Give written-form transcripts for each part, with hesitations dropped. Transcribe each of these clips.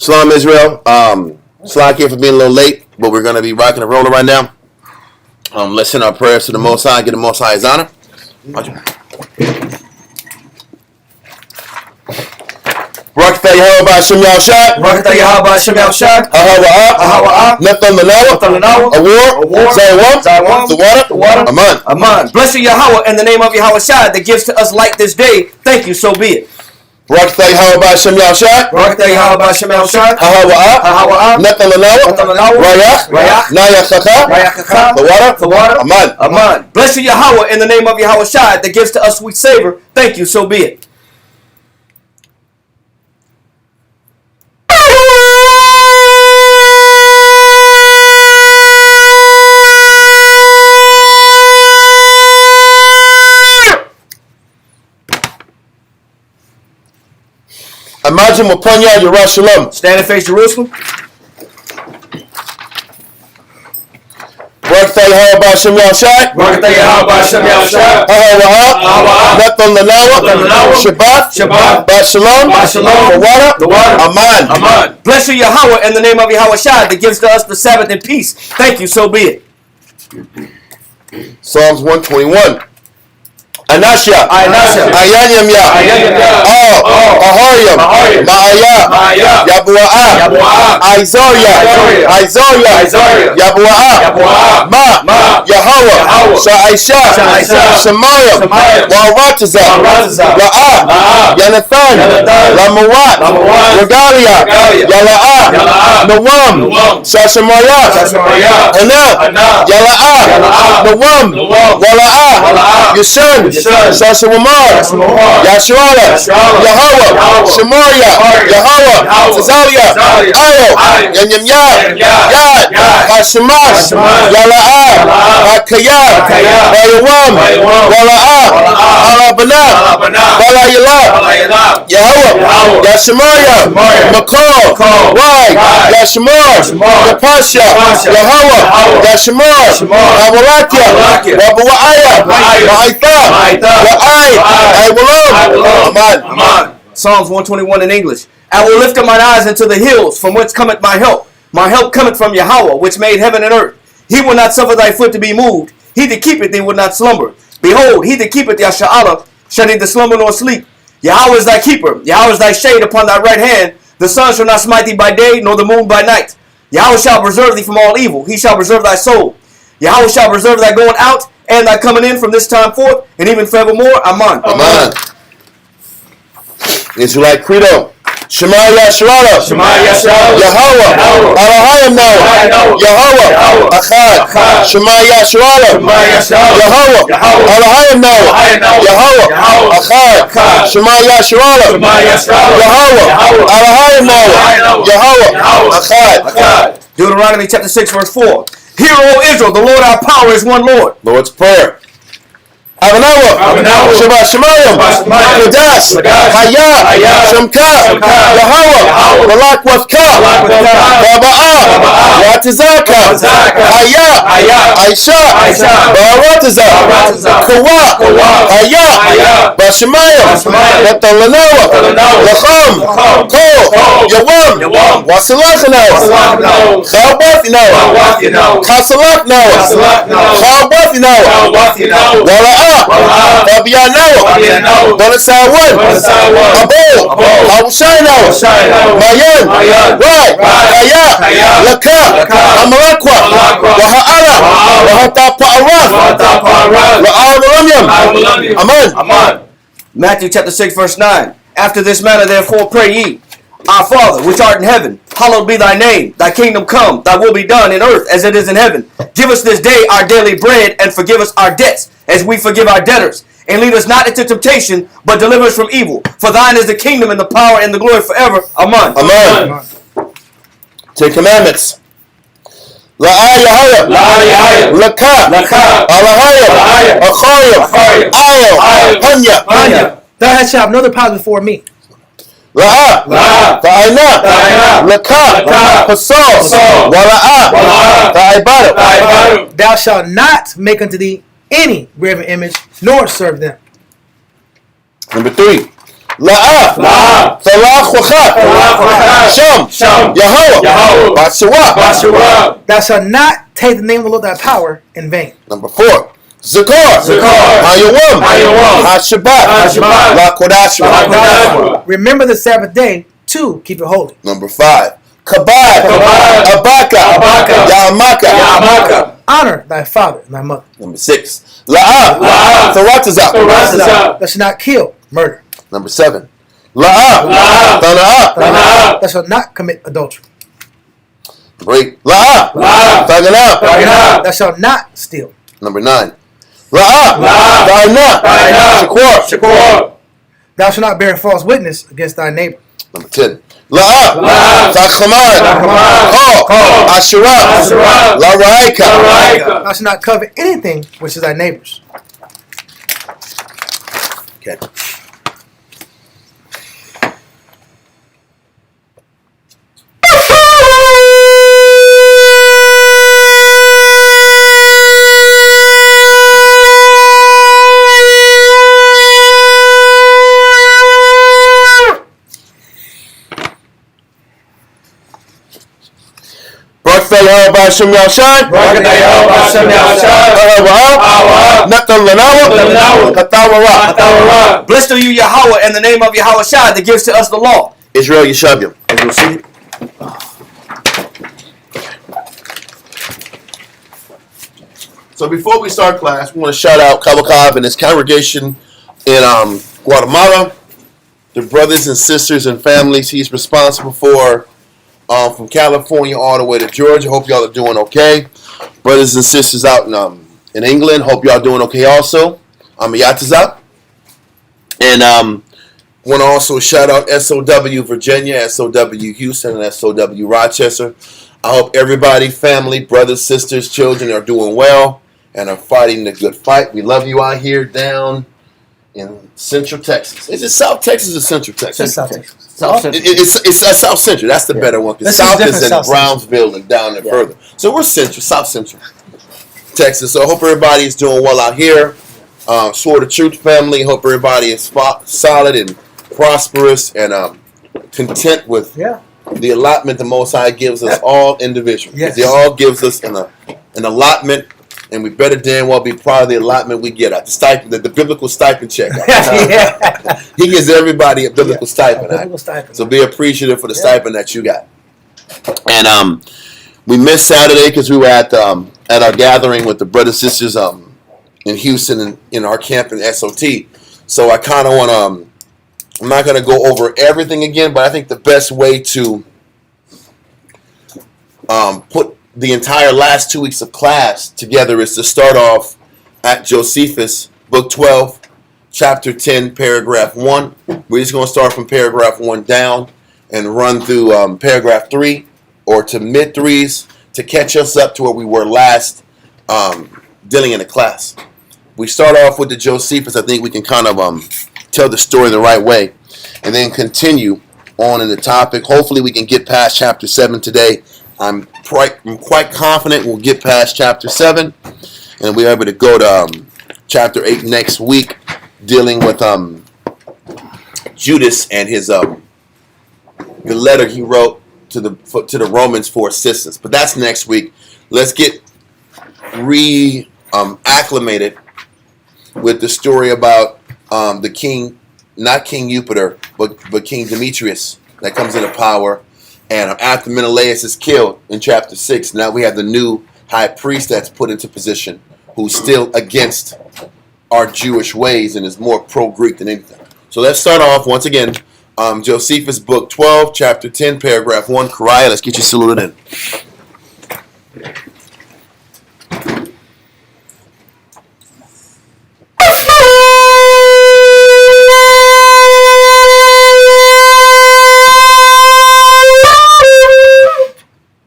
Shalom, Israel. Slack here for being a little late, but we're going to be rocking and rolling right now. Let's send our prayers to the Most High, get the Most High his honor. Barakatah Yahweh Ba'Shem Yahushua. Barakatah Yahweh Ba'Shem Yahushua. Ahawa'ah. Nathan Lanawa. Awar. Zayawam. The water. Aman. Bless you, Yahweh, in the name of Yahweh Shai that gives to us light this day. Thank you, so be it. Barakatah Yahweh Ba'Shem Yahushua. Barakatah Yahweh Ba'Shem Yahushua. Ahawa'ah. Nathan Lanawa. Rayach. Nayachacha. The water. Aman. Bless you, Yahweh, in the name of Yahweh Shai that gives to us sweet savor. Thank you, so be it. Imagine Mapanya Yerushalayim. Stand and face Jerusalem. Barakatah Yahweh Ba'Shem Yahushua. Barakatah Yahweh Ba'Shem Yahushua. Ahawa'ah. Nathan Lanawa. Shabbat. Ba'Shalom. The water. Aman. Bless you, Yahweh, in the name of Yahweh Shai that gives to us the Sabbath in peace. Thank you, so be it. Psalms 121. Anasha. Ayanyam Ya. Ahariam. Ma'aya. Yabu'ah. Isaiah. Yabu'ah. Ma. Yahweh. Sha'aisha. Shemayim. Wa'arataza. La'ah. Yanathan. Lamawat. Regalia. Yala'ah. Nawam. Shashamayah. Anab. Yala'ah. Nawam. Wala'ah. Yushan. Shasha Wamar, Yasharala, Yahweh, Shemaria, Yahweh, Tazalia, Ayo, Yanyam Yad, Hashemash, Yala'ah, Hakayah, Bayawam, Wala'ah, Alabana, Balayala, Yahweh, Yashemaria, Makol, Rai, Yashemar, Yapasha, Yahweh, Yashemar, Abalakia, Rabu'aya, Ma'aitha, Amen. Psalms 121 in English. I will lift up mine eyes into the hills, from whence cometh my help. My help cometh from Yahweh, which made heaven and earth. He will not suffer thy foot to be moved. He that keepeth thee will not slumber. Behold, he that keepeth Yasha'ala shall neither slumber nor sleep. Yahweh is thy keeper. Yahweh is thy shade upon thy right hand. The sun shall not smite thee by day, nor the moon by night. Yahweh shall preserve thee from all evil. He shall preserve thy soul. Yahweh shall preserve thy going out and thy coming in from this time forth, and even forevermore. Amen. Israelite Credo. Shema Yasharala. Yahweh. Alahayim Noah. Yahweh. Achad. Shema Yasharala. Yahweh. Alahayim Noah. Yahweh. Achad. Shema Yasharala. Yahweh. Alahayim Noah. Yahweh. Achad. Deuteronomy chapter 6 verse 4. Hear, O Israel, the Lord our power is one Lord. Lord's Prayer. Avanawa, Shabbat Shemayim, Kodash, Hayah, Shemka, Yahweh, Balak Wafka, Baba'ah, Watazaka, Hayah, Aisha, Ba'arataza, Kawa, Hayah, Bashemayim, Natalanawa, Lacham, Ko, Yawam, Wasalachanawa, Chawbafinawa, Chasalachnawa, Chawbafinawa, Wala'ah, Fabiano, Bonasawan, Abo, Hawshainawa, Mayan, Rai, Kaya, Laka, Amalakwa, Waha'ala, Wahatapa'araf, Wa'alamulam. Amen. Matthew chapter 6 verse 9. After this manner therefore pray ye, Our Father, which art in heaven, hallowed be thy name. Thy kingdom come, thy will be done in earth as it is in heaven. Give us this day our daily bread, and forgive us our debts, as we forgive our debtors. And lead us not into temptation, but deliver us from evil. For thine is the kingdom, and the power, and the glory forever. Amen. Ten Commandments. La'ah Yahweh, Laka, Alahayim, Achayim, Ayo, Hanya. Thou hast shalt have no other power before me. La'ah, Ta'ayna, Laka, Pasal, Wala'ah, Ta'ibadu. Thou shalt not make unto thee any graven image, nor serve them. Number 3. La'ah. Falach Wachak. Sham. Yahweh. Bashua. Thou shalt not take the name of the Lord thy power in vain. Number 4. Zakar. Hayawam. Hashabat. Lakodashua. Remember the Sabbath day to keep it holy. Number 5. Kabad. Abaka. Yamaka. Honor thy father and thy mother. Number 6. La'ah. Tharatazah. Thou shalt not kill, murder. Number 7. La'ah. Tana'ah. Thou shalt not commit adultery. Number 8. La'ah. Taganah. Thou shalt not steal. Number 9. La'ah. Ta'anah. Shakur. Thou shalt not bear false witness against thy neighbor. Number 10. La'ah. Ta'khamad. Asherah. La'raika. Thou shalt not covet anything which is thy neighbor's. Okay. Bashem Yashad, Blessed are you, Yahweh, and the name of Yahweh Shai that gives to us the law. Israel Yeshabim. So before we start class, we want to shout out Kabakav and his congregation in Guatemala, the brothers and sisters and families he's responsible for. From California all the way to Georgia. Hope y'all are doing okay. Brothers and sisters out in England. Hope y'all doing okay also. I'm Yatazak. And want to also shout out SOW Virginia, SOW Houston, and SOW Rochester. I hope everybody, family, brothers, sisters, children are doing well and are fighting the good fight. We love you out here down in Central Texas. Is it South Texas or Central Texas? It's South Texas. It's South Central. That's the better one. Because South is in Brownsville and down there further. So we're Central, South Central Texas. So I hope everybody is doing well out here. Sword of Truth family. Hope everybody is solid and prosperous and content with the allotment the Most High gives us all individually. Yes. He all gives us an allotment. And we better damn well be proud of the allotment we get out. The stipend, the biblical stipend check. He gives everybody a biblical stipend. So be appreciative for the stipend that you got. And we missed Saturday because we were at our gathering with the brothers and sisters in Houston and in our camp in SOT. So I kind of want to. I'm not going to go over everything again, but I think the best way to put the entire last 2 weeks of class together is to start off at Josephus, book 12, chapter 10, paragraph 1. We're just going to start from paragraph 1 down and run through paragraph 3 or to mid 3s to catch us up to where we were last dealing in the class. We start off with the Josephus. I think we can kind of tell the story the right way and then continue on in the topic. Hopefully we can get past chapter 7 today. I'm quite confident we'll get past chapter 7 and we're able to go to chapter 8 next week, dealing with Judas and his the letter he wrote to the Romans for assistance. But that's next week. Let's get acclimated with the story about the king, not King Jupiter, but King Demetrius that comes into power. And after Menelaus is killed in chapter 6, now we have the new high priest that's put into position who's still against our Jewish ways and is more pro-Greek than anything. So let's start off once again. Josephus, book 12, chapter 10, paragraph 1. Kariah, let's get you saluted in.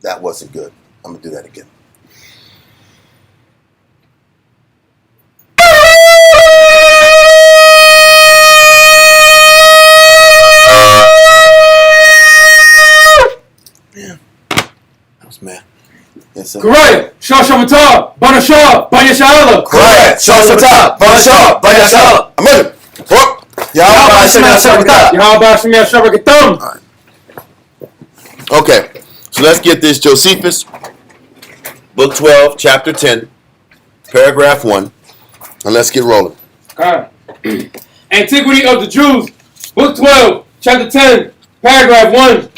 That wasn't good. I'm going to do that again. Yeah. That was mad. Correct. Shashamata, Banasha, Banyashala. Correct. Shashamata, Banasha, Banyashala. I'm ready. Yahweh Shem Yahshua. Okay, so let's get this. Josephus, book 12, chapter 10, paragraph 1, and let's get rolling. Antiquity of the Jews, book 12, chapter 10, paragraph 1,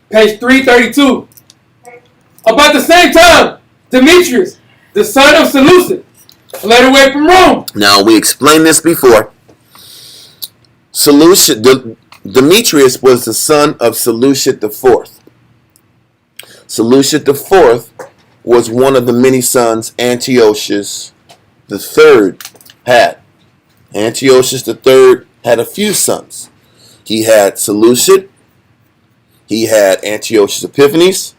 page 332. About the same time, Demetrius, the son of Seleucid, fled away from Rome. Now, we explained this before. Demetrius was the son of Seleucid IV. Seleucid IV was one of the many sons Antiochus III had. Antiochus III had a few sons. He had Seleucid, he had Antiochus Epiphanes,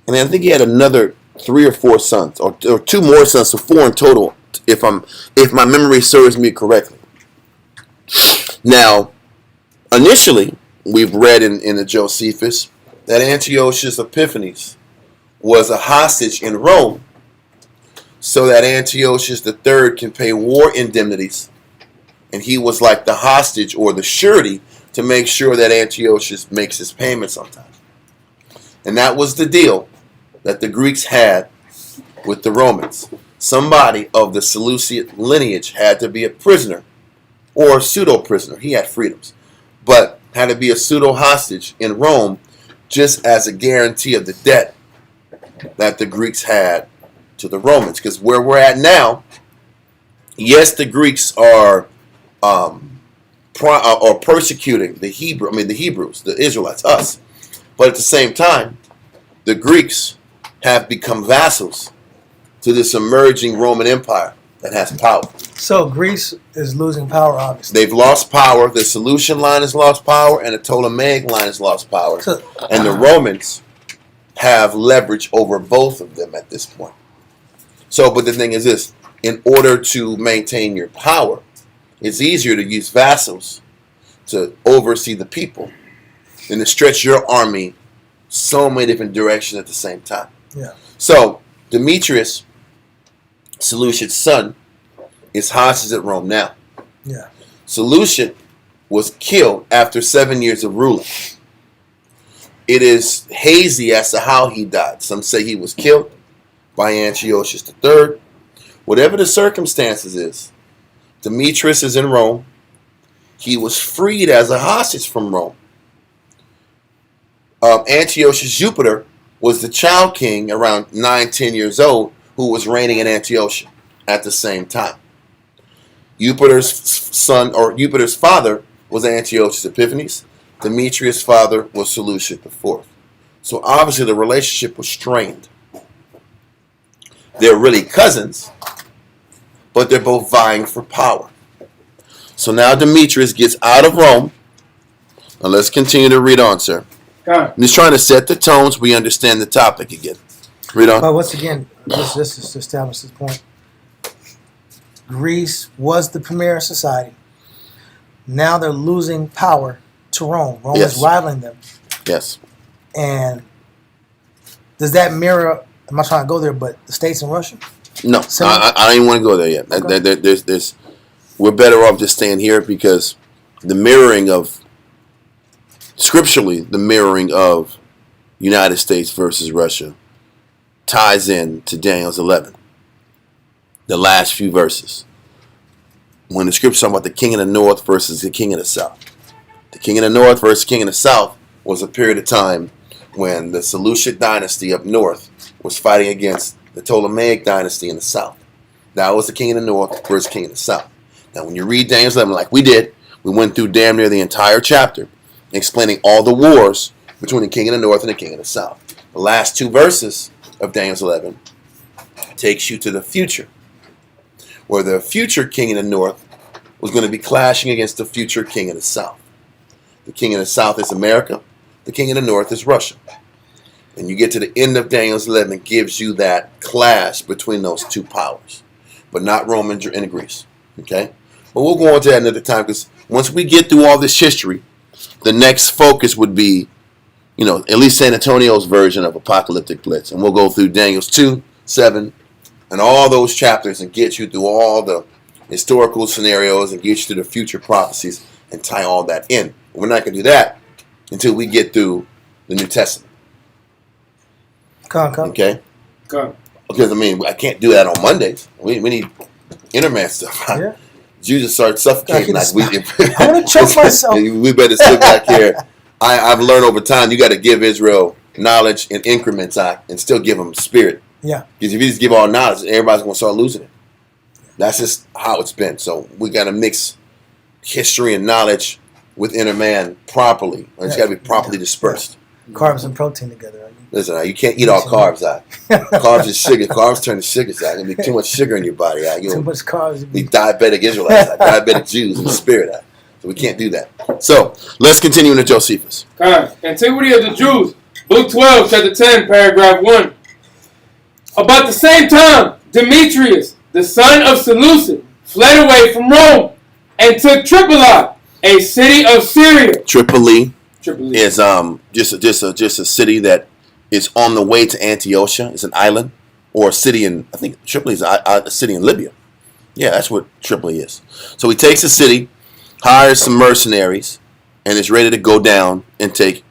and I think he had another 3 or 4 sons, or 2 more sons, so 4 in total, if my memory serves me correctly. Now, initially, we've read in the Josephus that Antiochus Epiphanes was a hostage in Rome, so that Antiochus III can pay war indemnities, and he was like the hostage or the surety to make sure that Antiochus makes his payments on time. And that was the deal that the Greeks had with the Romans. Somebody of the Seleucid lineage had to be a prisoner or a pseudo-prisoner. He had freedoms, but had to be a pseudo-hostage in Rome just as a guarantee of the debt that the Greeks had to the Romans. Because where we're at now, yes, the Greeks are persecuting the Hebrews, the Israelites, us. But at the same time, the Greeks have become vassals to this emerging Roman Empire that has power. So Greece is losing power, obviously. They've lost power. The Seleucian line has lost power, and the Ptolemaic line has lost power. And the Romans have leverage over both of them at this point. So, but the thing is this: in order to maintain your power, it's easier to use vassals to oversee the people than to stretch your army so many different directions at the same time. Yeah. So Demetrius, Seleucid's son, is hostage at Rome now. Yeah. Seleucid was killed after 7 years of ruling. It is hazy as to how he died. Some say he was killed by Antiochus III. Whatever the circumstances is, Demetrius is in Rome. He was freed as a hostage from Rome. Antiochus Jupiter was the child king around 9-10 years old who was reigning in Antiochia at the same time. Jupiter's son, or Jupiter's father, was Antiochus Epiphanes. Demetrius' father was Seleucid IV. So obviously the relationship was strained. They're really cousins, but they're both vying for power. So now Demetrius gets out of Rome. Now let's continue to read on, sir. I'm just trying to set the tone so we understand the topic again. Read on. But once again, this is to establish this point. Greece was the premier society. Now they're losing power to Rome. Rome is rivaling them. Yes. And does that mirror, I'm not trying to go there, but the states and Russia? No, I don't even want to go there yet. Okay. We're better off just staying here because the mirroring of, scripturally, the mirroring of United States versus Russia ties in to Daniel's 11. The last few verses. When the scripture talks about the king of the north versus the king of the south. The king of the north versus the king of the south was a period of time when the Seleucid dynasty up north was fighting against the Ptolemaic dynasty in the south. That was the king of the north versus king of the south. Now when you read Daniel's 11 like we did, we went through damn near the entire chapter explaining all the wars between the king of the north and the king of the south. The last 2 verses of Daniel's 11 takes you to the future, where the future king of the north was going to be clashing against the future king of the south. The king of the south is America. The king of the north is Russia. And you get to the end of Daniel's 11, it gives you that clash between those 2 powers, but not Rome and Greece. Okay? But we'll go on to that another time, because once we get through all this history, the next focus would be, at least San Antonio's version of Apocalyptic Blitz. And we'll go through Daniel's 2, 7, and all those chapters and get you through all the historical scenarios and get you to the future prophecies and tie all that in. We're not going to do that until we get through the New Testament. Come. Okay? Come. Because, I mean, I can't do that on Mondays. We need internet stuff. Yeah. Jesus started suffocating. Like I'm going to choke myself. We better sit back here. I've learned over time, you got to give Israel knowledge in increments and still give them spirit. Yeah. Because if you just give all knowledge, everybody's going to start losing it. That's just how it's been. So we got to mix history and knowledge with inner man properly. It's got to be properly dispersed. Carbs and protein together. Listen, you can't eat all carbs. Carbs is sugar. Carbs turn to sugar. There's going to be too much sugar in your body. Too much carbs. Be diabetic Israelites, diabetic Jews in the spirit. So we can't do that. So let's continue into Josephus. Antiquity of the Jews, Book 12, chapter 10, paragraph 1. About the same time, Demetrius, the son of Seleucid, fled away from Rome and took Tripoli, a city of Syria. Tripoli is just a city that is on the way to Antiochia. It's an island or a city in, I think Tripoli is a city in Libya. Yeah, that's what Tripoli is. So he takes the city, hires some mercenaries, and is ready to go down and take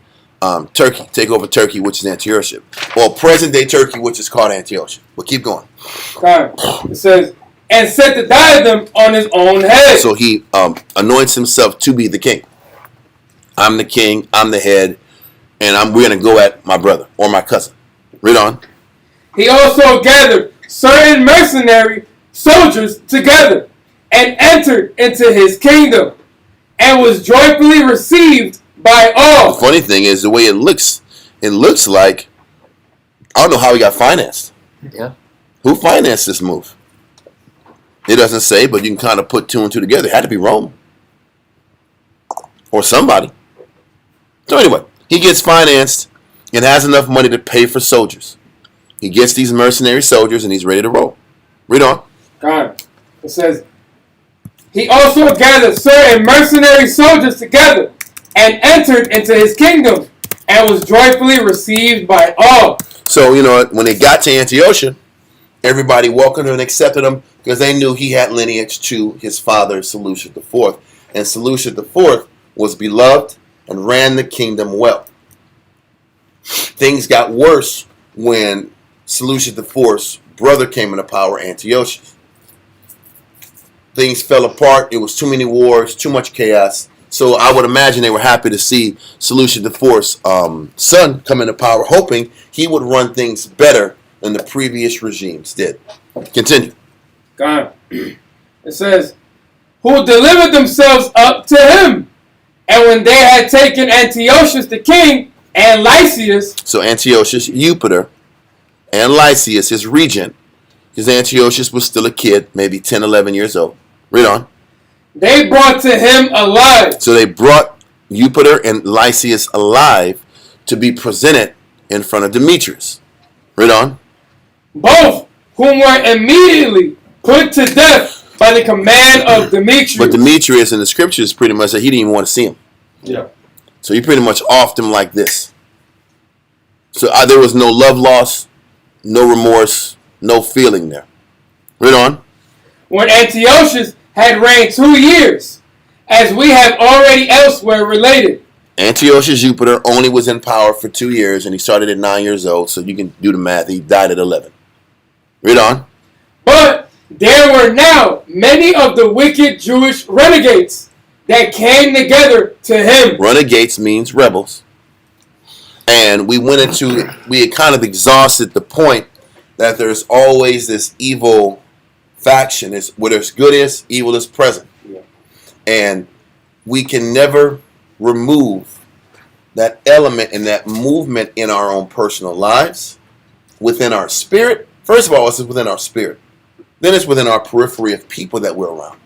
over Turkey, which is Antiochia. Well, present-day Turkey, which is called Antiochia. But keep going. It says, and set the diadem on his own head. So he anoints himself to be the king. I'm the king, I'm the head, and we're going to go at my brother or my cousin. Read on. He also gathered certain mercenary soldiers together and entered into his kingdom and was joyfully received by all. The funny thing is the way it looks like, I don't know how he got financed. Yeah. Who financed this move? It doesn't say, but you can kind of put two and two together. It had to be Rome. Or somebody. So anyway, he gets financed and has enough money to pay for soldiers. He gets these mercenary soldiers and he's ready to roll. Read on. It says, he also gathered certain mercenary soldiers together and entered into his kingdom and was joyfully received by all. So, when they got to Antiochia, everybody welcomed him and accepted him because they knew he had lineage to his father, Seleucid IV. And Seleucid IV was beloved and ran the kingdom well. Things got worse when Seleucid IV's brother came into power, Antiochus. Things fell apart. It was too many wars, too much chaos. So I would imagine they were happy to see Seleucid IV's son come into power, hoping he would run things better than the previous regimes did. Continue. It says, who delivered themselves up to him. And when they had taken Antiochus the king and Lysias. So Antiochus, Jupiter, and Lysias, his regent, because Antiochus was still a kid, maybe 10, 11 years old. Read on. They brought to him alive. So they brought Jupiter and Lysias alive to be presented in front of Demetrius. Read on. Both whom were immediately put to death by the command of Demetrius. But Demetrius in the scriptures pretty much said he didn't even want to see him. Yeah. So he pretty much offed him like this. So there was no love lost, no remorse, no feeling there. Read on. When Antiochus had reigned 2 years, as we have already elsewhere related. Antiochus Jupiter only was in power for 2 years, and he started at 9 years old, so you can do the math. He died at 11. Read on. But there were now many of the wicked Jewish renegades that came together to him. Renegades means rebels. And we had kind of exhausted the point that there's always this evil faction. Where there's good is, evil is present. Yeah. And we can never remove that element and that movement in our own personal lives, within our spirit. First of all, it's within our spirit. Then it's within our periphery of people that we're around.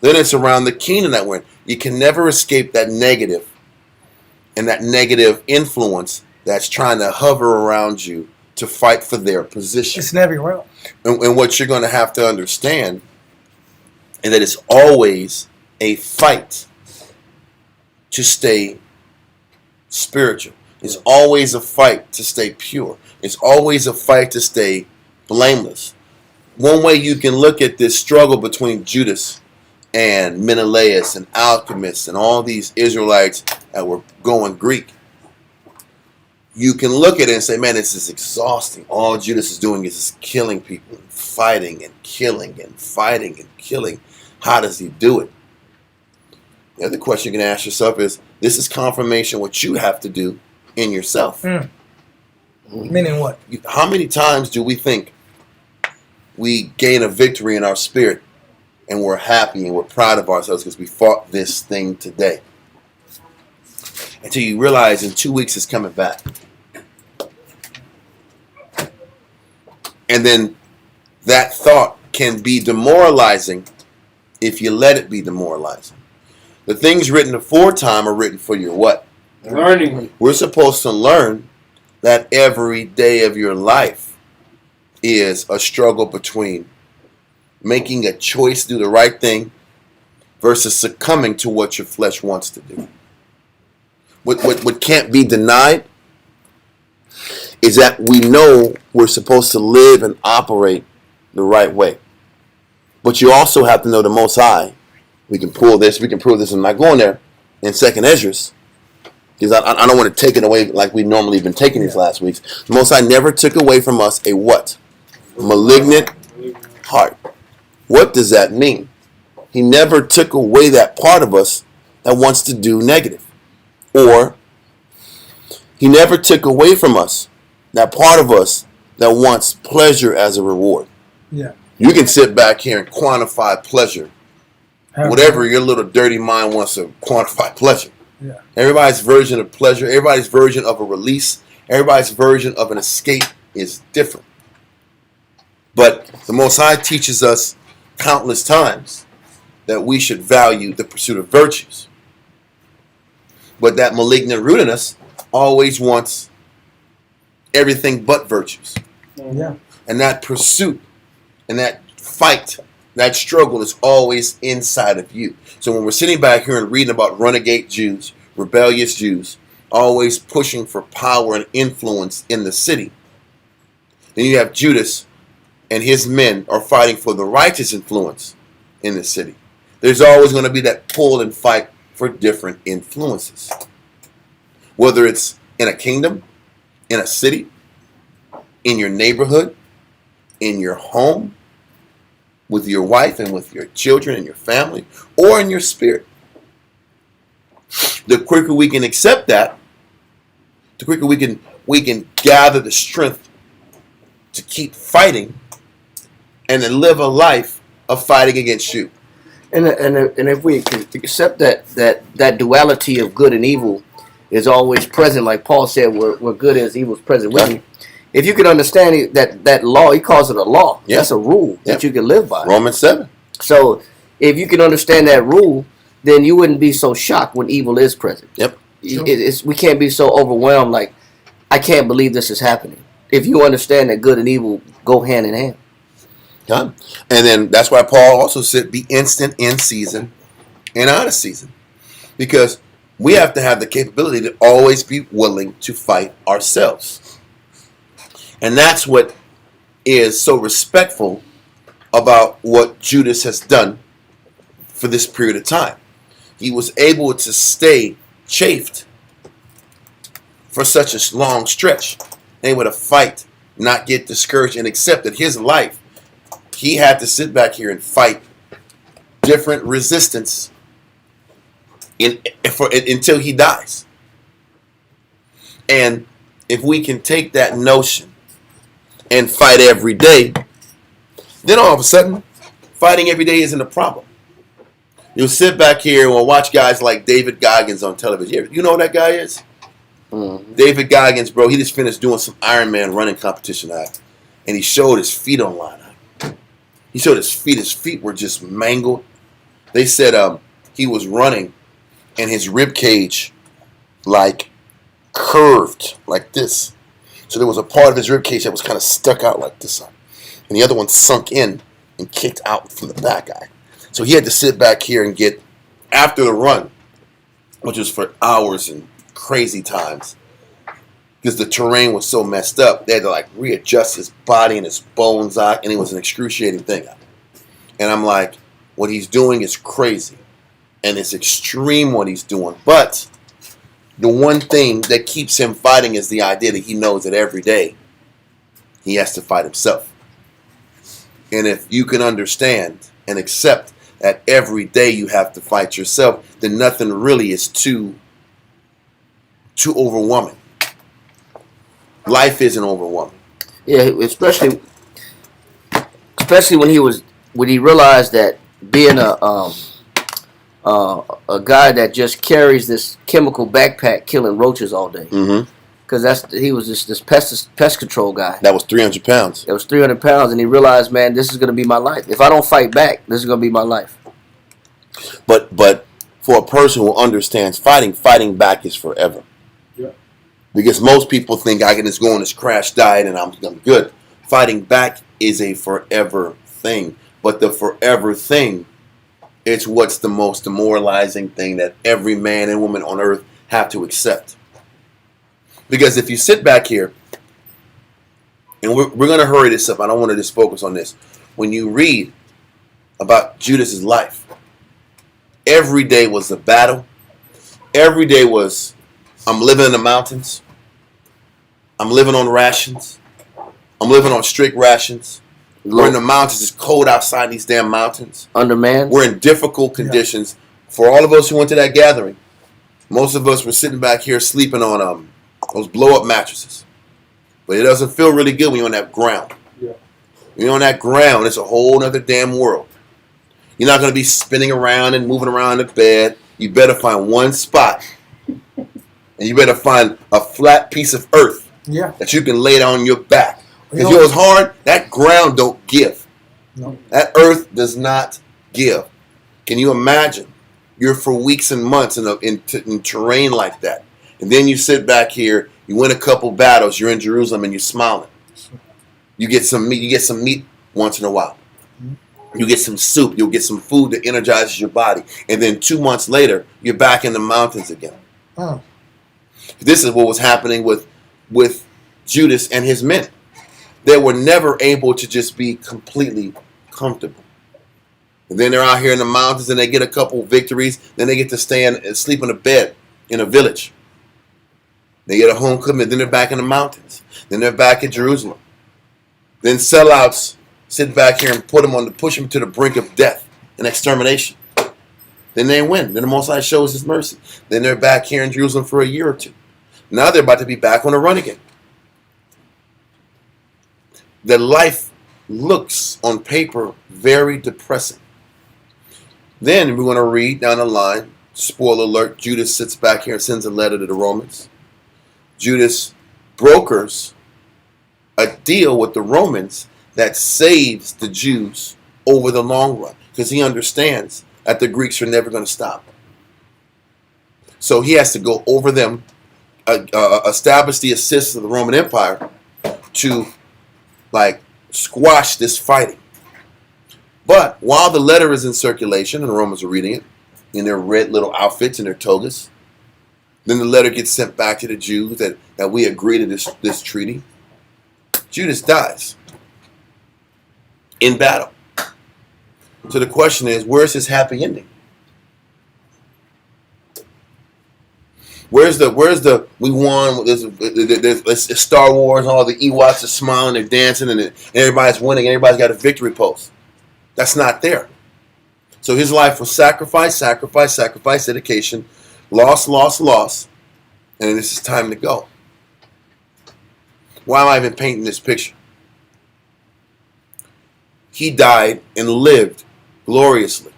Then it's around the kingdom that we're in. You can never escape that negative and that negative influence that's trying to hover around you to fight for their position. It's in every realm. And what you're going to have to understand is that it's always a fight to stay spiritual. It's always a fight to stay pure. It's always a fight to stay blameless. One way you can look at this struggle between Judas and Menelaus and Alchemists and all these Israelites that were going Greek, you can look at it and say, man, this is exhausting. All Judas is doing is just killing people, and fighting and killing and fighting and killing. How does he do it? The other question you can ask yourself is, this is confirmation what you have to do in yourself. Meaning what? How many times do we think we gain a victory in our spirit and we're happy and we're proud of ourselves because we fought this thing today? Until you realize in 2 weeks it's coming back. And then that thought can be demoralizing if you let it be demoralizing. The things written aforetime are written for your what? Learning. We're supposed to learn that every day of your life is a struggle between making a choice to do the right thing versus succumbing to what your flesh wants to do. What can't be denied is that we know we're supposed to live and operate the right way. But you also have to know the Most High. We can pull this, we can prove this. I'm not going there in 2nd Esdras, because I don't want to take it away like we normally have been taking these last weeks. The Most High never took away from us a what? Malignant heart. What does that mean? He never took away that part of us that wants to do negative. Or he never took away from us that part of us that wants pleasure as a reward. Yeah. You can sit back here and quantify pleasure. Whatever your little dirty mind wants to quantify pleasure. Yeah. Everybody's version of pleasure, everybody's version of a release, everybody's version of an escape is different. But the Most High teaches us countless times that we should value the pursuit of virtues. But that malignant root in us always wants everything but virtues. Yeah. And that pursuit and that fight, that struggle is always inside of you. So when we're sitting back here and reading about renegade Jews, rebellious Jews, always pushing for power and influence in the city, then you have Judas and his men are fighting for the righteous influence in the city. There's always going to be that pull and fight for different influences. Whether it's in a kingdom, in a city, in your neighborhood, in your home, with your wife and with your children and your family, or in your spirit. The quicker we can accept that, the quicker we can gather the strength to keep fighting and then live a life of fighting against you. And if we can accept that duality of good and evil is always present, like Paul said, where good is, evil is present with you. If you can understand that law, he calls it a law. Yeah. That's a rule that you can live by. Romans 7. So if you can understand that rule, then you wouldn't be so shocked when evil is present. Yep. We can't be so overwhelmed like, I can't believe this is happening. If you understand that good and evil go hand in hand. And then that's why Paul also said, be instant in season and out of season. Because we have to have the capability to always be willing to fight ourselves. And that's what is so respectful about what Judas has done for this period of time. He was able to stay chafed for such a long stretch. Able to fight, not get discouraged, and accept that his life, he had to sit back here and fight different resistance until he dies. And if we can take that notion and fight every day, then all of a sudden, fighting every day isn't a problem. You'll sit back here and we'll watch guys like David Goggins on television. You know who that guy is? Mm-hmm. David Goggins, bro, he just finished doing some Ironman running competition, and he showed his feet online. He showed his feet. His feet were just mangled. They said he was running, and his rib cage, like, curved like this. So there was a part of his rib cage that was kind of stuck out like this, and the other one sunk in and kicked out from the back eye. So he had to sit back here and get, after the run, which was for hours and crazy times, because the terrain was so messed up, they had to like readjust his body and his bones out, and it was an excruciating thing. And I'm like, what he's doing is crazy. And it's extreme what he's doing. But the one thing that keeps him fighting is the idea that he knows that every day he has to fight himself. And if you can understand and accept that every day you have to fight yourself, then nothing really is too overwhelming. Life isn't overwhelming. Yeah, especially when he realized that being a guy that just carries this chemical backpack killing roaches all day. Mm-hmm. Because he was this pest control guy. That was 300 pounds. That was 300 pounds, and he realized, man, this is going to be my life. If I don't fight back, this is going to be my life. But for a person who understands fighting back is forever. Yeah. Because most people think I can just go on this crash diet and I'm good. Fighting back is a forever thing. But the forever thing, it's what's the most demoralizing thing that every man and woman on earth have to accept. Because if you sit back here, and we're going to hurry this up. I don't want to just focus on this. When you read about Judas's life, every day was a battle. Every day was, I'm living in the mountains. I'm living on rations. I'm living on strict rations. We're in the mountains. It's cold outside these damn mountains. Undermanned. We're in difficult conditions. Yeah. For all of us who went to that gathering, most of us were sitting back here sleeping on those blow-up mattresses. But it doesn't feel really good when you're on that ground. Yeah. When you're on that ground, it's a whole other damn world. You're not going to be spinning around and moving around the bed. You better find one spot. And you better find a flat piece of earth that you can lay down on your back. Because yours hard, that ground don't give. No. That earth does not give. Can you imagine? You're for weeks and months in terrain like that. And then you sit back here, you win a couple battles, you're in Jerusalem and you're smiling. You get some meat once in a while. You get some soup, you'll get some food that energizes your body. And then 2 months later, you're back in the mountains again. Oh. This is what was happening with Judas and his men. They were never able to just be completely comfortable. And then they're out here in the mountains and they get a couple victories. Then they get to stay and sleep in a bed in a village. They get a homecoming. Then they're back in the mountains. Then they're back in Jerusalem. Then sellouts sit back here and push them to the brink of death and extermination. Then they win. Then the Most High shows His mercy. Then they're back here in Jerusalem for a year or two. Now they're about to be back on the run again. The life looks on paper very depressing. Then we're going to read down the line. Spoiler alert: Judas sits back here and sends a letter to the Romans. Judas brokers a deal with the Romans that saves the Jews over the long run, because he understands that the Greeks are never going to stop. So he has to go over them, establish the assist of the Roman Empire to squash this fighting. But while the letter is in circulation and the Romans are reading it in their red little outfits and their togas, then the letter gets sent back to the Jews that we agree to this treaty. Judas dies in battle. So the question is, where's his happy ending? Where's the we won? There's Star Wars, and all the Ewoks are smiling, they're dancing, and everybody's winning. Everybody's got a victory post. That's not there. So his life was sacrifice, dedication, loss, and this is time to go. Why am I even painting this picture? He died and lived gloriously.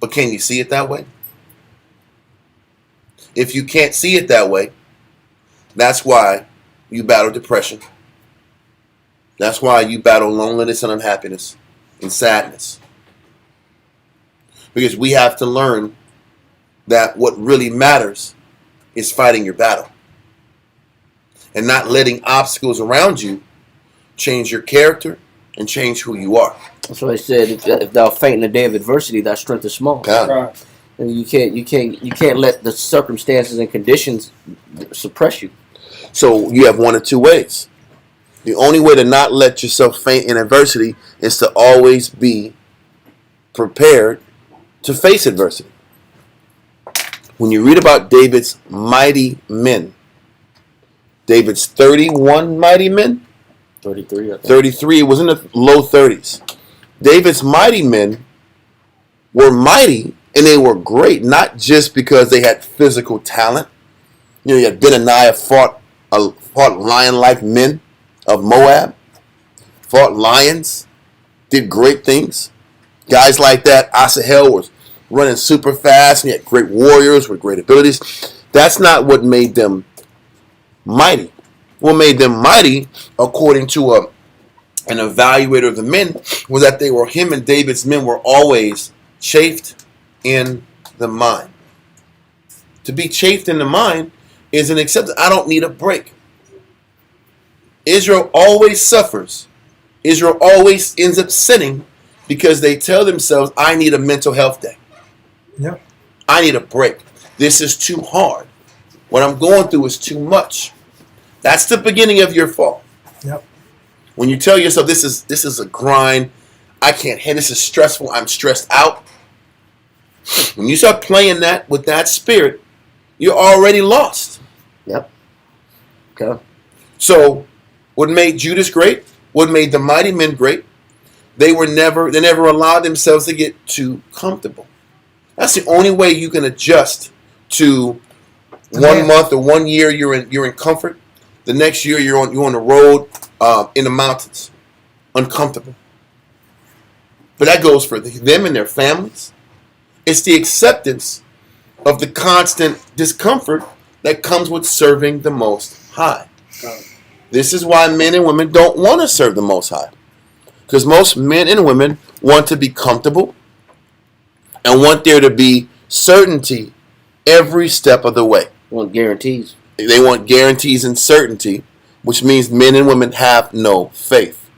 But can you see it that way? If you can't see it that way, that's why you battle depression. That's why you battle loneliness and unhappiness and sadness. Because we have to learn that what really matters is fighting your battle. And not letting obstacles around you change your character and change who you are. That's what I said. If thou faint in the day of adversity, thy strength is small. God. Right. And you can't let the circumstances and conditions suppress you. So you have one of two ways. The only way to not let yourself faint in adversity is to always be prepared to face adversity. When you read about David's mighty men, David's 31 mighty men, 33, I think. 33, it was in the low 30s. David's mighty men were mighty and they were great, not just because they had physical talent. You know, you had Benaniah fought lion-like men of Moab, fought lions, did great things. Guys like that, Asahel was running super fast, and he had great warriors with great abilities. That's not what made them mighty. What made them mighty, according to an evaluator of the men, was that him and David's men were always chafed in the mind. To be chafed in the mind is an acceptance. I don't need a break. Israel always suffers. Israel always ends up sinning because they tell themselves, I need a mental health day. Yep. I need a break. This is too hard. What I'm going through is too much. That's the beginning of your fall. Yep. When you tell yourself this is a grind, I can't handle this, is stressful, I'm stressed out. When you start playing that with that spirit, you're already lost. Yep. Okay. So what made Judas great, what made the mighty men great, they never allowed themselves to get too comfortable. That's the only way you can adjust to 1 month or 1 year you're in comfort. The next year you're on the road in the mountains, uncomfortable. But that goes for them and their families. It's the acceptance of the constant discomfort that comes with serving the Most High. This is why men and women don't want to serve the Most High. Because most men and women want to be comfortable and want there to be certainty every step of the way. Want guarantees. They want guarantees and certainty, which means men and women have no faith.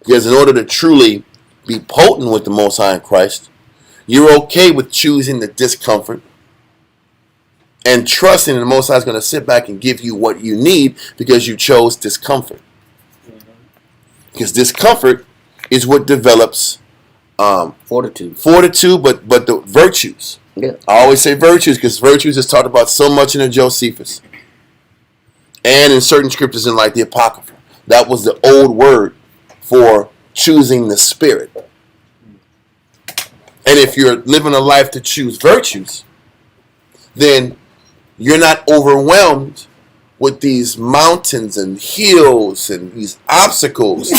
Because in order to truly be potent with the Most High in Christ, you're okay with choosing the discomfort and trusting that the Most High is going to sit back and give you what you need because you chose discomfort. Because discomfort is what develops fortitude, but the virtues. Yeah. I always say virtues because virtues is talked about so much in the Josephus and in certain scriptures in like the Apocrypha. That was the old word for choosing the spirit. And if you're living a life to choose virtues, then you're not overwhelmed with these mountains and hills and these obstacles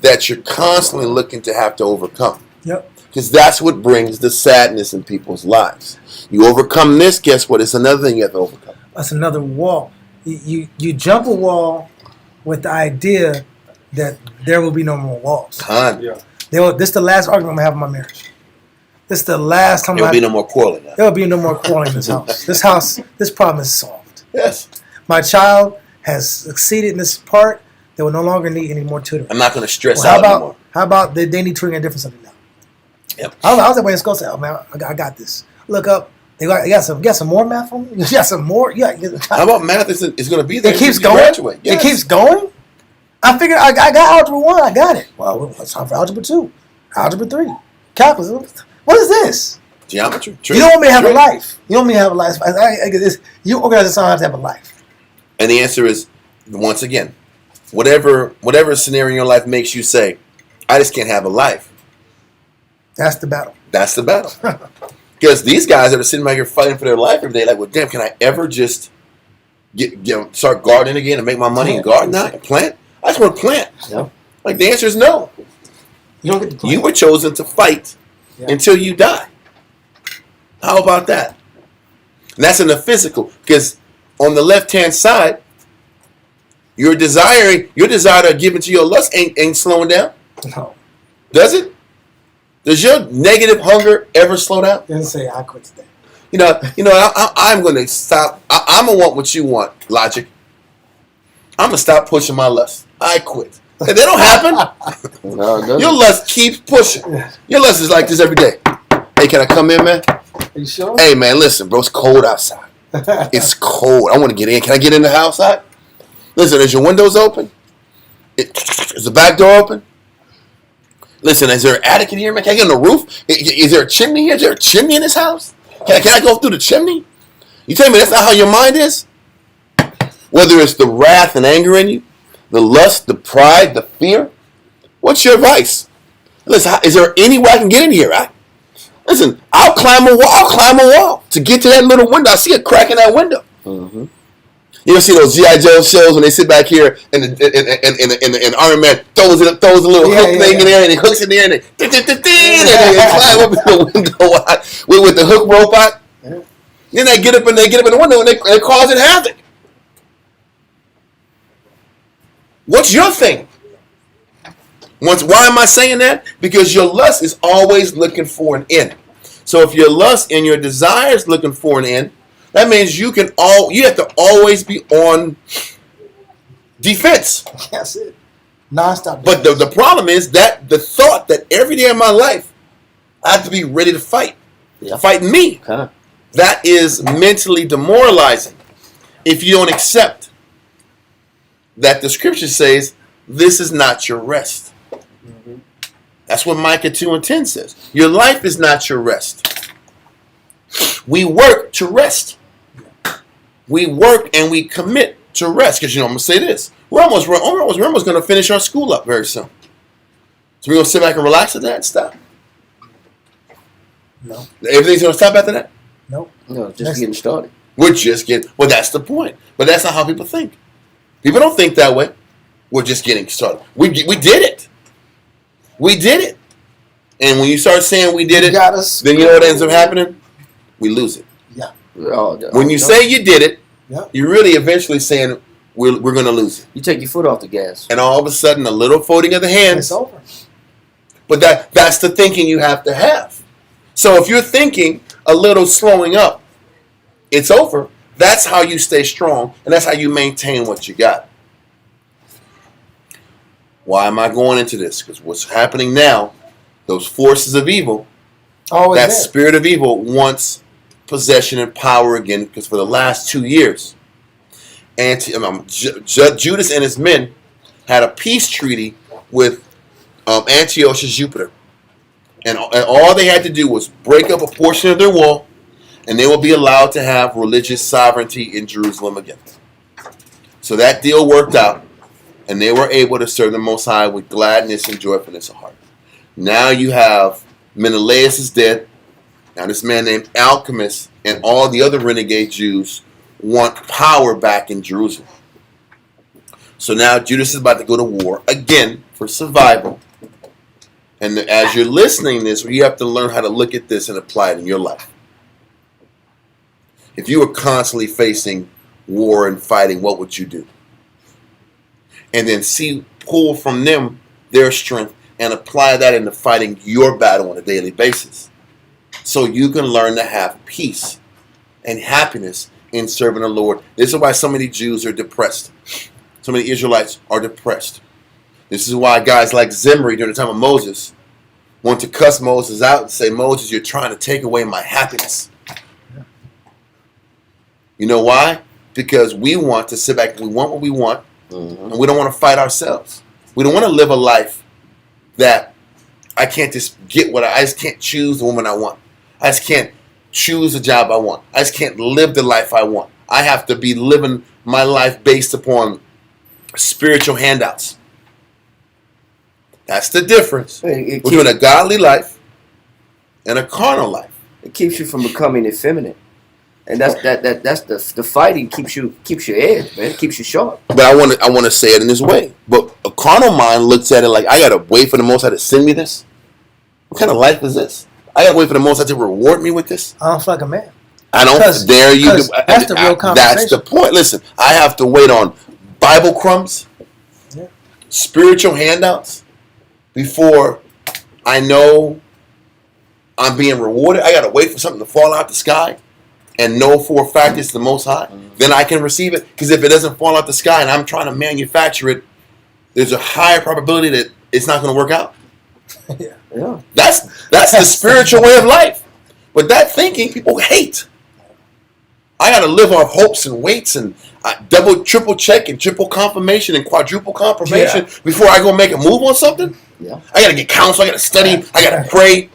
that you're constantly looking to have to overcome. Yep. Because that's what brings the sadness in people's lives. You overcome this, guess what? It's another thing you have to overcome. That's another wall. You jump a wall with the idea that there will be no more walls. Yeah. This is the last argument I'm going to have in my marriage. This is the last time There will be no more quarreling now. there will be no more quarreling in this house. This problem is solved. Yes. My child has succeeded in this part. They will no longer need any more tutoring. I'm not going to stress Well, out anymore. how about they need tutoring in a different subject now? Yep. I was that way in school. Say, oh man, I got this. Look up. You got some more math for me? You got some more? How about math is going to be there? It keeps when you going. graduate? Yes. It keeps going. I figured I got algebra 1. I got it. Well, it's time for algebra 2, algebra 3, calculus. What is this? Geometry. You don't want me to have a life. You don't want me to have a life. You organize this, I don't have to have a life. And the answer is, once again, whatever scenario in your life makes you say, I just can't have a life. That's the battle. That's the battle. Because these guys that are sitting back here fighting for their life every day, like, well, damn, can I ever just start gardening again and make my money and garden now and plant? I just want to plant. Yeah. Like, the answer is no. You don't get to play. You were chosen to fight until you die. How about that? And that's in the physical. Because on the left-hand side, your desire to give into your lust ain't slowing down. No. Does it? Does your negative hunger ever slow down? You didn't say I quit today. I'm going to stop. I'm going to want what you want, Logic. I'm going to stop pushing my lust. I quit. If that don't happen, No, your lust keeps pushing. Your lust is like this every day. Hey, can I come in, man? Are you sure? Hey, man, listen, bro, it's cold outside. It's cold. I want to get in. Can I get in the house? Listen, is your windows open? Is the back door open? Listen, is there an attic in here, man? Can I get on the roof? Is there a chimney here? Is there a chimney in this house? Can I go through the chimney? You tell me that's not how your mind is? Whether it's the wrath and anger in you, the lust, the pride, the fear. What's your advice? Listen, is there any way I can get in here? Listen, I'll climb a wall. I'll climb a wall to get to that little window. I see a crack in that window. Mm-hmm. You ever see those G.I. Joe shows when they sit back here and the Iron Man throws a little hook thing in there and he hooks it there and they climb up in the window with the hook rope out. Yeah. Then they get up in the window and they causing havoc. What's your thing? Why am I saying that? Because your lust is always looking for an end. So if your lust and your desire is looking for an end, that means you have to always be on defense. That's it. Non-stop. But the problem is that the thought that every day of my life I have to be ready to fight. Yeah. Fighting me. Huh. That is mentally demoralizing if you don't accept that the scripture says this is not your rest. Mm-hmm. That's what Micah 2:10 says. Your life is not your rest. We work to rest. We work and we commit to rest. Because I'm going to say this. We're almost going to finish our school up very soon. So we're going to sit back and relax at that and stop. No. Everything's going to stop after that? Nope. No, just getting started. We're just getting... Well, that's the point. But that's not how people think. People don't think that way. We're just getting started. We did it. We did it. And when you start saying we did it, then you know what ends up happening? We lose it. Yeah. When you say you did it, you're really eventually saying we're going to lose it. You take your foot off the gas. And all of a sudden, a little folding of the hands. It's over. But that's the thinking you have to have. So if you're thinking a little slowing up, it's over. That's how you stay strong, and that's how you maintain what you got. Why am I going into this? Because what's happening now, those forces of evil, that spirit of evil wants possession and power again, because for the last 2 years, Judas and his men had a peace treaty with Antiochus Jupiter. And all they had to do was break up a portion of their wall, and they will be allowed to have religious sovereignty in Jerusalem again. So that deal worked out, and they were able to serve the Most High with gladness and joyfulness of heart. Now you have Menelaus is dead. Now this man named Alchemist and all the other renegade Jews want power back in Jerusalem. So now Judas is about to go to war again for survival. And as you're listening to this, you have to learn how to look at this and apply it in your life. If you were constantly facing war and fighting, what would you do? And then pull from them their strength and apply that into fighting your battle on a daily basis. So you can learn to have peace and happiness in serving the Lord. This is why so many Jews are depressed. So many Israelites are depressed. This is why guys like Zimri during the time of Moses want to cuss Moses out and say, Moses, you're trying to take away my happiness. You know why? Because we want to sit back and we want what we want, and we don't want to fight ourselves. We don't want to live a life that I can't just get I just can't choose the woman I want. I just can't choose the job I want. I just can't live the life I want. I have to be living my life based upon spiritual handouts. That's the difference between a godly life and a carnal life. It keeps you from becoming effeminate. And that's the fighting keeps your edge, man. It keeps you sharp. But I want to say it in this way. But a carnal mind looks at it like, I gotta wait for the Most High to send me this. What kind of life is this? I gotta wait for the Most High to reward me with this. I don't feel like a man. I don't dare you. That's the real conversation. That's the point. Listen, I have to wait on Bible crumbs, spiritual handouts, before I know I'm being rewarded. I gotta wait for something to fall out the sky and know for a fact it's the Most High. Then I can receive it. Because if it doesn't fall out the sky and I'm trying to manufacture it, there's a higher probability that it's not going to work out. Yeah. That's the spiritual way of life. But that thinking people hate. I got to live off hopes and weights and double, triple check and triple confirmation and quadruple confirmation before I go make a move on something. Yeah. I got to get counsel. I got to study. I got to pray.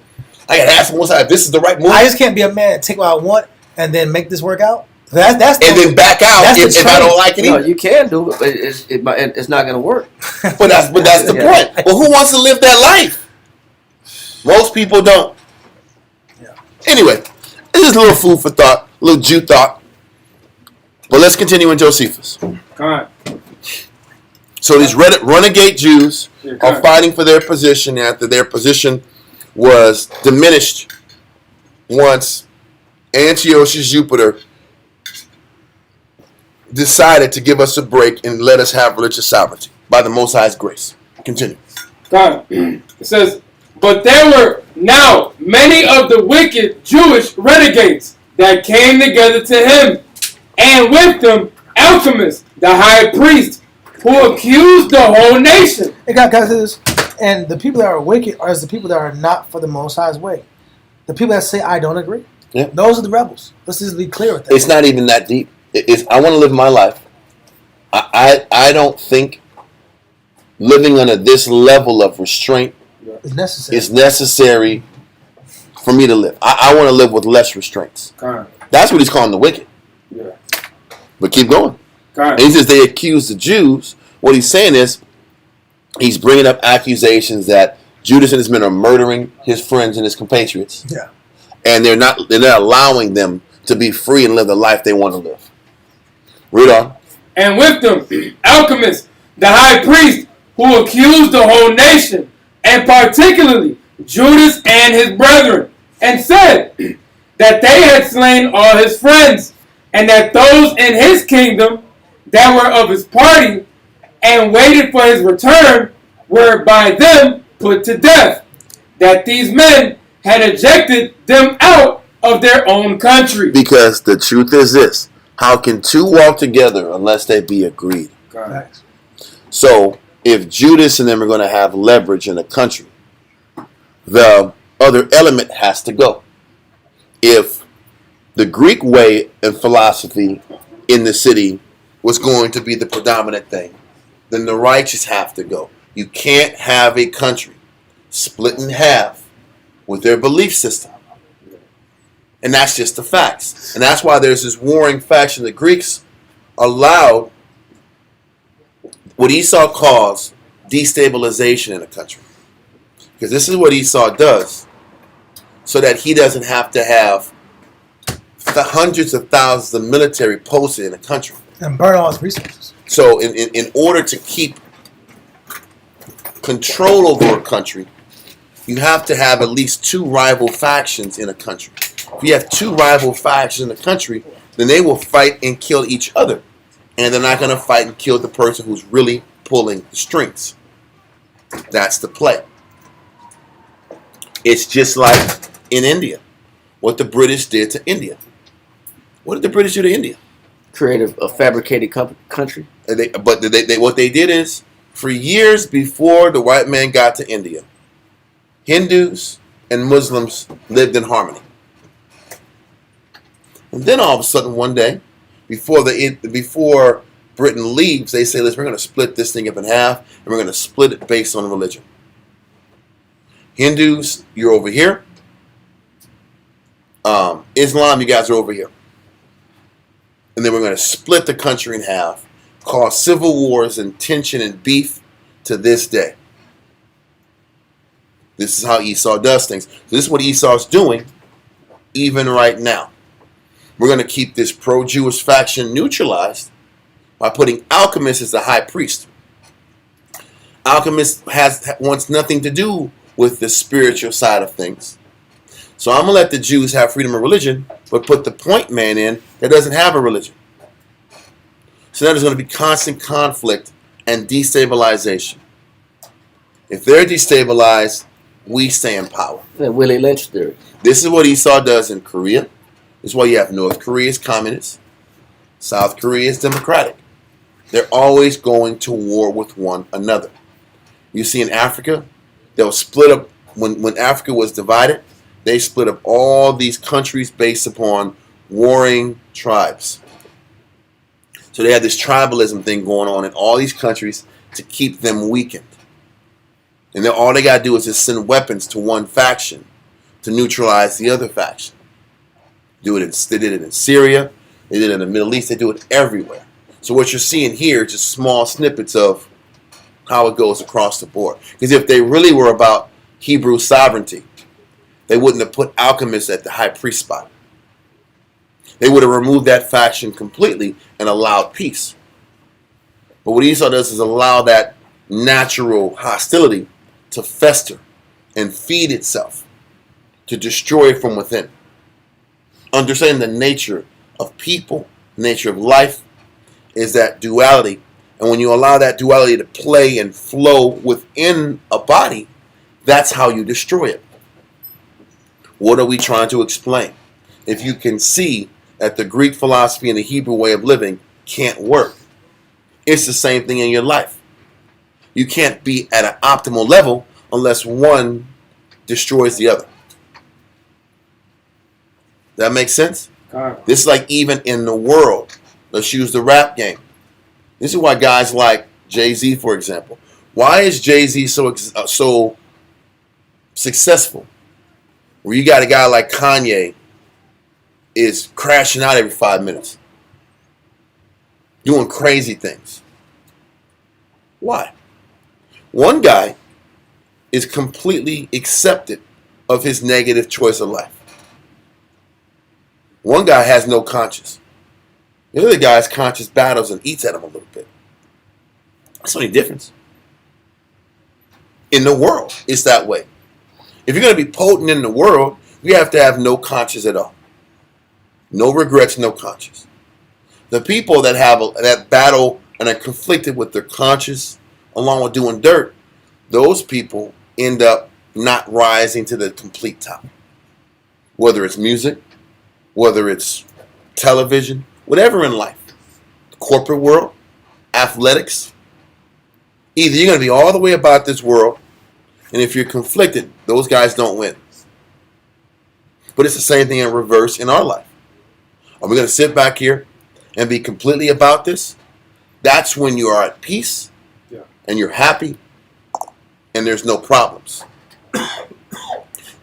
I got to ask myself if this is the right move. I just can't be a man and take what I want and then make this work out. That's then back out if I don't like it. No, you can do it, but it's not going to work. But that's the point. Well, who wants to live that life? Most people don't. Yeah. Anyway, this is a little food for thought, a little Jew thought. But let's continue in Josephus. Come on. So these renegade Jews are fighting for their position after their position was diminished once Antiochus Jupiter decided to give us a break and let us have religious sovereignty by the Most High's grace. Continue. God. It says, but there were now many of the wicked Jewish renegades that came together to him, and with them Alchemist, the high priest, who accused the whole nation. Hey, guys, this. And the people that are wicked are the people that are not for the Most High's way. The people that say, I don't agree. Yeah. Those are the rebels. Let's just be clear with that. It's not even that deep. I want to live my life. I don't think living under this level of restraint It's necessary. is necessary for me to live. I want to live with less restraints. God. That's what he's calling the wicked. Yeah. But keep going. God. And he says they accuse the Jews. What he's saying is he's bringing up accusations that Judas and his men are murdering his friends and his compatriots. Yeah. And they're not allowing them to be free and live the life they want to live. Read on. And with them Alchemist, the high priest, who accused the whole nation, and particularly Judas and his brethren, and said that they had slain all his friends, and that those in his kingdom that were of his party and waited for his return were by them put to death, that these men had ejected them out of their own country. Because the truth is this. How can two walk together unless they be agreed? God. So if Judas and them are going to have leverage in a country, the other element has to go. If the Greek way and philosophy in the city was going to be the predominant thing, then the righteous have to go. You can't have a country split in half with their belief system. And that's just the facts. And that's why there's this warring faction. The Greeks allowed what Esau calls destabilization in a country. Because this is what Esau does so that he doesn't have to have the hundreds of thousands of military posted in a country. And burn all its resources. So in order to keep control over a country, you have to have at least two rival factions in a country. If you have two rival factions in a country, then they will fight and kill each other. And they're not going to fight and kill the person who's really pulling the strings. That's the play. It's just like in India, what the British did to India. What did the British do to India? Create a fabricated country. What they did is, for years before the white man got to India, Hindus and Muslims lived in harmony. And then all of a sudden one day, before Britain leaves, they say, listen, we're going to split this thing up in half, and we're going to split it based on religion. Hindus, you're over here. Islam, you guys are over here. And then we're going to split the country in half, cause civil wars and tension and beef to this day. This is how Esau does things. So this is what Esau's doing even right now. We're going to keep this pro-Jewish faction neutralized by putting Alchemist as the high priest. Alchemist wants nothing to do with the spiritual side of things. So I'm going to let the Jews have freedom of religion, but put the point man in that doesn't have a religion. So now there's going to be constant conflict and destabilization. If they're destabilized, we stay in power. The Willie Lynch theory. This is what Esau does in Korea. This is why you have North Korea is communist, South Korea is democratic. They're always going to war with one another. You see in Africa, they'll split up. When Africa was divided, they split up all these countries based upon warring tribes. So they had this tribalism thing going on in all these countries to keep them weakened. And then all they got to do is just send weapons to one faction to neutralize the other faction. They did it in Syria. They did it in the Middle East. They do it everywhere. So what you're seeing here is just small snippets of how it goes across the board. Because if they really were about Hebrew sovereignty, they wouldn't have put alchemists at the high priest spot. They would have removed that faction completely and allowed peace. But what Esau does is allow that natural hostility to fester and feed itself, to destroy it from within. Understanding the nature of people, the nature of life, is that duality. And when you allow that duality to play and flow within a body, that's how you destroy it. What are we trying to explain? If you can see that the Greek philosophy and the Hebrew way of living can't work, it's the same thing in your life. You can't be at an optimal level unless one destroys the other. That makes sense? This is like even in the world. Let's use the rap game. This is why guys like Jay-Z, for example. Why is Jay-Z so successful? Where you got a guy like Kanye is crashing out every 5 minutes, doing crazy things. Why? One guy is completely accepted of his negative choice of life. One guy has no conscience. The other guy's conscience battles and eats at him a little bit. That's the only difference. In the world, it's that way. If you're going to be potent in the world, you have to have no conscience at all. No regrets, no conscience. The people that have that battle and are conflicted with their conscience, along with doing dirt, those people end up not rising to the complete top. Whether it's music, whether it's television, whatever in life, the corporate world, athletics. Either you're going to be all the way about this world, and if you're conflicted, those guys don't win. But it's the same thing in reverse in our life. Are we going to sit back here and be completely about this? That's when you are at peace, and you're happy, and there's no problems.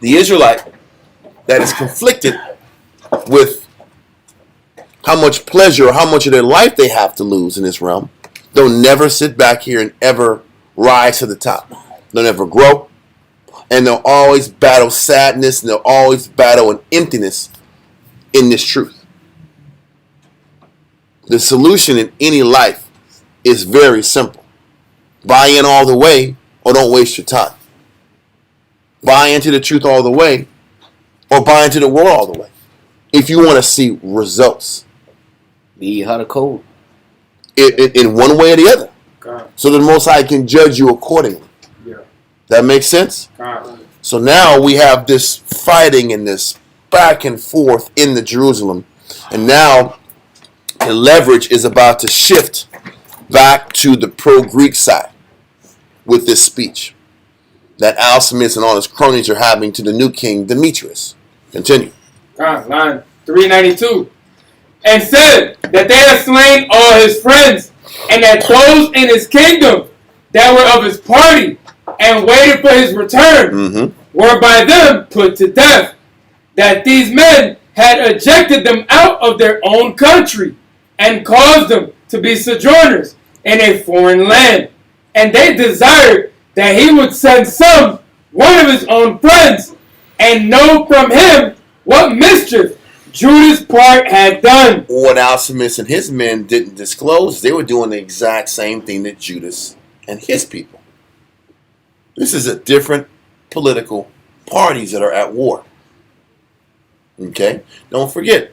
The Israelite that is conflicted with how much pleasure or how much of their life they have to lose in this realm, they'll never sit back here and ever rise to the top. They'll never grow, and they'll always battle sadness, and they'll always battle an emptiness in this truth. The solution in any life is very simple. Buy in all the way, or don't waste your time. Buy into the truth all the way, or buy into the world all the way. If you want to see results. Be hot or cold. In one way or the other. God. So the Most High can judge you accordingly. Yeah. That makes sense? God. So now we have this fighting and this back and forth in the Jerusalem. And now the leverage is about to shift back to the pro-Greek side with this speech that Alcimus and all his cronies are having to the new king, Demetrius. Continue. Line 392. And said that they had slain all his friends, and that those in his kingdom that were of his party and waited for his return were by them put to death, that these men had ejected them out of their own country and caused them to be sojourners in a foreign land. And they desired that he would send one of his own friends, and know from him what mischief Judas' part had done. What Alcimus and his men didn't disclose, they were doing the exact same thing that Judas and his people. This is a different political parties that are at war. Okay? Don't forget,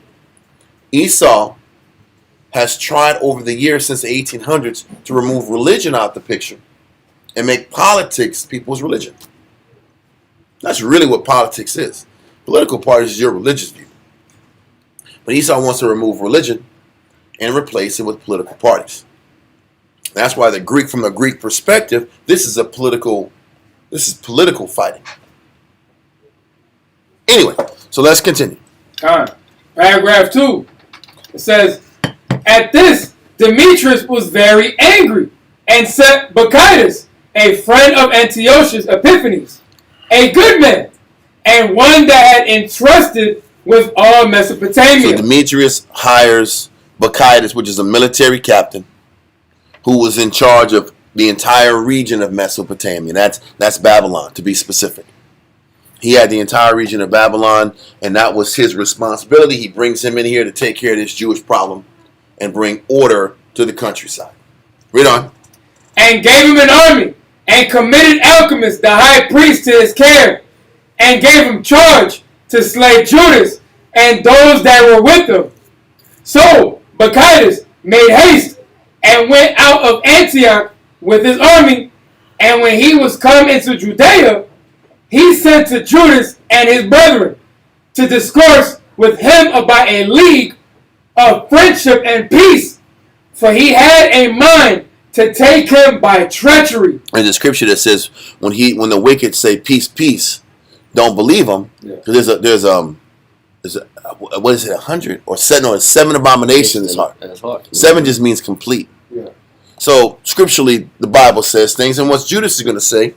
Esau has tried over the years since the 1800s to remove religion out the picture and make politics people's religion. That's really what politics is. Political parties is your religious view. But Esau wants to remove religion and replace it with political parties. That's why from the Greek perspective, this is political fighting. Anyway, so let's continue. Paragraph 2. It says, at this, Demetrius was very angry and sent Bacchides, a friend of Antiochus Epiphanes, a good man, and one that had entrusted with all So Mesopotamia. Demetrius hires Bacchides, which is a military captain, who was in charge of the entire region of Mesopotamia. That's Babylon, to be specific. He had the entire region of Babylon, and that was his responsibility. He brings him in here to take care of this Jewish problem and bring order to the countryside. Read on. And gave him an army, and committed Alchemist, the high priest, to his care, and gave him charge to slay Judas and those that were with him. So Bacchides made haste and went out of Antioch with his army, and when he was come into Judea, he sent to Judas and his brethren to discourse with him about a league of friendship and peace, for he had a mind to take him by treachery. And the scripture that says when the wicked say peace, peace, don't believe them. Yeah. There's what is it, 100 or seven? No, it's 7 abominations. That's hard. 7 just means complete. Yeah. So scripturally, the Bible says things, and what Judas is going to say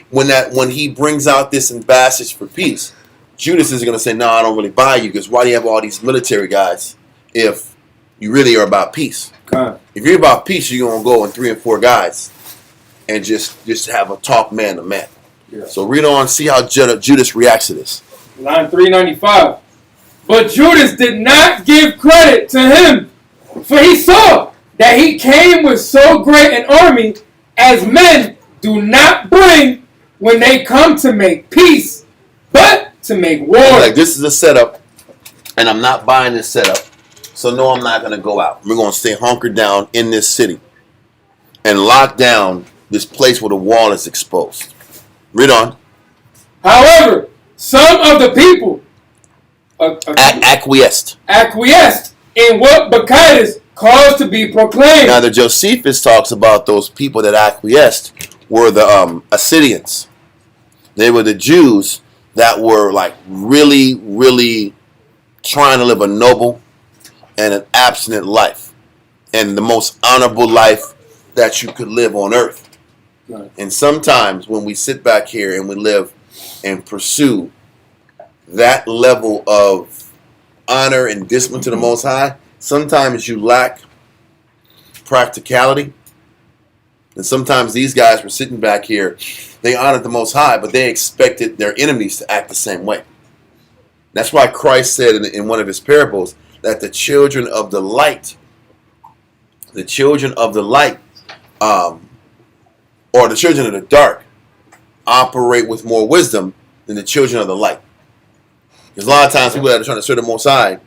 when he brings out this ambassador for peace, Judas is going to say, "No, I don't really buy you, because why do you have all these military guys if you really are about peace? If you're about peace, you're going to go in 3 and 4 guys and just have a talk man to man." Yeah. So read on, see how Judas reacts to this. Line 395. But Judas did not give credit to him, for he saw that he came with so great an army as men do not bring when they come to make peace, but to make war. Like, this is a setup, and I'm not buying this setup, so no, I'm not going to go out. We're going to stay hunkered down in this city and lock down this place where the wall is exposed. Read on. However, some of the people Acquiesced. in what Bacchides caused to be proclaimed. Now, the Josephus talks about those people that acquiesced were the Assyrians. They were the Jews that were like really, really trying to live a noble and an abstinent life, and the most honorable life that you could live on earth. Right. And sometimes when we sit back here and we live and pursue that level of honor and discipline to the Most High, sometimes you lack practicality. And sometimes these guys were sitting back here, they honored the Most High, but they expected their enemies to act the same way. That's why Christ said in one of his parables that the children of the light, or the children of the dark, operate with more wisdom than the children of the light. Because a lot of times people that are trying to serve the Most High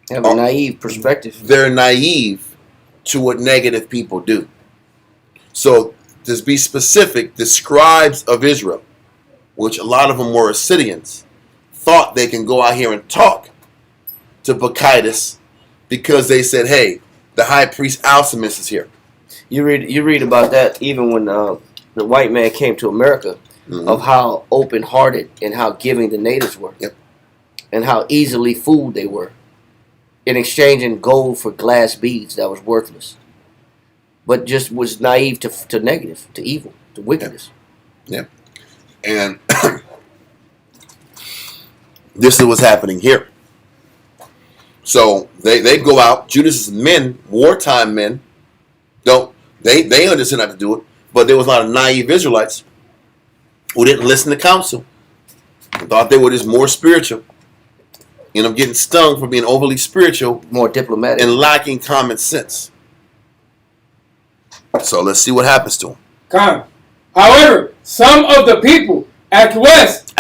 Have a naive perspective. they're naive to what negative people do. So, to be specific, the scribes of Israel, which a lot of them were Assyrians, thought they can go out here and talk to Bacchides because they said, "Hey, the high priest Alcimus is here." You read about that even when the white man came to America, of how open-hearted and how giving the natives were, Yep. and how easily fooled they were in exchanging gold for glass beads that was worthless, but just was naive to negative, to evil, to wickedness. Yeah. And this is what's happening here. So they go out. Judas's men, wartime men, they understood how to do it, but there was a lot of naive Israelites who didn't listen to counsel and thought they were just more spiritual. You know, getting stung for being overly spiritual, More diplomatic. and lacking common sense. So let's see what happens to them. However, some of the people acquiesced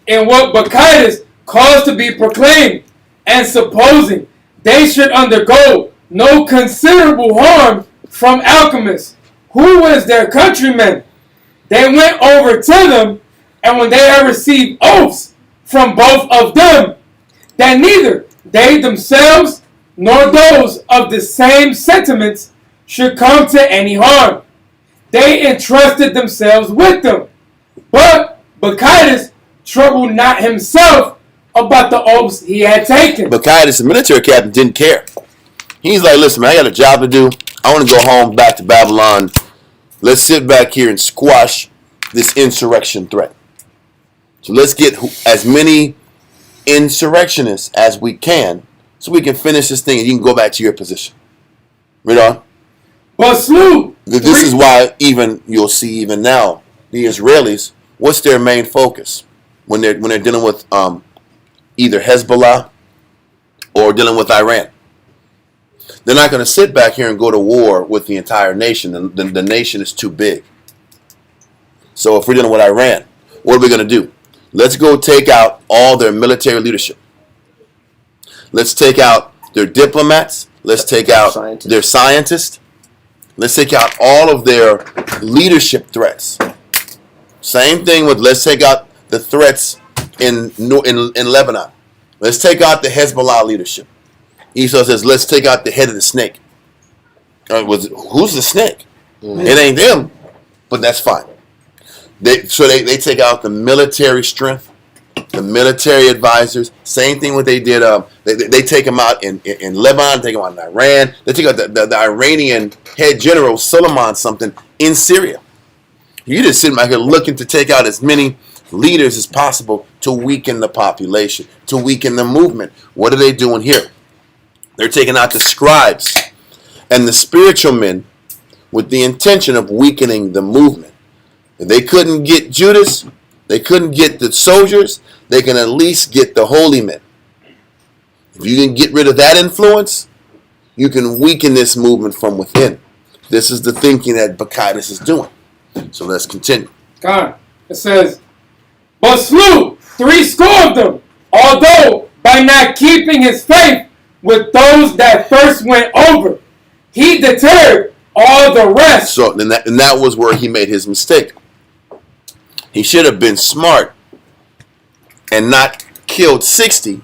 in what Bacchides caused to be proclaimed, and supposing they should undergo no considerable harm from Alchemists, who was their countrymen, they went over to them, and when they had received oaths from both of them, that neither they themselves nor those of the same sentiments should come to any harm, they entrusted themselves with them. But Bacchides troubled not himself about the oaths he had taken. But Caius, the military captain, didn't care. He's like, listen, man, I got a job to do. I want to go home back to Babylon. Let's sit back here and squash this insurrection threat. So let's get as many insurrectionists as we can so we can finish this thing and you can go back to your position. Read on. But slew. This is why you'll see even now, the Israelis, what's their main focus when they're dealing with either Hezbollah or dealing with Iran? They're not going to sit back here and go to war with the entire nation. The nation is too big. So if we're dealing with Iran, what are we going to do? Let's go take out all their military leadership. Let's take out their diplomats. Let's take out their scientists. Let's take out all of their leadership threats. Same thing with let's take out the threats in Lebanon. Let's take out the Hezbollah leadership. Esau says, let's take out the head of the snake. Who's the snake? Mm-hmm. It ain't them, but that's fine. They take out the military strength, the military advisors. Same thing what they did. They take them out in Lebanon, take them out in Iran. They take out the Iranian head general, Suleiman something, in Syria. You just sitting back here looking to take out as many leaders as possible to weaken the population, to weaken the movement. What are they doing here? They're taking out the scribes and the spiritual men with the intention of weakening the movement. If they couldn't get Judas, they couldn't get the soldiers, they can at least get the holy men. If you can get rid of that influence, you can weaken this movement from within. This is the thinking that Bacchus is doing. So let's continue. God, it says, but slew 70 of them, although by not keeping his faith with those that first went over, he deterred all the rest. So and that was where he made his mistake. He should have been smart and not killed 60,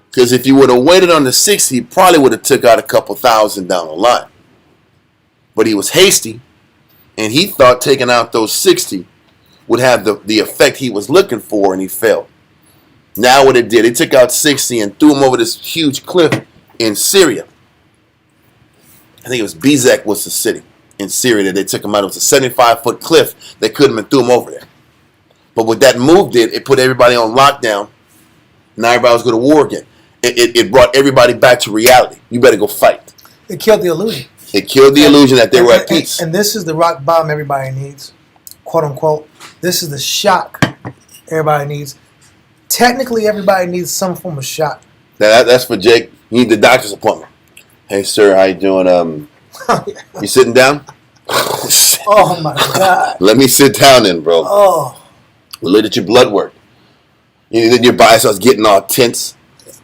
because if he would have waited on the 60, he probably would have took out a couple thousand down the line. But he was hasty, and he thought taking out those 60 would have the effect he was looking for, and he failed. Now what it did, it took out 60 and threw him over this huge cliff in Syria. I think it was Bezek was the city in Syria that they took him out. It was a 75-foot cliff. They couldn't have threw him over there. But what that move did, it put everybody on lockdown. Now everybody was going to war again. It brought everybody back to reality. You better go fight. It killed the illusion. It killed the illusion that they were at peace. And this is the rock bottom everybody needs, quote unquote. This is the shock everybody needs. Technically, everybody needs some form of shock. Now that's for Jake. You need the doctor's appointment. Hey, sir, how you doing? You sitting down? Oh my God. Let me sit down then, bro. Oh. We look at your blood work. Then your body starts getting all tense.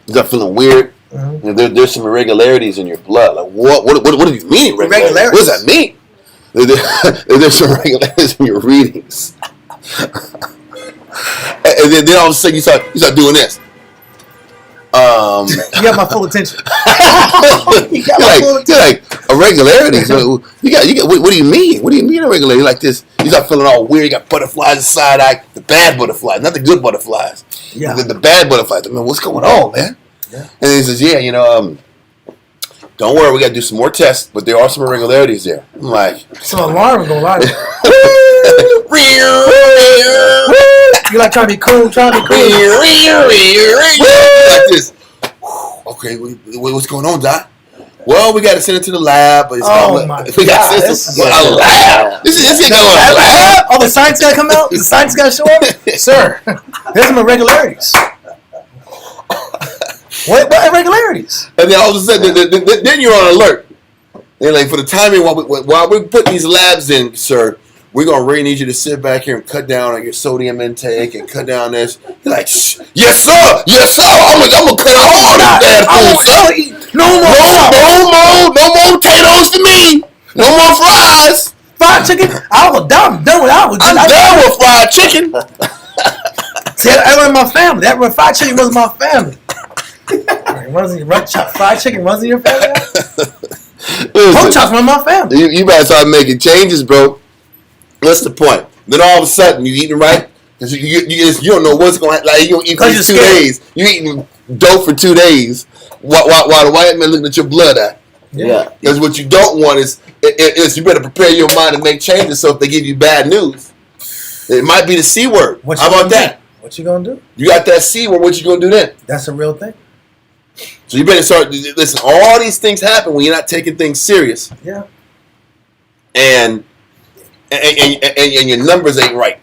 You start feeling weird. Mm-hmm. There's some irregularities in your blood. Like what do you mean irregularities? What does that mean? There's some irregularities in your readings. And then all of a sudden you start doing this. You got my full attention. You got my full attention. You're like irregularities. You got. What do you mean? What do you mean irregularity? Like this, you start feeling all weird. You got butterflies inside eye. The bad butterflies, not the good butterflies. Yeah. The bad butterflies. I mean, what's going on, man? Yeah. And he says, yeah, don't worry, we got to do some more tests, but there are some irregularities there. I'm like, some alarm going on. You like trying to be cool, like this. Okay, what's going on, Doc? Well, we got to send it to the lab. But it's we got to send it to a lab. This is going to a lab. Oh, the science got to come out? The science got to show up? Sir, there's some irregularities. What irregularities? And then all of a sudden, then you're on alert. They're like, for the timing, while we're putting these labs in, sir, we're going to really need you to sit back here and cut down on your sodium intake and cut down this. You're like, shh. Yes, sir. Yes, sir. I'm going to cut out all this bad food, sir. No more potatoes for me. No more fries. Fried chicken? I'm done with that. I'm done with fried chicken. See, I learned my family. That fried chicken wasn't my family. Fried chicken runs in your family? Pork chops run my family. You better start making changes, bro. What's the point? Then all of a sudden, you eating right, Because you don't know what's going to happen. Like, you don't eat for 2 days. You eating dope for 2 days while the white man looking at your blood at. Yeah. Because what you don't want is you better prepare your mind to make changes. So if they give you bad news, it might be the C word. How about that? What you gonna do? You got that C word. What you gonna do then? That's a real thing. So you better start. Listen, all these things happen when you're not taking things serious. Yeah. And your numbers ain't right.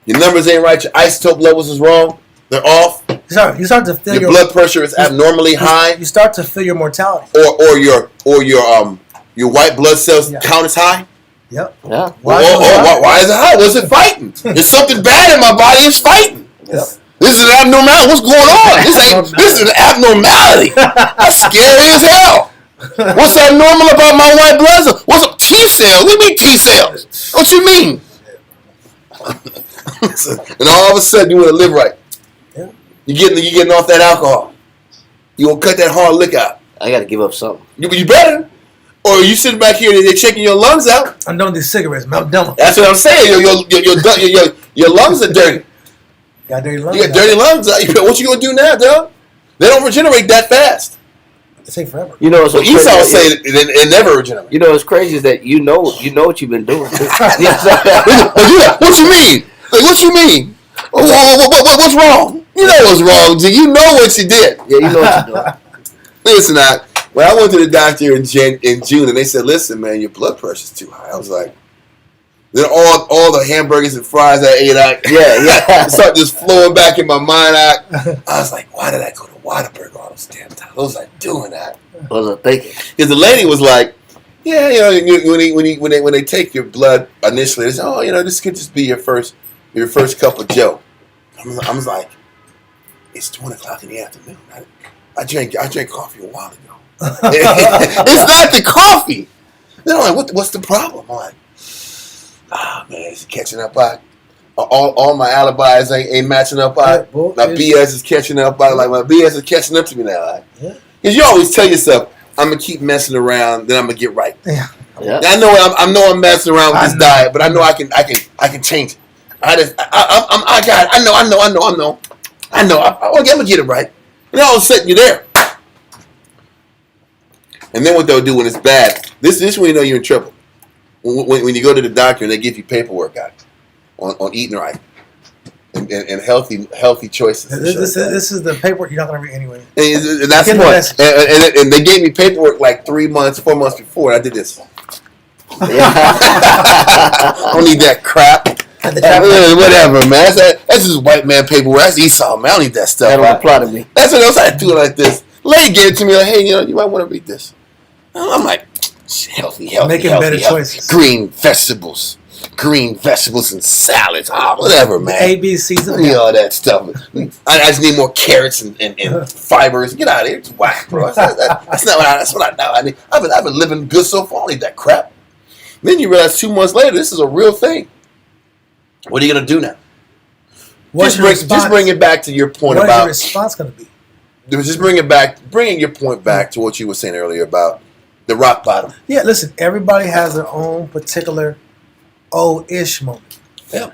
Your numbers ain't right. Your isotope levels is wrong. They're off. You start to feel your blood pressure is abnormally high. You start to feel your mortality. Or your white blood cells count is high. Yep. Yeah. Why is it high? What's it fighting? There's something bad in my body. It's fighting. Yep. This is an abnormality. What's going on? This is an abnormality. That's scary as hell. What's abnormal about my white blood cells? What's up? T cells? What do you mean T cells? What you mean? And all of a sudden you want to live right. Yeah. You getting off that alcohol. You gonna cut that hard liquor out. I got to give up something. You better. Or you sitting back here and they're checking your lungs out. I'm doing these cigarettes, man. I'm done. That's what I'm saying. Your lungs are dirty. Got dirty lungs. You got dirty lungs. What you gonna do now, dog? They don't regenerate that fast. It take forever. You know, so Esau say it never regenerates. You know, what's crazy is that you know what you've been doing. What you mean? Like, what you mean? What's wrong? You know what's wrong, G. You know what you did. Yeah, you know what you're doing. Listen, when I went to the doctor in June, and they said, "Listen, man, your blood pressure's too high." I was like, then all the hamburgers and fries I ate, yeah, started just flowing back in my mind. I was like, why did I go to Whataburger all those damn times? What was I doing that? What was I thinking? Because the lady was like, yeah, when they take your blood initially, they say, oh, this could just be your first cup of Joe. I was like, it's 1:00 in the afternoon. I drank coffee a while ago. It's not the coffee. Then I'm like, what's the problem? I'm like, man, is it catching up on? All my alibis ain't matching up on. My BS is catching up on. Like, my BS is catching up to me now. Because you always tell yourself, I'm gonna keep messing around, then I'm gonna get right. Yeah. I know I'm messing around with this diet, but I know I can change it. I got it. I know. I'm gonna get it right. And all of a sudden you're there. And then what they'll do when it's bad, this is when you know you're in trouble. When you go to the doctor and they give you paperwork out on eating right and healthy choices. This is the paperwork you're not going to read anyway. And that's the point. And they gave me paperwork like 4 months before. And I did this. I don't need that crap. Whatever, man. That's just white man paperwork. That's Esau, man. I don't need that stuff. That don't apply to me. That's what else I do it like this. Lady gave it to me like, hey, you might want to read this. I'm like, healthy, making better choices. Green vegetables and salads. Whatever, man. ABCs of all that stuff. I just need more carrots and fibers. Get out of here. It's whack, bro. That's what I know. I've been living good so far. I don't need that crap. Then you realize 2 months later, this is a real thing. What are you gonna do now? Just bring it back to your point about. What is your response gonna be? Just bringing your point back to what you were saying earlier about the rock bottom. Yeah, listen, everybody has their own particular ish moment. Yeah.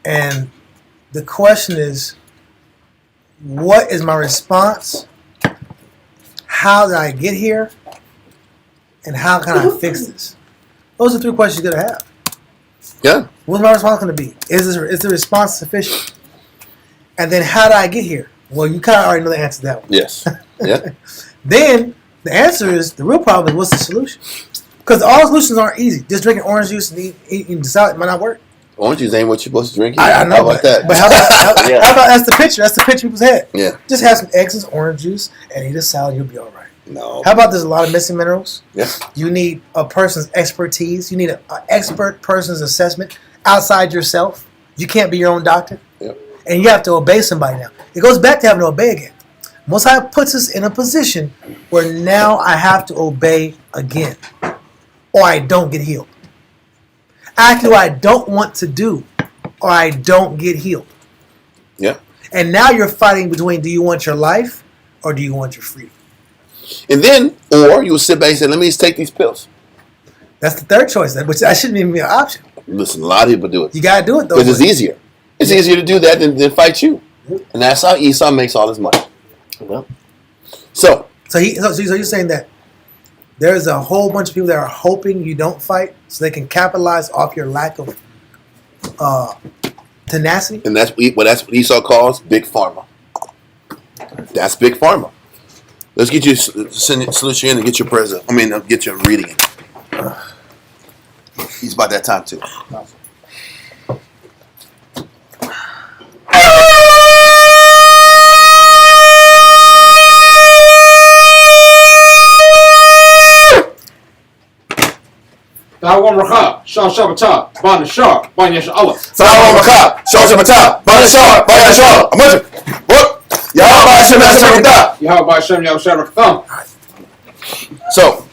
And the question is, what is my response? How did I get here? And how can I fix this? Those are 3 questions you're going to have. Yeah. What's my response going to be? Is the response sufficient? And then how did I get here? Well, you kind of already know the answer to that one. Yes. Yeah. Then the answer is, the real problem is, what's the solution? Because all solutions aren't easy. Just drinking orange juice and eating salad might not work. Orange juice ain't what you're supposed to drink. I know, how about that? But how about that's the picture? That's the picture people's head. Yeah. Just have some eggs and orange juice and eat a salad. You'll be all right. No. How about there's a lot of missing minerals? Yeah. You need a person's expertise. You need an expert person's assessment outside yourself. You can't be your own doctor. Yep. And you have to obey somebody now. It goes back to having to obey again. Most High puts us in a position where now I have to obey again, or I don't get healed. I do what I don't want to do, or I don't get healed. Yeah. And now you're fighting between, do you want your life or do you want your freedom? And then, or you will sit back and say, let me just take these pills. That's the third choice, which that shouldn't even be an option. Listen, a lot of people do it. You got to do it, though. Because it's easier. It's easier to do that than fight you. And that's how Esau makes all his money. Well, So you're saying that there's a whole bunch of people that are hoping you don't fight so they can capitalize off your lack of tenacity? and that's what Esau calls big pharma. That's big pharma. Let's get you salute you in and get your present. I mean, get your reading in. He's about that time too. Tawam Rakha, Shah Shabata, Ban Shah, Ban Yasha Allah. Salam Makah, Shah Shabata, Banashar, Banashar, Amunja. What? Yahweh Hashem Yasharakah. Yahweh Hashem Yahweh. So,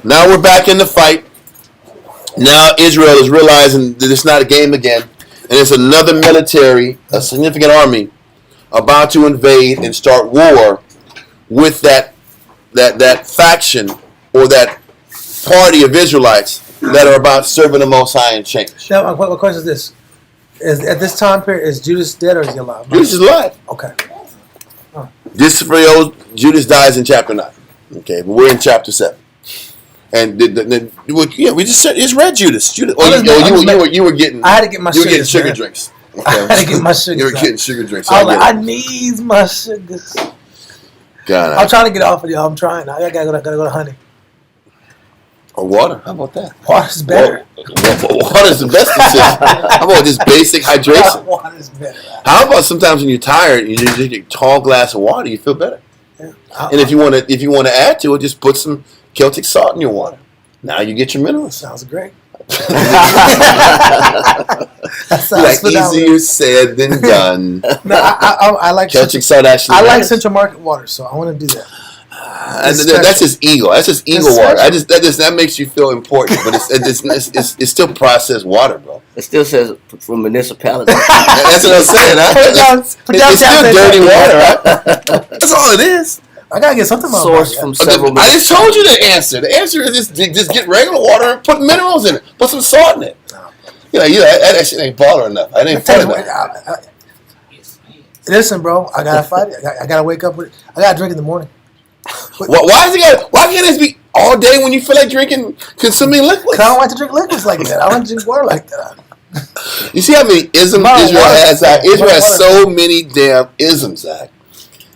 now we're back in the fight. Now Israel is realizing that it's not a game again. And it's another military, a significant army, about to invade and start war with that faction or that party of Israelites that are about serving the Most High and change. Now, my question is this. At this time period, is Judas dead or is he alive? Judas is alive. Okay. This for those, Judas dies in chapter 9. Okay, but we're in chapter 7. And we just read Judas. You were getting. I had to get my. You were getting sugars, sugar man. drinks. Okay. I had to get my sugars. You were out. getting sugar drinks. I was like, I need my sugars. God, I'm trying to get off of y'all. I'm trying. I gotta go to honey. Or water. How about that? Water's better. Water's the best decision. How about just basic hydration? Water's better. How about sometimes when you're tired, you just drink a tall glass of water, you feel better. Yeah. And if you want to add to it, just put some Celtic salt in your water. Now you get your minerals. Sounds great. That sounds easier said than done. No, I like Celtic salt actually. I like Central Market water, so I want to do that. That's just ego. That's just ego water. That makes you feel important, but it's still processed water, bro. it still says from municipality. That's what I'm saying. Huh? It's still dirty water, right? That's all it is. I gotta get something about Source it. from several. I just told you the answer. The answer is just get regular water and put minerals in it. Put some salt in it. That shit ain't baller enough. It ain't fun enough. Listen, bro, I gotta fight it. I gotta wake up with it. I gotta drink in the morning. Why can't this be all day when you feel like consuming liquids? Cause I don't like to drink liquids like that. I like to drink water like that. You see how many isms Israel has, Zach? Israel has so many damn isms, Zach.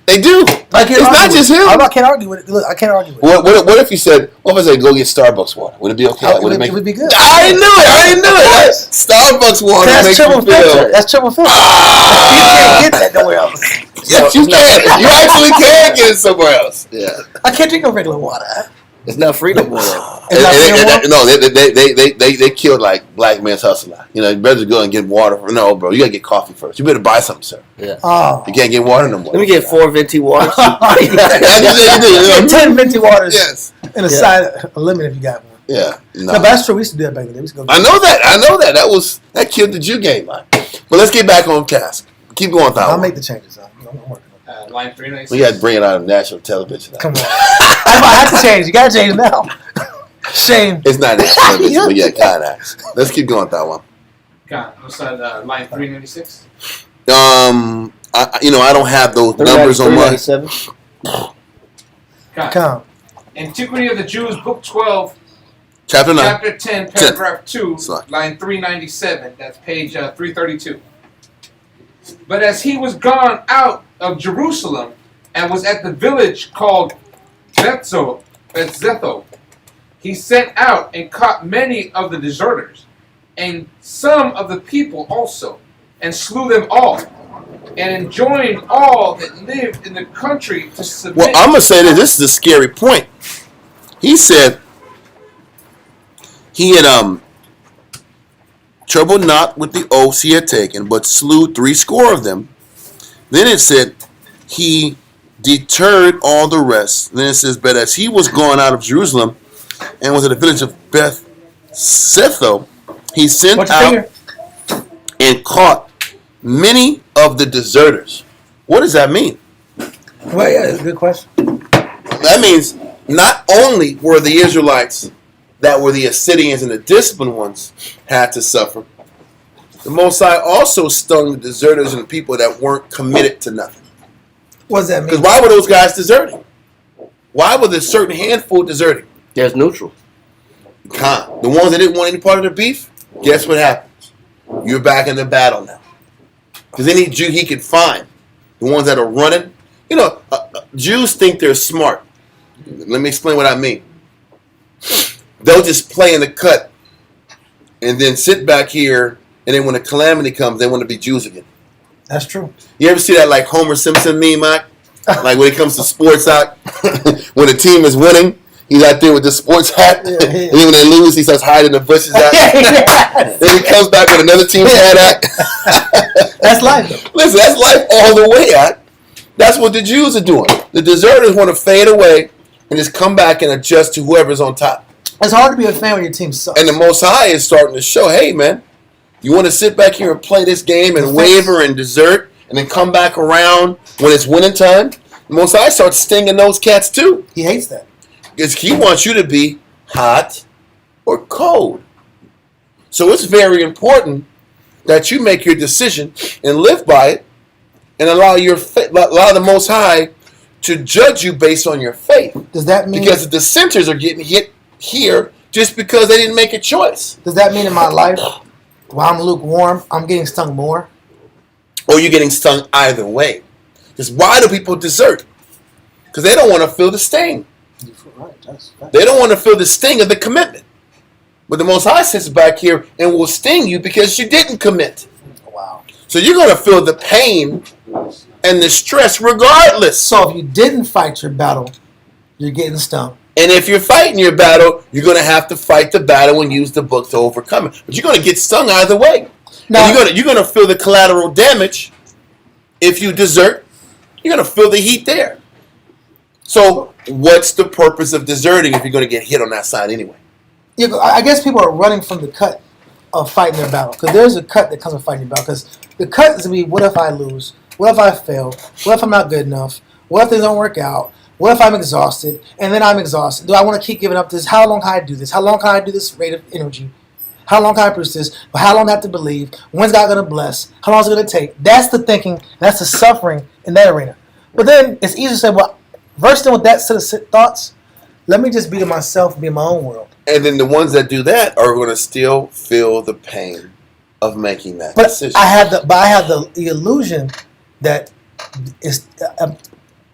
They do. It's not just him. I can't argue with it. Look, I can't argue with it. What if you said, what if I said, go get Starbucks water? Would it be okay? It would be good. I knew it. Starbucks water makes you feel. That's triple filter. You can't get that nowhere else. Yes, you can. You actually can get it somewhere else. Yeah. I can't drink no regular water. It's not freedom water. No, they killed like black man's hustler. You better go and get water. No, bro, you gotta get coffee first. You better buy something, sir. Yeah. Oh. You can't get water no more. Let me get 4 venti waters. Get 10 minty waters. Yes. And a lemon if you got one. Yeah. No, but that's true. We used to do that back in the day. We used to go I know that. That killed the Jew game, man. But let's get back on task. Keep going, Tyler. I'll make the changes. I'm working on it. Line 396. We got to bring it out of national television. Come on. I have to change. You got to change now. Shame. It's not national television, but yeah, kind of. Let's keep going with that one. God, what's that? Line 396. I don't have those numbers on my. 397. Come. Antiquity of the Jews, Book 12, Chapter 9. Chapter 10, Paragraph 2, Sorry. line 397. That's page 332. But as he was gone out of Jerusalem and was at the village called Bethzetho, he sent out and caught many of the deserters, and some of the people also, and slew them all, and enjoined all that lived in the country to submit. Well, I'm going to say that this is a scary point. He said he had troubled not with the oaths he had taken, but slew 70 of them. Then it said he deterred all the rest. Then it says, but as he was gone out of Jerusalem and was at the village of Bethzetho, he sent out and caught many of the deserters. What does that mean? Well, yeah, that's a good question. That means not only were the Israelites that were the Assyrians and the disciplined ones had to suffer, the Most High also stung the deserters and the people that weren't committed to nothing. What does that mean? Because why were those guys deserting? Why were there certain handful deserting? There's neutral. The ones that didn't want any part of the beef, guess what happens? You're back in the battle now. Because any Jew he could find, the ones that are running, Jews think they're smart. Let me explain what I mean. They'll just play in the cut and then sit back here, and then when a calamity comes, they want to be Jews again. That's true. You ever see that like Homer Simpson meme, Mike? Like when it comes to sports out, when the team is winning, he's out there with the sports hat. Yeah. And then when they lose, he starts hiding the bushes out. Then he comes back with another team's hat at. That's life. Listen, that's life all the way at. That's what the Jews are doing. The deserters want to fade away and just come back and adjust to whoever's on top. It's hard to be a fan when your team sucks. And the Most High is starting to show, hey, man, you want to sit back here and play this game and waver and desert and then come back around when it's winning time? The Most High starts stinging those cats too. He hates that. Because he wants you to be hot or cold. So it's very important that you make your decision and live by it and allow the Most High to judge you based on your faith. Does that mean... Because the dissenters are getting hit here just because they didn't make a choice. Does that mean in my life, while I'm lukewarm, I'm getting stung more? Or you're getting stung either way. Because why do people desert? Because they don't want to feel the sting. They don't want to feel the sting of the commitment. But the Most High sits back here and will sting you because you didn't commit. Wow. So you're going to feel the pain and the stress regardless. So if you didn't fight your battle, you're getting stung. And if you're fighting your battle, you're going to have to fight the battle and use the book to overcome it. But you're going to get stung either way. Now, you're going to feel the collateral damage if you desert. You're going to feel the heat there. So what's the purpose of deserting if you're going to get hit on that side anyway? Yeah, I guess people are running from the cut of fighting their battle. Because there's a cut that comes with fighting your battle. Because the cut is going to be, what if I lose? What if I fail? What if I'm not good enough? What if things don't work out? What if I'm exhausted? And then I'm exhausted. Do I want to keep giving up this? How long can I do this? How long can I do this rate of energy? How long can I produce this? How long do I have to believe? When's God going to bless? How long is it going to take? That's the thinking. That's the suffering in that arena. But then it's easy to say, well, versed in with that set of thoughts, let me just be to myself and be in my own world. And then the ones that do that are going to still feel the pain of making that decision. I have the illusion that it's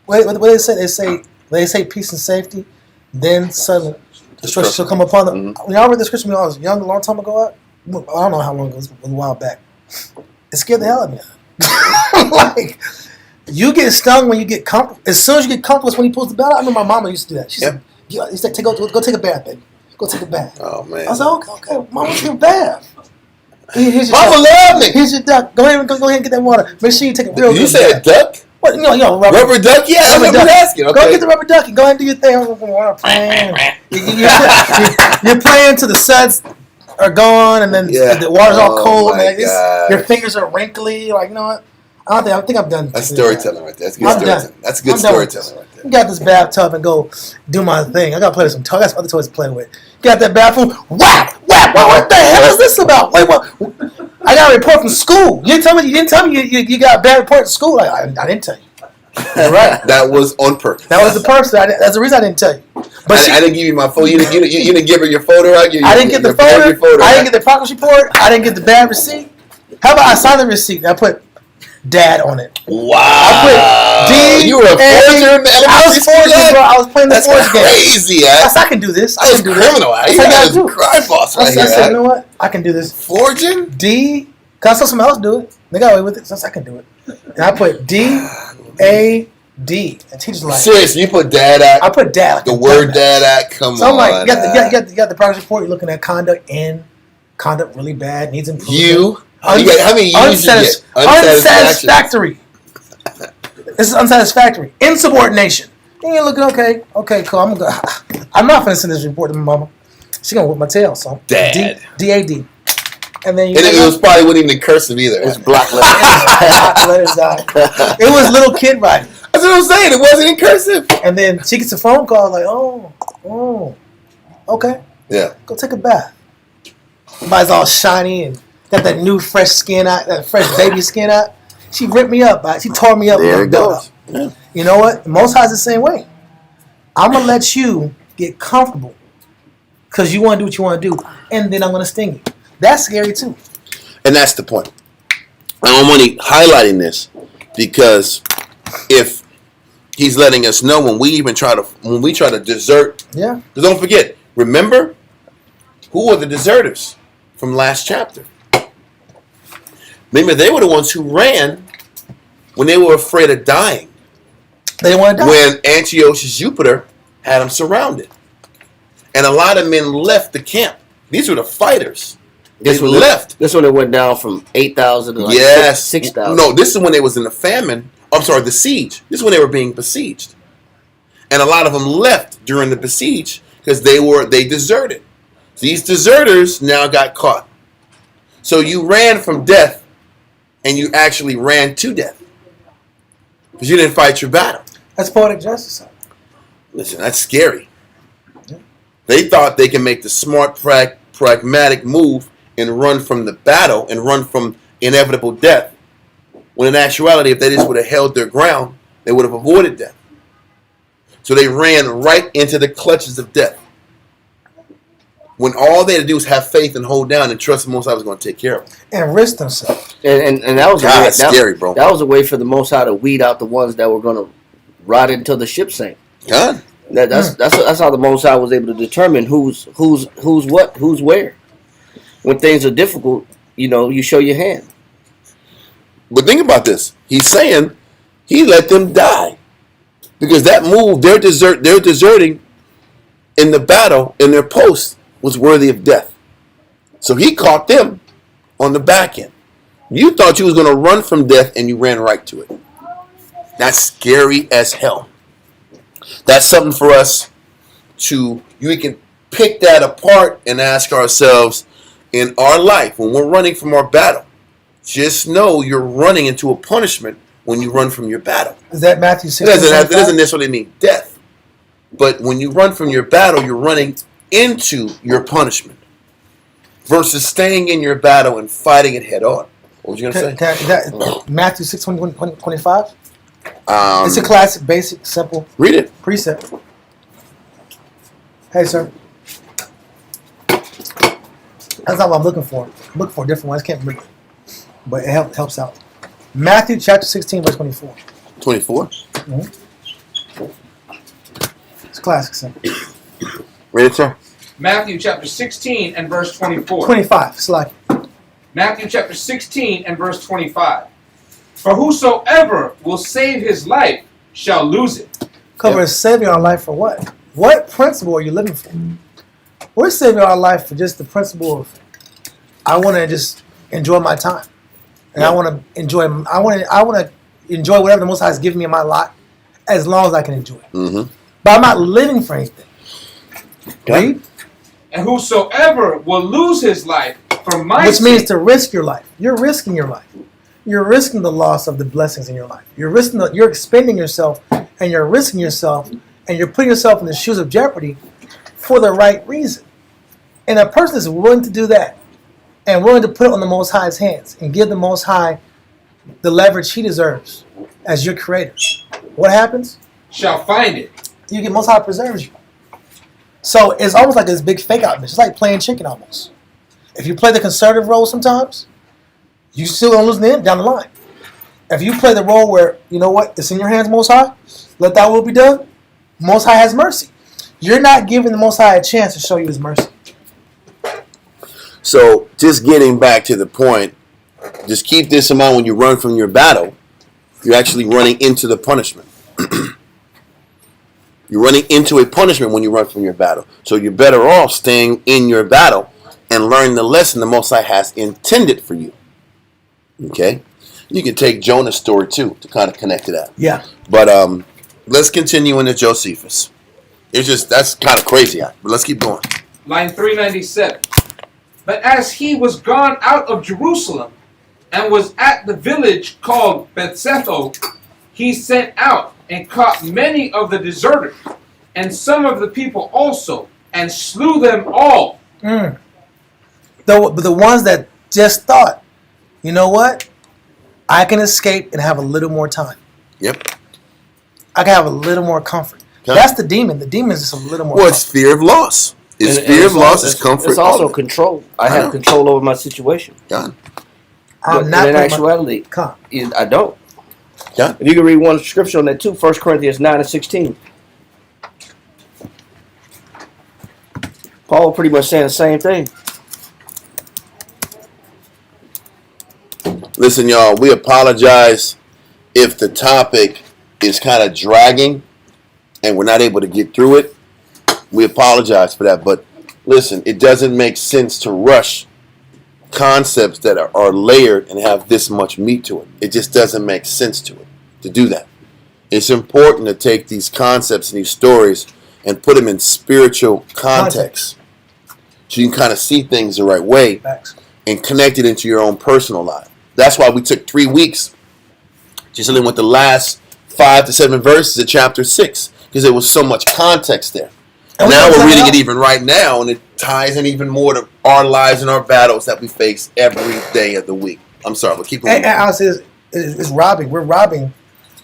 what do they say? They say peace and safety, then suddenly destruction shall come upon them. Mm-hmm. When I read the scripture when I was young, a long time ago, I don't know how long it was, a while back. It scared the hell out of me. Like, you get stung when you get comfortable. As soon as you get comfortable, when he pulls the belt out. I remember my mama used to do that. She said, go take a bath, baby. Go take a bath. Oh, man. I was like, okay, mama, take a bath. Here's your Mama duck. love me. Here's your duck. Go ahead and get that water. Make sure you take a real good You said bath. duck? What, rubber duck? Yeah, that's what I was asking. Okay. Go get the rubber ducky. Go ahead and do your thing. You're playing till the suds are gone, and then the water's all cold. And your fingers are wrinkly. Like, you know what? I think I'm done. That's storytelling right there. That's good storytelling. That's good storytelling right there. You got this bathtub and go do my thing. I got to play with some toys. I got some other toys to play with. Got that bathroom. Whap! What the hell is this about? Wait, what? I got a report from school. You didn't tell me you got a bad report at school. I didn't tell you. You're right. That was on purpose. That was the purpose. That's the reason I didn't tell you. But I didn't give you my phone. You didn't give her your folder. I didn't get the folder. I didn't get the progress report. I didn't get the bad receipt. How about I signed the receipt? I put Dad on it. Wow. I put D. You were a forger in the elementary school. I was playing the forge game. That's crazy, I can do this. I can do criminal. this. That's a crime boss right here. I said, you know what? I can do this. Forging? D. Cause I saw someone else do it. They got away with it. So I can do it. And I put D-A-D. And teacher's like, seriously, you put Dad at? I put Dad. Like the word Dad at? Come on. So I'm like, you got the progress report. You're looking at conduct really bad, needs improvement. How many U's you get? Unsatisfactory. This is unsatisfactory. Insubordination. And you're looking, okay, cool. I'm not finna send this report to my mama. She gonna whip my tail. So Dad. D-A-D. And then it was probably wasn't even in cursive either. It was black letters. It was little kid writing. That's what I'm saying. It wasn't in cursive. And then she gets a phone call like, oh, okay. Yeah. Go take a bath. Everybody's all shiny and got that new fresh skin out, that fresh baby skin out. She ripped me up. She tore me up. There it goes. Yeah. You know what? Most High's the same way. I'm going to let you get comfortable because you want to do what you want to do, and then I'm going to sting you. That's scary too. And that's the point. I'm only highlighting this because if he's letting us know when we try to desert. Yeah. Because don't forget, remember who were the deserters from last chapter? Remember, they were the ones who ran when they were afraid of dying. They didn't want to die. When Antiochus Jupiter had them surrounded. And a lot of men left the camp. These were the fighters. They left. This one it went down from 8,000 to like Yes. 6,000. No, this is when they was in the famine. I'm sorry, the siege. This is when they were being besieged. And a lot of them left during the besiege because they deserted. These deserters now got caught. So you ran from death and you actually ran to death. Because you didn't fight your battle. That's poetic justice. Listen, that's scary. They thought they can make the smart, pragmatic move and run from the battle and run from inevitable death. When in actuality, if they just would have held their ground, they would have avoided death. So they ran right into the clutches of death. When all they had to do was have faith and hold down and trust the Most High was going to take care of them. And risk themselves. And that was God, that's scary, bro. That was a way for the Most High to weed out the ones that were going to rot until the ship sank. God. That's how the Most High was able to determine who's what, who's where. When things are difficult, you show your hand. But think about this. He's saying he let them die. Because that move, they're deserting in the battle, in their post, was worthy of death. So he caught them on the back end. You thought you was going to run from death and you ran right to it. That's scary as hell. That's something for us we can pick that apart and ask ourselves in our life when we're running from our battle. Just know you're running into a punishment when you run from your battle. Is that Matthew 6? It doesn't necessarily mean death. But when you run from your battle, you're running into your punishment versus staying in your battle and fighting it head on. What was you going to say? Matthew 6, 25? It's a classic, basic, simple Read it. precept. Hey, sir. That's not what I'm looking for. I'm looking for a different one. I can't remember. But it helps out. Matthew chapter 16, verse 24. 24. Mm-hmm. It's a classic, simple. Read it, sir. Matthew chapter 16 and verse 24. 25. It's like Matthew chapter 16 and verse 25. For whosoever will save his life shall lose it. we're saving our life for what? What principle are you living for? We're saving our life for just the principle of I want to just enjoy my time. And I want to enjoy whatever the Most High has given me in my lot as long as I can enjoy it. Mm-hmm. But I'm not living for anything. Read. And whosoever will lose his life for my Which sake. means to risk your life. You're risking your life. You're risking the loss of the blessings in your life. You're expending yourself, and you're risking yourself, and you're putting yourself in the shoes of jeopardy for the right reason. And a person is willing to do that and willing to put it on the Most High's hands and give the Most High the leverage he deserves as your creator. What happens? Shall find it. You get Most High preserves you. So it's almost like this big fake out. It's like playing chicken almost. If you play the conservative role sometimes, you still gonna lose in the end down the line. If you play the role where, you know what, it's in your hands, Most High, let thy will be done, Most High has mercy. You're not giving the Most High a chance to show you his mercy. So just getting back to the point, just keep this in mind when you run from your battle, you're actually running into the punishment. You're running into a punishment when you run from your battle. So you're better off staying in your battle and learn the lesson the Most High has intended for you. Okay? You can take Jonah's story too to kind of connect to that. Yeah. But let's continue into Josephus. That's kind of crazy, but let's keep going. Line 397. But as he was gone out of Jerusalem and was at the village called Bethsepho, he sent out and caught many of the deserters and some of the people also, and slew them all. The ones that just thought, you know what? I can escape and have a little more time. Yep. I can have a little more comfort. Okay. That's the demon. The demon is just a little more Well, comfort. it's fear of loss. It's And fear of loss. also- It's comfort. It's also control. I I have know. control over my situation. Done. I'm But not in putting my- actuality, Come. I don't. Yeah. If you can read one scripture on that too, 1 Corinthians 9 and 16. Paul pretty much saying the same thing. Listen, y'all, we apologize if the topic is kind of dragging and we're not able to get through it. We apologize for that. But listen, it doesn't make sense to rush concepts that are layered and have this much meat to it. It just doesn't make sense to it to do that. It's important to take these concepts and these stories and put them in spiritual context so you can kind of see things the right way Facts. and connect it into your own personal life. That's why we took 3 weeks just dealing with the last 5 to 7 verses of chapter 6 because there was so much context there. And Now we we're don't reading tell it even right now, and it ties in even more to our lives and our battles that we face every day of the week. I'm sorry, but keep And going. I'll say it's robbing. We're robbing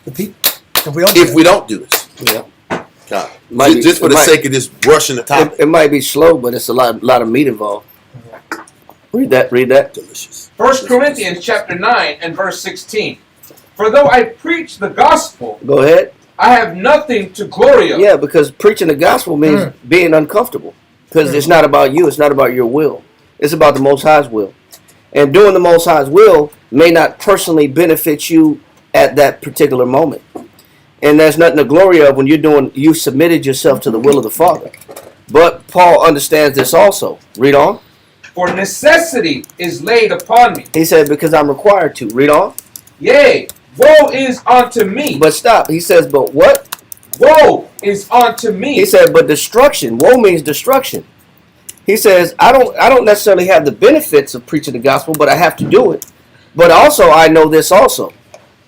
the people if we don't. If we don't do this, Yeah. God, Might be- just for it the might- sake of just rushing the topic. It might be slow, but it's a lot of meat involved. Read that. Read that. Delicious. 1 Corinthians chapter 9 and verse 16. For though I preach the gospel, Go ahead. I have nothing to glory of. Yeah, because preaching the gospel means being uncomfortable. Because it's not about you. It's not about your will. It's about the Most High's will. And doing the Most High's will may not personally benefit you at that particular moment. And there's nothing to glory of when you submitted yourself to the will of the Father. But Paul understands this also. Read on. For necessity is laid upon me. He said, because I'm required to. Read on. Yea, woe is unto me. But stop. He says, but what? Woe is unto me. He said, but destruction. Woe means destruction. He says, I don't necessarily have the benefits of preaching the gospel, but I have to do it. But also, I know this also.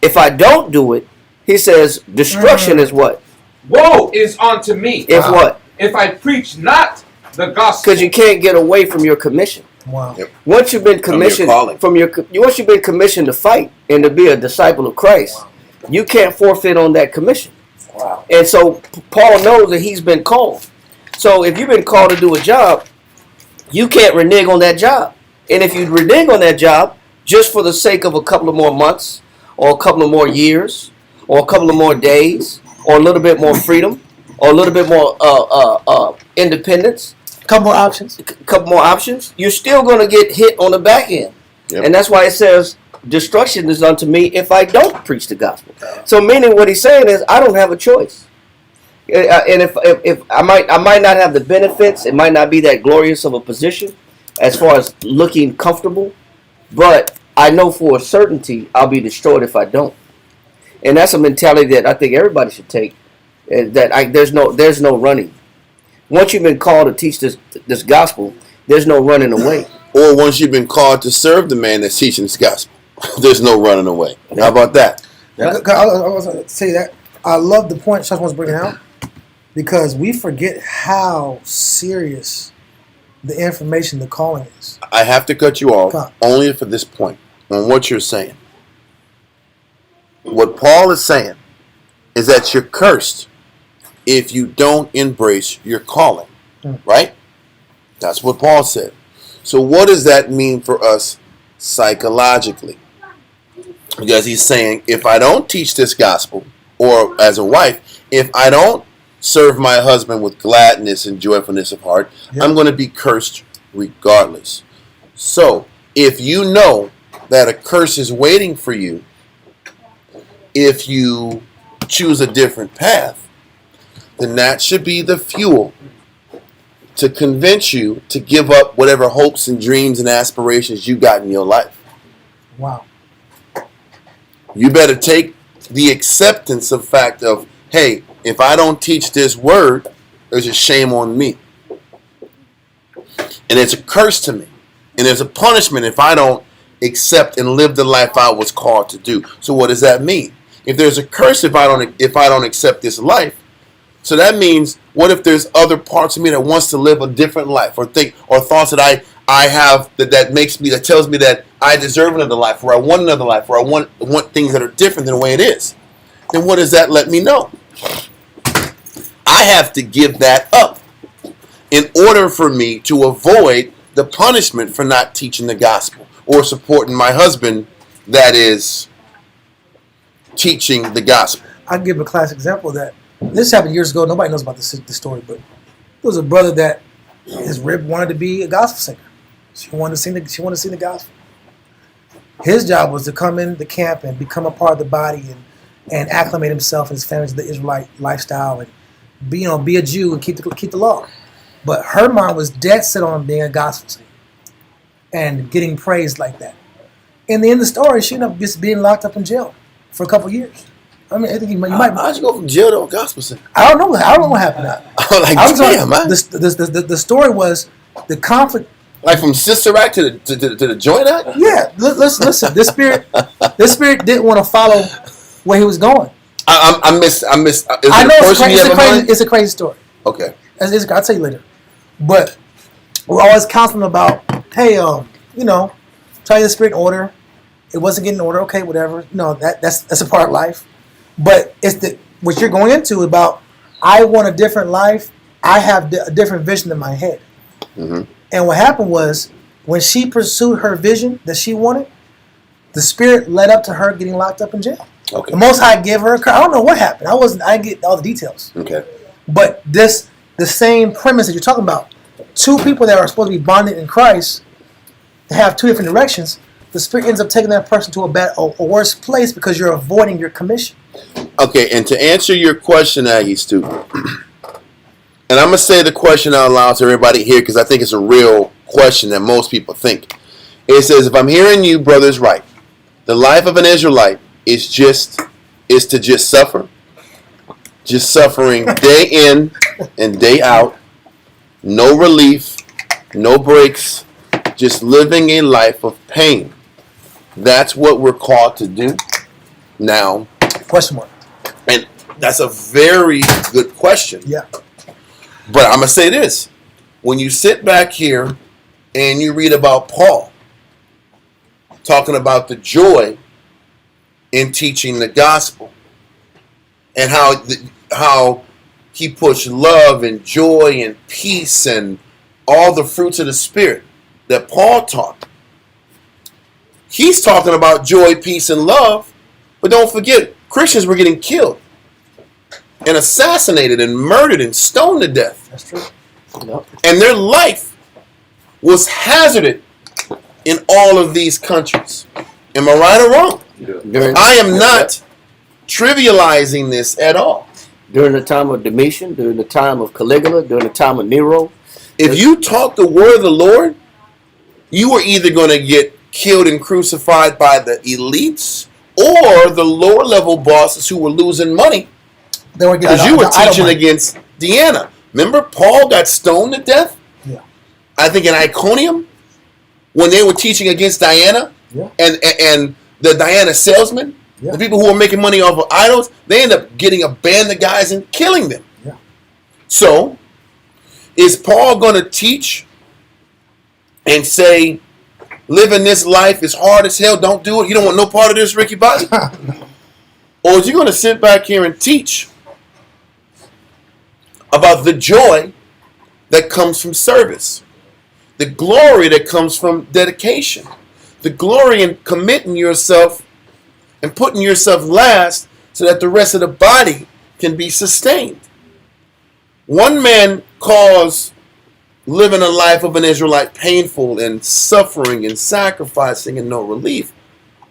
If I don't do it, he says, destruction is what? Woe is unto me. If what? If I preach not the gospel. Because you can't get away from your commission. Wow. Yep. Once you've been commissioned calling. once you've been commissioned to fight and to be a disciple of Christ, you can't forfeit on that commission. Wow. And so Paul knows that he's been called. So if you've been called to do a job, you can't renege on that job. And if you renege on that job just for the sake of a couple of more months or a couple of more years or a couple of more days or a little bit more freedom or a little bit more independence, Couple more options. couple more options, you're still going to get hit on the back end. Yep. And that's why it says destruction is unto me if I don't preach the gospel. So meaning what he's saying is I don't have a choice. And if I might not have the benefits, it might not be that glorious of a position as far as looking comfortable, but I know for a certainty I'll be destroyed if I don't. And that's a mentality that I think everybody should take. There's no running. Once you've been called to teach this gospel, there's no running away. Or once you've been called to serve the man that's teaching this gospel, there's no running away. How about that? I was going to say that. I love the point Chuck wants to bring out because we forget how serious the information, the calling is. I have to cut you off Cut. only for this point on what you're saying. What Paul is saying is that you're cursed if you don't embrace your calling, right? That's what Paul said. So what does that mean for us psychologically? Because he's saying, if I don't teach this gospel, or as a wife, if I don't serve my husband with gladness and joyfulness of heart, I'm going to be cursed regardless. So if you know that a curse is waiting for you if you choose a different path, then that should be the fuel to convince you to give up whatever hopes and dreams and aspirations you got in your life. Wow. You better take the acceptance of fact of, hey, if I don't teach this word, there's a shame on me. And it's a curse to me. And there's a punishment if I don't accept and live the life I was called to do. So what does that mean? If there's a curse if I don't accept this life, so that means, what if there's other parts of me that wants to live a different life or think or thoughts that I have that tells me that I deserve another life, or I want another life, or I want things that are different than the way it is, then what does that let me know? I have to give that up in order for me to avoid the punishment for not teaching the gospel or supporting my husband that is teaching the gospel. I'll give a classic example of that. This happened years ago. Nobody knows about this story, but there was a brother that his rib wanted to be a gospel singer. She wanted to sing the gospel. His job was to come in the camp and become a part of the body and acclimate himself and his family to the Israelite lifestyle and be a Jew and keep the law. But her mom was dead set on being a gospel singer and getting praised like that. In the end of the story, she ended up just being locked up in jail for a couple years. I mean, I think you might. How'd you go from jail to a gospel singer? I don't know what happened. The story was the conflict. Like from Sister Act to the Joint Act? Yeah, listen. This spirit didn't want to follow where he was going. I miss. I know it's a crazy story. Okay. I'll tell you later. But we're always counseling about, hey, try the spirit in order. It wasn't getting order. Okay, whatever. No, that's a part of life. But it's what you're going into about. I want a different life. I have a different vision in my head. Mm-hmm. And what happened was when she pursued her vision that she wanted, the spirit led up to her getting locked up in jail. Okay. The Most High gave her a I don't know what happened. I didn't get all the details. Okay. But the same premise that you're talking about, two people that are supposed to be bonded in Christ, they have two different directions. The spirit ends up taking that person to a worse place because you're avoiding your commission. Okay, and to answer your question, Aggie student, and I'm going to say the question out loud to everybody here because I think it's a real question that most people think. It says, if I'm hearing you, brothers, right, the life of an Israelite is to just suffer. Just suffering day in and day out. No relief, no breaks, just living a life of pain. That's what we're called to do now. Question mark. And that's a very good question. Yeah. But I'm going to say this. When you sit back here and you read about Paul talking about the joy in teaching the gospel and how he pushed love and joy and peace and all the fruits of the Spirit that Paul taught. He's talking about joy, peace, and love. But don't forget, Christians were getting killed and assassinated and murdered and stoned to death. That's true. Yep. And their life was hazarded in all of these countries. Am I right or wrong? Yeah. I am not trivializing this at all. During the time of Domitian, during the time of Caligula, during the time of Nero. If you taught the word of the Lord, you were either going to get killed and crucified by the elites or the lower level bosses who were losing money because you were teaching against Diana. Remember Paul got stoned to death? Yeah. I think in Iconium when they were teaching against Diana and the Diana salesmen, the people who were making money off of idols, they end up getting a band of guys and killing them. Yeah. So, is Paul going to teach and say, living this life is hard as hell, don't do it, you don't want no part of this, Ricky Bobby? Or is he going to sit back here and teach about the joy that comes from service, the glory that comes from dedication, the glory in committing yourself and putting yourself last so that the rest of the body can be sustained? One man calls living a life of an Israelite painful and suffering and sacrificing and no relief.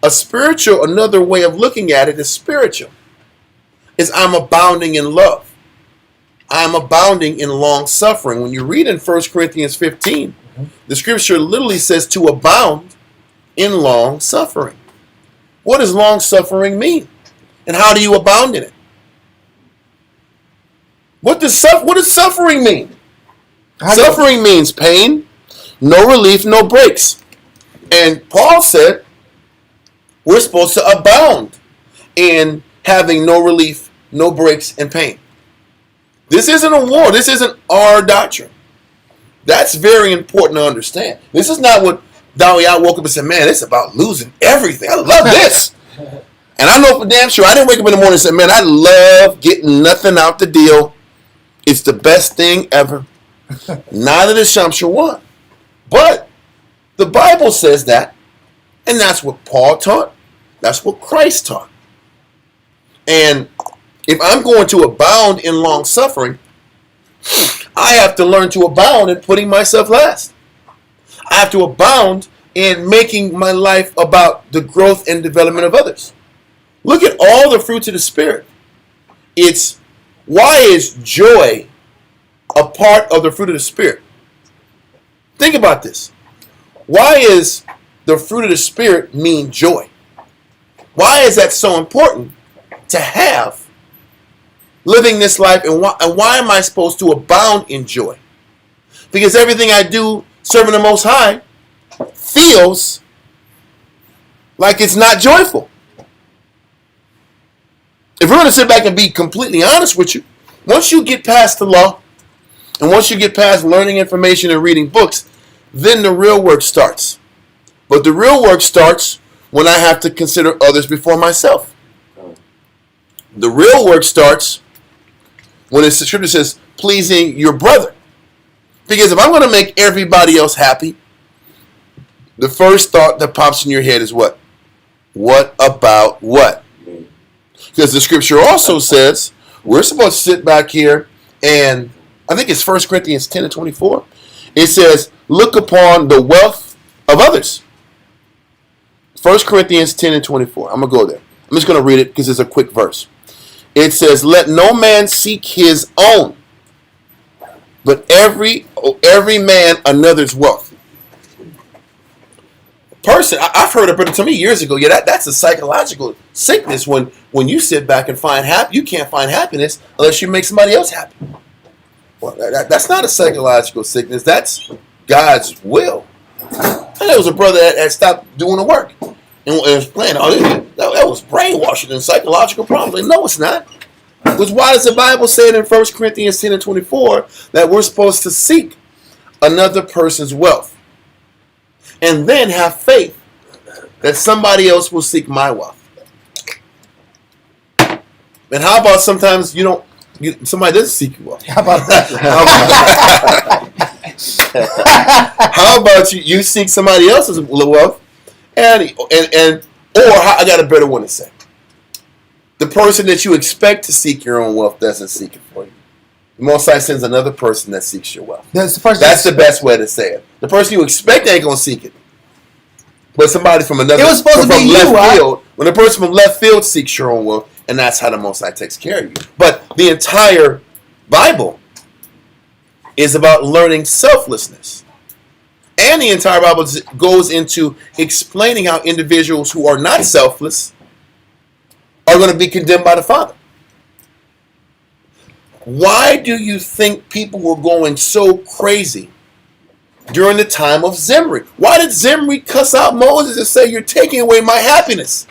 Another way of looking at it is spiritual. Is I'm abounding in love. I'm abounding in long suffering. When you read in 1 Corinthians 15, the scripture literally says to abound in long suffering. What does long suffering mean? And how do you abound in it? What does suffering mean? Suffering means pain, no relief, no breaks. And Paul said we're supposed to abound in having no relief, no breaks, and pain. This isn't a war. This isn't our doctrine. That's very important to understand. This is not what Dawiyat woke up and said, man, it's about losing everything. I love this. And I know for damn sure, I didn't wake up in the morning and say, man, I love getting nothing out the deal. It's the best thing ever. Neither did Shamshir one. But the Bible says that, and that's what Paul taught. That's what Christ taught. And if I'm going to abound in long suffering, I have to learn to abound in putting myself last. I have to abound in making my life about the growth and development of others. Look at all the fruits of the Spirit. It's why is joy a part of the fruit of the Spirit? Think about this. Why is the fruit of the Spirit mean joy? Why is that so important to have living this life, and why am I supposed to abound in joy? Because everything I do serving the Most High feels like it's not joyful. If we're going to sit back and be completely honest with you, once you get past the law, and once you get past learning information and reading books, then the real work starts. But the real work starts when I have to consider others before myself. The real work starts when the scripture says, pleasing your brother. Because if I'm going to make everybody else happy, the first thought that pops in your head is what? What about what? Because the scripture also says, we're supposed to sit back here and, I think it's 1 Corinthians 10 and 24. It says, look upon the wealth of others. 1 Corinthians 10 and 24. I'm going to go there. I'm just going to read it because it's a quick verse. It says, let no man seek his own, but every man another's wealth. Person, I've heard a brother tell me years ago, yeah, that's a psychological sickness when you sit back and you can't find happiness unless you make somebody else happy. Well, that's not a psychological sickness. That's God's will. And there was a brother that had stopped doing the work and was playing. Oh, that was brainwashing and psychological problems. Like, no, it's not. Because why does the Bible say in 1 Corinthians 10 and 24 that we're supposed to seek another person's wealth and then have faith that somebody else will seek my wealth? And how about sometimes somebody doesn't seek your wealth? How about that? How about you seek somebody else's wealth, I got a better one to say. The person that you expect to seek your own wealth doesn't seek it for you. The Most High sends another person that seeks your wealth. That's the best way to say it. The person you expect ain't gonna seek it, but somebody from another. It was supposed to be left field. When a person from left field seeks your own wealth, and that's how the Most High takes care of you. But the entire Bible is about learning selflessness. And the entire Bible goes into explaining how individuals who are not selfless are going to be condemned by the Father. Why do you think people were going so crazy during the time of Zimri? Why did Zimri cuss out Moses and say, you're taking away my happiness?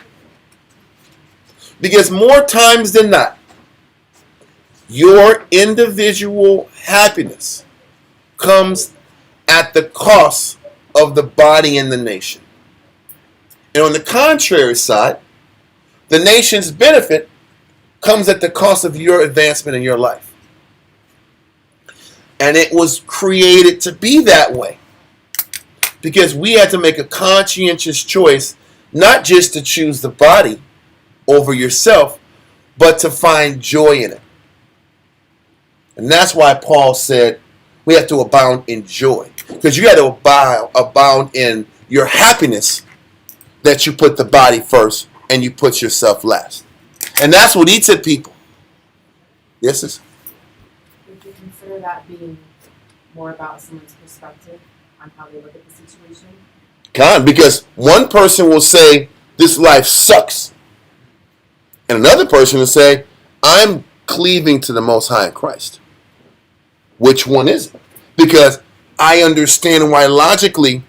Because more times than not, your individual happiness comes at the cost of the body and the nation. And on the contrary side, the nation's benefit comes at the cost of your advancement in your life. And it was created to be that way. Because we had to make a conscientious choice, not just to choose the body over yourself, but to find joy in it. And that's why Paul said we have to abound in joy. Because you got to abound in your happiness that you put the body first and you put yourself last. And that's what he said, people. Yes, sis? Would you consider that being more about someone's perspective on how they look at the situation? Because one person will say, this life sucks. And another person will say, I'm cleaving to the Most High in Christ. Which one is it? Because I understand why logically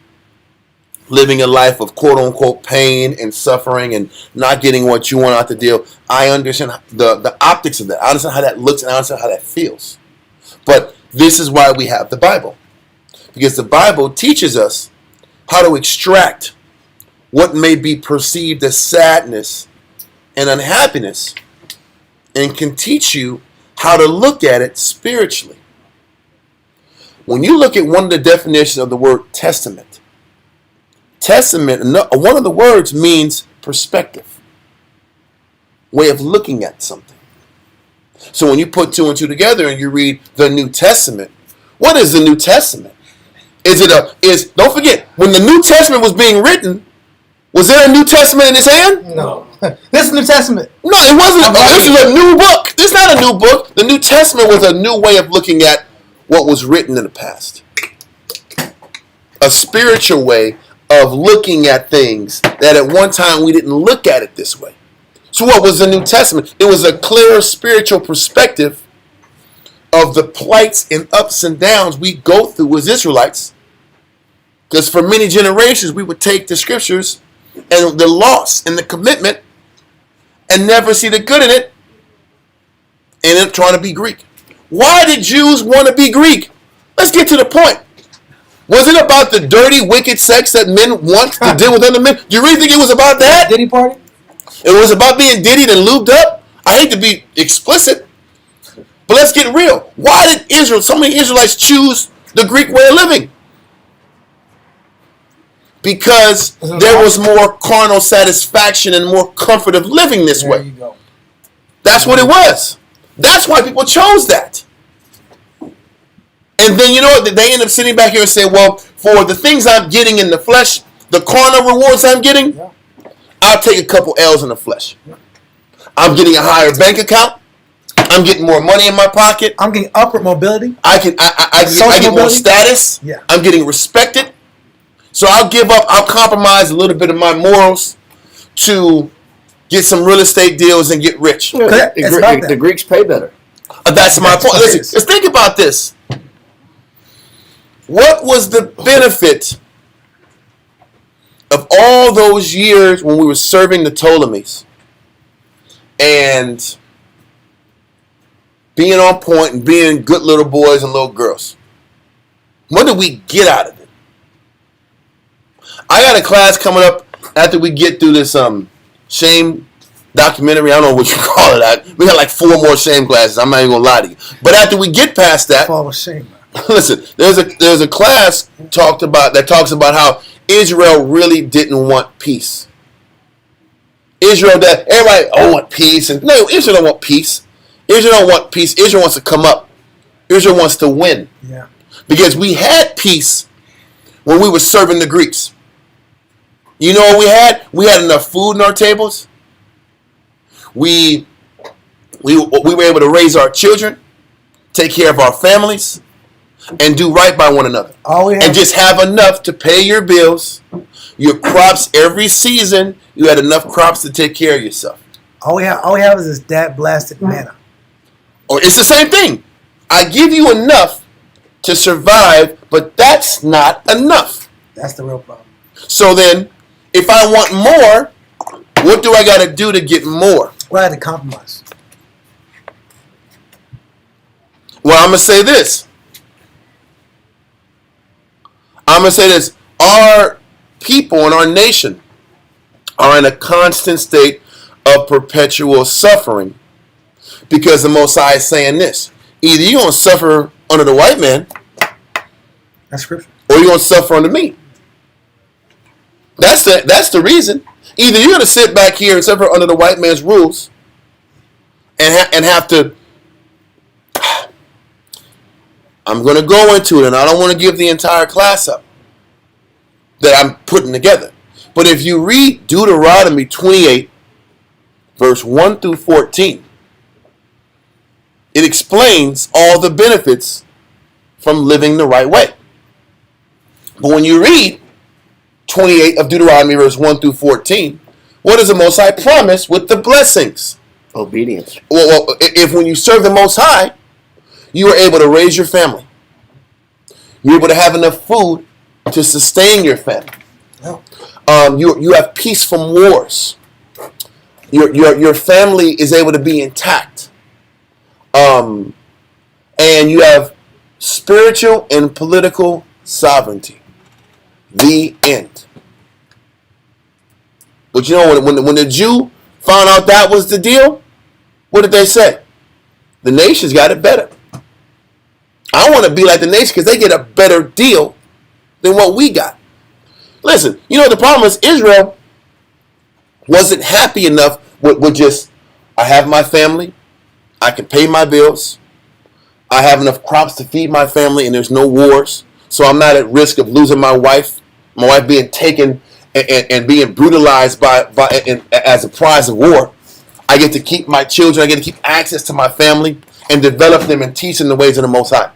living a life of quote-unquote pain and suffering and not getting what you want out the deal, I understand the optics of that. I understand how that looks and I understand how that feels. But this is why we have the Bible. Because the Bible teaches us how to extract what may be perceived as sadness and unhappiness, and can teach you how to look at it spiritually. When you look at one of the definitions of the word testament, one of the words means perspective, way of looking at something. So when you put two and two together and you read the New Testament, what is the New Testament? Don't forget, when the New Testament was being written, was there a New Testament in his hand? No. This is New Testament. No, it wasn't. This is a new book. This is not a new book. The New Testament was a new way of looking at what was written in the past. A spiritual way of looking at things that at one time we didn't look at it this way. So what was the New Testament? It was a clearer spiritual perspective of the plights and ups and downs we go through as Israelites. Because for many generations we would take the scriptures and the loss and the commitment and never see the good in it, and end up trying to be Greek. Why did Jews want to be Greek? Let's get to the point. Was it about the dirty, wicked sex that men want to deal with other men? Do you really think it was about that? Diddy party? It was about being diddied and lubed up? I hate to be explicit, but let's get real. Why did so many Israelites choose the Greek way of living? Because there was more carnal satisfaction and more comfort of living this way. There you go. That's what it was. That's why people chose that. And then, you know what? They end up sitting back here and say, well, for the things I'm getting in the flesh, the carnal rewards I'm getting, I'll take a couple L's in the flesh. I'm getting a higher bank account. I'm getting more money in my pocket. I'm getting upward mobility. I get more status. Yeah. I'm getting respected. So I'll compromise a little bit of my morals to get some real estate deals and get rich. Yeah, the Greeks pay better. That's my point. Listen, let's think about this. What was the benefit of all those years when we were serving the Ptolemies and being on point and being good little boys and little girls? What did we get out of it? I got a class coming up after we get through this shame documentary. I don't know what you call it. We got like 4 more shame classes. I'm not even gonna lie to you. But after we get past that, Fall of shame. listen, there's a class talks about how Israel really didn't want peace. Everybody want peace, and no, Israel don't want peace. Israel don't want peace. Israel wants to come up. Israel wants to win. Yeah. Because we had peace when we were serving the Greeks. You know what we had? We had enough food in our tables. We were able to raise our children, take care of our families, and do right by one another. And just have enough to pay your bills, your crops every season. You had enough crops to take care of yourself. All we have is this dad blasted manna. Or it's the same thing. I give you enough to survive, but that's not enough. That's the real problem. So then, if I want more, what do I got to do to get more? Well, I had to compromise. Well, I'm going to say this. Our people and our nation are in a constant state of perpetual suffering because the Most High is saying this. Either you're going to suffer under the white man, That's scripture, or you're going to suffer under me. That's the reason. Either you're going to sit back here and suffer under the white man's rules and have to... I'm going to go into it, and I don't want to give the entire class up that I'm putting together. But if you read Deuteronomy 28, verse 1 through 14, it explains all the benefits from living the right way. But when you read 28 of Deuteronomy, verse 1 through 14, what does the Most High promise with the blessings? Obedience. Well, if when you serve the Most High, you are able to raise your family. You're able to have enough food to sustain your family. You have peace from wars. Your family is able to be intact. And you have spiritual and political sovereignty. The end. But you know, when the Jew found out that was the deal, what did they say? The nations got it better. I want to be like the nation because they get a better deal than what we got. Listen, you know the problem is Israel wasn't happy enough with just, I have my family, I can pay my bills, I have enough crops to feed my family, and there's no wars, so I'm not at risk of losing my wife being taken and being brutalized as a prize of war. I get to keep my children, I get to keep access to my family and develop them and teach them the ways of the Most High.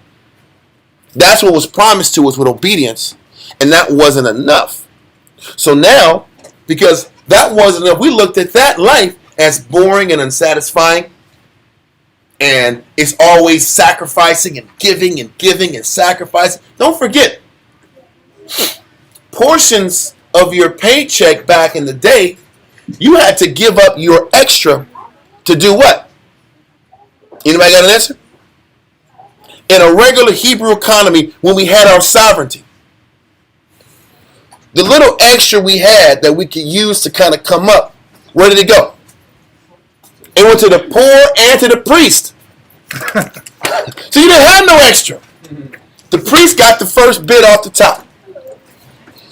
That's what was promised to us with obedience, and that wasn't enough. So now, because that wasn't enough, we looked at that life as boring and unsatisfying, and it's always sacrificing and giving and sacrificing. Don't forget, portions of your paycheck back in the day, you had to give up your extra to do what? Anybody got an answer? In a regular Hebrew economy, when we had our sovereignty, the little extra we had that we could use to kind of come up, where did it go? It went to the poor and to the priest. So you didn't have no extra. The priest got the first bit off the top.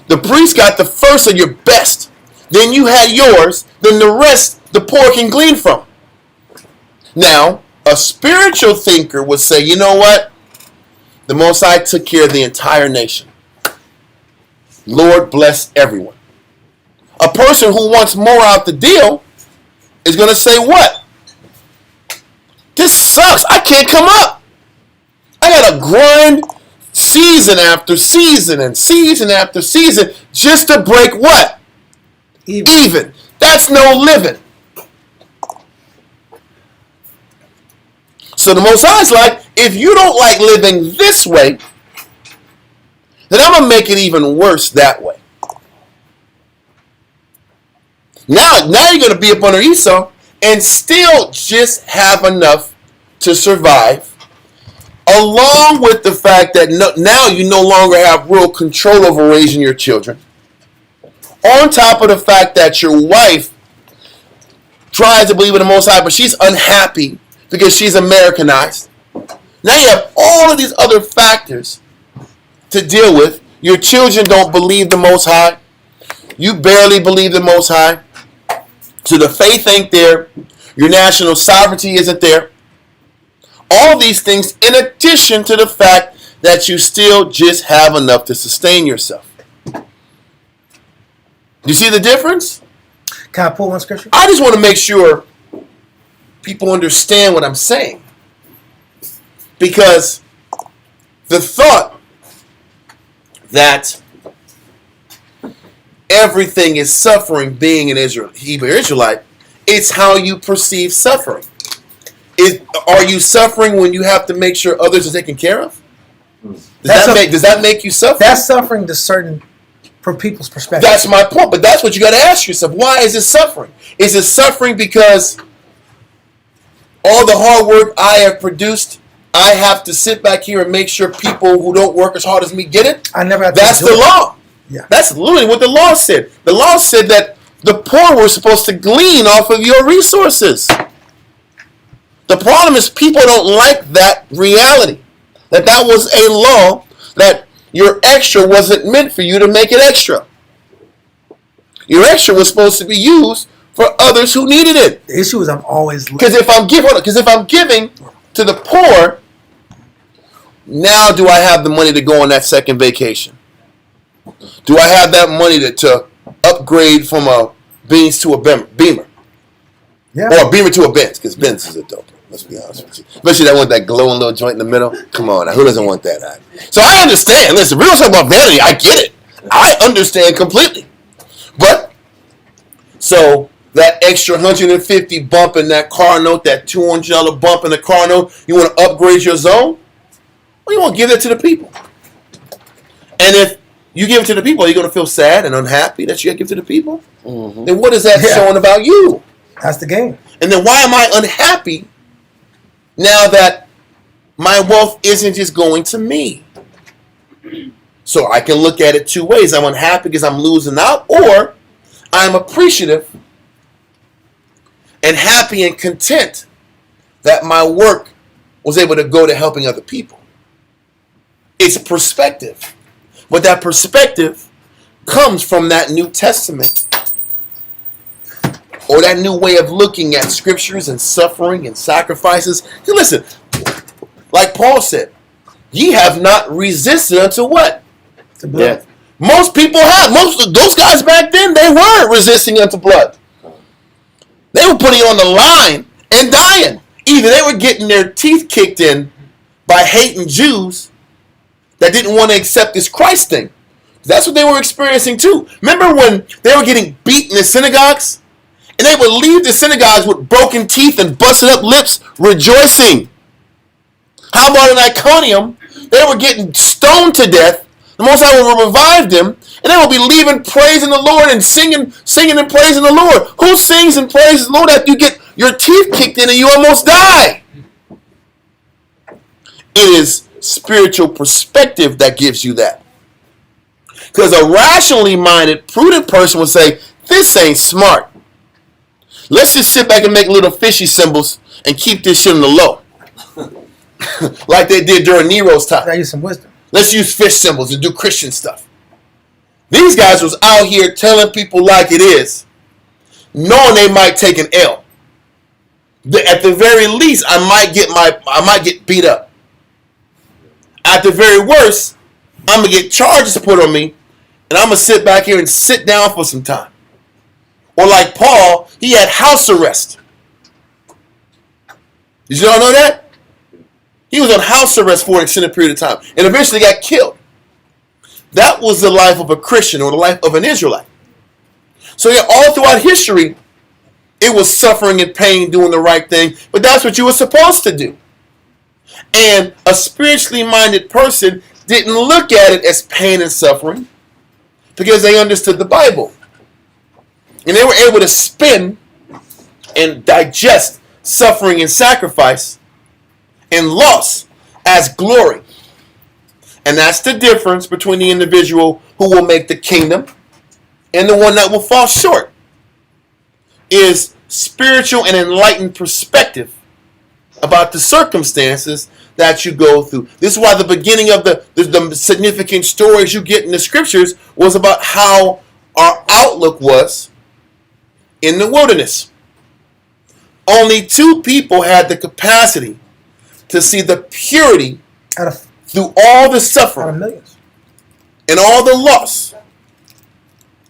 The priest got the first of your best. Then you had yours. Then the rest the poor can glean from. Now, a spiritual thinker would say, you know what? The Most High took care of the entire nation. Lord bless everyone. A person who wants more out the deal is going to say what? This sucks. I can't come up. I got to grind season after season and season after season just to break what? Even. That's no living. So the Most High is like, if you don't like living this way, then I'm going to make it even worse that way. Now you're going to be up under Esau and still just have enough to survive, along with the fact that now you no longer have real control over raising your children. On top of the fact that your wife tries to believe in the Most High, but she's unhappy because she's Americanized. Now you have all of these other factors to deal with. Your children don't believe the Most High. You barely believe the Most High. So the faith ain't there. Your national sovereignty isn't there. All these things in addition to the fact that you still just have enough to sustain yourself. You see the difference? Can I pull one scripture? I just want to make sure people understand what I'm saying. Because the thought that everything is suffering being an Hebrew Israelite, it's how you perceive suffering. Are you suffering when you have to make sure others are taken care of? Does that make you suffer? That's suffering to certain, from people's perspective. That's my point, but that's what you got to ask yourself. Why is it suffering? Is it suffering because all the hard work I have produced, I have to sit back here and make sure people who don't work as hard as me get it? I never had to That's do the it. law. Yeah. That's literally what the law said. The law said that the poor were supposed to glean off of your resources. The problem is people don't like that reality. That was a law, that your extra wasn't meant for you to make it extra. Your extra was supposed to be used for others who needed it. The issue is I'm always Because if I'm giving to the poor, now do I have the money to go on that second vacation? Do I have that money to upgrade from a Beams to a Beamer? Yeah. Or a Beamer to a Benz, because Benz is a dope. Let's be honest with you. Especially that one with that glowing little joint in the middle. Come on now, who doesn't want that? Right? So I understand. Listen, we don't talk about vanity. I get it. I understand completely. But, so that extra $150 bump in that car note, that $200 bump in the car note, you want to upgrade your zone? Well, you want to give that to the people. And if you give it to the people, are you going to feel sad and unhappy that you got to give it to the people? Mm-hmm. Then what is that showing about you? That's the game. And then why am I unhappy now that my wealth isn't just going to me? So I can look at it two ways. I'm unhappy because I'm losing out, or I'm appreciative and happy and content that my work was able to go to helping other people. It's perspective. But that perspective comes from that New Testament, or that new way of looking at scriptures and suffering and sacrifices. Listen, like Paul said, ye have not resisted unto what? To blood. Most people have. Most of those guys back then, they weren't resisting unto blood. They were putting it on the line and dying. Either they were getting their teeth kicked in by hating Jews that didn't want to accept this Christ thing. That's what they were experiencing too. Remember when they were getting beat in the synagogues? And they would leave the synagogues with broken teeth and busted up lips, rejoicing. How about in Iconium? They were getting stoned to death. The Most High will revive them, and they will be leaving praising the Lord and singing and praising the Lord. Who sings and praises the Lord after you get your teeth kicked in and you almost die? It is spiritual perspective that gives you that. Because a rationally minded, prudent person would say, this ain't smart. Let's just sit back and make little fishy symbols and keep this shit on the low. Like they did during Nero's time. I use some wisdom. Let's use fish symbols and do Christian stuff. These guys was out here telling people like it is, knowing they might take an L. At the very least, I might get beat up. At the very worst, I'm gonna get charges put on me, and I'm gonna sit back here and sit down for some time. Or like Paul, he had house arrest. Did you all know that? He was on house arrest for an extended period of time and eventually got killed. That was the life of a Christian or the life of an Israelite. So yeah, all throughout history, it was suffering and pain doing the right thing, but that's what you were supposed to do. And a spiritually minded person didn't look at it as pain and suffering because they understood the Bible. And they were able to spin and digest suffering and sacrifice and loss as glory. And that's the difference between the individual who will make the kingdom and the one that will fall short. Is spiritual and enlightened perspective about the circumstances that you go through. This is why the beginning of the significant stories you get in the scriptures was about how our outlook was in the wilderness. Only 2 people had the capacity to see the purity through all the suffering and all the loss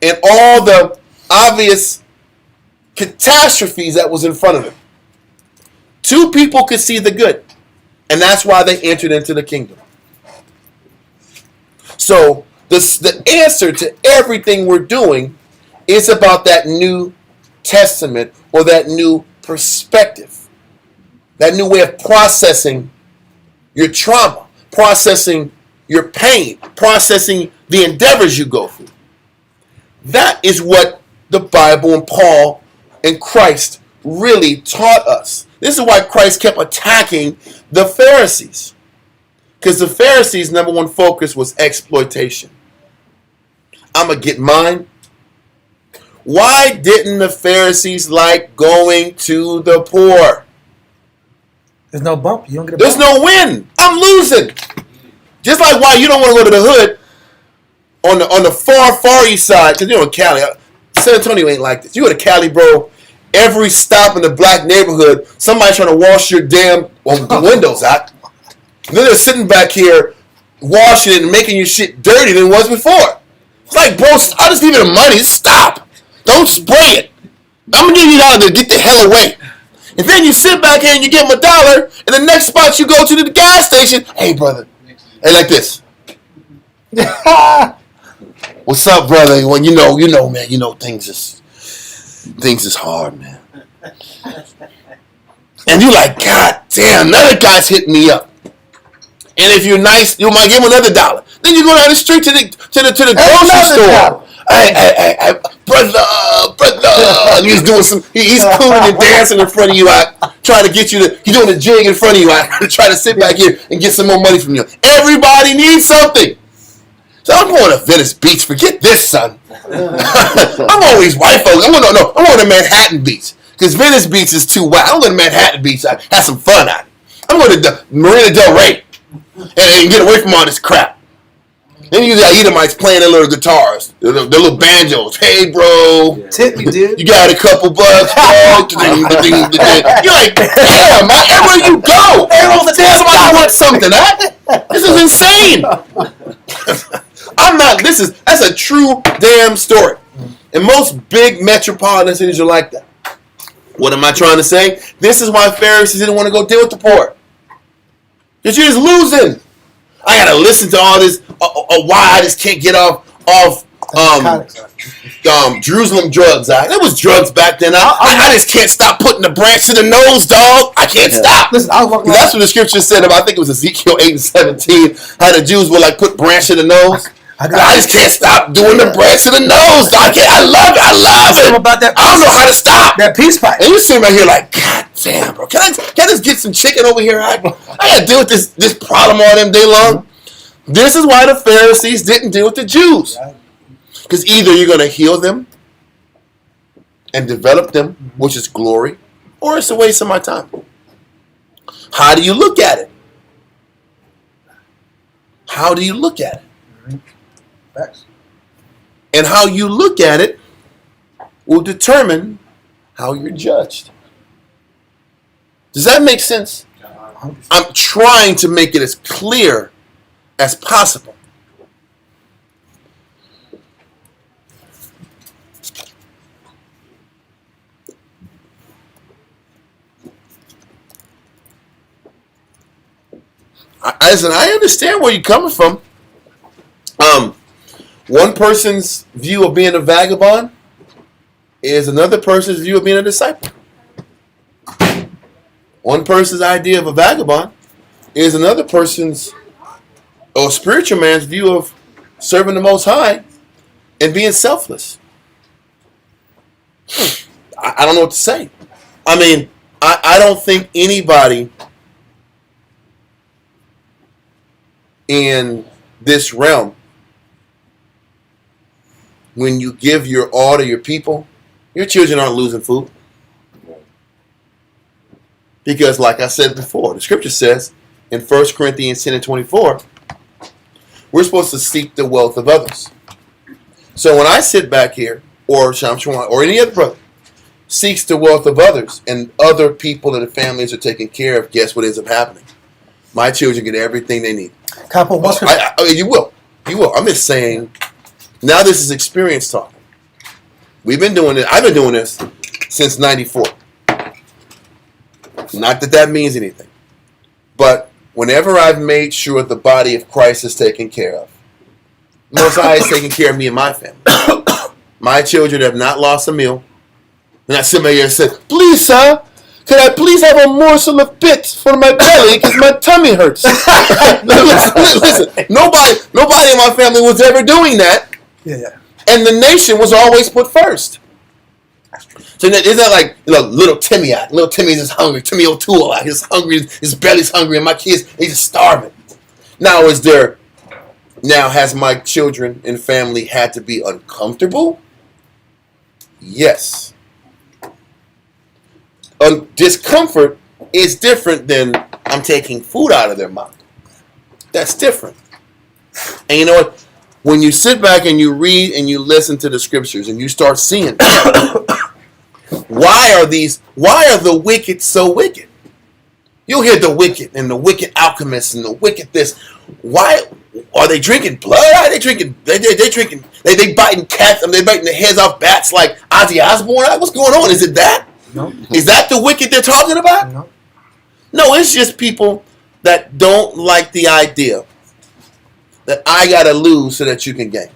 and all the obvious catastrophes that was in front of them. 2 people could see the good, and that's why they entered into the kingdom. So the answer to everything we're doing is about that New Testament or that new perspective, that new way of processing your trauma, processing your pain, processing the endeavors you go through. That is what the Bible and Paul and Christ really taught us. This is why Christ kept attacking the Pharisees. Because the Pharisees' number one focus was exploitation. I'm going to get mine. Why didn't the Pharisees like going to the poor? There's no bump. You don't get a There's bump. no win. I'm losing. Just like why you don't want to go to the hood on the far east side, because you're in Cali. San Antonio ain't like this. You go to Cali, bro. Every stop in the black neighborhood, somebody's trying to wash your damn the windows out. Then they're sitting back here washing it and making your shit dirty than it was before. It's like, bro, I'll just give you the money. Stop. Don't spray it. I'm going to give you $1 to get the hell away. And then you sit back here and you give them $1, and the next spot you go to the gas station, hey, brother. Hey, like this. What's up, brother? Well, you know, man. You know, things is hard, man. And you like, God damn, another guy's hitting me up. And if you're nice, you might give him another $1. Then you go down the street to the grocery store. Hey, brother. And he's doing he's cooling and dancing in front of you. Trying to get you he's doing a jig in front of you. I try to sit back here and get some more money from you. Everybody needs something. So I'm going to Venice Beach. Forget this, son. I'm always white folks. I'm going to Manhattan Beach. Because Venice Beach is too wild. I'm going to Manhattan Beach. I have some fun at it. I'm going to Marina Del Rey. And get away from all this crap. Then you got Edomites playing their little guitars, their little banjos. Hey, bro. Tip me, dude. You got a couple bucks, bro. You're like, damn, everywhere you go. Somebody wants something, huh? This is insane. That's a true damn story. And most big metropolitan cities are like that. What am I trying to say? This is why Pharisees didn't want to go deal with the poor. Because you're just losing. I gotta listen to all this. Why I just can't get off Jerusalem drugs. There was drugs back then. I just can't stop putting the branch to the nose, dog. I can't stop. Listen, I was walking. That's what the scripture said about. I think it was Ezekiel 8:17. How the Jews would like put branch to the nose. I just can't stop doing the branch to the nose. Dog. I love it. I love it. About that I don't know how to stop. That peace pipe. And you sitting right here like, God damn, bro. Can I just get some chicken over here? I gotta deal with this problem all them day long. This is why the Pharisees didn't deal with the Jews. Because either you're going to heal them and develop them, which is glory, or it's a waste of my time. How do you look at it? How do you look at it? Facts. And how you look at it will determine how you're judged. Does that make sense? I'm trying to make it as clear as possible. I understand where you're coming from. One person's view of being a vagabond is another person's view of being a disciple. One person's idea of a vagabond is another person's or spiritual man's view of serving the Most High and being selfless. I don't know what to say. I mean, I don't think anybody in this realm, when you give your all to your people, your children aren't losing food. Because like I said before, the scripture says in 1 Corinthians 10:24, we're supposed to seek the wealth of others. So when I sit back here, or Shamshwan, or any other brother, seeks the wealth of others, and other people and the families are taken care of, guess what ends up happening? My children get everything they need. You will. I'm just saying, now this is experience talking. We've been doing it. I've been doing this since 94. Not that means anything. But whenever I've made sure the body of Christ is taken care of, Most High is taking care of me and my family. My children have not lost a meal. And I sit here and said, please, sir, could I please have a morsel of bits for my belly because my tummy hurts? Listen, nobody in my family was ever doing that. Yeah. And the nation was always put first. So isn't that like little Timmy out? Little Timmy's just hungry. Timmy O'Toole out. He's hungry. His belly's hungry, and my kids, they just starving. Now has my children and family had to be uncomfortable? Yes. Discomfort is different than I'm taking food out of their mouth. That's different. And you know what? When you sit back and you read and you listen to the scriptures and you start seeing why are the wicked so wicked? You'll hear the wicked and the wicked alchemists and the wicked this. Why are they drinking blood? Are they drinking? They biting cats. They biting the heads off bats like Ozzy Osbourne. What's going on? Is it that? No. Is that the wicked they're talking about? No. No, it's just people that don't like the idea that I gotta lose so that you can gain.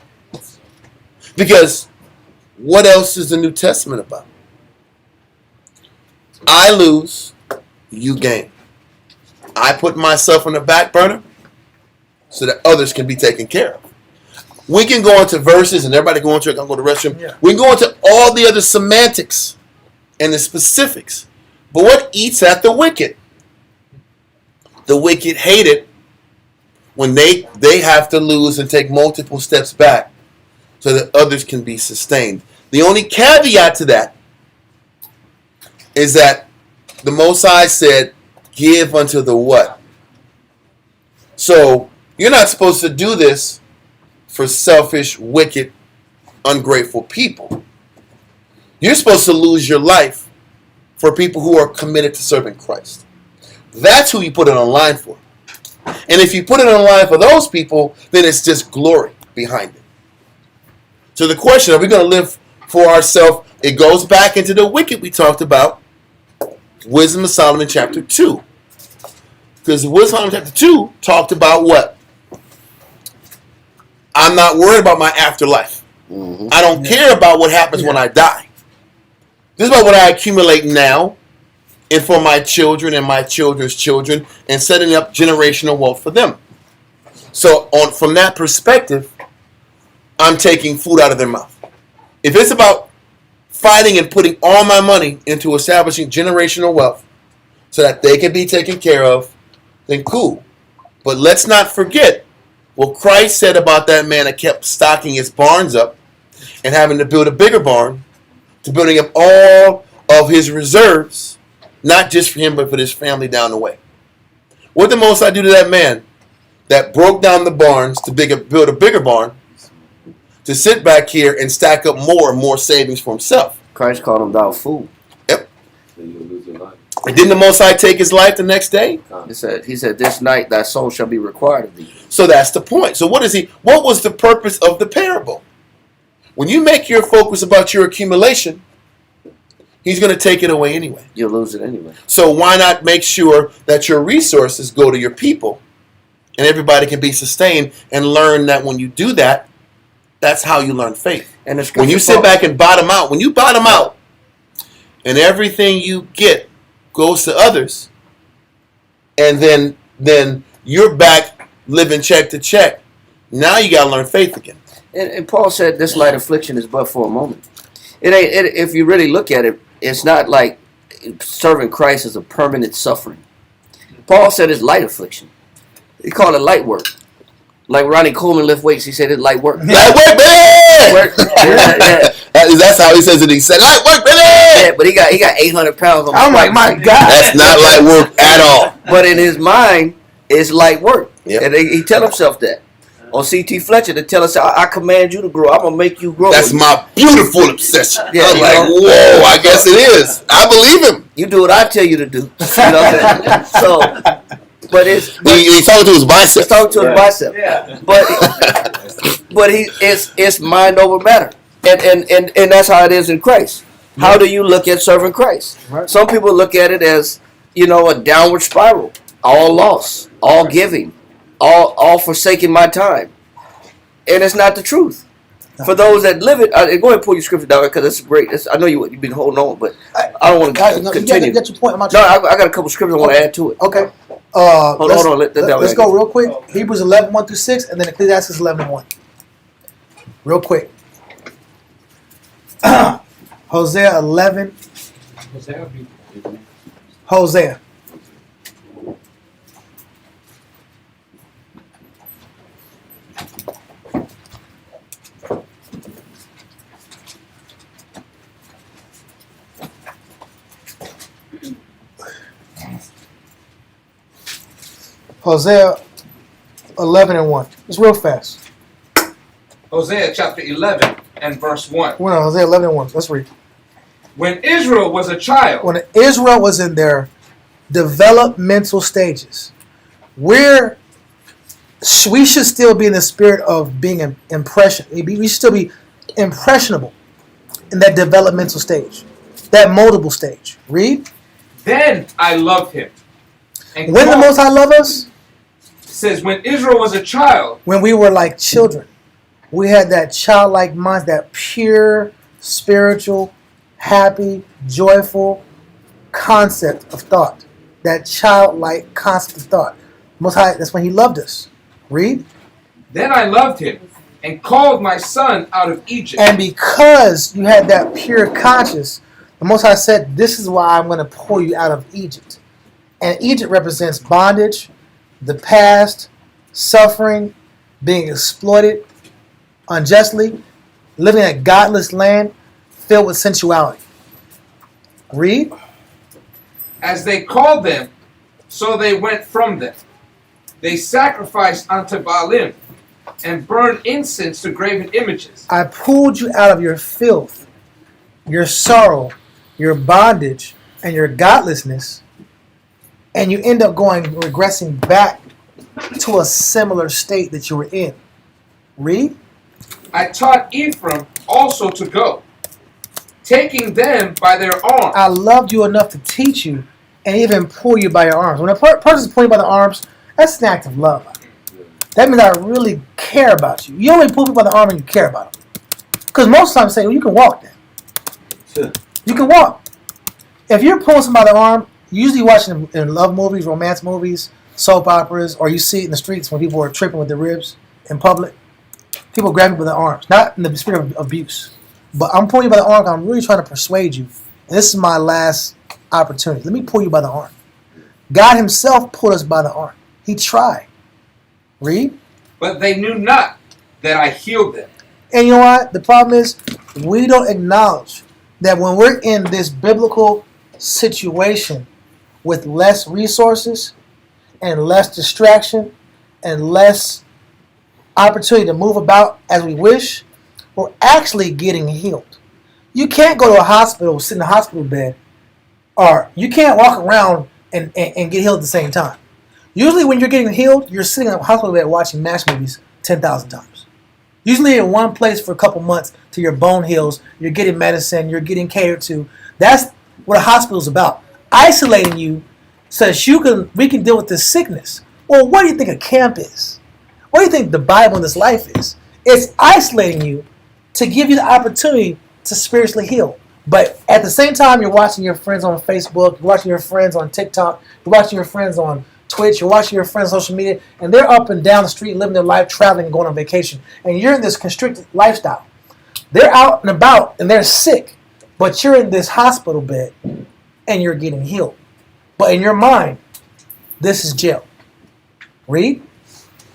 Because what else is the New Testament about? I lose, you gain. I put myself on the back burner so that others can be taken care of. We can go into verses and everybody go into it. I'm going to the restroom. Yeah. We can go into all the other semantics and the specifics. But what eats at the wicked? The wicked hate it when they have to lose and take multiple steps back so that others can be sustained. The only caveat to that is that the Most High said, give unto the what? So you're not supposed to do this for selfish, wicked, ungrateful people. You're supposed to lose your life for people who are committed to serving Christ. That's who you put it on line for. And if you put it on line for those people, then it's just glory behind it. So the question, are we going to live for ourselves? It goes back into the wicked we talked about, Wisdom of Solomon chapter 2. Because Wisdom of Solomon chapter 2 talked about what? I'm not worried about my afterlife. Mm-hmm. I don't care about what happens when I die. This is about what I accumulate now and for my children and my children's children and setting up generational wealth for them. So from that perspective, I'm taking food out of their mouth. If it's about fighting and putting all my money into establishing generational wealth so that they can be taken care of, then cool. But let's not forget what Christ said about that man that kept stocking his barns up and having to build a bigger barn, to building up all of his reserves, not just for him, but for his family down the way. What did the Most High do to that man that broke down the barns to build a bigger barn, to sit back here and stack up more and more savings for himself? Christ called him thou fool. Yep. So you lose your life. And didn't the Most High take his life the next day? He said, this night thy soul shall be required of thee. So that's the point. So what was the purpose of the parable? When you make your focus about your accumulation, he's going to take it away anyway. You'll lose it anyway. So why not make sure that your resources go to your people and everybody can be sustained and learn that when you do that, that's how you learn faith. And When you sit back and bottom out, and everything you get goes to others, and then you're back living check to check, now you got to learn faith again. And Paul said this light affliction is but for a moment. If you really look at it, it's not like serving Christ is a permanent suffering. Paul said it's light affliction. He called it light work. Like Ronnie Coleman lift weights, he said it's light work. Light work, baby! Work. Yeah. That's how he says it. He said, light work, baby! Yeah, but he got 800 pounds on. I'm like, my God. That's not light work at all. But in his mind, it's light work. Yep. And he tell himself that. On C.T. Fletcher, to tell us, I command you to grow. I'm going to make you grow. That's my beautiful obsession. Yeah, I'm like, whoa, I guess it is. I believe him. You do what I tell you to do. You know what I'm saying? So, but He's talking to his bicep. he's talking to his bicep. Yeah. But it's mind over matter. And that's how it is in Christ. How do you look at serving Christ? Right. Some people look at it as, a downward spiral. All loss, all giving, all forsaking my time. And it's not the truth. For those that live it, go ahead and pull your scripture down because it's great. I know you've been holding on, but I don't want to continue. You get your point. No, I got a couple scriptures I want to add to it. Okay. Hold on. Let's go real quick. Hebrews 11, 1 through 6, and then Ecclesiastes 11, 1. Real quick. Hosea 11. Hosea. Hosea 11 and 1. It's real fast. Hosea chapter 11 and verse 1. Well, Hosea 11 and 1. Let's read. When Israel was a child, When Israel was in their developmental stages, we should still be in the spirit of being impression. We should still be impressionable in that developmental stage, that moldable stage. Read. then I loved him. And When the called- Most High love us? says, when Israel was a child, When we were like children. We had that childlike mind, that pure, spiritual, happy, joyful concept of thought. That childlike concept of thought. Most High, that's when He loved us. Read. then I loved him and called my son out of Egypt. And because you had that pure conscience, the Most High said, this is why I'm going to pull you out of Egypt. And Egypt represents bondage, the past, suffering, being exploited unjustly, living in a godless land filled with sensuality. Read. As they called them, so they went from them. They sacrificed unto Baalim and burned incense to graven images. I pulled you out of your filth, your sorrow, your bondage, and your godlessness, and you end up regressing back to a similar state that you were in. Read. I taught Ephraim also to go, taking them by their arms. I loved you enough to teach you and even pull you by your arms. When a person is pulling you by the arms, that's an act of love. That means I really care about you. You only pull people by the arm and you care about them. Because most times say, well, you can walk then. Sure. You can walk. If you're pulling somebody by the arm, you usually watch it in love movies, romance movies, soap operas, or you see it in the streets when people are tripping with their ribs in public. People grab you by the arms, not in the spirit of abuse. But I'm pulling you by the arm because I'm really trying to persuade you. And this is my last opportunity. Let me pull you by the arm. God himself pulled us by the arm. He tried. Read. But they knew not that I healed them. And you know what? The problem is we don't acknowledge that when we're in this biblical situation with less resources and less distraction and less opportunity to move about as we wish, we're actually getting healed. You can't go to a hospital, sit in a hospital bed, or you can't walk around and get healed at the same time. Usually when you're getting healed, you're sitting in a hospital bed watching MASH movies 10,000 times. Usually in one place for a couple months till your bone heals, you're getting medicine, you're getting catered to. That's what a hospital is about. Isolating you so that we can deal with this sickness. Well, what do you think a camp is? What do you think the Bible in this life is? It's isolating you to give you the opportunity to spiritually heal. But at the same time, you're watching your friends on Facebook, you're watching your friends on TikTok, you're watching your friends on Twitch, you're watching your friends on social media, and they're up and down the street living their life, traveling and going on vacation. And you're in this constricted lifestyle. They're out and about and they're sick, but you're in this hospital bed and you're getting healed. But in your mind, this is jail. Read.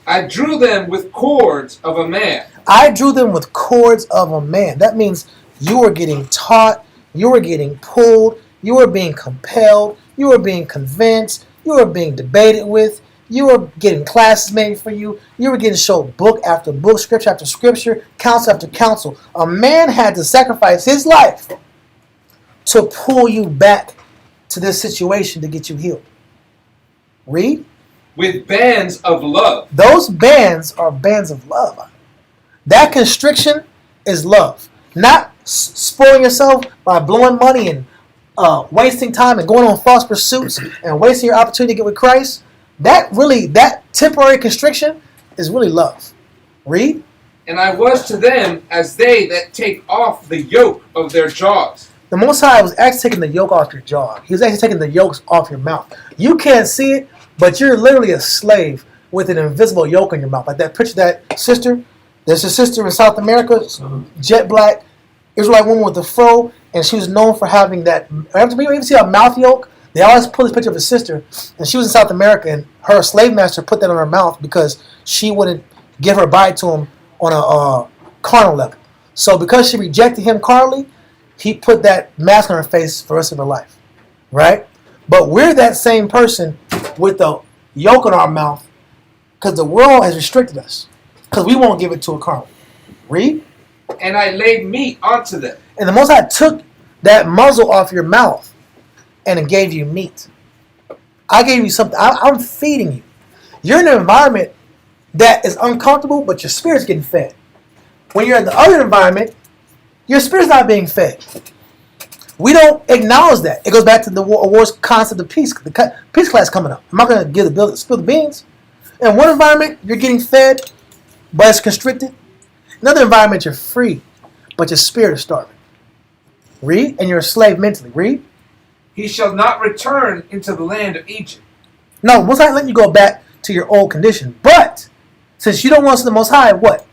I drew them with cords of a man. I drew them with cords of a man. That means you were getting taught, you were getting pulled, you were being compelled, you were being convinced, you were being debated with, you were getting classes made for you, you were getting shown book after book, scripture after scripture, counsel after counsel. A man had to sacrifice his life to pull you back to this situation to get you healed. Read. With bands of love. Those bands are bands of love. That constriction is love. Not spoiling yourself by blowing money and wasting time and going on false pursuits and wasting your opportunity to get with Christ. That temporary constriction is really love. Read. And I was to them as they that take off the yoke of their jaws. The Most High was actually taking the yoke off your jaw. He was actually taking the yokes off your mouth. You can't see it, but you're literally a slave with an invisible yoke on your mouth. Like that picture, that sister. There's a sister in South America, jet black, Israelite woman with a fro, and she was known for having that. After you even see a mouth yoke, they always pull this picture of a sister, and she was in South America, and her slave master put that on her mouth because she wouldn't give her body to him on a carnal level. So because she rejected him carnally, he put that mask on her face for the rest of her life, right? But we're that same person with the yoke on our mouth because the world has restricted us because we won't give it to a carnal. Read. And I laid meat onto them. And the Most High took that muzzle off your mouth and it gave you meat. I gave you something. I'm feeding you. You're in an environment that is uncomfortable, but your spirit's getting fed. When you're in the other environment, your spirit's not being fed. We don't acknowledge that. It goes back to the awards concept of peace. The peace class coming up. I'm not going to spill the beans. In one environment, you're getting fed, but it's constricted. Another environment, you're free, but your spirit is starving. Read, and you're a slave mentally. Read. He shall not return into the land of Egypt. No, Most High letting you go back to your old condition. But since you don't want to see the Most High, what?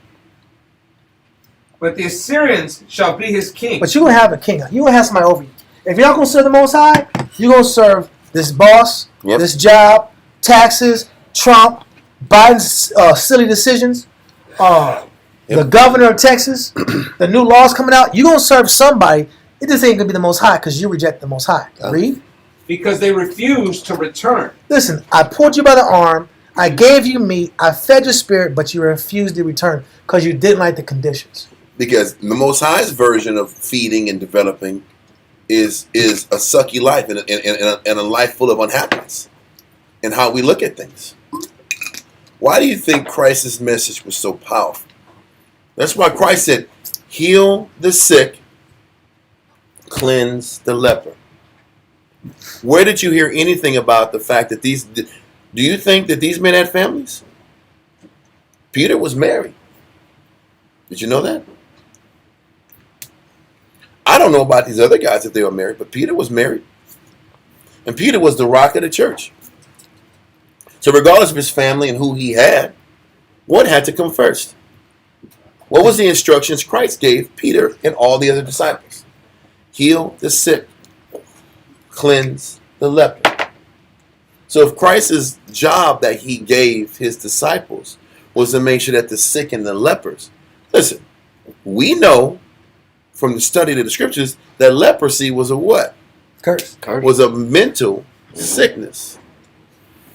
But the Assyrians shall be his king. But you're going to have a king. You're going to have somebody over you. If you're not going to serve the Most High, you're going to serve this boss, Yep. this job, taxes, Trump, Biden's silly decisions, the governor of Texas, the new laws coming out, you're going to serve somebody. It just ain't going to be the Most High because you reject the Most High. Read. Because they refuse to return. Listen, I pulled you by the arm. I gave you meat. I fed your spirit, but you refused to return because you didn't like the conditions. Because the Most High's version of feeding and developing is a sucky life and a life full of unhappiness and how we look at things. Why do you think Christ's message was so powerful? That's why Christ said, heal the sick, cleanse the leper. Where did you hear anything about the fact that do you think that these men had families? Peter was married. Did you know that? I don't know about these other guys if they were married, but Peter was married. And Peter was the rock of the church. So regardless of his family and who he had, what had to come first? What was the instructions Christ gave Peter and all the other disciples? Heal the sick, cleanse the leper. So if Christ's job that he gave his disciples was to make sure that the sick and the lepers, listen, we know from the study of the scriptures that leprosy was a what? Curse. Was a mental sickness.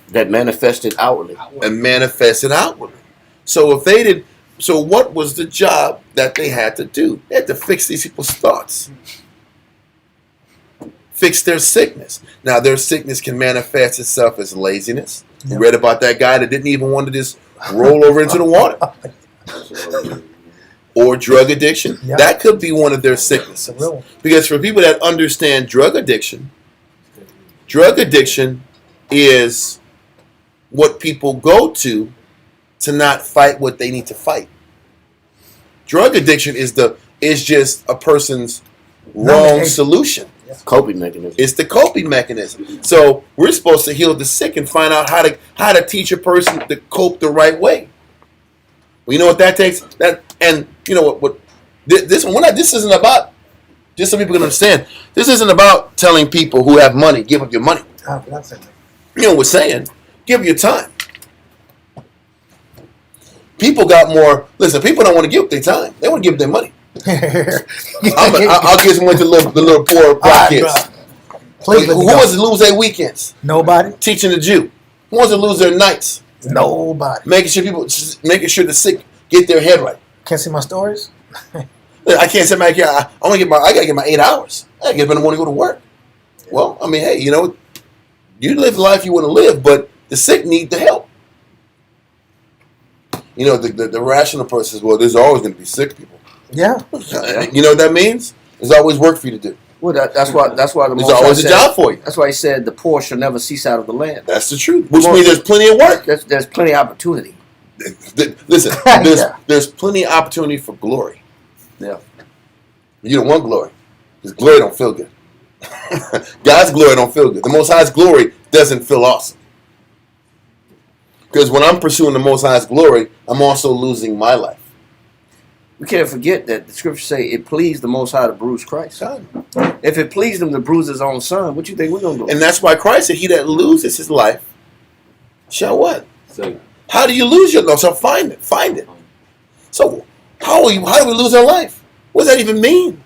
That manifested outwardly. And manifested outwardly. So if they did, so what was the job that they had to do? They had to fix these people's thoughts. Fix their sickness. Now their sickness can manifest itself as laziness. You read about that guy that didn't even want to just roll over into the water. Or drug addiction. Yep. That could be one of their sicknesses. Because for people that understand drug addiction is what people go to not fight what they need to fight. Drug addiction is just a person's wrong solution. Coping mechanism. It's the coping mechanism. So we're supposed to heal the sick and find out how to teach a person to cope the right way. Well, you know what that takes? And you know what this isn't about, just so people can understand, this isn't about telling people who have money, give up your money. You know what we're saying? Give your time. People people don't want to give up their time. They want to give up their money. I'll give some money to the little poor black kids. Who wants to lose their weekends? Nobody. Teaching the Jew. Who wants to lose their nights? Nobody. Making sure the sick get their head right. Can't see my stories? I can't say I gotta get my 8 hours. I gotta get up in the morning to go to work. Well, I mean, hey, you live the life you want to live, but the sick need the help. The rational person says, well, there's always going to be sick people. Yeah. You know what that means? There's always work for you to do. Well, that's why the There's Most always High a job for you. That's why he said the poor shall never cease out of the land. That's the truth. Which means there's plenty of work. There's plenty of opportunity. Listen, there's plenty of opportunity for glory. Yeah. You don't want glory. Because glory don't feel good. God's glory don't feel good. The Most High's glory doesn't feel awesome. Because when I'm pursuing the Most High's glory, I'm also losing my life. We can't forget that the scriptures say it pleased the Most High to bruise Christ. God. If it pleased him to bruise his own son, what you think we're going to do? And that's why Christ said, he that loses his life shall what? So, How do you lose your life? So find it. So how do we lose our life? What does that even mean?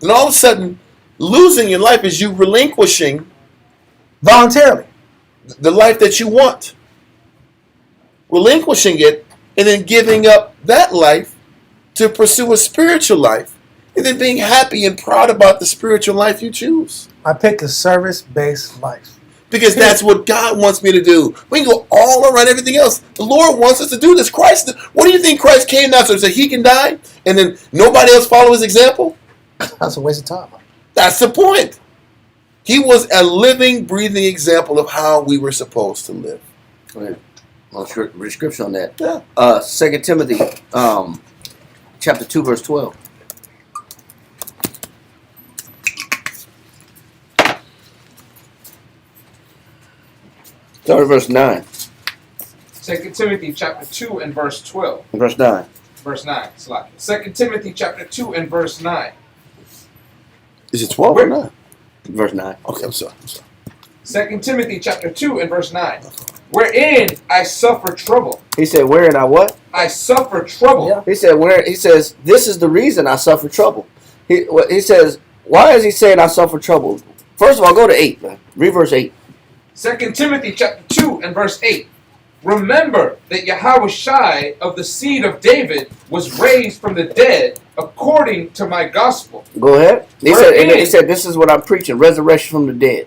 And all of a sudden, losing your life is you relinquishing Voluntarily. the life that you want. Relinquishing it and then giving up that life to pursue a spiritual life. And then being happy and proud about the spiritual life you choose. I pick a service-based life. Because that's what God wants me to do. We can go all around everything else. The Lord wants us to do this. Christ, what do you think Christ came down so that he can die and then nobody else follow his example? That's a waste of time. That's the point. He was a living, breathing example of how we were supposed to live. I'll scripture on that. Yeah. 2 Timothy chapter 2, verse 12. Start at verse 9. 2 Timothy chapter 2 and verse 12. Verse 9. Verse 9. 2 Timothy chapter 2 and verse 9. Is it 12 or not? Verse 9. Okay, I'm sorry. 2 Timothy chapter 2 and verse 9. Wherein I suffer trouble. He said, wherein I what? I suffer trouble. Yeah. He said, he says, this is the reason I suffer trouble. He says, why is he saying I suffer trouble? First of all, go to 8, man. Read verse 8. 2 Timothy chapter 2 and verse 8. Remember that Yahushua of the seed of David was raised from the dead according to my gospel. Go ahead. He said, this is what I'm preaching, resurrection from the dead.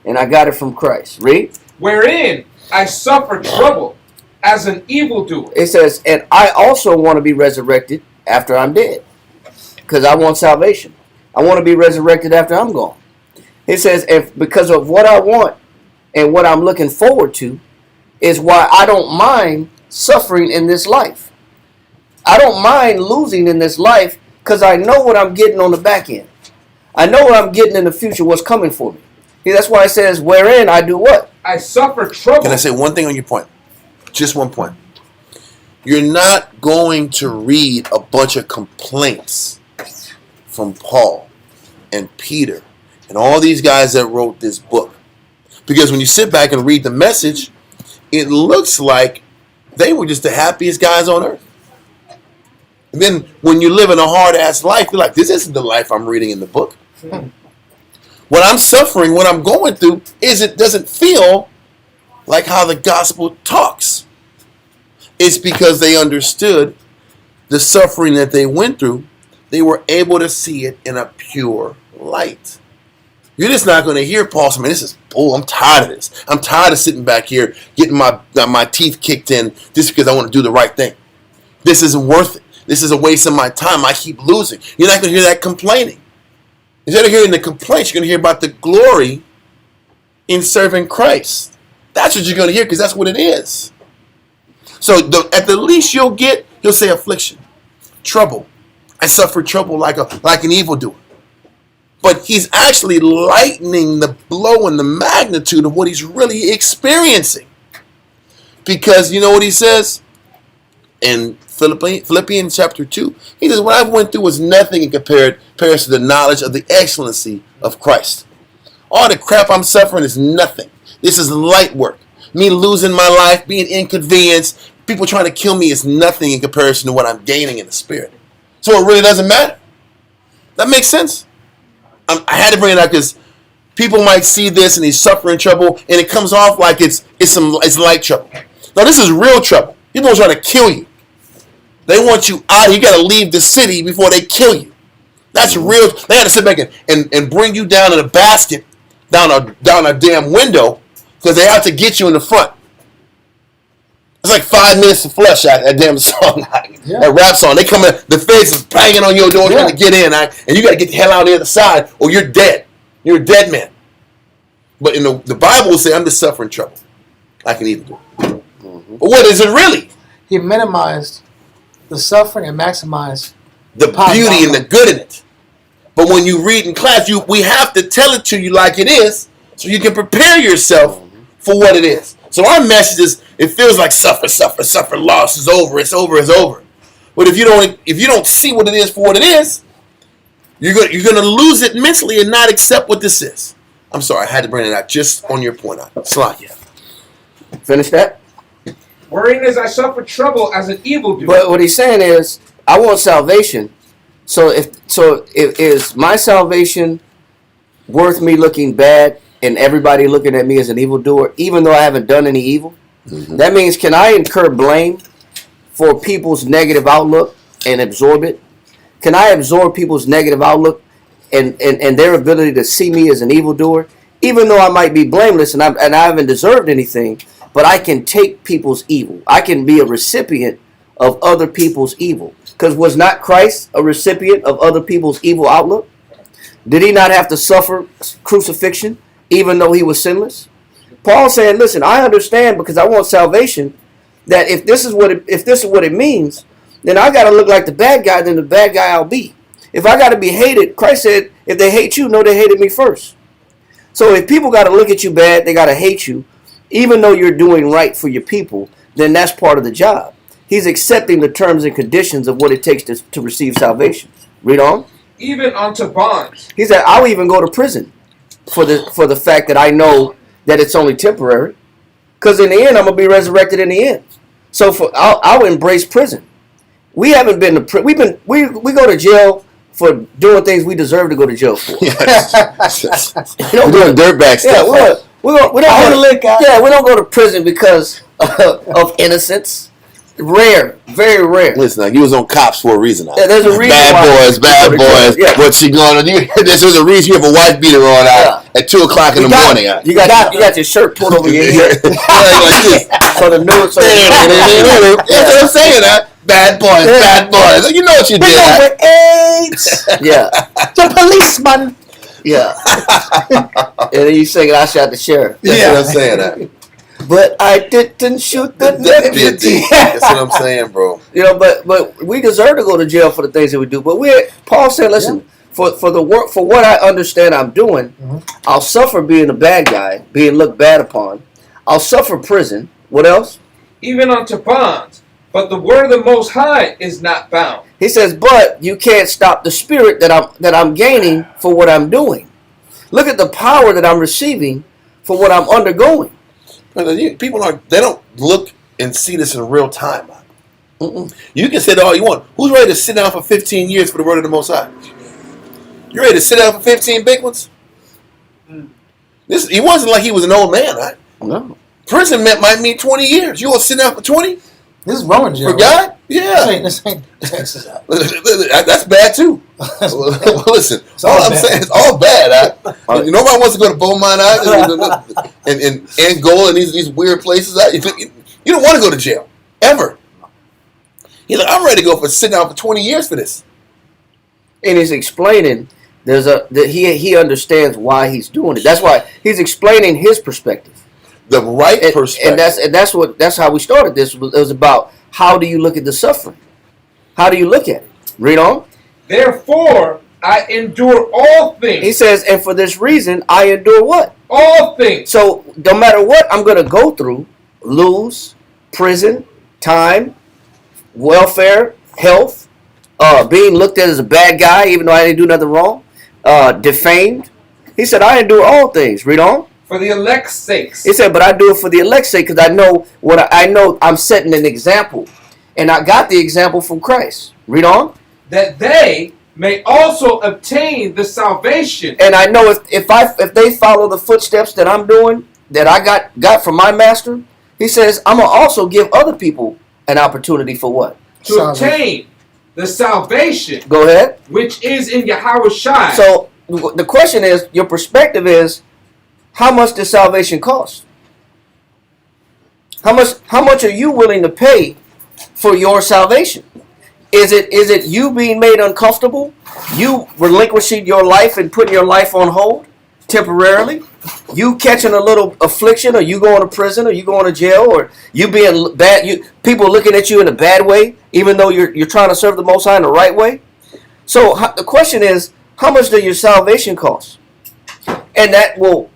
And I got it from Christ. Read. Wherein I suffer trouble as an evildoer. It says, and I also want to be resurrected after I'm dead. Because I want salvation. I want to be resurrected after I'm gone. It says, because of what I want and what I'm looking forward to, is why I don't mind suffering in this life. I don't mind losing in this life because I know what I'm getting on the back end. I know what I'm getting in the future, what's coming for me. See, that's why it says, wherein I do what? I suffer trouble. Can I say one thing on your point? Just one point. You're not going to read a bunch of complaints from Paul and Peter and all these guys that wrote this book. Because when you sit back and read the message, it looks like they were just the happiest guys on earth. And then when you live in a hard-ass life, you're like, this isn't the life I'm reading in the book. What I'm suffering, what I'm going through, it doesn't feel like how the gospel talks. It's because they understood the suffering that they went through. They were able to see it in a pure light. You're just not going to hear Paul say, man, this is bull. I'm tired of this. I'm tired of sitting back here getting my teeth kicked in just because I want to do the right thing. This isn't worth it. This is a waste of my time. I keep losing. You're not going to hear that complaining. Instead of hearing the complaints, you're going to hear about the glory in serving Christ. That's what you're going to hear because that's what it is. So at the least he'll say affliction, trouble. I suffer trouble like an evildoer. But he's actually lightening the blow and the magnitude of what he's really experiencing. Because you know what he says? In Philippians chapter 2, he says, what I went through was nothing in comparison to the knowledge of the excellency of Christ. All the crap I'm suffering is nothing. This is light work. Me losing my life, being inconvenienced, people trying to kill me is nothing in comparison to what I'm gaining in the spirit. So it really doesn't matter. That makes sense? I had to bring it up because people might see this and he's suffering trouble and it comes off like it's light trouble. No, this is real trouble. People are trying to kill you. They want you out. You got to leave the city before they kill you. That's real. They had to sit back and bring you down in a basket, down a damn window because they have to get you in the front. It's like 5 minutes to flush that damn song, that rap song. They come in, the feds is banging on your door trying to get in, and you got to get the hell out on the other side, or you're dead. You're a dead man. But in the Bible will say, I'm just suffering trouble. I can even do it. But what is it really? He minimized the suffering and maximized The beauty and the good in it. But when you read in class, we have to tell it to you like it is, so you can prepare yourself for what it is. So our message is, it feels like suffer, loss is over, it's over. But if you don't see what it is for what it is, you're gonna lose it mentally and not accept what this is. I'm sorry, I had to bring it out just on your point. Slakia. Finish that. Wherein is I suffer trouble as an evildoer. But what he's saying is, I want salvation. So is my salvation worth me looking bad and everybody looking at me as an evildoer, even though I haven't done any evil? Mm-hmm. That means, can I incur blame for people's negative outlook and absorb it? Can I absorb people's negative outlook and their ability to see me as an evildoer, even though I might be blameless and I haven't deserved anything, but I can take people's evil. I can be a recipient of other people's evil. Because was not Christ a recipient of other people's evil outlook? Did he not have to suffer crucifixion, even though he was sinless? Paul's saying, listen, I understand because I want salvation, that if this is what it means, then I got to look like the bad guy, then the bad guy I'll be. If I got to be hated, Christ said, if they hate you, know they hated me first. So if people got to look at you bad, they got to hate you, even though you're doing right for your people, then that's part of the job. He's accepting the terms and conditions of what it takes to receive salvation. Read on. Even unto bonds. He said, I'll even go to prison for the fact that I know that it's only temporary. Because in the end, I'm going to be resurrected in the end. So I'll embrace prison. We haven't been to we go to jail for doing things we deserve to go to jail for. Yes. We're doing dirtbag stuff. We don't go to prison because of innocence. Rare, very rare. Listen, like, you was on cops for a reason. Yeah, there's a reason. Bad boys. Yeah. What she going to? There's a reason you have a wife beater on at 2 o'clock in the morning. You got your shirt pulled over your head. Like this. So the news. That's what I'm saying. Bad boys. You know what you did. Number 8. Yeah. The policeman. Yeah. And then you singing, I shot the sheriff. That's what I'm saying. But I didn't shoot the deputy. That's what I'm saying, bro. You know, but we deserve to go to jail for the things that we do. But Paul said, listen, for the work, for what I understand I'm doing, I'll suffer being a bad guy, being looked bad upon. I'll suffer prison. What else? Even unto bonds. But the word of the Most High is not bound. He says, but you can't stop the spirit that I'm gaining for what I'm doing. Look at the power that I'm receiving for what I'm undergoing. People they don't look and see this in real time. You can say that all you want. Who's ready to sit down for 15 years for the word of the Most High? You ready to sit down for 15 big ones? He wasn't like he was an old man, right? No. Prison might mean 20 years. You want to sit down for 20? This is Roman jail. For God? Yeah. This ain't Texas. That's bad too. Listen, all I'm bad. saying is all bad. Nobody wants to go to Beaumont and Angola and these weird places. You don't want to go to jail ever. He's like, I'm ready to go sit down for 20 years for this. And he's explaining he understands why he's doing it. That's why he's explaining his perspective. The right perspective. And that's how we started this. It was about how do you look at the suffering? How do you look at it? Read on. Therefore, I endure all things. He says, and for this reason, I endure what? All things. So no matter what I'm going to go through, lose, prison, time, welfare, health, being looked at as a bad guy, even though I didn't do nothing wrong, defamed. He said, I endure all things. Read on. For the elect's sakes. He said, but I do it for the elect's sake because I know I know I'm setting an example. And I got the example from Christ. Read on. That they may also obtain the salvation. And I know if they follow the footsteps that I'm doing, that I got from my master, he says, I'm going to also give other people an opportunity for what? To obtain the salvation. Go ahead. Which is in Yahweh Shai. So the question is, your perspective is, how much does salvation cost? How much are you willing to pay for your salvation? Is it you being made uncomfortable? You relinquishing your life and putting your life on hold temporarily? You catching a little affliction, or you going to prison, or you going to jail, or you being bad? People looking at you in a bad way, even though you're trying to serve the Most High in the right way. So the question is, how much does your salvation cost? And that will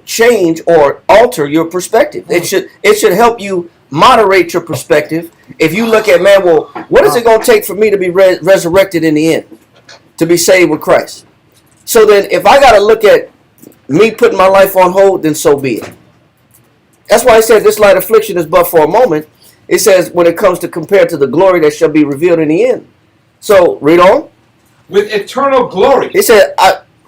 change or alter your perspective. It should help you moderate your perspective. If you look at, man, well, what is it going to take for me to be resurrected in the end, to be saved with Christ? So then, if I got to look at me putting my life on hold, then so be it. That's why he said this light affliction is but for a moment. It says when it comes to compare to the glory that shall be revealed in the end. So read on. With eternal glory. He said,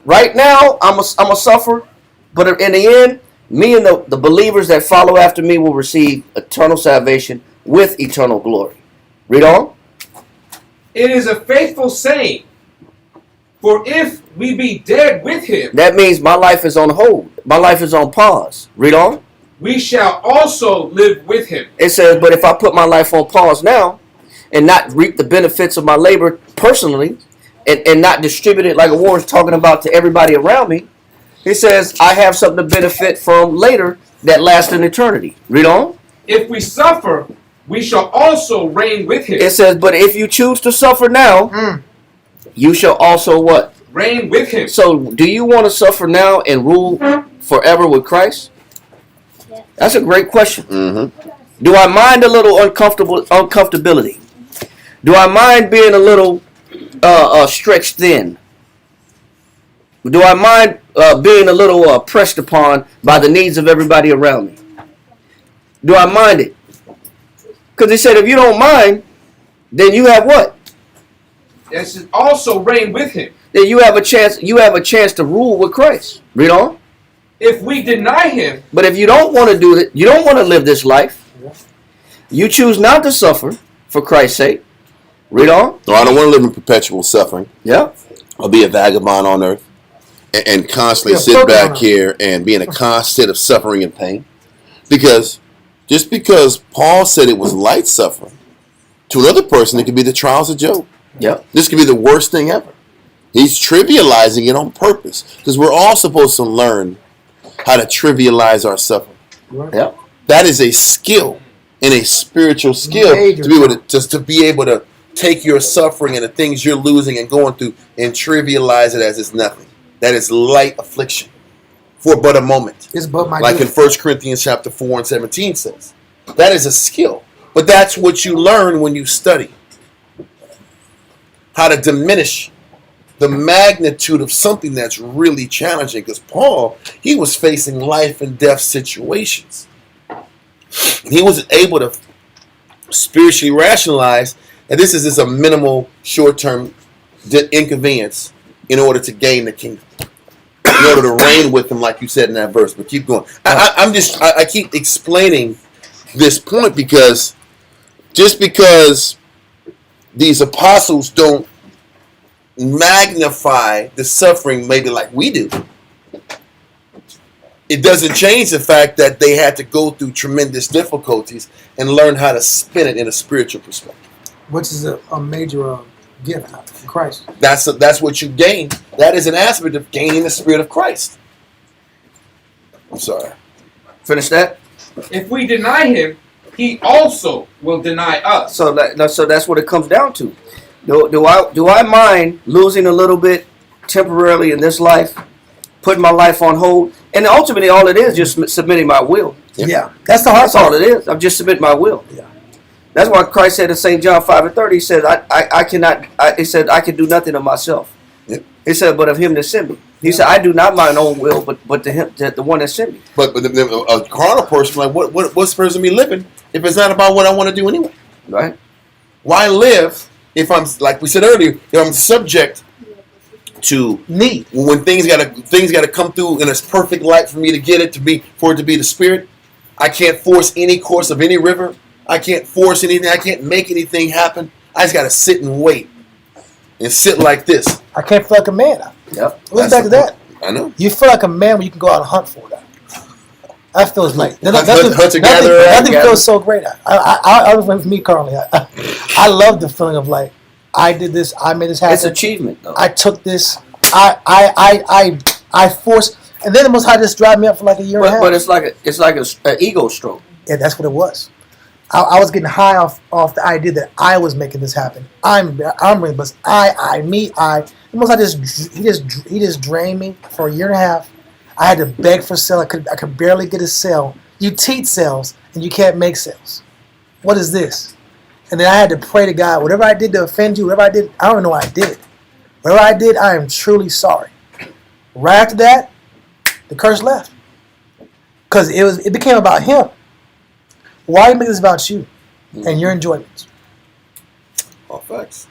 right now I'm a suffer, but in the end, me and the believers that follow after me will receive eternal salvation with eternal glory. Read on. It is a faithful saying. For if we be dead with him, that means my life is on hold. My life is on pause. Read on. We shall also live with him. It says, but if I put my life on pause now and not reap the benefits of my labor personally and not distribute it like Warren's talking about to everybody around me, he says, I have something to benefit from later that lasts in eternity. Read on. If we suffer, we shall also reign with him. It says, but if you choose to suffer now, you shall also what? Reign with him. So do you want to suffer now and rule forever with Christ? That's a great question. Mm-hmm. Do I mind a little uncomfortability? Do I mind being a little stretched thin? Do I mind being a little pressed upon by the needs of everybody around me? Do I mind it? Because he said, if you don't mind, then you have what? It says also reign with him. Then you have a chance. You have a chance to rule with Christ. Read on. If we deny him, But if you don't want to do it, you don't want to live this life. You choose not to suffer for Christ's sake. Read on. No, I don't want to live in perpetual suffering. Yeah. I'll be a vagabond on earth and constantly Yeah, sit focus on back it. here and be in a constant of suffering and pain. Because just because Paul said it was light suffering, to another person it could be the trials of Job. Yeah. This could be the worst thing ever. He's trivializing it on purpose because we're all supposed to learn how to trivialize our suffering. Yeah. That is a skill and a spiritual skill Major. to be able to just to be able to take your suffering and the things you're losing and going through and trivialize it as it's nothing. That is light affliction for but a moment. It's but my Like in duty. 1 Corinthians chapter 4 and 17 says. That is a skill. But that's what you learn when you study. How to diminish the magnitude of something that's really challenging. Because Paul, he was facing life and death situations. He was able to spiritually rationalize that this is just a minimal short-term inconvenience in order to gain the kingdom. In order to reign with him, like you said in that verse. But keep going. I keep explaining this point because just because these apostles don't magnify the suffering maybe like we do, it doesn't change the fact that they had to go through tremendous difficulties and learn how to spin it in a spiritual perspective. Which is a major gift from Christ. That's what you gain. That is an aspect of gaining the spirit of Christ. I'm sorry. Finish that. if we deny him, he also will deny us. So that's what it comes down to. Do I mind losing a little bit temporarily in this life, putting my life on hold, and ultimately all it is just submitting my will. Yeah, that's the hard That's all part. it is. I'm just submitting my will. Yeah. That's why Christ said in St. John 5:30, he said, I cannot. He said, I can do nothing of myself. Yep. He said, but of him that sent me. He said, I do not mine own will, but to him, the one that sent me. But a carnal person, like what's the person be living if it's not about what I want to do anyway? Right? Why live if I'm, like we said earlier, if I'm subject to Need. when things gotta come through in its perfect light for me to get it for it to be the spirit. I can't force any course of any river. I can't force anything. I can't make anything happen. I just gotta sit and wait and sit like this. I can't feel like a man. Yep. Look back to that. I know. You feel like a man when you can go out and hunt for that. That feels like Hunter gatherer. nothing feels so great. I with me currently. I love the feeling of like I did this. I made this happen. It's achievement, though. I took this. I forced, and then the Most High just drive me up for like a year and a half. But it's like an ego stroke. Yeah, that's what it was. I was getting high off the idea that I was making this happen. I'm really blessed. The Most High he just drained me for a year and a half. I had to beg for sale. I could barely get a sale. You teach sales and you can't make sales. What is this? And then I had to pray to God. Whatever I did to offend you, whatever I did, I don't know what I did. Whatever I did, I am truly sorry. Right after that, the curse left. Because it became about him. Why make this about you and your enjoyments? All facts.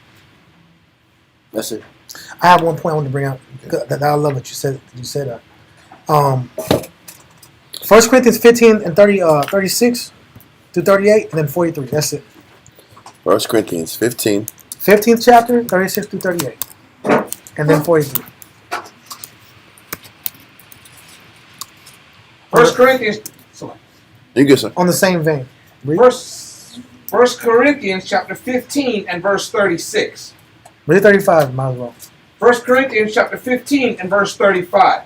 That's it. I have one point I want to bring out that I love what you said. 1 Corinthians 15 and 36 through 38, and then 43. That's it. 1 Corinthians 15. 15th chapter, 36 through 38, and then 43. 1 Corinthians, You good, sir? On the same vein. Read 1 Corinthians chapter 15 and verse 36. 35, might as well. 1 Corinthians chapter 15 and verse 35.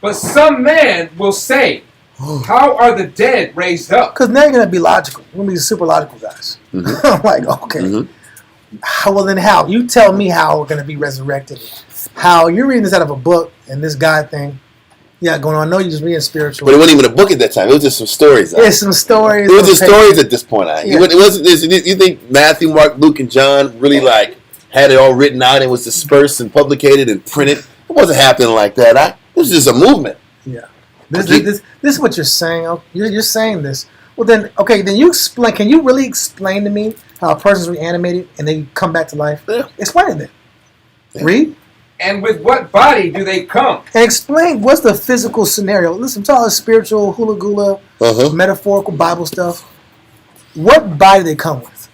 But some man will say, how are the dead raised up? Because now you're going to be logical. You're going to be super logical guys. Mhm. I'm like, okay. Mhm. Well, then how? You tell me how we're going to be resurrected. How? You're reading this out of a book and this guy thing. Yeah, going on. I know you're just reading spiritual. But it wasn't even a book at that time. It was just some stories. There's some stories. It was just Okay. stories at this point. Yeah. It wasn't. You think Matthew, Mark, Luke, and John really had it all written out and was dispersed and publicated and printed? It wasn't happening like that. This is a movement. Yeah. This is what you're saying. You're saying this. Well, then, okay, then you explain. Can you really explain to me how a person's reanimated and they come back to life? Yeah. Explain it then. Yeah. Read. And with what body do they come? And explain what's the physical scenario. Listen, to all the spiritual hula gula, metaphorical Bible stuff. What body they come with?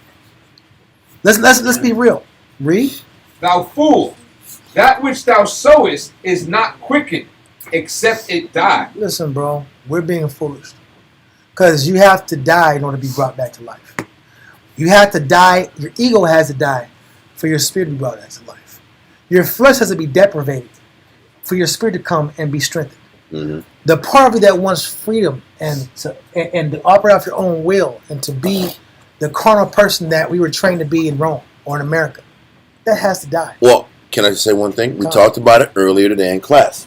Let's be real. Read. Thou fool, that which thou sowest is not quickened, except it die. Listen, bro, we're being foolish. Because you have to die in order to be brought back to life. You have to die, your ego has to die for your spirit to be brought back to life. Your flesh has to be deprivated for your spirit to come and be strengthened. Mm-hmm. The part of you that wants freedom and to operate off your own will and to be the carnal person that we were trained to be in Rome or in America, that has to die. Well, can I just say one thing? We talked about it earlier today in class.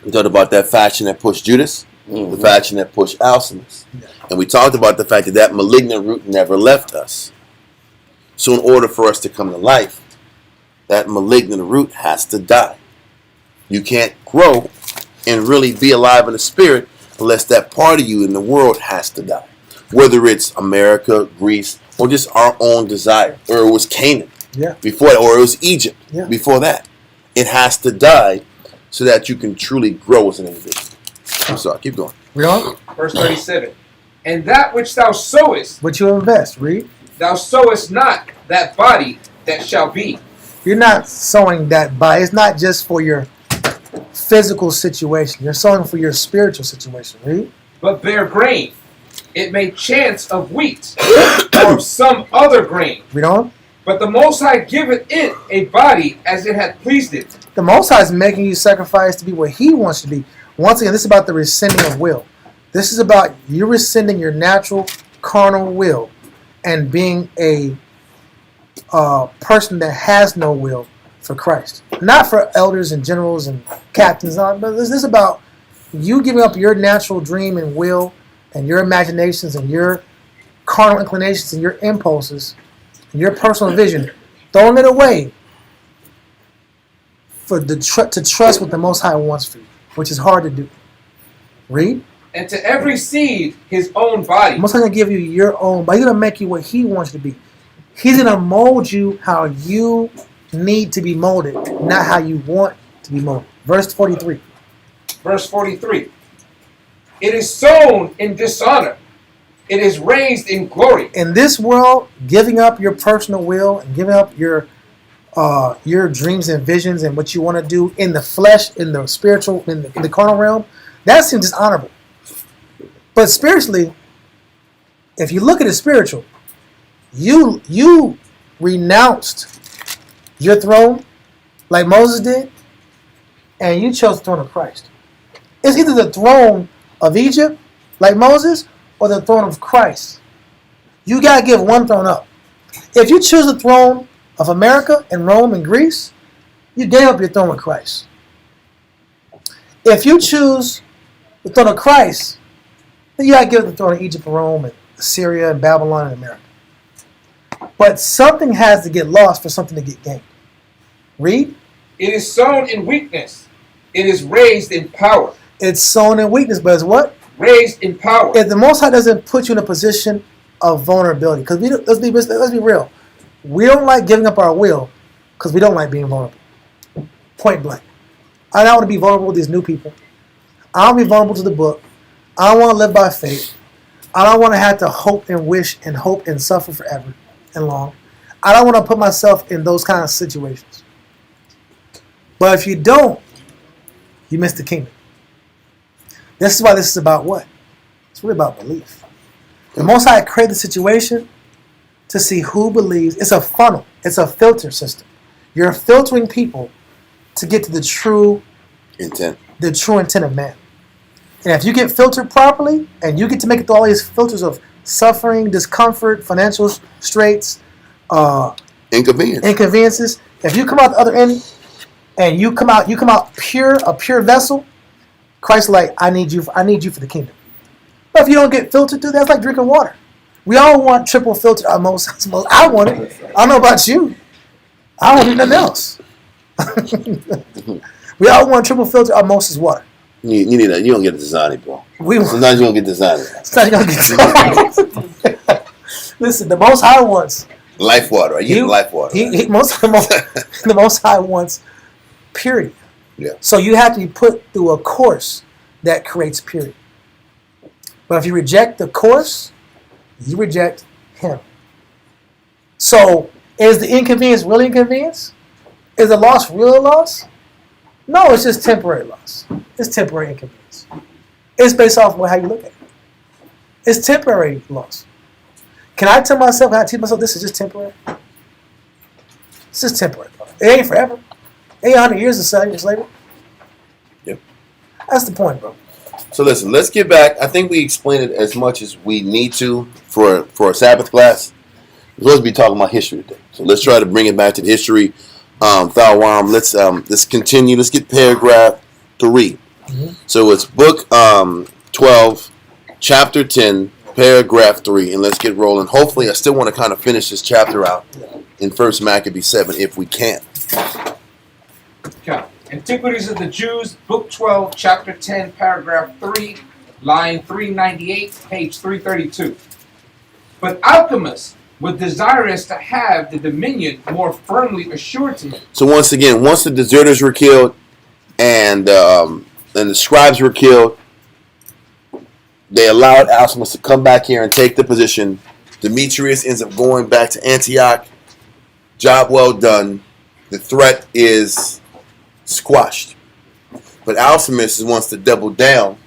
We talked about that faction that pushed Judas, the faction that pushed Alcimus. Yeah. And we talked about the fact that that malignant root never left us. So in order for us to come to life, that malignant root has to die. You can't grow and really be alive in the spirit unless that part of you in the world has to die. Whether it's America, Greece, or just our own desire. Or it was Canaan before that, or it was Egypt before that. It has to die so that you can truly grow as an individual. I'm sorry, keep going. Read on. Verse 37. And that which thou sowest, What you invest. Read. thou sowest not that body that shall be. You're not sowing that by. It's not just for your physical situation. You're sowing for your spiritual situation. Read. But bear grain. It may chance of wheat or of some other grain. Read on. But the Most High giveth it a body as it hath pleased it. The Most High is making you sacrifice to be what He wants you to be. Once again, this is about the rescinding of will. This is about you rescinding your natural carnal will and being a person that has no will for Christ. Not for elders and generals and captains, but this is about you giving up your natural dream and will and your imaginations and your carnal inclinations and your impulses and your personal vision, throwing it away for to trust what the Most High wants for you, which is hard to do. Read. And to every seed his own body. Most High going to give you your own, but He's going to make you what He wants you to be. He's going to mold you how you need to be molded, not how you want to be molded. Verse 43. Verse 43. It is sown in dishonor. It is raised in glory. In this world, giving up your personal will and giving up your dreams and visions and what you want to do in the flesh, in the spiritual, in the carnal realm, that seems dishonorable. But spiritually, if you look at it spiritual, you renounced your throne like Moses did, and you chose the throne of Christ. It's either the throne of Egypt, like Moses, or the throne of Christ. You got to give one throne up. If you choose the throne of America and Rome and Greece, you gave up your throne with Christ. If you choose the throne of Christ, then you got to give up the throne of Egypt and Rome and Syria and Babylon and America. But something has to get lost for something to get gained. Read. It is sown in weakness. It is raised in power. It's sown in weakness, but it's what? Raised in power. If the Most High doesn't put you in a position of vulnerability, because let's be real, we don't like giving up our will because we don't like being vulnerable. Point blank. I don't want to be vulnerable with these new people. I don't want to be vulnerable to the book. I don't want to live by faith. I don't want to have to hope and wish and hope and suffer forever and long. I don't want to put myself in those kind of situations. But if you don't, you miss the kingdom. This is why this is about what? It's really about belief. The Most High created the situation to see who believes. It's a funnel. It's a filter system. You're filtering people to get to the true intent of man. And if you get filtered properly, and you get to make it through all these filters of suffering, discomfort, financial straits, inconveniences, if you come out the other end and you come out pure, a pure vessel, Christ's like, I need you for the kingdom. But if you don't get filtered through, that's like drinking water. We all want triple filtered. I want it. I don't know about you. I don't want nothing else. We all want triple filter or Moses water. You need that. You don't get a design, bro. Sometimes you don't get design. Listen, the Most High wants Life water. You get life water. The Most High wants purity. Yeah. So you have to be put through a course that creates purity. But if you reject the course, you reject Him. So is the inconvenience really inconvenience? Is the loss real loss? No, it's just temporary loss. It's temporary inconvenience. It's based off of how you look at it. It's temporary loss. Can I tell myself, can I teach myself this is just temporary? It's just temporary. It ain't forever. It ain't 100 years of slavery. Yep. That's the point, bro. So listen, let's get back. I think we explained it as much as we need to for a Sabbath class. We're supposed to be talking about history today. So let's try to bring it back to the history. Let's continue. Let's get paragraph 3. Mm-hmm. So it's book 12, chapter 10, paragraph 3, and let's get rolling. Hopefully, I still want to kind of finish this chapter out in 1 Maccabees 7 if we can. Okay. Antiquities of the Jews, book 12, chapter 10, paragraph 3, line 398, page 332. But Alchemists were desirous to have the dominion more firmly assured to him. So once again, once the deserters were killed and the scribes were killed, they allowed Alcimus to come back here and take the position. Demetrius ends up going back to Antioch. Job well done. The threat is squashed. But Alcimus wants to double down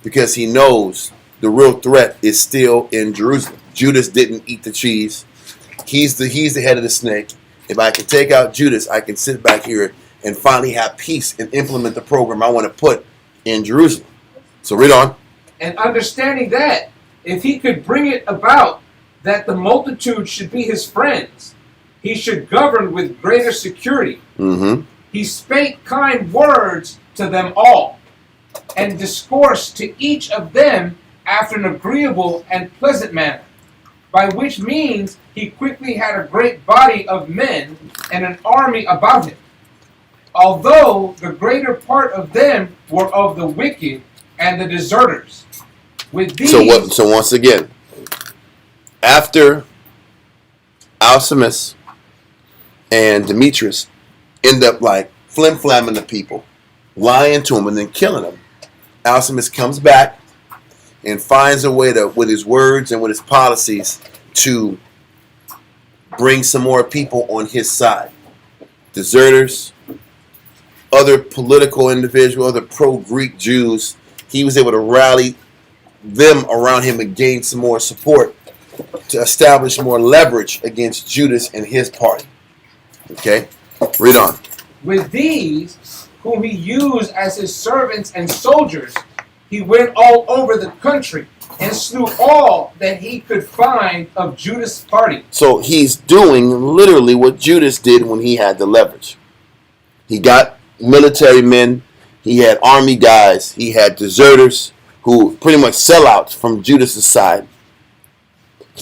because he knows the real threat is still in Jerusalem. Judas didn't eat the cheese. He's the head of the snake. If I can take out Judas, I can sit back here and finally have peace and implement the program I want to put in Jerusalem. So read on. And understanding that, if he could bring it about that the multitude should be his friends, he should govern with greater security. Mm-hmm. He spake kind words to them all, and discoursed to each of them after an agreeable and pleasant manner, by which means he quickly had a great body of men and an army about him, although the greater part of them were of the wicked and the deserters. With these, So once again, after Alcimus and Demetrius end up like flim-flamming the people, lying to them and then killing them, Alcimus comes back and finds a way to, with his words and with his policies, to bring some more people on his side. Deserters, other political individuals, other pro-Greek Jews. He was able to rally them around him and gain some more support to establish more leverage against Judas and his party. Okay? Read on. with these, whom he used as his servants and soldiers, he went all over the country and slew all that he could find of Judas' party. So he's doing literally what Judas did when he had the leverage. He got military men, he had army guys, he had deserters who pretty much sellouts from Judas' side.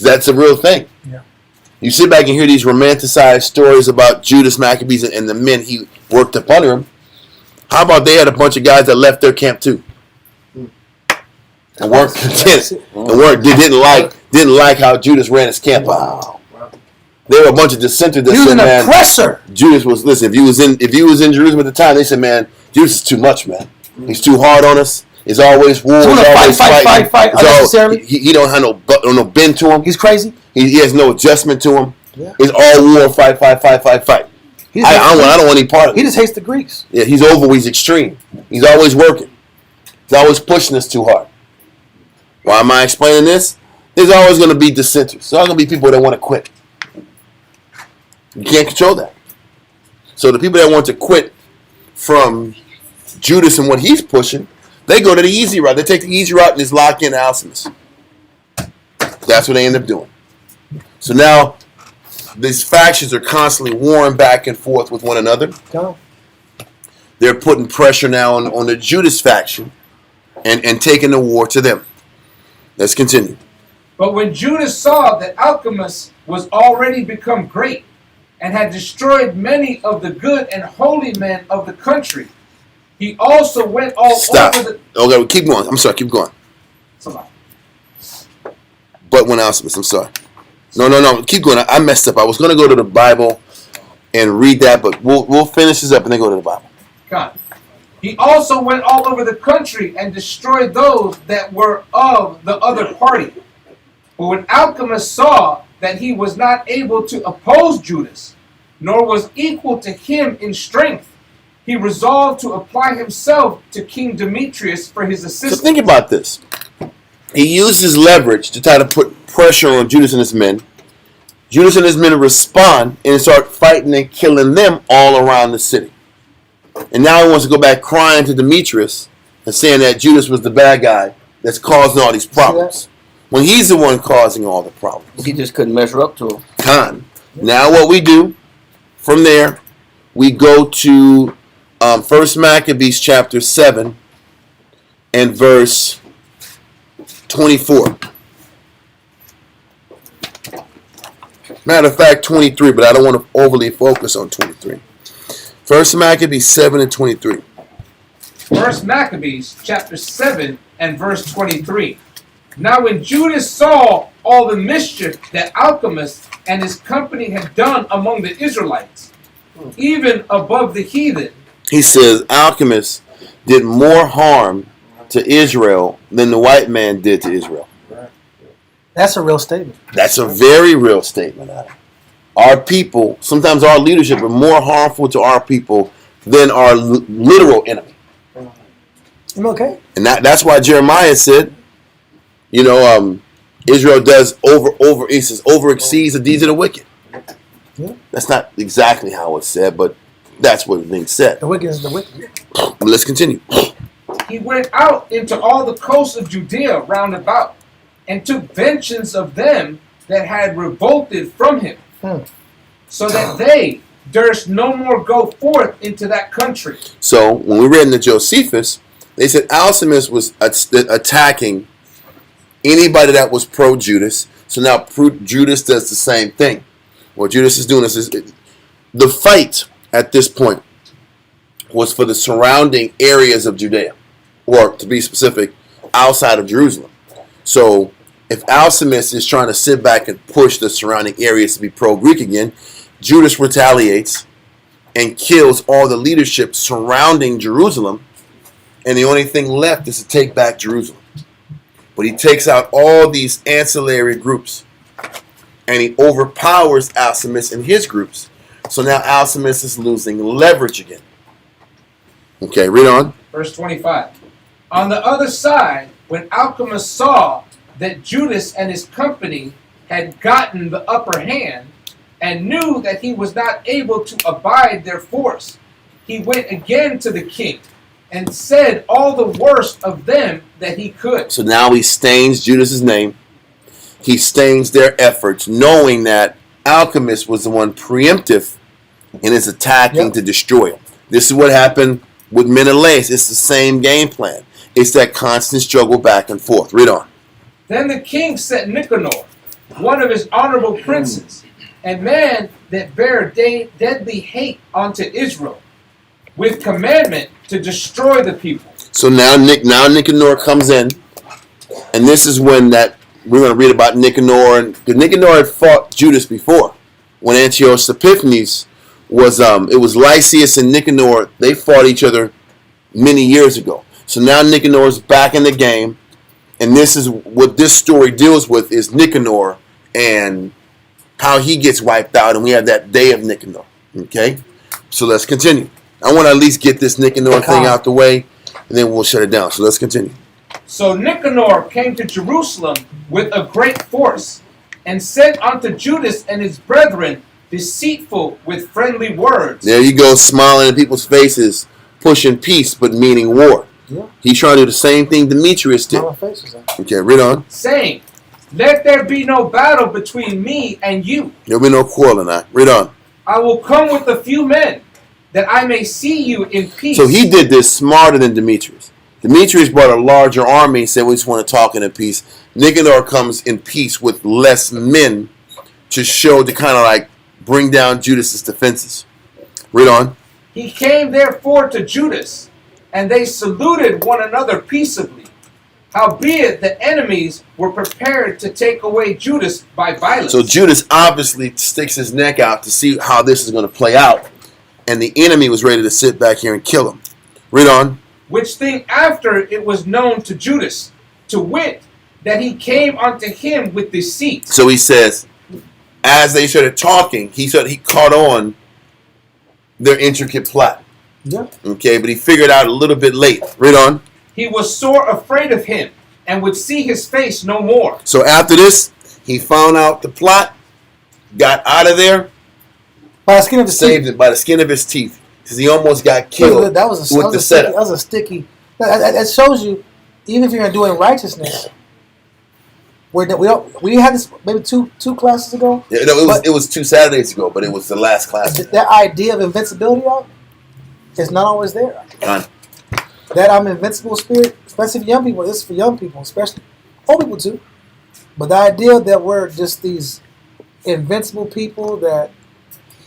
That's a real thing. Yeah. You sit back and hear these romanticized stories about Judas Maccabees and the men he worked up under him. How about they had a bunch of guys that left their camp too? And weren't content. And didn't like how Judas ran his camp. Wow. There were a bunch of dissenters that He was said, an man, oppressor. Judas was, listen, if you was in Jerusalem at the time, they said, man, Judas is too much, man. He's too hard on us. It's always war. He's Always fight unnecessarily. He don't have no bend to him. He's crazy. He has no adjustment to him. Yeah. It's all war, fight. I don't want any part of it. He just hates the Greeks. Yeah, he's over. He's extreme. He's always working. He's always pushing us too hard. Why am I explaining this? There's always going to be dissenters. There's always going to be people that want to quit. You can't control that. So the people that want to quit from Judas and what he's pushing, they go to the easy route. They take the easy route and just lock in Alcimus. That's what they end up doing. So now these factions are constantly warring back and forth with one another. Go. They're putting pressure now on the Judas faction and taking the war to them. Let's continue. But when Judas saw that Alchemius was already become great, and had destroyed many of the good and holy men of the country, He also went all Stop. over the. Okay, keep going. I'm sorry, keep going. Somebody. But when Alcimus, I'm sorry. No. Keep going. I messed up. I was going to go to the Bible and read that, but we'll finish this up and then go to the Bible. God. He also went all over the country and destroyed those that were of the other party. But when Alchemist saw that he was not able to oppose Judas, nor was equal to him in strength, he resolved to apply himself to King Demetrius for his So assistance. think about this. He uses leverage to try to put pressure on Judas and his men. Judas and his men respond and start fighting and killing them all around the city. And now he wants to go back crying to Demetrius and saying that Judas was the bad guy that's causing all these problems. When he's the one causing all the problems. He just couldn't measure up to him. Con. Now what we do from there, we go to 1 Maccabees chapter 7 and verse 24. Matter of fact, 23, but I don't want to overly focus on 23. 1 Maccabees 7 and 23. 1 Maccabees chapter 7 and verse 23. Now when Judas saw all the mischief that Alchemist and his company had done among the Israelites, even above the heathen, He says Alchemist did more harm to Israel than the white man did to Israel. That's a real statement. That's a very real statement. Adam. Our people, sometimes our leadership are more harmful to our people than our literal enemy. I'm okay. And that's why Jeremiah said, Israel does he says, over exceeds the deeds of the wicked. Yeah. That's not exactly how it's said, but that's what is being said. The wicked is the wicked. But let's continue. he went out into all the coasts of Judea round about, and took vengeance of them that had revolted from him, so that they durst no more go forth into that country. So when we read in the Josephus, they said Alcimus was attacking anybody that was pro-Judas. So now Judas does the same thing. What Judas is doing is the fight at this point was for the surrounding areas of Judea, or to be specific, outside of Jerusalem. So if Alcimus is trying to sit back and push the surrounding areas to be pro-Greek again, Judas retaliates and kills all the leadership surrounding Jerusalem, and the only thing left is to take back Jerusalem. But he takes out all these ancillary groups, and he overpowers Alcimus and his groups. So now Alcimus is losing leverage again. Okay, read on. Verse 25. On the other side, when Alchemist saw that Judas and his company had gotten the upper hand, and knew that he was not able to abide their force, he went again to the king, and said all the worst of them that he could. So now he stains Judas's name. He stains their efforts, knowing that Alchemist was the one preemptive in his attacking to destroy him. This is what happened with Menelaus. It's the same game plan. It's that constant struggle back and forth. Read on. Then the king sent Nicanor, one of his honorable princes, a man that bare deadly hate unto Israel, with commandment to destroy the people. So now Nicanor comes in, and this is when that we're going to read about Nicanor, and Nicanor had fought Judas before. When Antiochus Epiphanes was, it was Lysias and Nicanor. They fought each other many years ago. So now Nicanor is back in the game, and this is what this story deals with: is Nicanor and how he gets wiped out, and we have that day of Nicanor. Okay, so let's continue. I want to at least get this Nicanor thing out the way, and then we'll shut it down. So let's continue. So Nicanor came to Jerusalem with a great force, and said unto Judas and his brethren, deceitful with friendly words. There you go, smiling in people's faces, pushing peace but meaning war. Yeah. He's trying to do the same thing Demetrius did. Okay, read on. Saying, let there be no battle between me and you. There'll be no quarreling now. Read on. I will come with a few men, that I may see you in peace. So he did this smarter than Demetrius. Demetrius brought a larger army and said, we just want to talk in peace. Nicanor comes in peace with less men to show, to kind of like bring down Judas's defenses. Read on. He came therefore to Judas, and they saluted one another peaceably. Howbeit the enemies were prepared to take away Judas by violence. So Judas obviously sticks his neck out to see how this is going to play out. And the enemy was ready to sit back here and kill him. Read on. Which thing after it was known to Judas, to wit, that he came unto him with deceit. So he says, as they started talking, he caught on their intricate plot. Yeah. Okay, but he figured out a little bit late. Read on. He was sore afraid of him, and would see his face no more. So after this, he found out the plot, got out of there, By the skin of his saved teeth. it by the skin of his teeth. Because he almost got killed That was with the setup. That was a sticky. That shows you, even if you're doing righteousness, we had this maybe two classes ago. Yeah, no, it was 2 Saturdays ago, but it was the last class. That idea of invincibility is not always there. Done. That I'm invincible spirit, especially for young people. This is for young people, especially old people too. But the idea that we're just these invincible people that,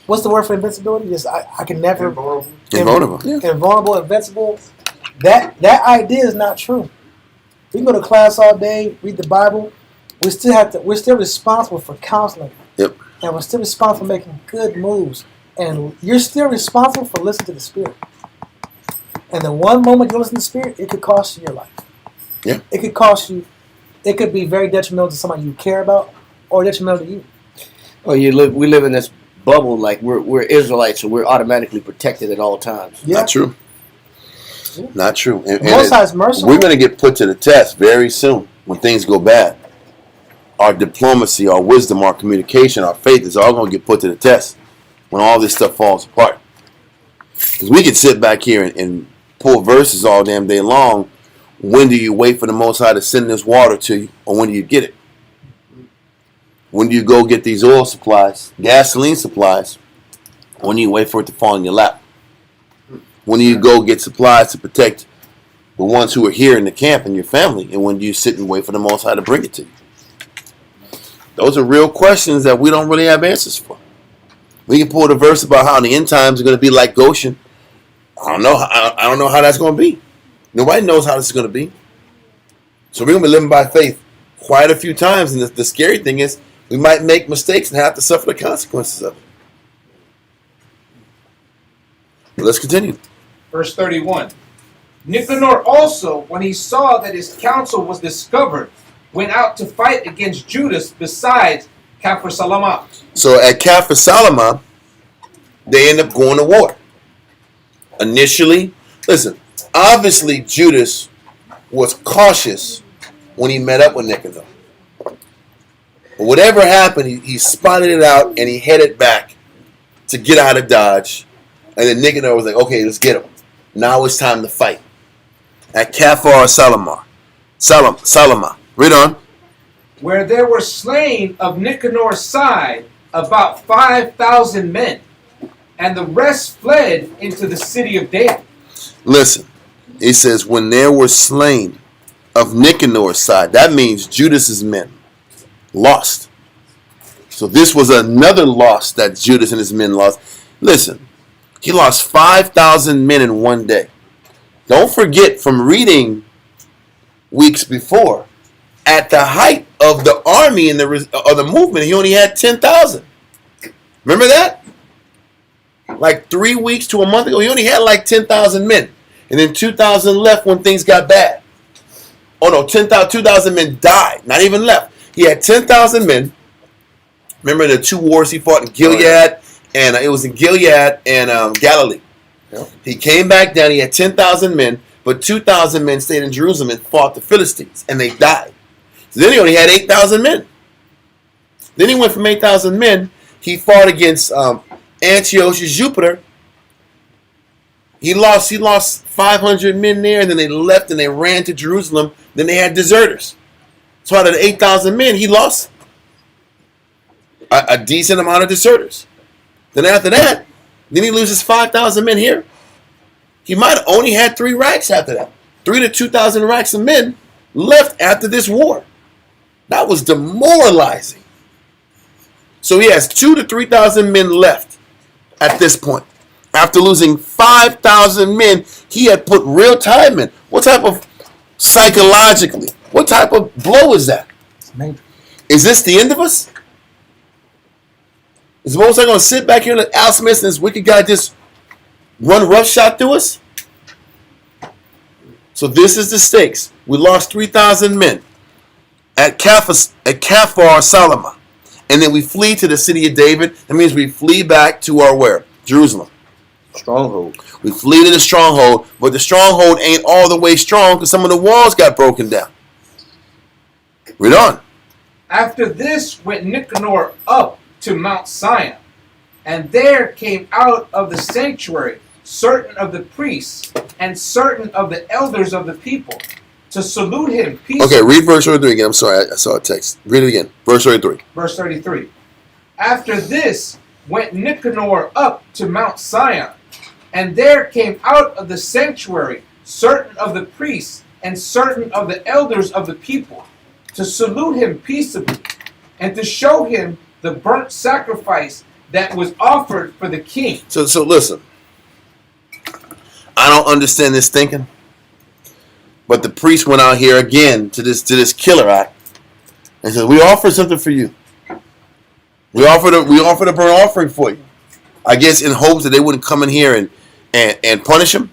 what's the word for invincibility? Just I can never Invulnerable. Yeah. invulnerable, invincible. That idea is not true. We can go to class all day, read the Bible. We're still responsible for counseling. Yep. And we're still responsible for making good moves. And you're still responsible for listening to the Spirit. And the one moment you listen to the Spirit, it could cost you your life. Yeah. It could cost you. It could be very detrimental to somebody you care about, or detrimental to you. Well, we live in this bubble like we're Israelites, so we're automatically protected at all times. Yeah. Not true. Not true. And Most High is merciful. we're going to get put to the test very soon when things go bad. Our diplomacy, our wisdom, our communication, our faith is all going to get put to the test when all this stuff falls apart. Because we can sit back here and pull verses all damn day long. When do you wait for the Most High to send this water to you, or when do you get it? When do you go get these oil supplies, gasoline supplies? When do you wait for it to fall in your lap? When do you go get supplies to protect the ones who are here in the camp and your family? And when do you sit and wait for the Most High to bring it to you? Those are real questions that we don't really have answers for. We can pull the verse about how the end times are going to be like Goshen. I don't know how that's going to be. Nobody knows how this is going to be. So we're going to be living by faith quite a few times. And the scary thing is we might make mistakes and have to suffer the consequences of it. But let's continue. Verse 31. Nicanor also, when he saw that his counsel was discovered, went out to fight against Judas besides Kafir Salama. So at Kafir Salama, they end up going to war. Initially, listen, obviously Judas was cautious when he met up with Nicanor. But whatever happened, he spotted it out and he headed back to get out of Dodge. And then Nicanor was like, okay, let's get him. Now it's time to fight. At Kafir Salama. Salama. Read on. Where there were slain of Nicanor's side about 5,000 men, and the rest fled into the city of David. Listen, it says, when there were slain of Nicanor's side, that means Judas's men lost. So this was another loss that Judas and his men lost. Listen, he lost 5,000 men in one day. Don't forget from reading weeks before, at the height of the army and the movement, he only had 10,000. Remember that? Like 3 weeks to a month ago, he only had like 10,000 men. And then 2,000 left when things got bad. Oh no, 2,000 men died, not even left. He had 10,000 men. Remember the 2 wars he fought in Gilead? And it was in Gilead and Galilee. Yep. He came back down, he had 10,000 men, but 2,000 men stayed in Jerusalem and fought the Philistines, and they died. So then he only had 8,000 men. Then he went from 8,000 men, he fought against Antiochus Jupiter. He lost 500 men there, and then they left and they ran to Jerusalem. Then they had deserters. So out of the 8,000 men, he lost a decent amount of deserters. Then after that, then he loses 5,000 men here. He might have only had 3 racks after that. 3 to 2,000 racks of men left after this war. That was demoralizing. So he has 2,000 to 3,000 men left at this point. After losing 5,000 men, he had put real time in. What type of psychologically? What type of blow is that? Is this the end of us? Is Most High going to sit back here and let Al Smith and this wicked guy just run roughshod through us? So this is the stakes. We lost 3,000 men at Kafar Salama. And then we flee to the city of David. That means we flee back to our where? Jerusalem. Stronghold. We flee to the stronghold, but the stronghold ain't all the way strong because some of the walls got broken down. Read on. After this went Nicanor up to Mount Sion, and there came out of the sanctuary certain of the priests and certain of the elders of the people to salute him peaceably. Okay, read verse 33 again. I'm sorry, I saw a text. Read it again. Verse 33. Verse 33. After this went Nicanor up to Mount Sion, and there came out of the sanctuary certain of the priests and certain of the elders of the people to salute him peaceably and to show him the burnt sacrifice that was offered for the king. So listen. I don't understand this thinking. But the priest went out here again to this killer act and said, "We offer something for you. We offered a burnt offering for you." I guess in hopes that they wouldn't come in here and punish him.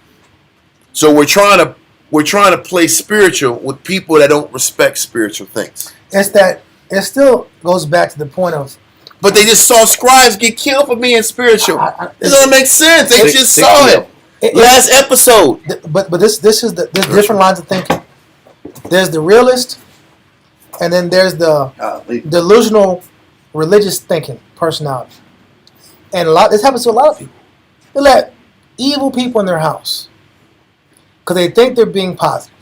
So we're trying to play spiritual with people that don't respect spiritual things. It still goes back to the point of. But they just saw scribes get killed for being spiritual. It doesn't make sense. They just saw it. Last episode. But this is there's different lines of thinking. There's the realist, and then there's the delusional religious thinking personality. And this happens to a lot of people. They let evil people in their house because they think they're being positive.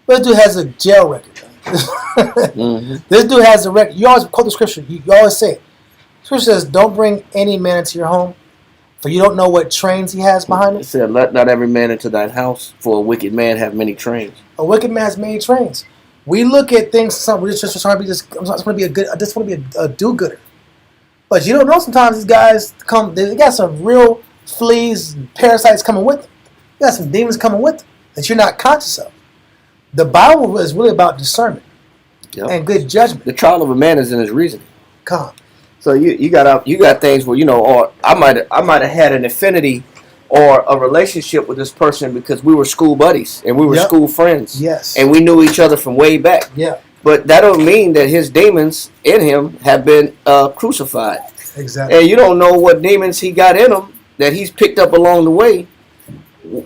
But this dude has a jail record. Mm-hmm. This dude has a record. You always quote the scripture. You always say it. Scripture says, "Don't bring any man into your home, for you don't know what trains he has behind It it." said, "Let not every man into thine house, for a wicked man have many trains." A wicked man has many trains. We look at things. We're just trying to be. I just want to be a good. I just want to be a do-gooder. But you don't know. Sometimes these guys come. They got some real fleas and parasites coming with them. You got some demons coming with them that you're not conscious of. The Bible is really about discernment and good judgment. The trial of a man is in his reasoning. Come. So you got things where or I might have had an affinity or a relationship with this person because we were school buddies and we were school friends. Yes. And we knew each other from way back. Yeah. But that don't mean that his demons in him have been crucified. Exactly. And you don't know what demons he got in him that he's picked up along the way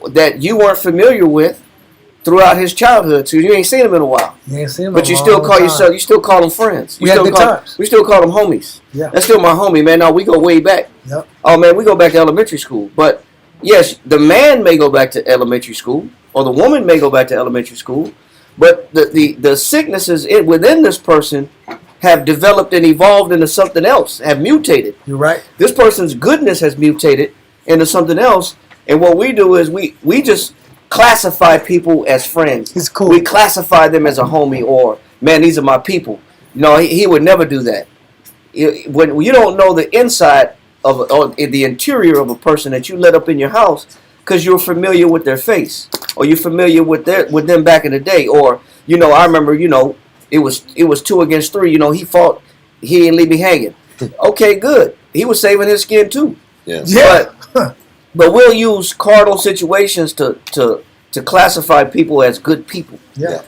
that you weren't familiar with throughout his childhood. So you ain't seen him in a while. You ain't seen him But you still call yourself, you still call them friends. We had good times. We still call them homies. Yeah. That's still my homie, man. No, we go way back. Yep. Oh, man, we go back to elementary school. But, yes, the man may go back to elementary school, or the woman may go back to elementary school, but the sicknesses within this person have developed and evolved into something else, have mutated. You're right. This person's goodness has mutated into something else, and what we do is we just classify people as friends. It's cool. We classify them as a homie or, man, these are my people. No, he would never do that. When you don't know the inside of or the interior of a person that you let up in your house because you're familiar with their face or you're familiar with them back in the day, or I remember it was 2 against 3. He fought, he didn't leave me hanging. Okay, good. He was saving his skin too. Yeah. But we'll use carnal situations to classify people as good people. Yeah.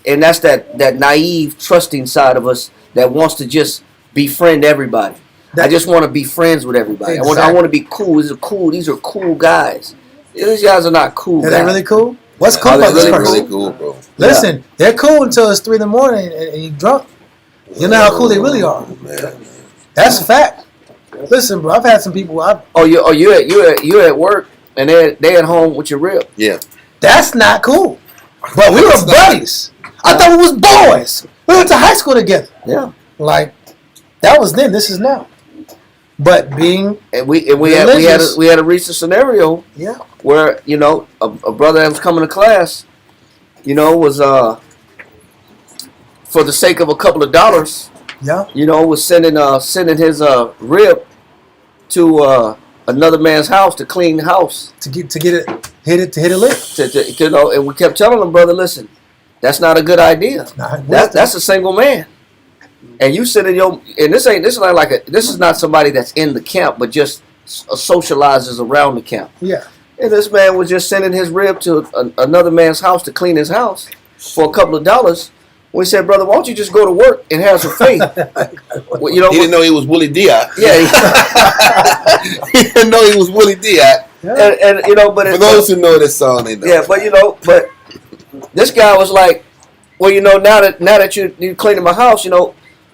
And that's that naive, trusting side of us that wants to just befriend everybody. I just want to be friends with everybody. Exactly. I want to be cool. These are cool guys. These guys are not cool guys. Are they really cool? What's cool Are about they this really, person? Really cool, bro. Listen, they're cool until it's 3 a.m. and you're drunk. You know how cool they really are. Man. That's a fact. Listen, bro, I've had some people. You at work and they at home with your rib. Yeah. That's not cool. But we were buddies. I thought we was boys. We went to high school together. Yeah. Like that was then. This is now. But being we had a recent scenario where a brother that was coming to class, was for the sake of a couple of dollars, was sending his rib to another man's house to clean the house. To hit a lick. To know, and we kept telling him, brother, listen, that's not a good idea. That's a single man. And you sit in your, and this is not somebody that's in the camp, but just socializes around the camp. Yeah. And this man was just sending his rib to another man's house to clean his house for a couple of dollars. We said, brother, why don't you just go to work and have some faith? Well, He didn't know he was Willie Diot. Yeah. He didn't know he was Willie Diot. Yeah. And you know, but For those who know this song, they know. yeah, but this guy was like, well, now that you cleaning my house,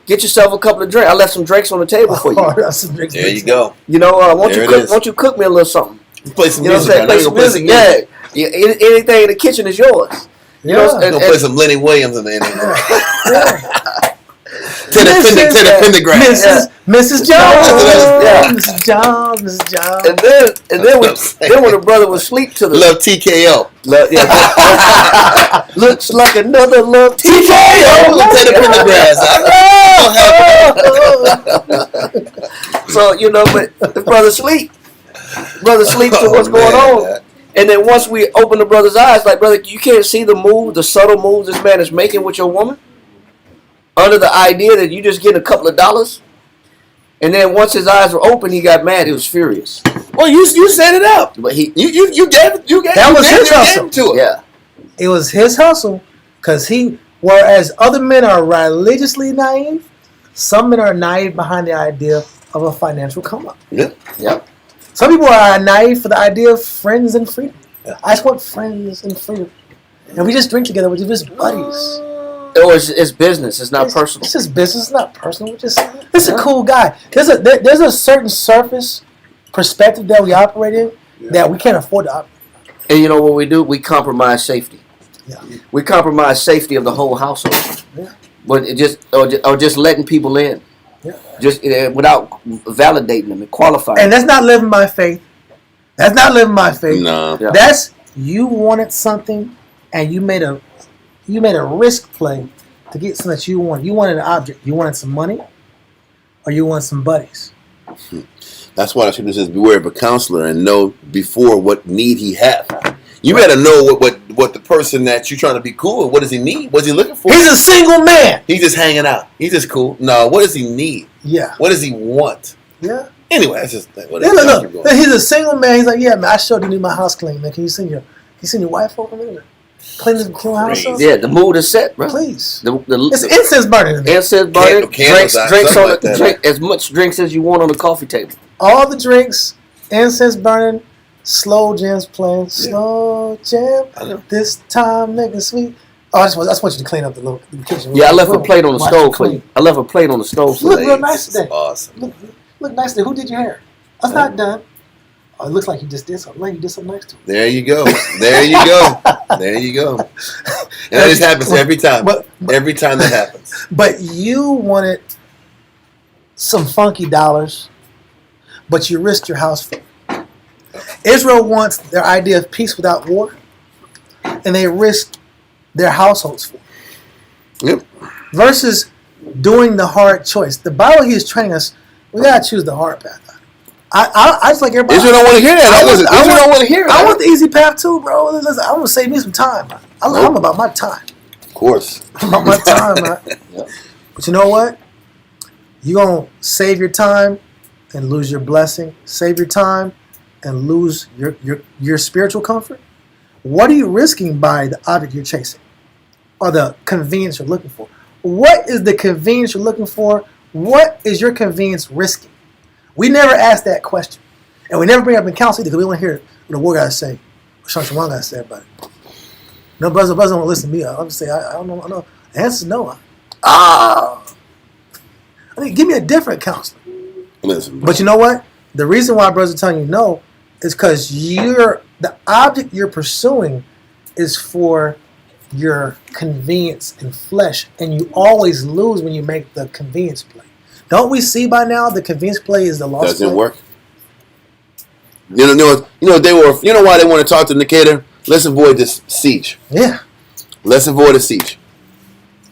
get yourself a couple of drinks. I left some drinks on the table for you. There you go. Won't you cook me a little something? Play some You know what music. I'm saying? Play some music. Yeah. Anything in the kitchen is yours. You know, Yeah. and, Gonna play some Lenny Williams in the end. To the Pendergrass. Mrs. Jones. Yeah. Mrs. Jones. Mrs. Jones. and then when the brother was asleep to the Love TKO. looks like another love TKO. To the Pendergrass. So but the brother sleep to what's going on. And then once we open the brother's eyes, like, brother, you can't see the subtle moves this man is making with your woman, under the idea that you just get a couple of dollars. And then once his eyes were open, he got mad. He was furious. Well, you set it up. But You gave That was his hustle. to him. yeah. It was his hustle, because whereas other men are religiously naive, some men are naive behind the idea of a financial come up. Yeah. Yep. Some people are naive for the idea of friends and freedom. I just want friends and freedom. And we just drink together. We're just buddies. Or it's business. It's not personal. It's just business, it's not personal. It's a cool guy. There's a certain surface perspective that we operate in that we can't afford to operate. And you know what we do? We compromise safety. Yeah. We compromise safety of the whole household. Yeah. But just letting people in. Yeah. Just without validating them and qualifying. And that's not living by faith. That's not living by faith. No. Yeah. That's you wanted something and you made a risk play to get something that you wanted. You wanted an object. You wanted some money, or you wanted some buddies. That's why the scripture says, "Beware of a counselor and know before what need he hath." You better know what the person that you're trying to be cool with. What does he need? What's he looking for? He's a single man. He's just hanging out. He's just cool. No, what does he need? Yeah. What does he want? Yeah. Anyway, that's just what Yeah, look. He's a single man. He's like, yeah, man, I showed you need my house clean, man. Can you send your wife over there? Clean the house up? Yeah, the mood is set, bro. Please. It's incense burning in there. Incense burning. Drinks on like that. drink as much drinks as you want on the coffee table. All the drinks, incense burning, slow jams playing, slow jam. This time making sweet. Oh, I just want you to clean up the kitchen. Yeah, I left a plate on the Watch stove it for clean. you. I left a plate on the stove for Look you. real nice today. Awesome. Look nice today. Who did your hair? That's not done. Oh, it looks like you just did something. Like you did something nice to him. There you go. There you go. There you go. And that just happens every time. Every time that happens. But you wanted some funky dollars, but you risked your house for it. Israel wants their idea of peace without war, and they risked their households for it. Yep. Versus doing the hard choice. The Bible here is training us, we got to choose the hard path. I just like everybody. Israel don't want to hear that. Israel don't want to hear that. I want the easy path too, bro. Listen, I want to save me some time. I'm about my time. Of course. I'm about my time, man. Yeah. But you know what? You're going to save your time and lose your blessing. Save your time and lose your spiritual comfort. What are you risking by the object you're chasing? Or the convenience you're looking for? What is the convenience you're looking for? What is your convenience risking? We never ask that question. And we never bring it up in counsel either because we want to hear what the war got to say. What Sean Shawan got to say about it. No, brothers don't want to listen to me. I'll just say, I don't know. I know. The answer is no. I mean, give me a different counselor. Listen, But you know what? The reason why brothers are telling you no is because the object you're pursuing is for your convenience and flesh. And you always lose when you make the convenience play. Don't we see by now the convenience play is the lost doesn't play? work. You know why they want to talk to Decatur? Let's avoid this siege. Yeah. Let's avoid a siege.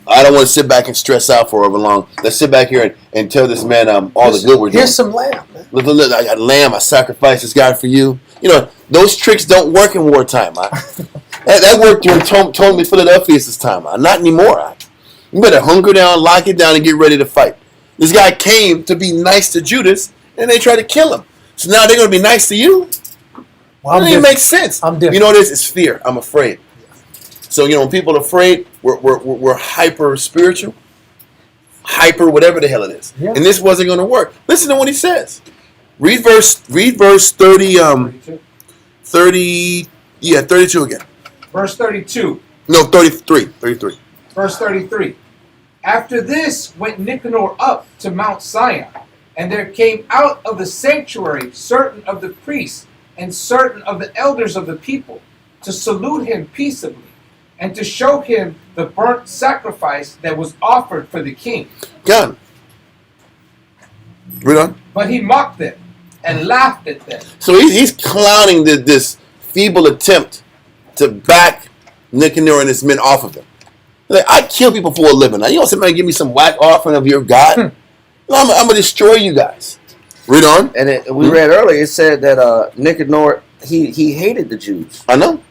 I don't want to sit back and stress out for over long. Let's sit back here and tell this man all the good we're doing. Here's some lamb, man. Look, I got lamb. I sacrificed this guy for you. You know, those tricks don't work in wartime. That worked during Tony Philadelphia's time. Not anymore. You better hunker down, lock it down, and get ready to fight. This guy came to be nice to Judas, and they tried to kill him. So now they're going to be nice to you? Well, It doesn't even make sense. I'm different. You know what it is? It's fear. I'm afraid. So, you know, when people are afraid, we're hyper spiritual, hyper whatever the hell it is. Yeah. And this wasn't going to work. Listen to what he says. Read verse 30, 32 again. Verse 32. No, 33. Verse 33. After this went Nicanor up to Mount Sion, and there came out of the sanctuary certain of the priests and certain of the elders of the people to salute him peaceably, and to show him the burnt sacrifice that was offered for the king. Gun. Read on. But he mocked them and laughed at them. So he's clowning this feeble attempt to back Nicanor and his men off of him. Like, I kill people for a living. Now, you don't sit there and give me some whack offering of your God. No, I'm going to destroy you guys. Read on. And we read earlier, it said that Nicanor, he hated the Jews. I know.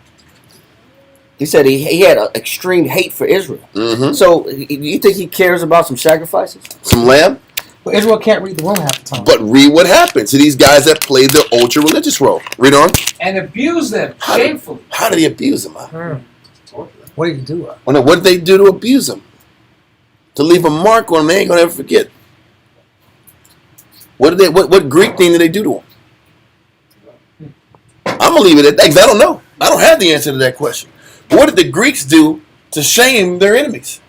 He said he had an extreme hate for Israel. Mm-hmm. So you think he cares about some sacrifices? Some lamb. Well, Israel can't read the room half the time. But read what happened to these guys that played the ultra-religious role. Read on. And abused them shamefully. How did he abuse them? What did you do? What did they do to abuse them? To leave a mark on them they ain't going to ever forget. What Greek thing did they do to them? I'm going to leave it at that because I don't know. I don't have the answer to that question. But what did the Greeks do to shame their enemies?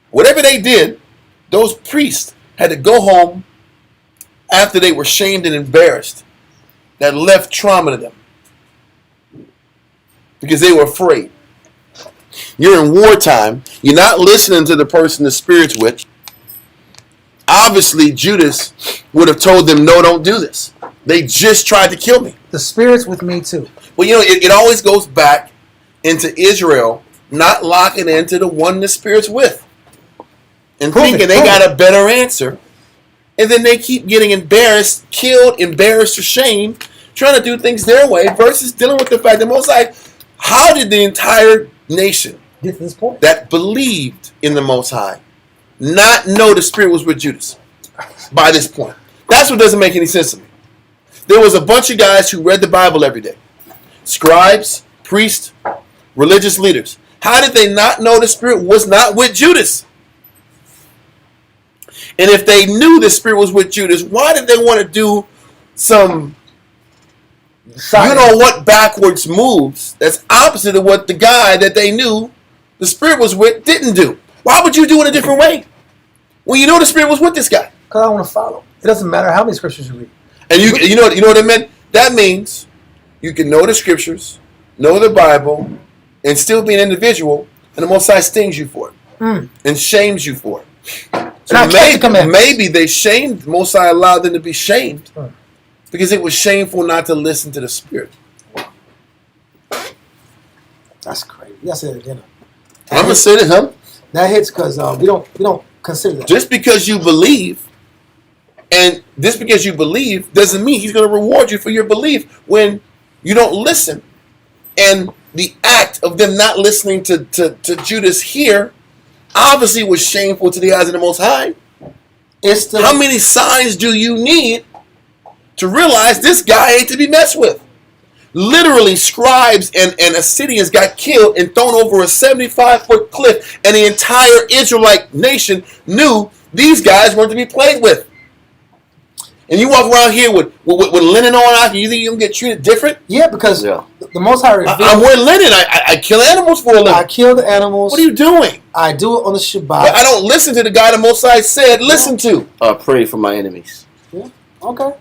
Whatever they did, those priests had to go home after they were shamed and embarrassed. That left trauma to them. Because they were afraid. You're in wartime. You're not listening to the person the Spirit's with. Obviously, Judas would have told them, no, don't do this. They just tried to kill me. The Spirit's with me too. Well, you know, it always goes back into Israel not locking into the one the Spirit's with. And thinking they got a better answer. And then they keep getting embarrassed, killed, embarrassed, or shamed, trying to do things their way versus dealing with the fact that most like, how did the entire nation Get to this point. that believed in the Most High not know the Spirit was with Judas by this point? That's what doesn't make any sense to me. There was a bunch of guys who read the Bible every day. Scribes, priests, religious leaders. How did they not know the Spirit was not with Judas? And if they knew the Spirit was with Judas, why did they want to do some you know what backwards moves that's opposite of what the guy that they knew the Spirit was with didn't do? Why would you do it a different way when you know the Spirit was with this guy? Because I want to follow. It doesn't matter how many scriptures you read. And you know what it meant? That means you can know the scriptures, know the Bible, and still be an individual, and the Most High stings you for it and shames you for it. So maybe they shamed, the Most High allowed them to be shamed because it was shameful not to listen to the Spirit. That's crazy. You gotta say that again. I'm gonna say this, huh? That hits because we don't consider that. Just because you believe, and just because you believe doesn't mean He's going to reward you for your belief when you don't listen. And the act of them not listening to Judas here obviously was shameful to the eyes of the Most High. How many signs do you need to realize this guy ain't to be messed with? Literally, scribes and Assyrians got killed and thrown over a 75-foot cliff, and the entire Israelite nation knew these guys weren't to be played with. And you walk around here with linen on, you think you're going to get treated different? Yeah, because the Most High revealed, I'm wearing linen. I kill animals for a living. I kill the animals. What are you doing? I do it on the Shabbat. But I don't listen to the guy the Most High said listen to. Pray for my enemies. Yeah. Okay.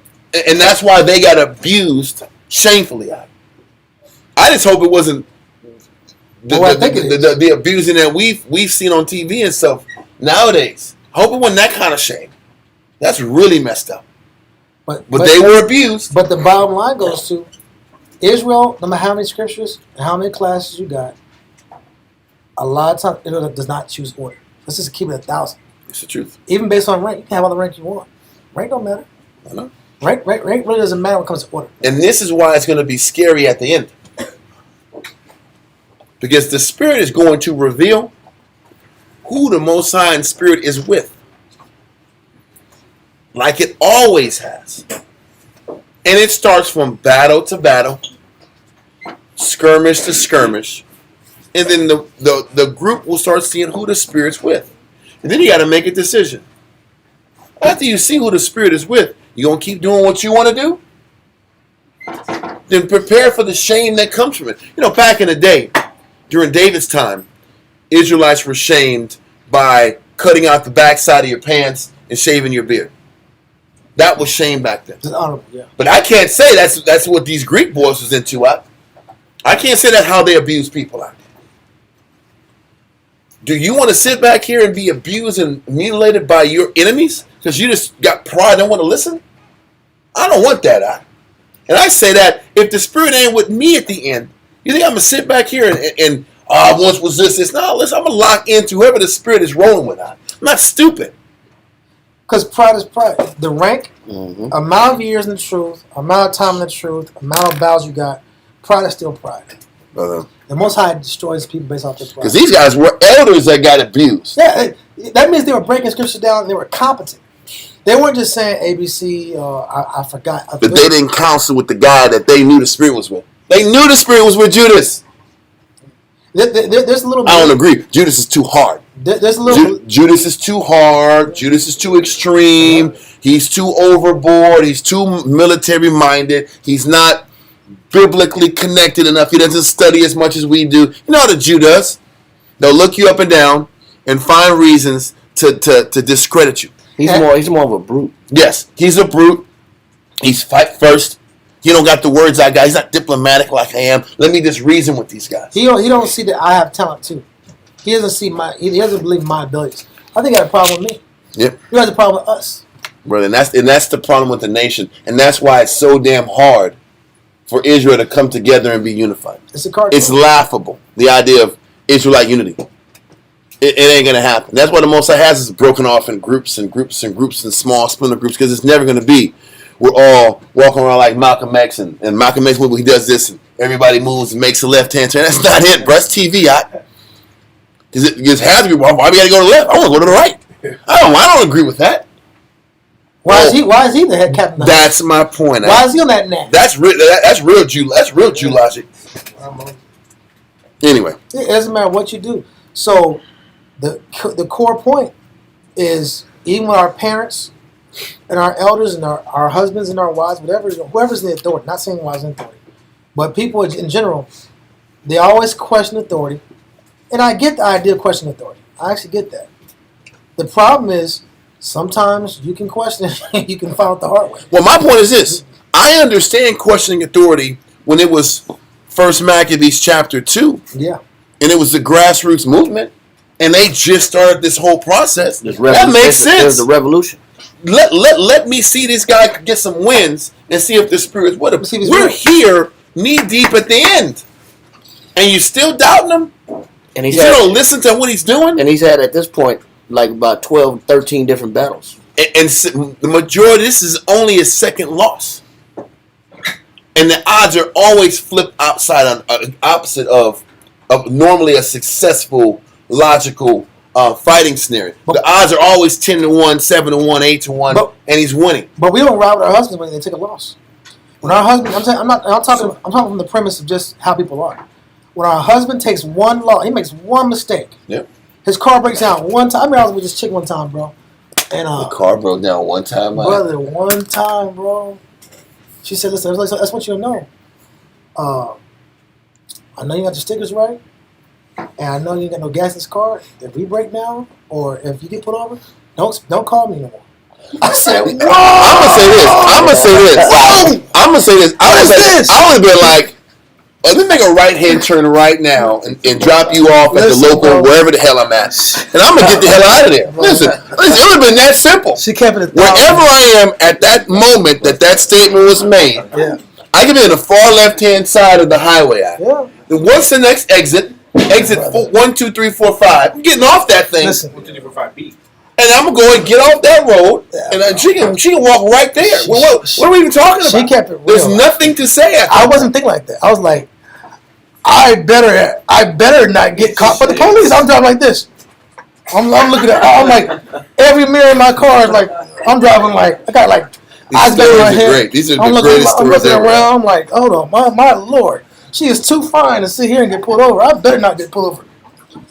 And that's why they got abused shamefully. I just hope it wasn't the abusing that we've seen on TV and stuff nowadays. I hope it wasn't that kind of shame. That's really messed up. But they were abused. But the bottom line goes to Israel, no matter how many scriptures and how many classes you got, A lot of times, Israel does not choose order. Let's just keep it 1,000. It's the truth. Even based on rank, you can have all the rank you want. Rank don't matter. I know. Rank really doesn't matter when it comes to order. And this is why it's going to be scary at the end. Because the Spirit is going to reveal who the Most High in Spirit is with. Like it always has. And it starts from battle to battle, skirmish to skirmish. And then the group will start seeing who the Spirit's with. And then you got to make a decision. After you see who the Spirit is with, you going to keep doing what you want to do? Then prepare for the shame that comes from it. You know, back in the day, during David's time, Israelites were shamed by cutting out the backside of your pants and shaving your beard. That was shame back then. It's honorable, yeah. But I can't say that's what these Greek boys was into. I can't say that's how they abuse people out there. Do you want to sit back here and be abused and mutilated by your enemies because you just got pride and don't want to listen? I don't want that. And I say that if the Spirit ain't with me at the end, you think I'm going to sit back here and once was this. No, listen, I'm going to lock into whoever the Spirit is rolling with. I'm not stupid. Because pride is pride. The rank, amount of years in the truth, amount of time in the truth, amount of vows you got, pride is still pride. The Most High destroys people based off their pride. Because these guys were elders that got abused. Yeah, that means they were breaking scripture down and they were competent. They weren't just saying ABC, I forgot. But they didn't counsel with the guy that they knew the Spirit was with. They knew the Spirit was with Judas. There's a little bit. I don't agree. Judas is too hard. There's a little. Judas is too hard. Judas is too extreme. He's too overboard. He's too military minded. He's not biblically connected enough. He doesn't study as much as we do. You know how the Jew does? They'll look you up and down and find reasons to discredit you. He's more of a brute. Yes, he's a brute. He's fight first. He don't got the words I got. He's not diplomatic like I am. Let me just reason with these guys. He don't see that I have talent too. He doesn't see he doesn't believe my abilities. I think he has a problem with me. Yep. He has a problem with us. Brother, and that's the problem with the nation. And that's why it's so damn hard for Israel to come together and be unified. It's a cartoon. It's laughable, the idea of Israelite unity. It ain't going to happen. That's why the Most High has us broken off in groups and groups and groups and small splinter groups, because it's never going to be we're all walking around like Malcolm X and Malcolm X, he does this and everybody moves and makes a left-hand turn. That's not it, bro. It's TV. Because half of you, why we got to go to the left? I want to go to the right. I don't agree with that. Why is he the head captain? That's my point. Why is he on that net? That's real Jew logic. Anyway, it doesn't matter what you do. So the core point is, even with our parents and our elders and our husbands and our wives, whoever's the authority, not saying wives in authority, but people in general, they always question authority. And I get the idea of questioning authority. I actually get that. The problem is, sometimes you can question it and you can find out the hard way. Well, my point is this. I understand questioning authority when it was First Maccabees chapter 2. Yeah. And it was the grassroots movement. And they just started this whole process. That makes sense. There's a revolution. Let me see this guy get some wins and see if the Spirit's with him. We're here knee deep at the end. And you still doubting him? And you don't listen to what he's doing? And he's had, at this point, like about 12, 13 different battles. And the majority, this is only his second loss. And the odds are always flipped opposite of normally a successful, logical fighting scenario. The odds are always 10-1, 7-1, 8-1, and he's winning. But we don't ride with our husbands when they take a loss. When our husband, I'm talking from the premise of just how people are. When our husband takes one loss, he makes one mistake. Yep. His car breaks down one time. I remember I was with this chick one time, bro. And the car broke down one time, brother. One time, bro. She said, "Listen, that's what you know. I know you got your stickers right, and I know you ain't got no gas in this car. If we break down, or if you get put over, don't call me no more." I said, "Whoa!" I'm gonna say this. I would have been like, let me make a right-hand turn right now and drop you off at the local, wherever the hell I'm at. And I'm going to get the hell out of there. Listen, it would have been that simple. She kept it wherever I am at that moment that statement was made, I can be on the far left-hand side of the highway. Yeah. And what's the next exit? exit Brother. 1, 2, 3, 4, 5. I'm getting off that thing. Listen, 1, 2, 3, 4, 5B. And I'm gonna go and get off that road, and she can walk right there. What are we even talking about? she kept it real. There's nothing to say after I that. wasn't thinking like that. I was like, I better not get caught by the police. I'm driving like this. I'm looking at. I'm like, every mirror in my car is like, I'm driving like, I got like These eyes back in my stories are head. great. These are I'm the looking, greatest I'm stories looking ever. around. I'm like, hold on, my Lord, she is too fine to sit here and get pulled over. I better not get pulled over.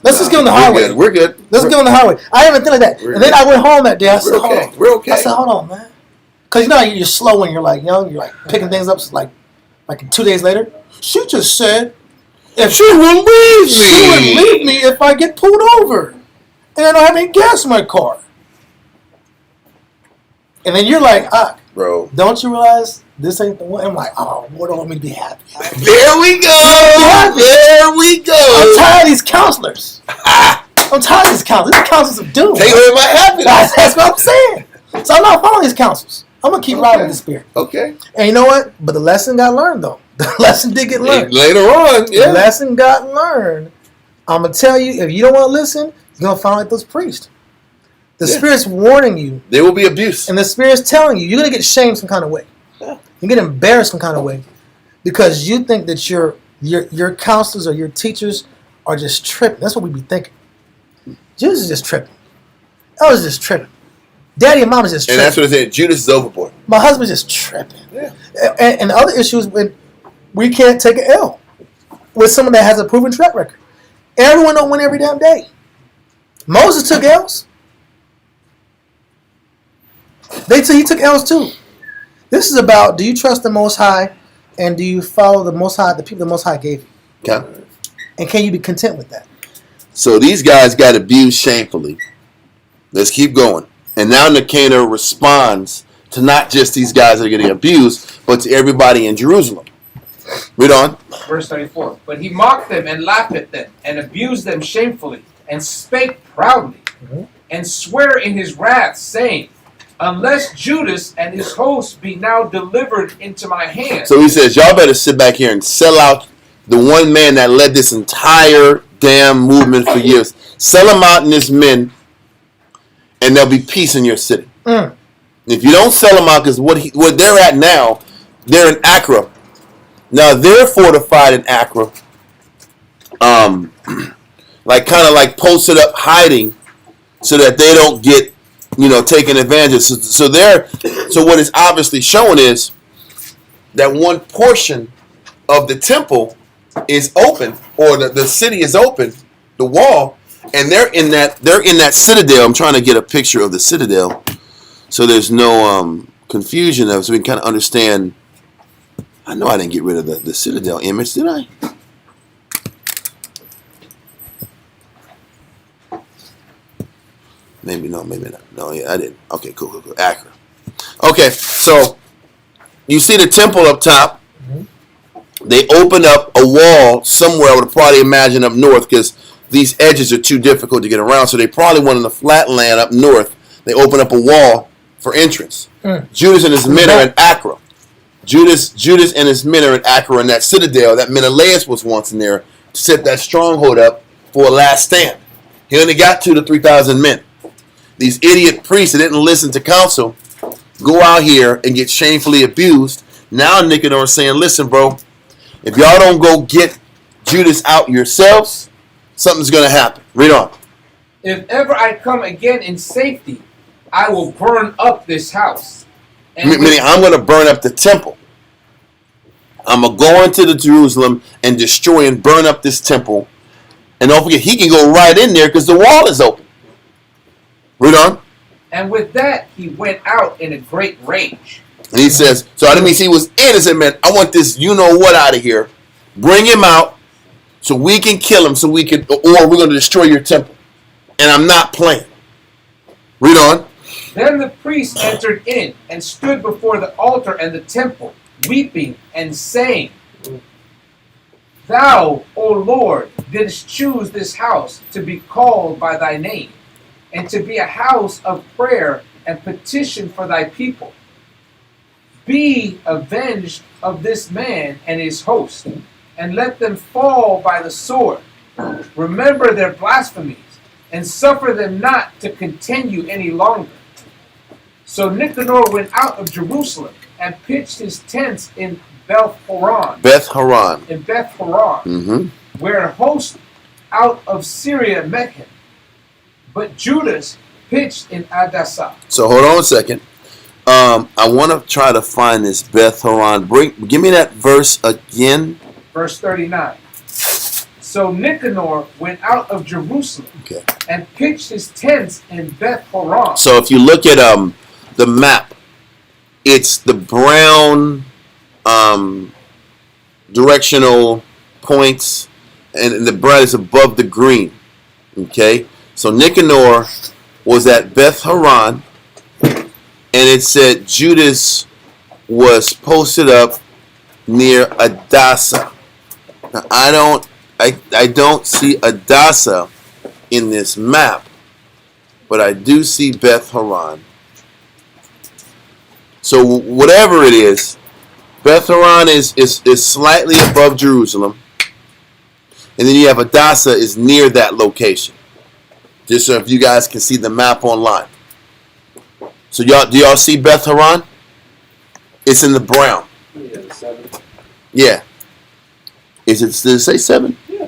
Let's just get on the highway. We're good. Let's get on the highway. I didn't even think like that. We're And then good. I went home that day. I said, We're hold okay. on. We're okay. I said, hold on, man. Because you know how you're slow when you're like young. You're like picking things up. So like 2 days later, she just said, if She won't leave she would me. leave me if I get pulled over. And I don't have any gas in my car. And then you're like, Bro. don't you realize this ain't the one? I'm like, oh, Lord, don't want me to be happy. There we go. There we I'm go. tired of these counselors. I'm tired of these counselors. These counselors of doom. Take away my happiness. That's what I'm saying. So I'm not following these counsels. I'm going to keep riding with the Spirit. Okay. And you know what? But the lesson got learned, though. The lesson did get learned. Later on, The yeah. lesson got learned. I'm going to tell you, if you don't want to listen, you're going to sound like those priests. The Yeah. Spirit's warning you, There will be abuse. and the Spirit's telling you, you're going to get shamed some kind of way. Yeah. You get embarrassed some kind of way because you think that your counselors or your teachers are just tripping. That's what we be thinking. Jesus is just tripping. I was just tripping. Daddy and mom is just And tripping. that's what I said. Judas is overboard. My husband's just tripping. Yeah. And the other issue is when we can't take an L with someone that has a proven track record. Everyone don't win every damn day. Moses took L's. He took L's too. This is about, do you trust the Most High and do you follow the Most High, the people the Most High gave you? Okay. And can you be content with that? So these guys got abused shamefully. Let's keep going. And now Nicanor responds to not just these guys that are getting abused, but to everybody in Jerusalem. Read on. Verse 34. But he mocked them and laughed at them and abused them shamefully and spake proudly and sware in his wrath, saying, unless Judas and his host be now delivered into my hand. So he says, y'all better sit back here and sell out the one man that led this entire damn movement for years. Sell him out and his men, and there'll be peace in your city. If you don't sell them out, because what they're at now, they're in Accra. Now they're fortified in Accra, like kind of like posted up, hiding, so that they don't get, taken advantage of. So what is obviously showing is that one portion of the temple is open, or the city is open, the wall, and they're in that citadel. I'm trying to get a picture of the citadel, so there's no confusion of, so we can kind of understand. I know I didn't get rid of the citadel image, did I? Maybe no, maybe not. No, yeah, I didn't. Okay, cool. Accurate. Okay, so you see the temple up top. They opened up a wall somewhere. I would probably imagine up north, because these edges are too difficult to get around. So they probably went on the flat land up north. They opened up a wall for entrance. Judas and his men are in Accra. Judas and his men are in Accra in that citadel that Menelaus was once in there to set that stronghold up for a last stand. He only got 2,000 to 3,000 men. These idiot priests that didn't listen to counsel go out here and get shamefully abused. Now Nicanor is saying, listen, bro, if y'all don't go get Judas out yourselves, something's going to happen. Read on. If ever I come again in safety, I will burn up this house. And Meaning, I'm going to burn up the temple. I'm going to go into the Jerusalem and destroy and burn up this temple. And don't forget, he can go right in there because the wall is open. Read on. And with that, he went out in a great rage. And he says, so that means he was innocent, man. I want this you-know-what out of here. Bring him out so we can kill him, or we're going to destroy your temple. And I'm not playing. Read on. Then the priest entered in and stood before the altar and the temple, weeping and saying, Thou, O Lord, didst choose this house to be called by thy name, and to be a house of prayer and petition for thy people. Be avenged of this man and his host, and let them fall by the sword, Remember their blasphemies, and suffer them not to continue any longer. So Nicanor went out of Jerusalem and pitched his tents in Beth Horon. Beth Haran. In Beth Horon, Mm-hmm. where a host out of Syria met him. But Judas pitched in Adasah. So hold on a second. I want to try to find this Beth Haran. Give me that verse again. Verse 39. So Nicanor went out of Jerusalem and pitched his tents in Beth Horon. So if you look at the map, it's the brown directional points, and the brown is above the green. Okay, so Nicanor was at Beth Haran, and it said Judas was posted up near Adasa. Now I don't see Adasa in this map, but I do see Beth Haran. So whatever it is, Beth Haran is slightly above Jerusalem, and then you have Adasa is near that location. Just so if you guys can see the map online. So do y'all see Beth Haran? It's in the brown. Yeah, 7. Yeah. Did it say 7? Yeah.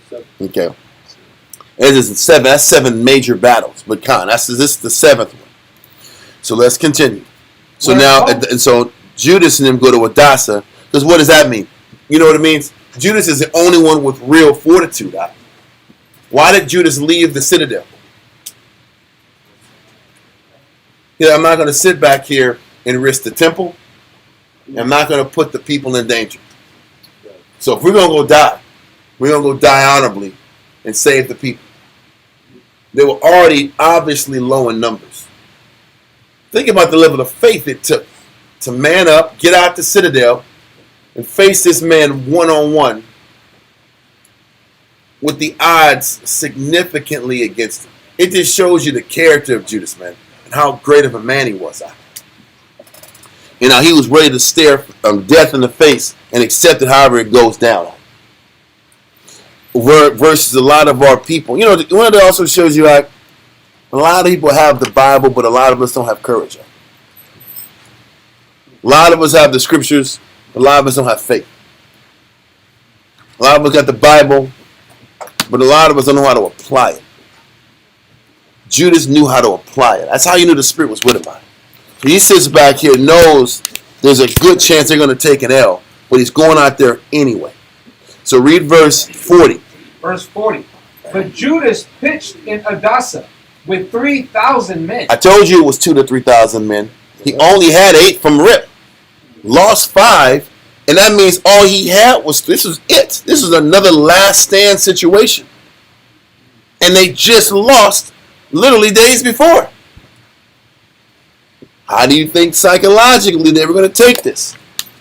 7. Okay. It is 7. That's 7 major battles. But this is the 7th one. So let's continue. So now, and so Judas and them go to Adasa. Because what does that mean? You know what it means? Judas is the only one with real fortitude. Why did Judas leave the citadel? I'm not going to sit back here and risk the temple. I'm not going to put the people in danger. So if we're going to go die, we're going to go die honorably and save the people. They were already obviously low in numbers. Think about the level of faith it took to man up, get out the citadel, and face this man one-on-one with the odds significantly against him. It just shows you the character of Judas, man, and how great of a man he was. You know, he was ready to stare death in the face and accept it however it goes down. Versus a lot of our people. You know, one of that also shows you like a lot of people have the Bible, but a lot of us don't have courage. A lot of us have the scriptures, but a lot of us don't have faith. A lot of us got the Bible, but a lot of us don't know how to apply it. Judas knew how to apply it. That's how you knew the Spirit was with him. He sits back here, knows there's a good chance they're going to take an L, but he's going out there anyway. So read verse 40. Verse 40. But Judas pitched in Adasa with 3,000 men. I told you it was 2,000 to 3,000 men. He only had 8 from Rip. Lost 5, and that means all he had was, this was it. This was another last stand situation. And they just lost literally days before. How do you think psychologically they were going to take this?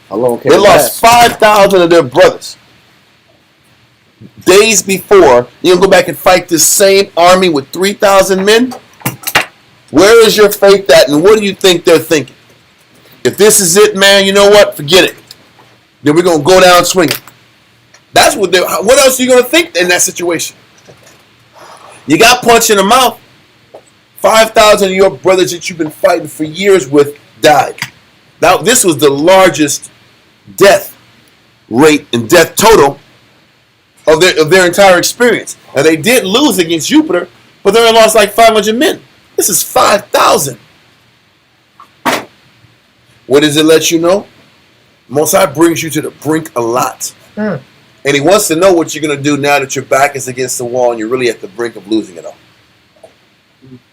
How long can They it lost last? 5,000 of their brothers. Days before, you're going to go back and fight this same army with 3,000 men? Where is your faith at, and what do you think they're thinking? If this is it, man, you know what? Forget it. Then we're going to go down swinging. That's what else are you going to think in that situation? You got punched in the mouth. 5,000 of your brothers that you've been fighting for years with died. Now, this was the largest death rate and death total of their entire experience. Now, they did lose against Jupiter, but they only lost like 500 men. This is 5,000. What does it let you know? Most High brings you to the brink a lot. And he wants to know what you're going to do now that your back is against the wall and you're really at the brink of losing it all.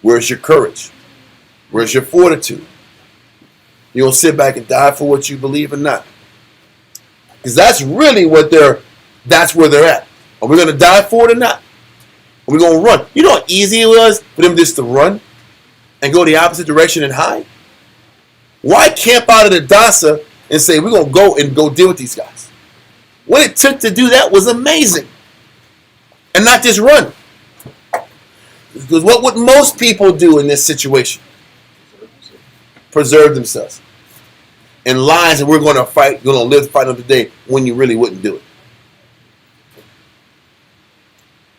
Where's your courage? Where's your fortitude? You don't sit back and die for what you believe or not. Because that's really that's where they're at. Are we going to die for it or not? Are we going to run? You know how easy it was for them just to run and go the opposite direction and hide? Why camp out at Adasa and say, we're going to go deal with these guys? What it took to do that was amazing. And not just run. Because what would most people do in this situation? Preserve themselves. And lies that we're going to fight, going to live, fight another day when you really wouldn't do it.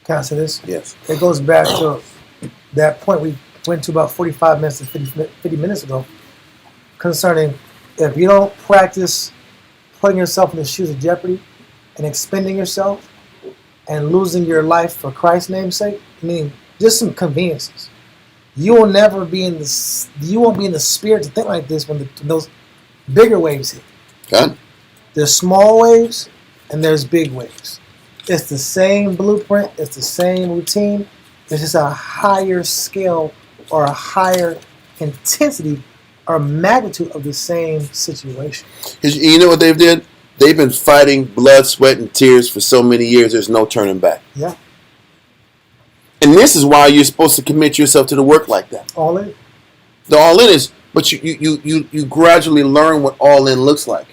Can I say this? Yes. It goes back to that point we went to about 45 minutes and 50 minutes ago concerning if you don't practice putting yourself in the shoes of jeopardy and expending yourself and losing your life for Christ's name's sake, I mean, just some conveniences. You will never be in the. You won't be in the spirit to think like this when those bigger waves hit. Done. There's small waves and there's big waves. It's the same blueprint. It's the same routine. It's just a higher scale or a higher intensity or magnitude of the same situation. You know what they've did? They've been fighting blood, sweat, and tears for so many years. There's no turning back. Yeah. And this is why you're supposed to commit yourself to the work like that. All in. The all in is, but you gradually learn what all in looks like.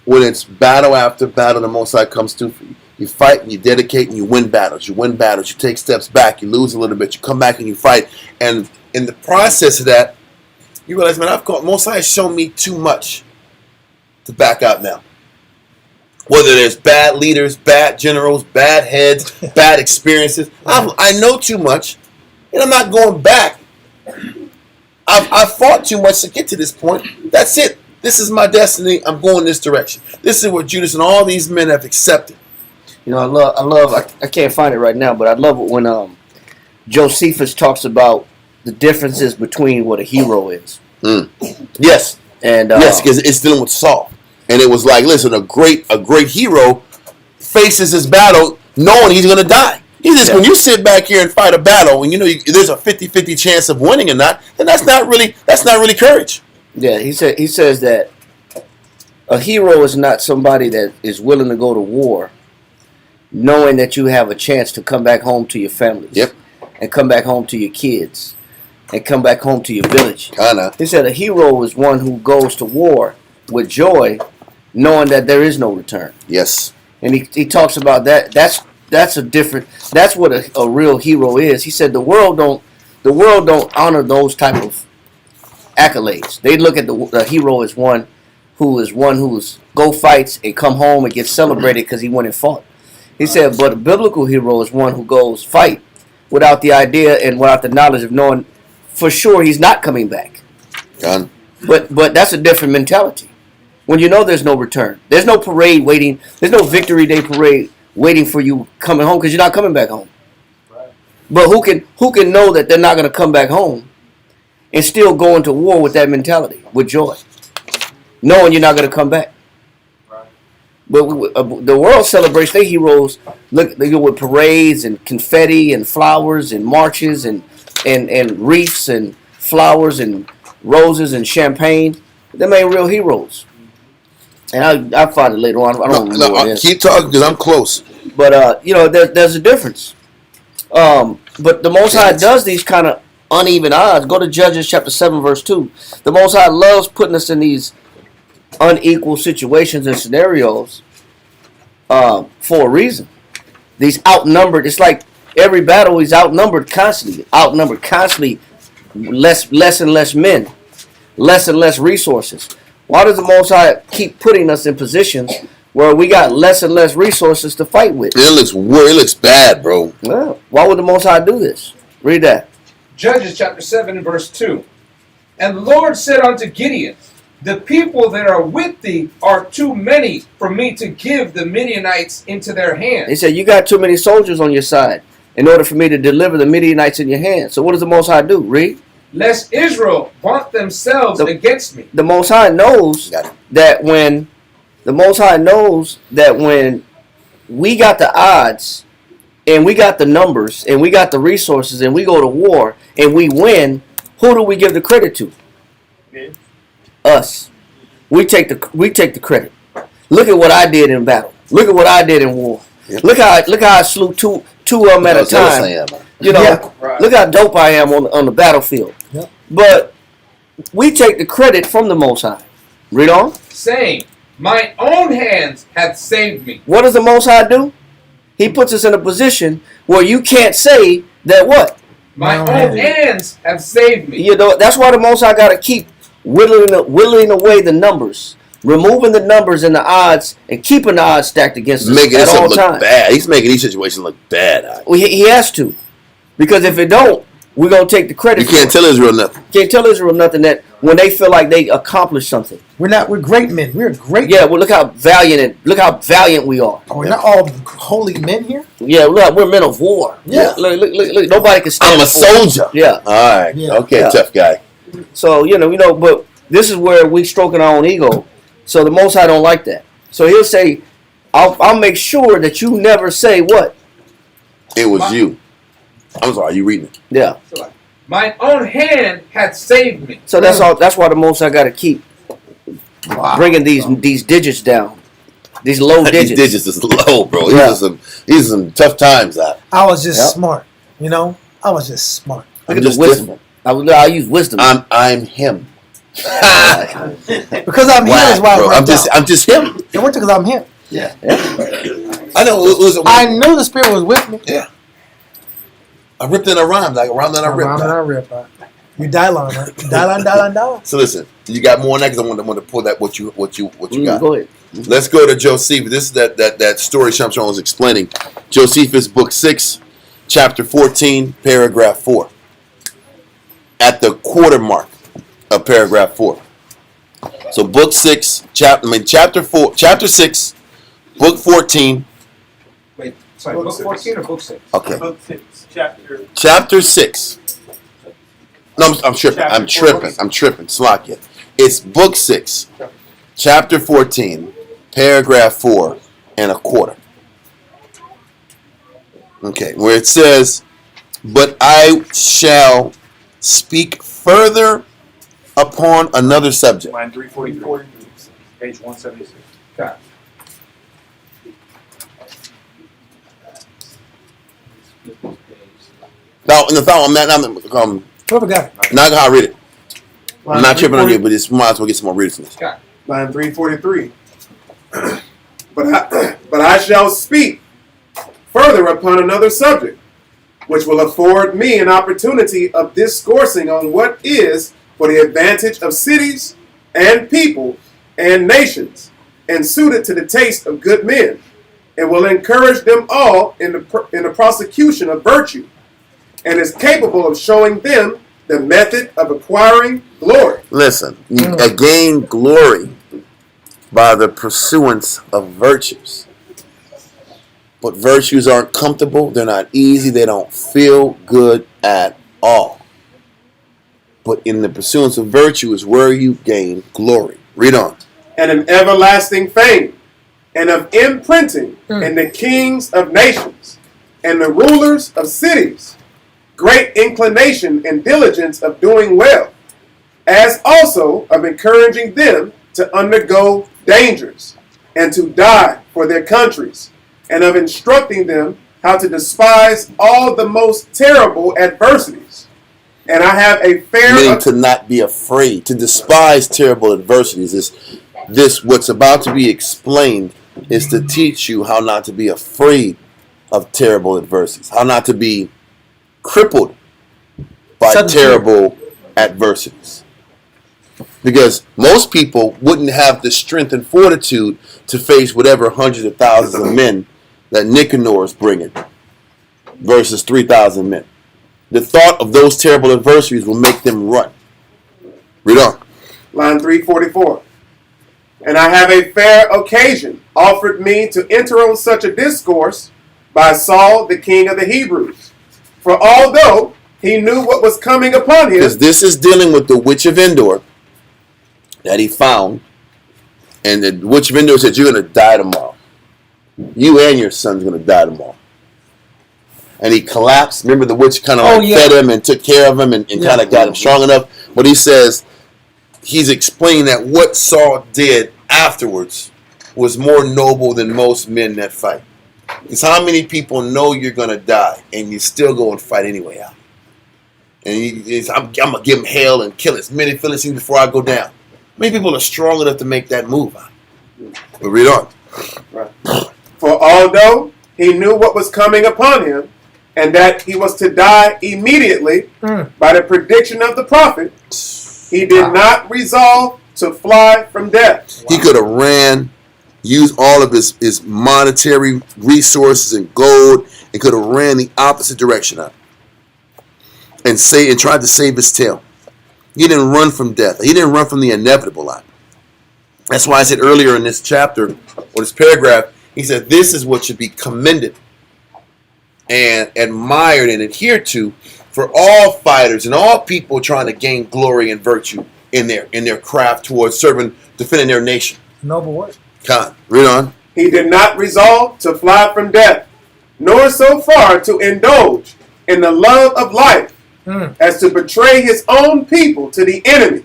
When it's battle after battle, the Most High comes through for you. You fight and you dedicate and you win battles. You win battles. You take steps back. You lose a little bit. You come back and you fight. And in the process of that, you realize, man, Most High has shown me too much to back out now. Whether there's bad leaders, bad generals, bad heads, bad experiences, I know too much, and I'm not going back. I've fought too much to get to this point. That's it. This is my destiny. I'm going this direction. This is what Judas and all these men have accepted. You know, I can't find it right now, but I love it when Josephus talks about the differences between what a hero is. Yes. And yes, because it's dealing with Saul. And it was like, listen, a great hero faces his battle knowing he's going to die. He says, when you sit back here and fight a battle and you know there's a 50-50 chance of winning or not, then that's not really courage. Yeah, he says that a hero is not somebody that is willing to go to war knowing that you have a chance to come back home to your families. Yep. And come back home to your kids. And come back home to your village. Kinda. He said a hero is one who goes to war with joy, knowing that there is no return. Yes. And he talks about that. That's what a real hero is. He said the world don't honor those type of accolades. They look at the hero as one who's go fights and come home and get celebrated because he went and fought. He said, but a biblical hero is one who goes fight without the idea and without the knowledge of knowing for sure he's not coming back. Done. But that's a different mentality. When you know there's no return, there's no parade waiting, there's no Victory Day parade waiting for you coming home because you're not coming back home. Right. But who can know that they're not going to come back home and still go into war with that mentality, with joy, knowing you're not going to come back. Right. But the world celebrates their heroes. Look, they go with parades and confetti and flowers and marches and wreaths and flowers and roses and champagne. Them ain't real heroes. And I'll find it later on. I don't know what it is. Keep talking because I'm close. But, there's a difference. But the Most High does these kind of uneven odds. Go to Judges chapter 7, verse 2. The Most High loves putting us in these unequal situations and scenarios for a reason. These outnumbered, it's like every battle is outnumbered constantly. Less and less men. Less and less resources. Why does the Most High keep putting us in positions where we got less and less resources to fight with? It looks bad, bro. Well, why would the Most High do this? Read that. Judges chapter 7 and verse 2. And the Lord said unto Gideon, the people that are with thee are too many for me to give the Midianites into their hands. He said, you got too many soldiers on your side in order for me to deliver the Midianites in your hands. So what does the Most High do? Read. Lest Israel vaunt themselves against me. The Most High knows that when we got the odds and we got the numbers and we got the resources and we go to war and we win, who do we give the credit to? Yeah. Us. We take the credit. Look at what I did in battle. Look at what I did in war. Yep. Look how I slew two of them at a time. Look how dope I am on the battlefield. Yep. But we take the credit from the Most High. Read on. Saying, my own hands have saved me. What does the Most High do? He puts us in a position where you can't say that what? My own hands have saved me. That's why the Most High got to keep whittling away the numbers, removing the numbers and the odds and keeping the odds stacked against us Making at this all look times. bad. He's making these situations look bad. Well, he has to, because if it don't, we're gonna take the credit. You can't tell Israel nothing. Can't tell Israel nothing that when they feel like they accomplished something. We're great men. We're great. Yeah, well, look how valiant we are. Oh, we're not all holy men here. Yeah, look, we're men of war. Yeah. Look, nobody can stand. I'm a before us. soldier. Yeah. All right. Yeah. Okay, Yeah. tough guy. So but this is where we stroking our own ego. So the Most High don't like that. So he'll say, "I'll make sure that you never say what." It was you. I'm sorry. You reading it? Yeah. Mine own hand had saved me. So that's all. That's why the Most High got to keep bringing these digits down. These low digits. These digits is low, bro. Yeah. These are some tough times out. I was just Yep. smart. I was just smart. Look I'm at just the wisdom. I use wisdom. I'm him. Because I'm here is why it bro. worked out. I'm just him. It worked because I'm him. Yeah. I know. I knew the Spirit was with me. Yeah. I ripped in a rhyme, like a rhyme that I ripped. I'm not rip. You dial on, right? Dial on. So listen, you got more on that because I want to pull that what you got. Go ahead. Let's go to Josephus. This is that story Shamshon was explaining. Josephus, book 6, chapter 14, paragraph 4. At the quarter mark of paragraph 4. So book 6, chapter 6, book 14. Wait, sorry, book 14 or book 6? Okay. Book 6, chapter. Chapter 6. No, I'm tripping. I'm tripping. Slakia. It's book 6, chapter 14, paragraph 4 and a quarter. Okay, where it says, "But I shall speak further upon another subject." Line 343, page 176. Got it. Now, in the thought, I'm Whoever got it. not gonna read it. Line I'm not tripping on 340 you, but it's might as well get some more readers in this. Got it. Line 343. But I shall speak further upon another subject, which will afford me an opportunity of discoursing on what is for the advantage of cities and people and nations, and suited to the taste of good men, and will encourage them all in the prosecution of virtue, and is capable of showing them the method of acquiring glory. Listen, you gain glory by the pursuance of virtues. But virtues aren't comfortable, they're not easy, they don't feel good at all. But in the pursuance of virtue is where you gain glory. Read on. And an everlasting fame, and of imprinting in the kings of nations, and the rulers of cities, great inclination and diligence of doing well, as also of encouraging them to undergo dangers, and to die for their countries, and of instructing them how to despise all the most terrible adversities. And I have a Meaning to not be afraid, to despise terrible adversities. This what's about to be explained is to teach you how not to be afraid of terrible adversities, how not to be crippled by Sudden terrible adversities. Because most people wouldn't have the strength and fortitude to face whatever hundreds of thousands of men that Nicanor is bringing versus 3,000 men. The thought of those terrible adversities will make them run. Read on. Line 344. And I have a fair occasion offered me to enter on such a discourse by Saul, the king of the Hebrews. For although he knew what was coming upon him, Because this is dealing with the witch of Endor that he found. And the witch of Endor said, "You're going to die tomorrow. You and your son's going to die tomorrow." And he collapsed. Remember, the witch kind of fed him and took care of him and kind of got him strong enough. But he says, he's explaining that what Saul did afterwards was more noble than most men that fight. Because how many people know you're going to die and you still go and fight anyway out? And I'm going to give him hell and kill as many Philistines before I go down. Many people are strong enough to make that move out. But read on. for although he knew what was coming upon him, and that he was to die immediately by the prediction of the prophet, he did not resolve to fly from death. He could have ran, used all of his monetary resources and gold, and could have ran the opposite direction up and tried to save his tail. He didn't run from death. He didn't run from the inevitable lot. That's why I said earlier in this chapter, or this paragraph, he said this is what should be commended and admired and adhered to for all fighters and all people trying to gain glory and virtue in their craft towards defending their nation. Noble work. Con, read on. He did not resolve to fly from death, nor so far to indulge in the love of life as to betray his own people to the enemy,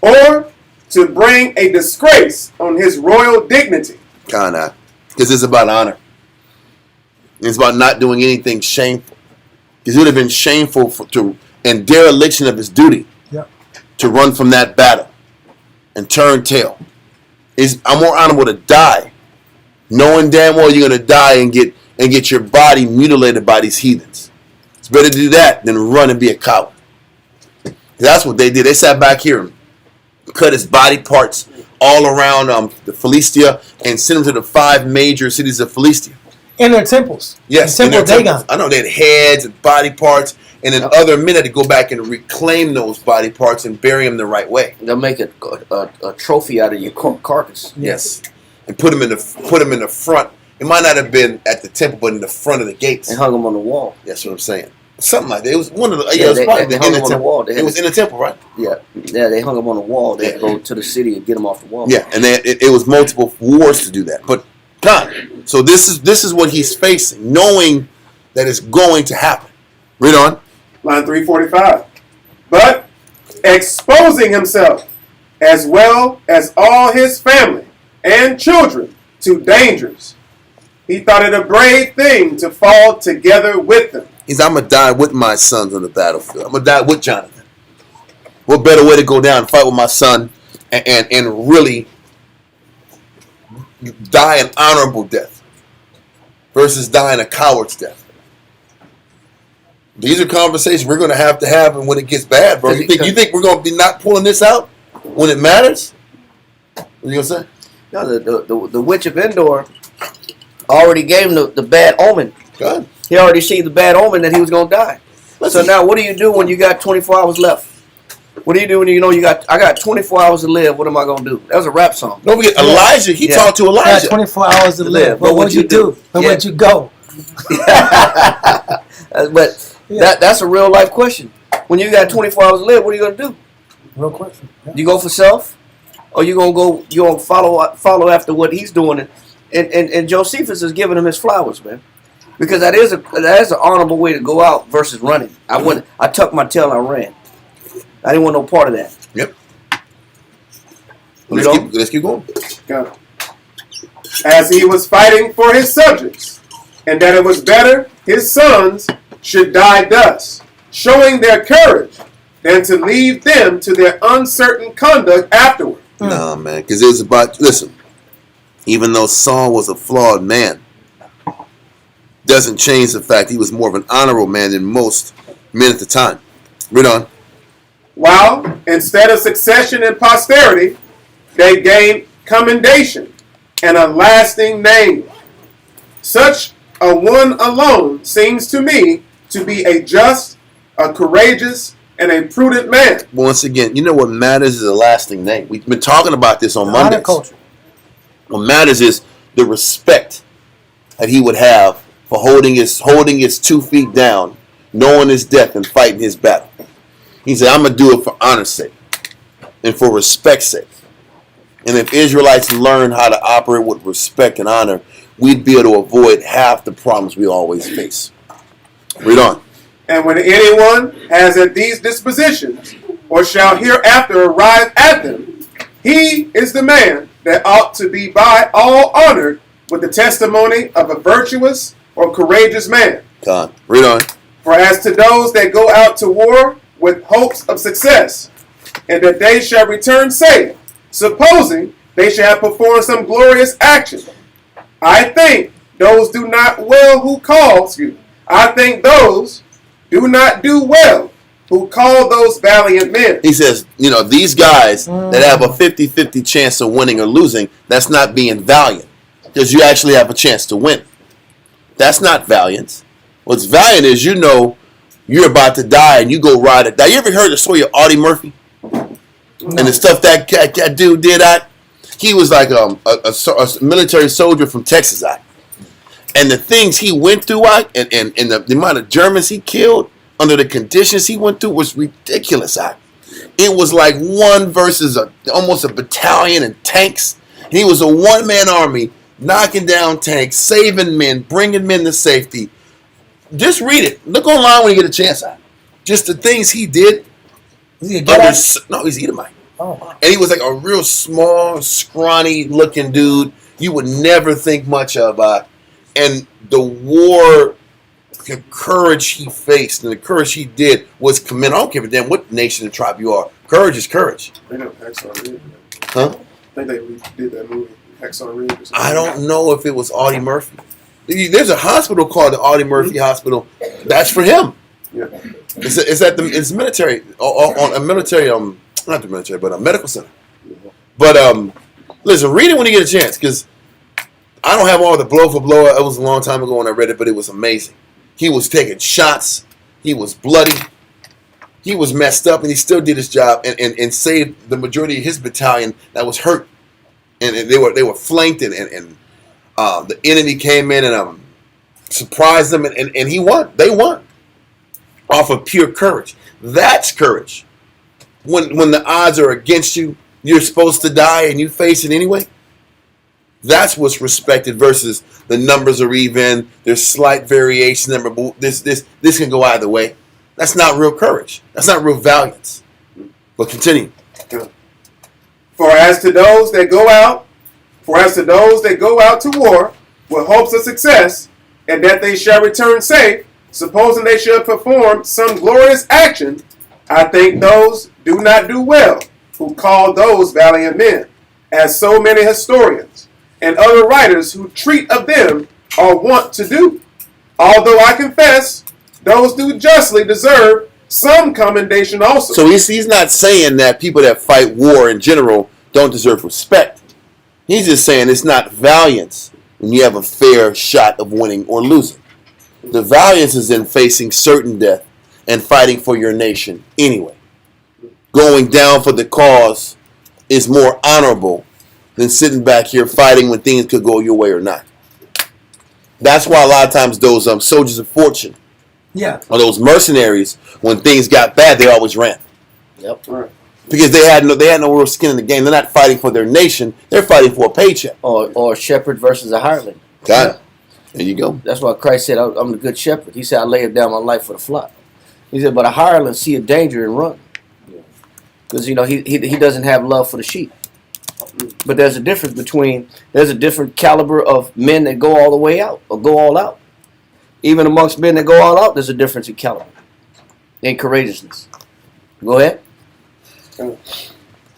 or to bring a disgrace on his royal dignity. Con, because it's about honor. It's about not doing anything shameful. Because it would have been shameful and dereliction of his duty to run from that battle and turn tail. I'm more honorable to die, knowing damn well you're going to die and get your body mutilated by these heathens. It's better to do that than run and be a coward. That's what they did. They sat back here and cut his body parts all around the Philistia and sent him to the 5 major cities of Philistia. In their temples. Yes, in Temple Dagon. I know they had heads and body parts, and then other men had to go back and reclaim those body parts and bury them the right way. They'll make a trophy out of your carcass. Yes, and put them in the front. It might not have been at the temple, but in the front of the gates. And hung them on the wall. That's what I'm saying. Something like that. It was one of the. Yeah, it was probably they in hung the them on the temple. wall. It was in the temple, right? Yeah, they hung them on the wall. They had to go to the city and get them off the wall. Yeah, and it was multiple wars to do that. But God, so this is what he's facing, knowing that it's going to happen. Read on. Line 345. But exposing himself, as well as all his family and children, to dangers, he thought it a brave thing to fall together with them. He's, I'm going to die with my sons on the battlefield. I'm going to die with Jonathan. What better way to go down and fight with my son and really die an honorable death versus dying a coward's death? These are conversations we're going to have when it gets bad, bro. You think we're going to be not pulling this out when it matters? What are you going to say? No, the witch of Endor already gave him the bad omen. God. He already seen the bad omen that he was going to die. So now what do you do when you got 24 hours left? What do you do when you know I got 24 hours to live? What am I going to do? That was a rap song. Don't forget, Elijah, he talked to Elijah. 24 hours to live. What would you do? Where would you go? But that's a real life question. When you got 24 hours to live, what are you going to do? Real question. Yeah. You go for self? Or you going to follow after what he's doing? And Josephus is giving him his flowers, man. Because that is an honorable way to go out versus running. I tucked my tail and I ran. I didn't want no part of that. Yep. Let's keep going. Go. As he was fighting for his subjects, and that it was better his sons should die thus, showing their courage, than to leave them to their uncertain conduct afterward. Nah, man, because it was about, listen, even though Saul was a flawed man, doesn't change the fact he was more of an honorable man than most men at the time. Read on. While, instead of succession and posterity, they gained commendation and a lasting name. Such a one alone seems to me to be a just, a courageous, and a prudent man. Once again, you know what matters is a lasting name. We've been talking about this on Mondays. What matters is the respect that he would have for holding his 2 feet down, knowing his death and fighting his battle. He said, I'm going to do it for honor's sake and for respect's sake. And if Israelites learn how to operate with respect and honor, we'd be able to avoid half the problems we always face. Read on. And when anyone has at these dispositions, or shall hereafter arrive at them, he is the man that ought to be by all honored with the testimony of a virtuous or courageous man. God. Read on. For as to those that go out to war with hopes of success, and that they shall return safe, supposing they shall have performed some glorious action, I think those do not do well who called those valiant men. He says, these guys that have a 50-50 chance of winning or losing, that's not being valiant. Because you actually have a chance to win. That's not valiance. What's valiant is you're about to die and you go ride it. Now, you ever heard the story of Audie Murphy? And the stuff that dude did he was like a military soldier from Texas and the things he went through and the amount of Germans he killed under the conditions he went through was ridiculous. It was like one versus almost a battalion and tanks. He was a one-man army knocking down tanks, saving men, bringing men to safety. Just read it. Look online when you get a chance. Just the things he did. Is he a get No, he's Edomite. Oh, wow. And he was like a real small, scrawny looking dude you would never think much of. And the war, the courage he faced and the courage he did was commendable. I don't give a damn what nation and tribe you are. Courage is courage. They know Hacksaw Ridge. Huh? I think they did that movie, Hacksaw Ridge. Or something. I don't know if it was Audie Murphy. There's a hospital called the Audie Murphy Hospital. That's for him. Yeah. It's military on a military not the military but a medical center. But listen, read it when you get a chance because I don't have all the blow for blow. It was a long time ago when I read it, but it was amazing. He was taking shots. He was bloody. He was messed up, and he still did his job and saved the majority of his battalion that was hurt. And they were flanked, and the enemy came in and surprised them, and he won. They won off of pure courage. That's courage. When the odds are against you, you're supposed to die, and you face it anyway. That's what's respected versus the numbers are even. There's slight variation. This can go either way. That's not real courage. That's not real valiance. But continue. For as to those that go out to war with hopes of success, and that they shall return safe, supposing they should perform some glorious action, I think those do not do well who call those valiant men, as so many historians and other writers who treat of them are wont to do. Although I confess, those do justly deserve some commendation also. So he's not saying that people that fight war in general don't deserve respect. He's just saying it's not valiance when you have a fair shot of winning or losing. The valiance is in facing certain death and fighting for your nation anyway. Going down for the cause is more honorable than sitting back here fighting when things could go your way or not. That's why a lot of times those soldiers of fortune or those mercenaries, when things got bad, they always ran. Yep. Right. Because they had no real skin in the game. They're not fighting for their nation. They're fighting for a paycheck. Or a shepherd versus a hireling. Got it. There you go. That's why Christ said, I'm the good shepherd. He said, I lay down my life for the flock. He said, but a hireling see a danger and run. Because, he doesn't have love for the sheep. But there's a different caliber of men that go all the way out or go all out. Even amongst men that go all out, there's a difference in caliber and courageousness. Go ahead.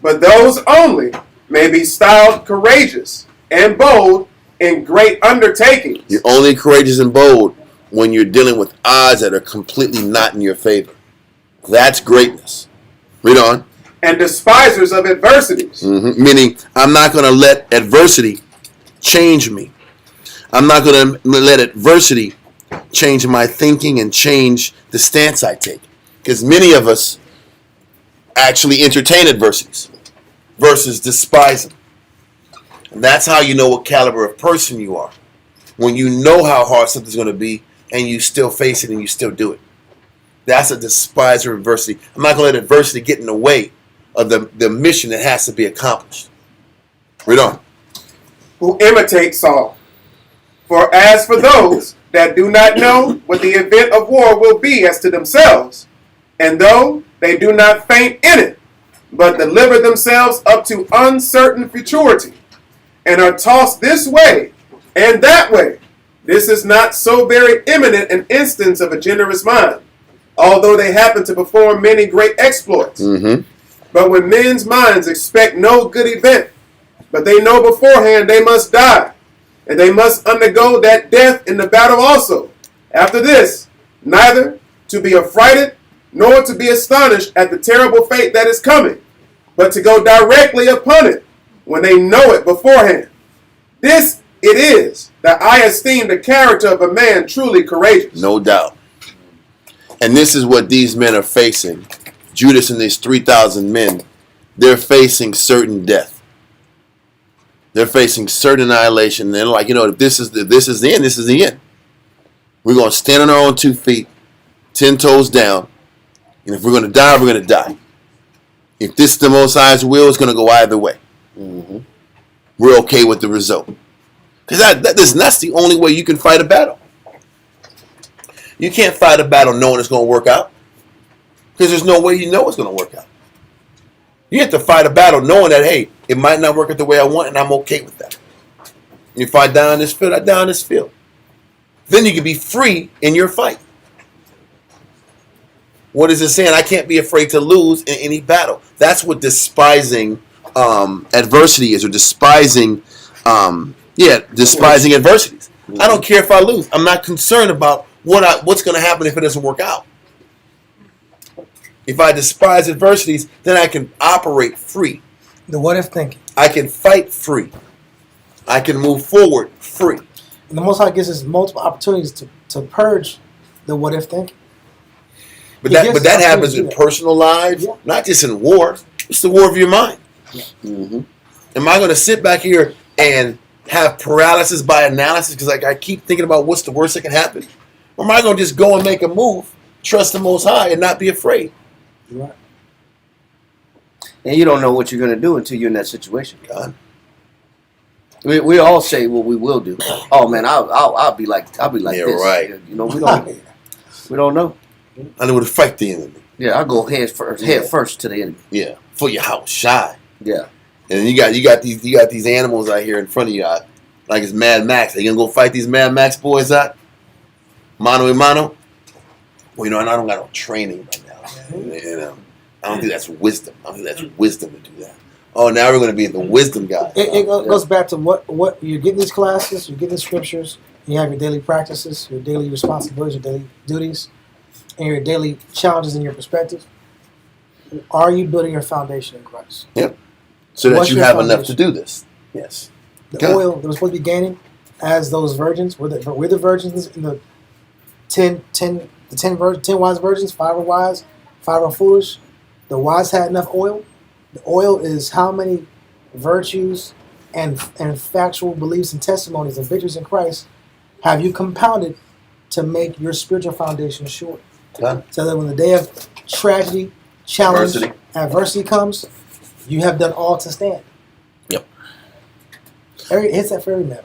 But those only may be styled courageous and bold in great undertakings. You're only courageous and bold when you're dealing with odds that are completely not in your favor. That's greatness. Read on. And despisers of adversities. Meaning, I'm not going to let adversity change me. I'm not going to let adversity change my thinking and change the stance I take. Because many of us actually entertain adversities versus despise them. And that's how you know what caliber of person you are. When you know how hard something's going to be and you still face it and you still do it. That's a despiser of adversity. I'm not going to let adversity get in the way of the mission that has to be accomplished. Read on. Who imitate Saul. For as for those that do not know what the event of war will be as to themselves, and though they do not faint in it, but deliver themselves up to uncertain futurity, and are tossed this way and that way, this is not so very eminent an instance of a generous mind, although they happen to perform many great exploits. But when men's minds expect no good event, but they know beforehand they must die, and they must undergo that death in the battle also. After this, neither to be affrighted, nor to be astonished at the terrible fate that is coming, but to go directly upon it when they know it beforehand. This it is that I esteem the character of a man truly courageous. No doubt. And this is what these men are facing. Judas and these 3,000 men, they're facing certain death. They're facing certain annihilation. They're like, if this is the end, this is the end. We're going to stand on our own 2 feet, 10 toes down. And if we're going to die, we're going to die. If this is the Most High's will, it's going to go either way. Mm-hmm. We're okay with the result. Because that's the only way you can fight a battle. You can't fight a battle knowing it's going to work out. Because there's no way you know it's going to work out. You have to fight a battle knowing that, hey, it might not work out the way I want, and I'm okay with that. If I die on this field, I die on this field. Then you can be free in your fight. What is it saying? I can't be afraid to lose in any battle. That's what despising adversity is, or despising adversities. I don't care if I lose. I'm not concerned about what's going to happen if it doesn't work out. If I despise adversities, then I can operate free. The what if thinking. I can fight free. I can move forward free. And the Most High gives us multiple opportunities to purge the what if thinking. But that happens in personal lives, not just in war. It's the war of your mind. Mm-hmm. Am I going to sit back here and have paralysis by analysis because I keep thinking about what's the worst that can happen? Or am I going to just go and make a move, trust the Most High, and not be afraid? Right. And you don't know what you're going to do until you're in that situation. God. We all say what we will do. Oh man, I'll be like this. Right. We don't know. I know where to fight the enemy. Yeah, I'll go head first to the enemy. Yeah, for your house, shy. Yeah. And then you got these animals out here in front of you, like it's Mad Max. Are you gonna go fight these Mad Max boys out? Mano a mano? Well, and I don't got no training right now. I don't think that's wisdom. I don't think that's wisdom to do that. Oh, now we're gonna be the wisdom guy. It goes back to what you're getting these classes, you're getting the scriptures, you have your daily practices, your daily responsibilities, your daily duties, and your daily challenges in your perspective. Are you building your foundation in Christ? Yep. So that What's you your have enough foundation? to do this. Yes. The oil that we're supposed to be gaining as those virgins. We're the virgins in the 10 wise virgins. 5 are wise, 5 are foolish. The wise had enough oil. The oil is how many virtues and factual beliefs and testimonies and victories in Christ have you compounded to make your spiritual foundation sure. Okay. So that when the day of tragedy, challenge, adversity comes, you have done all to stand. Yep. It hits that for every man.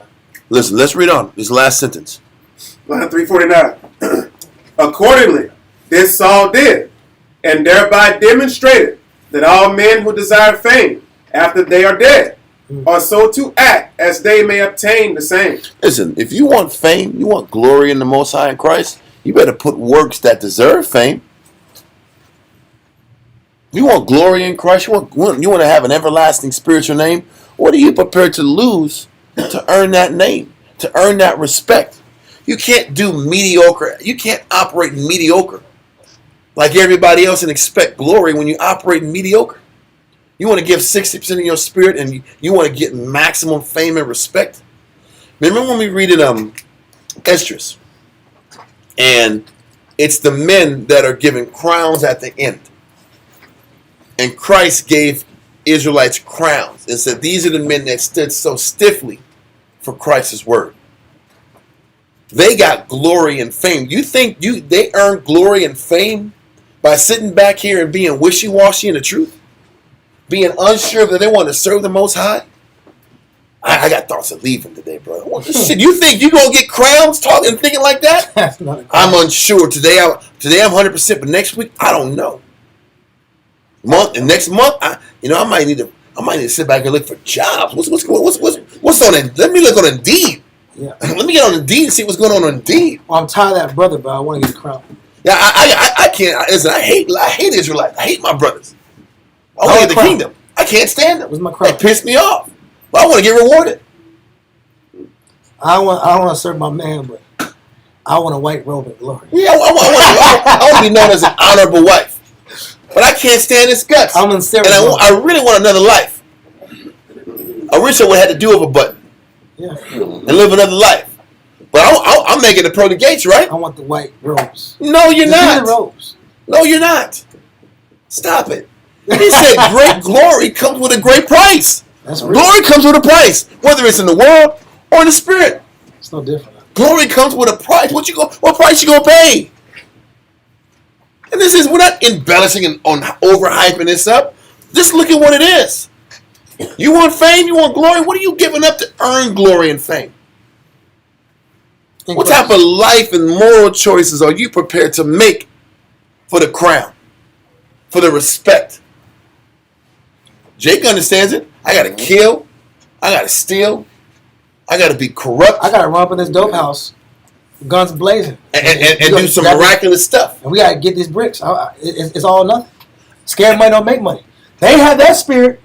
Listen, let's read on. This last sentence. Line 349. Accordingly, this Saul did, and thereby demonstrated that all men who desire fame after they are dead are so to act as they may obtain the same. Listen, if you want fame, you want glory in the Most High in Christ, you better put works that deserve fame. You want glory in Christ, you want to have an everlasting spiritual name. What are you prepared to lose to earn that name, to earn that respect? You can't do mediocre. You can't operate mediocre like everybody else and expect glory when you operate mediocre. You want to give 60% of your spirit and you want to get maximum fame and respect. Remember when we read in Esdras, and it's the men that are given crowns at the end. And Christ gave Israelites crowns and said, these are the men that stood so stiffly for Christ's word. They got glory and fame. You think they earned glory and fame by sitting back here and being wishy-washy in the truth? Being unsure that they want to serve the Most High? I got thoughts of leaving today, bro. Shit, you think you gonna get crowns talking and thinking like that? I'm unsure. Today I'm 100%, but next week I don't know. Next month, I might need to sit back and look for jobs. What's on it? Let me look on Indeed. Yeah. Let me get on Indeed and see what's going on Indeed. Well, I'm tired of that brother, but I want to get a crown. Yeah, I can't. Listen, I hate Israelites. I hate my brothers. I want to get the kingdom. I can't stand them. Where's my crown? They piss me off. But I want to get rewarded. I want to serve my man, but I want a white robe of glory. Yeah, I want to be known as an honorable wife. But I can't stand his guts. I'm in serious. And I really want another life. I wish I would have had to do over a button. Yeah. And live another life. But I'm making the pearly gates, right? I want the white robes. No, you're Just give me not. the robes. No, you're not. Stop it. He said great glory comes with a great price. That's real. Glory comes with a price, whether it's in the world or in the spirit. It's no different. Glory comes with a price. What price you gonna pay? And we're not embellishing and overhyping this up. Just look at what it is. You want fame? You want glory? What are you giving up to earn glory and fame? What type of life and moral choices are you prepared to make for the crown, for the respect? Jake understands it. I gotta kill. I gotta steal. I gotta be corrupt. I gotta run up in this dope house, guns blazing, and do some miraculous stuff. And we gotta get these bricks. It's all or nothing. Scared money don't make money. They have that spirit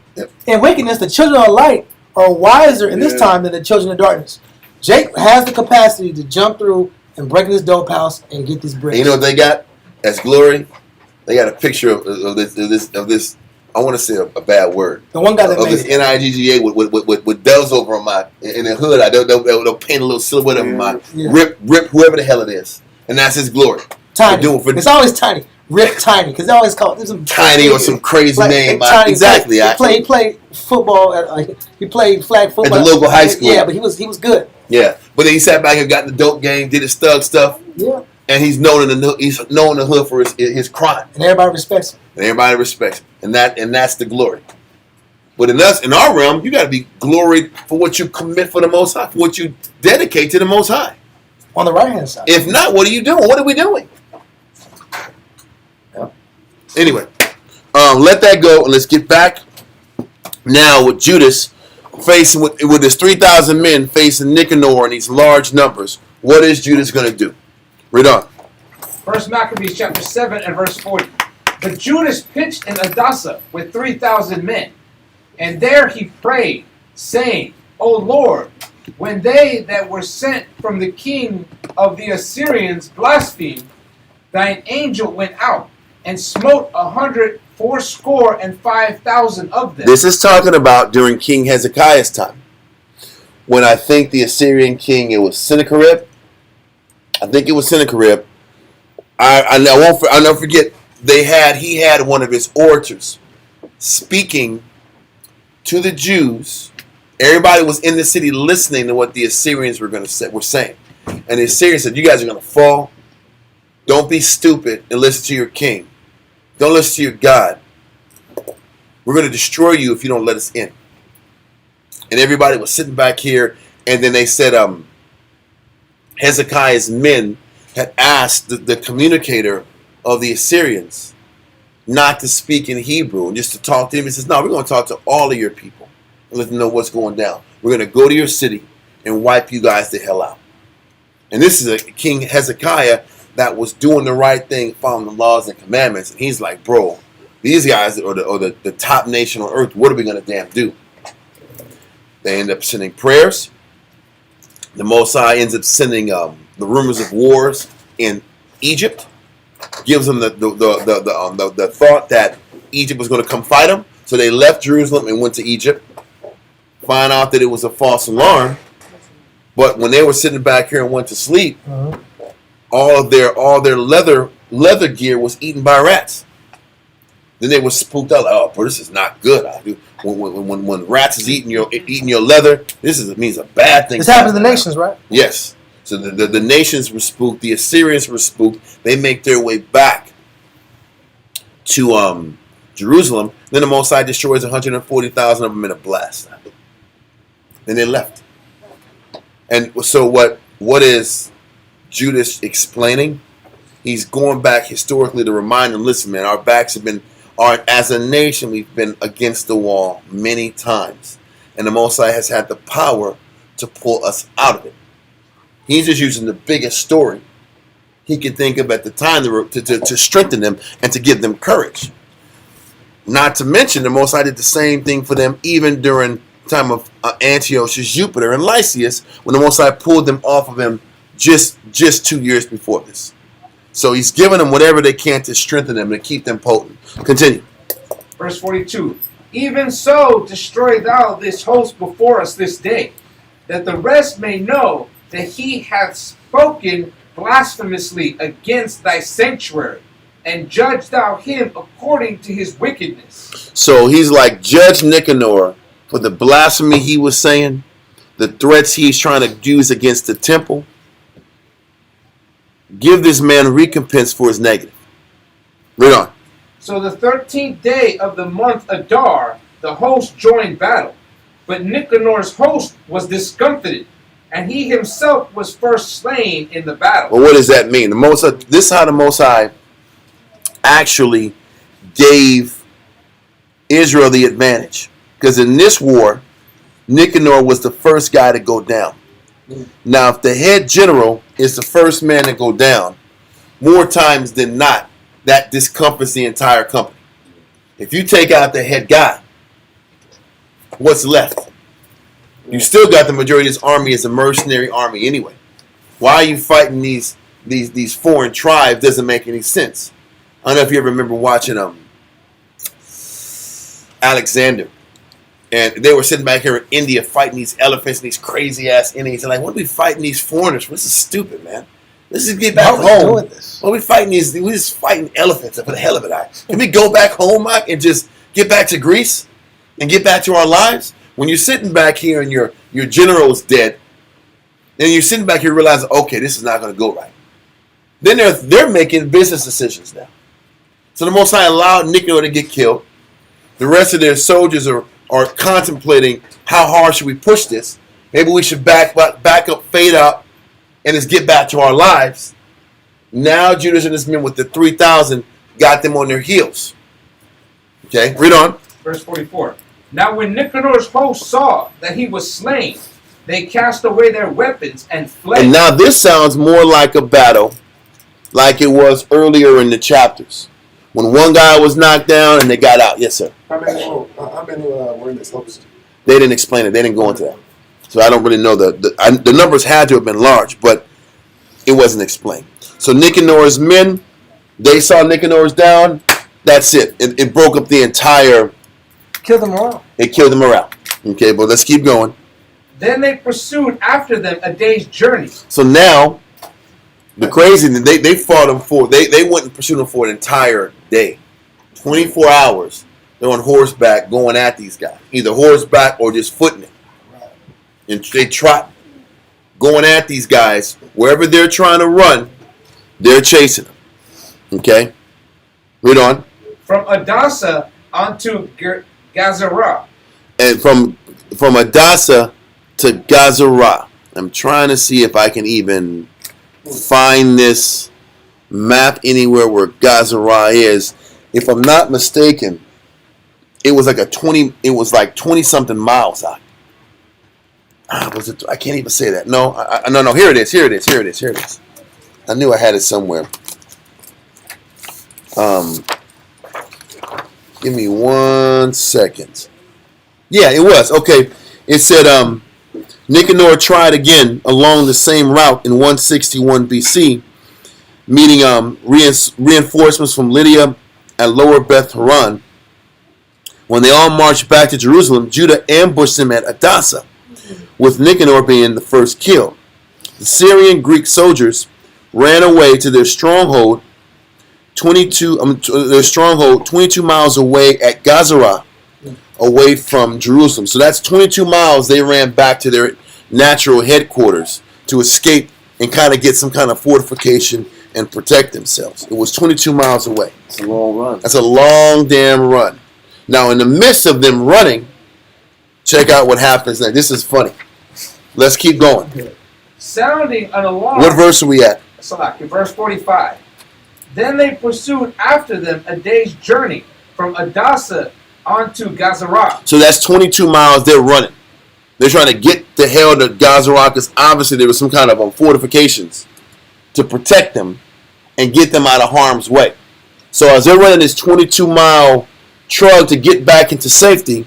and wickedness. The children of light are wiser in this time than the children of darkness. Jake has the capacity to jump through and break in this dope house and get these bricks. And you know what they got? As glory. They got a picture of this. I want to say a bad word. The one guy that of made this it. NIGGA with doves over on my in the hood. They'll paint a little silhouette of my rip whoever the hell it is, and that's his glory. Tiny. It's always tiny. Rip Tiny, because they always call it some Tiny or some crazy name. Tiny, exactly. He played football. He played flag football at the local high school. Yeah, but he was good. Yeah, but then he sat back and got in the dope game, did his thug stuff. Yeah. And he's known in the hood for his crime. And everybody respects him. And everybody respects him. And that's the glory. But in our realm, you got to be gloried for what you commit for the Most High, for what you dedicate to the Most High. On the right hand side. If not, what are you doing? What are we doing? Yeah. Anyway, let that go and let's get back now with Judas facing with his 3,000 men facing Nicanor and these large numbers. What is Judas going to do? Read on. 1 Maccabees chapter 7 and verse 40. But Judas pitched in Adasa with 3,000 men, and there he prayed, saying, O Lord, when they that were sent from the king of the Assyrians blasphemed, thine angel went out and smote 185,000 of them. This is talking about during King Hezekiah's time. When I think the Assyrian king, it was Sennacherib. I think it was Sennacherib. I'll never forget. He had one of his orators speaking to the Jews. Everybody was in the city listening to what the Assyrians were saying. And the Assyrians said, "You guys are going to fall. Don't be stupid and listen to your king. Don't listen to your God. We're going to destroy you if you don't let us in." And everybody was sitting back here, and then they said, Hezekiah's men had asked the communicator of the Assyrians not to speak in Hebrew and just to talk to him. He says, "No, we're going to talk to all of your people and let them know what's going down. We're going to go to your city and wipe you guys the hell out." And this is a King Hezekiah that was doing the right thing, following the laws and commandments. And he's like, bro, these guys are the top nation on earth. What are we going to damn do? They end up sending prayers. The Mosai ends up sending the rumors of wars in Egypt. Gives them the thought that Egypt was going to come fight them. So they left Jerusalem and went to Egypt. Find out that it was a false alarm. But when they were sitting back here and went to sleep, all their leather gear was eaten by rats. Then they were spooked out, like, "Oh, bro, this is not good. When rats is eating your leather, means a bad thing." This happens in the nations, right? Yes. So the nations were spooked. The Assyrians were spooked. They make their way back to Jerusalem. Then the Mosai destroys 140,000 of them in a blast. Then they left. And so what is Judas explaining? He's going back historically to remind them, listen, man, our backs have been, as a nation, we've been against the wall many times. And the Mosai has had the power to pull us out of it. He's just using the biggest story he could think of at the time to strengthen them and to give them courage. Not to mention, the Mosai did the same thing for them even during the time of Antiochus, Jupiter, and Lysias, when the Mosai pulled them off of him just 2 years before this. So he's giving them whatever they can to strengthen them and keep them potent. Continue. Verse 42. Even so destroy thou this host before us this day, that the rest may know that he hath spoken blasphemously against thy sanctuary, and judge thou him according to his wickedness. So he's like, judge Nicanor for the blasphemy he was saying, the threats he's trying to use against the temple. Give this man recompense for his negative. Read on. So the 13th day of the month Adar, the host joined battle. But Nicanor's host was discomfited, and he himself was first slain in the battle. Well, what does that mean? This is how the Most High actually gave Israel the advantage. Because in this war, Nicanor was the first guy to go down. Now, if the head general is the first man to go down, more times than not, that discomforts the entire company. If you take out the head guy, what's left? You still got the majority of this army as a mercenary army anyway. Why are you fighting these foreign tribes? Doesn't make any sense. I don't know if you ever remember watching Alexander. And they were sitting back here in India fighting these elephants and these crazy ass Indians. And like, what are we fighting these foreigners for? This is stupid, man. Let's just get back home. What are we fighting these? We're just fighting elephants for the hell of it. Can we go back home, Mike, and just get back to Greece and get back to our lives? When you're sitting back here and your general's dead, and you're sitting back here realizing, okay, this is not going to go right. Then they're making business decisions now. So the Most High allowed Nicanor to get killed. The rest of their soldiers are contemplating how hard should we push this. Maybe we should back up, fade out, and just get back to our lives. Now Judas and his men with the 3,000 got them on their heels. Okay, read on. Verse 44. Now when Nicanor's host saw that he was slain, they cast away their weapons and fled. And now this sounds more like a battle like it was earlier in the chapters. When one guy was knocked down and they got out. Yes, sir. How many were in this host? They didn't explain it. They didn't go into that. So I don't really know. The numbers had to have been large, but it wasn't explained. So Nicanor's men, they saw Nicanor's down. That's it. It broke up the entire... Kill them all. It killed the morale. Okay, but let's keep going. Then they pursued after them a day's journey. So now, the crazy thing, they fought them for... They went and pursued them for an entire day. 24 hours. They're on horseback going at these guys. Either horseback or just footing it. And they trot, going at these guys. Wherever they're trying to run, they're chasing them. Okay? Read on. From Adasa onto Gazara. And from Adasa to Gazara. I'm trying to see if I can even find this map anywhere where Gazara is. If I'm not mistaken, it was like 20 something miles out. Was it? I can't even say that. No, no. Here it is. I knew I had it somewhere. Give me 1 second. Yeah, it was. Okay. It said Nicanor tried again along the same route in 161 BC, meeting reinforcements from Lydia at Lower Beth Horon. When they all marched back to Jerusalem, Judah ambushed them at Adasa, with Nicanor being the first killed. The Syrian Greek soldiers ran away to their stronghold 22 miles away at Gazara, away from Jerusalem. So that's 22 miles they ran back to their natural headquarters to escape and kind of get some kind of fortification and protect themselves. It was 22 miles away. It's a long run. That's a long damn run. Now, in the midst of them running, check out what happens next. This is funny. Let's keep going. Sounding an alarm. What verse are we at? Verse 45. Then they pursued after them a day's journey from Adasa onto Gazara. So that's 22 miles they're running. They're trying to get the hell to Gazara because obviously there was some kind of fortifications to protect them and get them out of harm's way. So as they're running this 22-mile trug to get back into safety,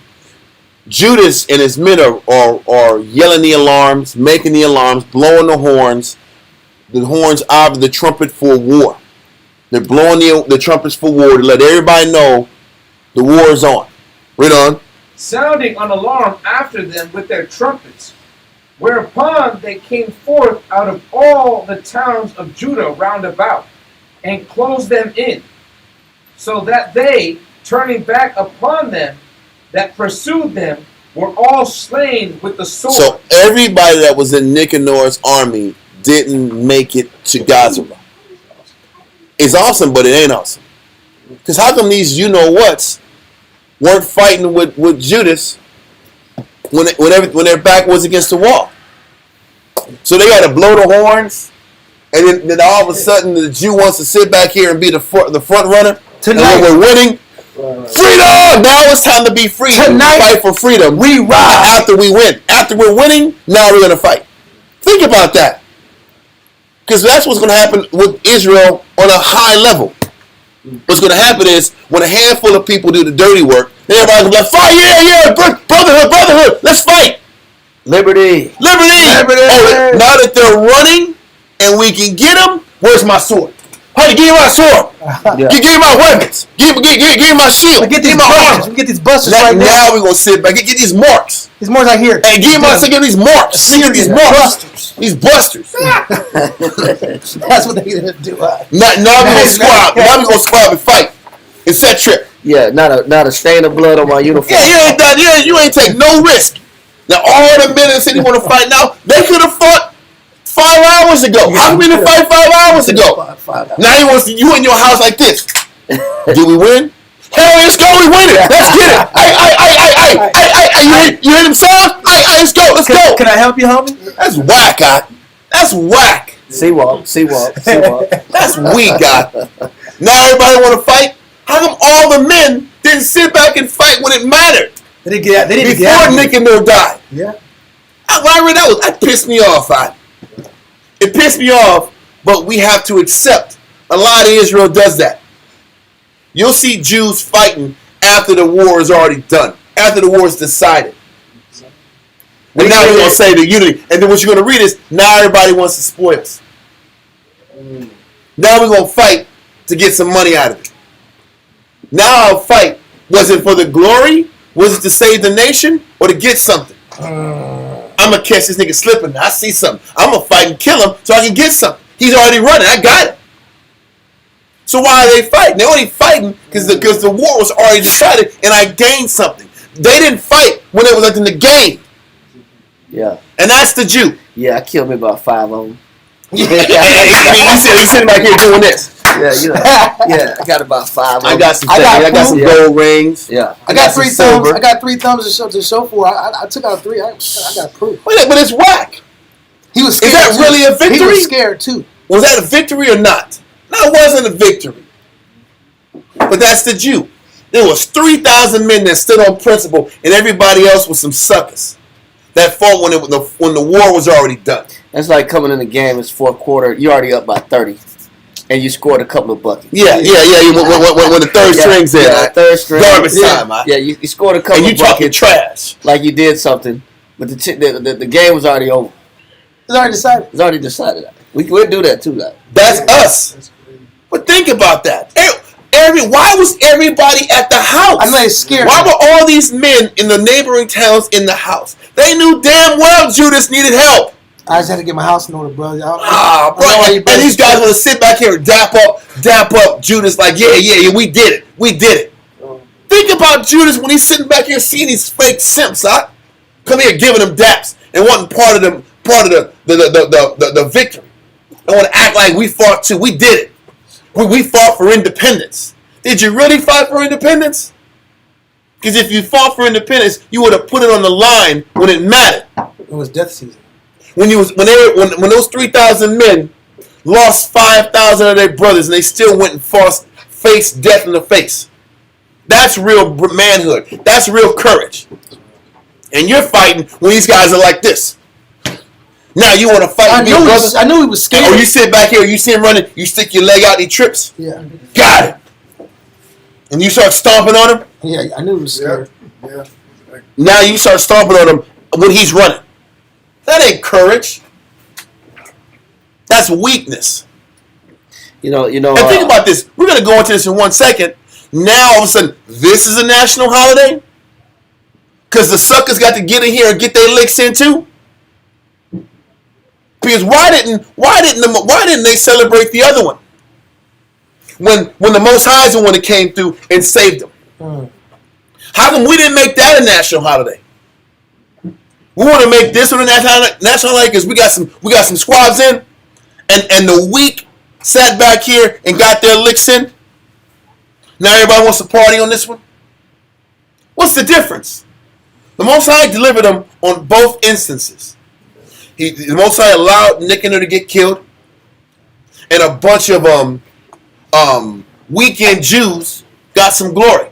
Judas and his men are yelling the alarms, making the alarms, blowing the horns, the horns of the trumpet for war. They're blowing the trumpets for war to let everybody know the war is on. Read on. Sounding an alarm after them with their trumpets. Whereupon they came forth out of all the towns of Judah round about, and closed them in, so that they, turning back upon them that pursued them, were all slain with the sword. So everybody that was in Nicanor's army didn't make it to Gaza. It's awesome, but it ain't awesome. Because how come these you-know-whats weren't fighting with Judas when their back was against the wall? So they got to blow the horns, and then all of a sudden the Jew wants to sit back here and be the front runner. Tonight, and when we're winning, freedom! Now it's time to be free. Tonight, fight for freedom. we rise. After we win. After we're winning, now we're going to fight. Think about that. Because that's what's going to happen with Israel on a high level. What's going to happen is when a handful of people do the dirty work, then everybody's going to be like, fight, yeah, brotherhood, let's fight. Liberty. Oh, now that they're running and we can get them, where's my sword? Honey, give me my sword. Yeah. Give me my weapons. Give me my shield. Get these give me my busters. armor. We get these busters Now, right now. now we're going to sit back and get these marks. These more right here. Hey, give these marks. Give these marks. Busters. These busters. That's what they're gonna do. Now we're going to squab. Now we're going to squab and fight. And set trip. Yeah, not a stain of blood on my uniform. Yeah, you ain't done. You ain't take no risk. Now all the men that said you want to fight now, they could have fought 5 hours ago. How come we didn't fight 5 hours ago? Now he wants you in your house like this. Did we win? Hell, let's go. We win it. Let's get it. You hear him sound? Let's go. Let's go. Can I help you, homie? That's whack, God. That's whack. Seawalk. That's weak, God. Now everybody want to fight. How come all the men didn't sit back and fight when it mattered? They didn't get out. They didn't Before get out. Nicanor died. Yeah. When I read that pissed me off. It pissed me off, but we have to accept a lot of Israel does that. You'll see Jews fighting after the war is already done, after the war is decided. And now we're going to say the unity. And then what you're going to read is, now everybody wants the spoils. Now we're going to fight to get some money out of it. Now our fight, was it for the glory? Was it to save the nation? Or to get something? I'm going to catch this nigga slipping. I see something. I'm going to fight and kill him so I can get something. He's already running. I got it. So why are they fighting? They're only fighting because the war was already decided and I gained something. They didn't fight when it was like in the game. Yeah. And that's the Jew. Yeah, I killed me about 5 of them. He's sitting back here doing this. Yeah, I got about 5 of them. I got some gold rings. Yeah. I got 3 thumbs. silver. I got 3 thumbs to show for. I took out 3. I got proof. But it's whack. He was Is scared. that really a victory? He was scared too. Was that a victory or not? No, it wasn't a victory. But that's the Jew. There was 3,000 men that stood on principle, and everybody else was some suckers that fought when the war was already done. That's like coming in the game. It's 4th quarter. You're already up by 30, and you scored a couple of buckets. Yeah. When the third string's in, third string. garbage time. Yeah, you scored a couple And you of talking buckets. trash. Like you did something, but the game was already over. It's already decided. It's already decided. We'll do that too, though. That's us. But think about that. Why was everybody at the house? I know they're scared. Why were all these men in the neighboring towns in the house? They knew damn well Judas needed help. I just had to get my house in order, bro. Bro. And these guys want to sit back here and dap up Judas like, yeah, we did it. Think about Judas when he's sitting back here seeing these fake simps, huh? Come here giving them daps and wanting part of the victory. They want to act like we fought too. We did it. We fought for independence. Did you really fight for independence? Because if you fought for independence, you would have put it on the line when it mattered. It was death season. When those 3,000 men lost 5,000 of their brothers and they still went and faced death in the face. That's real manhood. That's real courage. And you're fighting when these guys are like this. Now you want to fight I me, brother? I knew he was scared. Or you sit back here, you see him running, you stick your leg out, he trips. Yeah. Got it. And you start stomping on him. Yeah, I knew he was scared. Yeah. Now you start stomping on him when he's running. That ain't courage. That's weakness. You know. And think about this. We're going to go into this in 1 second. Now, all of a sudden, this is a national holiday? Because the suckers got to get in here and get their licks in too? Because why didn't they celebrate the other one? When the Most High is the one that came through and saved them. How come we didn't make that a national holiday? We want to make this one a national holiday because we got some squads in, and the weak sat back here and got their licks in. Now everybody wants to party on this one. What's the difference? The Most High delivered them on both instances. The Most High allowed Nicanor to get killed, and a bunch of weekend Jews got some glory.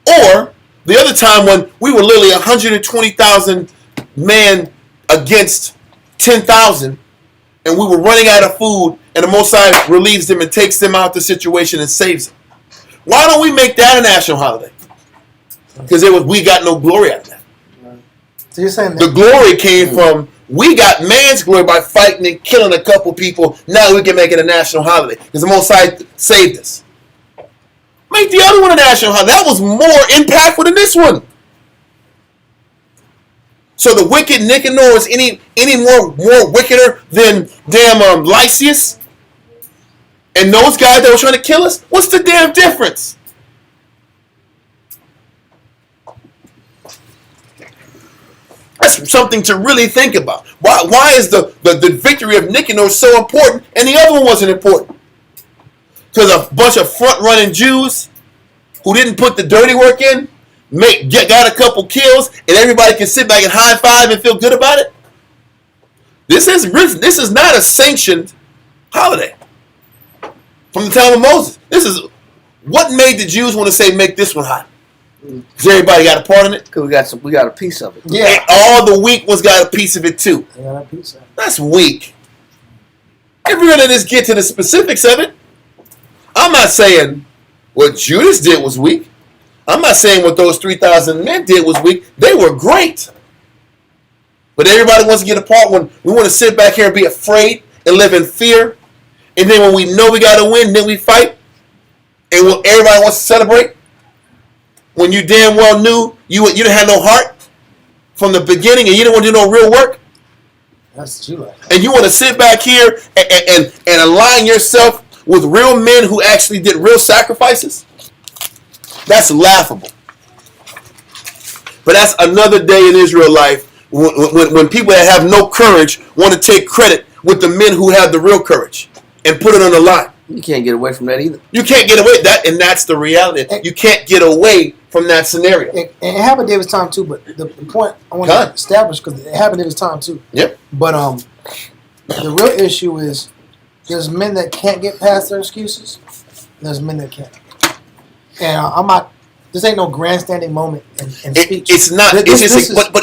Or the other time when we were literally 120,000 men against 10,000, and we were running out of food, and the Most High relieves them and takes them out of the situation and saves them. Why don't we make that a national holiday? Because we got no glory out of that. So you're saying the glory came from we got man's glory by fighting and killing a couple people. Now we can make it a national holiday because the Most High saved us. Make the other one a national holiday. That was more impactful than this one. So the wicked Nicanor is any more wickeder than damn Lysias and those guys that were trying to kill us? What's the damn difference? That's something to really think about. Why is the victory of Nicanor so important and the other one wasn't important? Because a bunch of front-running Jews who didn't put the dirty work in got a couple kills and everybody can sit back and high-five and feel good about it? This is not a sanctioned holiday from the time of Moses. This is what made the Jews want to say make this one hot. Because everybody got a part in it. Because we got a piece of it. Yeah. And all the weak ones got a piece of it too. They got a piece of it. That's weak. If we're gonna just get to the specifics of it, I'm not saying what Judas did was weak. I'm not saying what those 3,000 men did was weak. They were great. But everybody wants to get a part when we want to sit back here and be afraid and live in fear. And then when we know we got to win, then we fight. And when everybody wants to celebrate. When you damn well knew you didn't have no heart from the beginning and you didn't want to do no real work. That's what you like. And you want to sit back here and align yourself with real men who actually did real sacrifices? That's laughable. But that's another day in Israel life when people that have no courage want to take credit with the men who have the real courage and put it on the line. You can't get away from that either. You can't get away with that, and that's the reality. You can't get away from that scenario. It happened David's time too, but the point I want to establish, because it happened David's time too. Yep. But the real issue is there's men that can't get past their excuses, and there's men that can't. And I'm not. This ain't no grandstanding moment in speech. It's not. But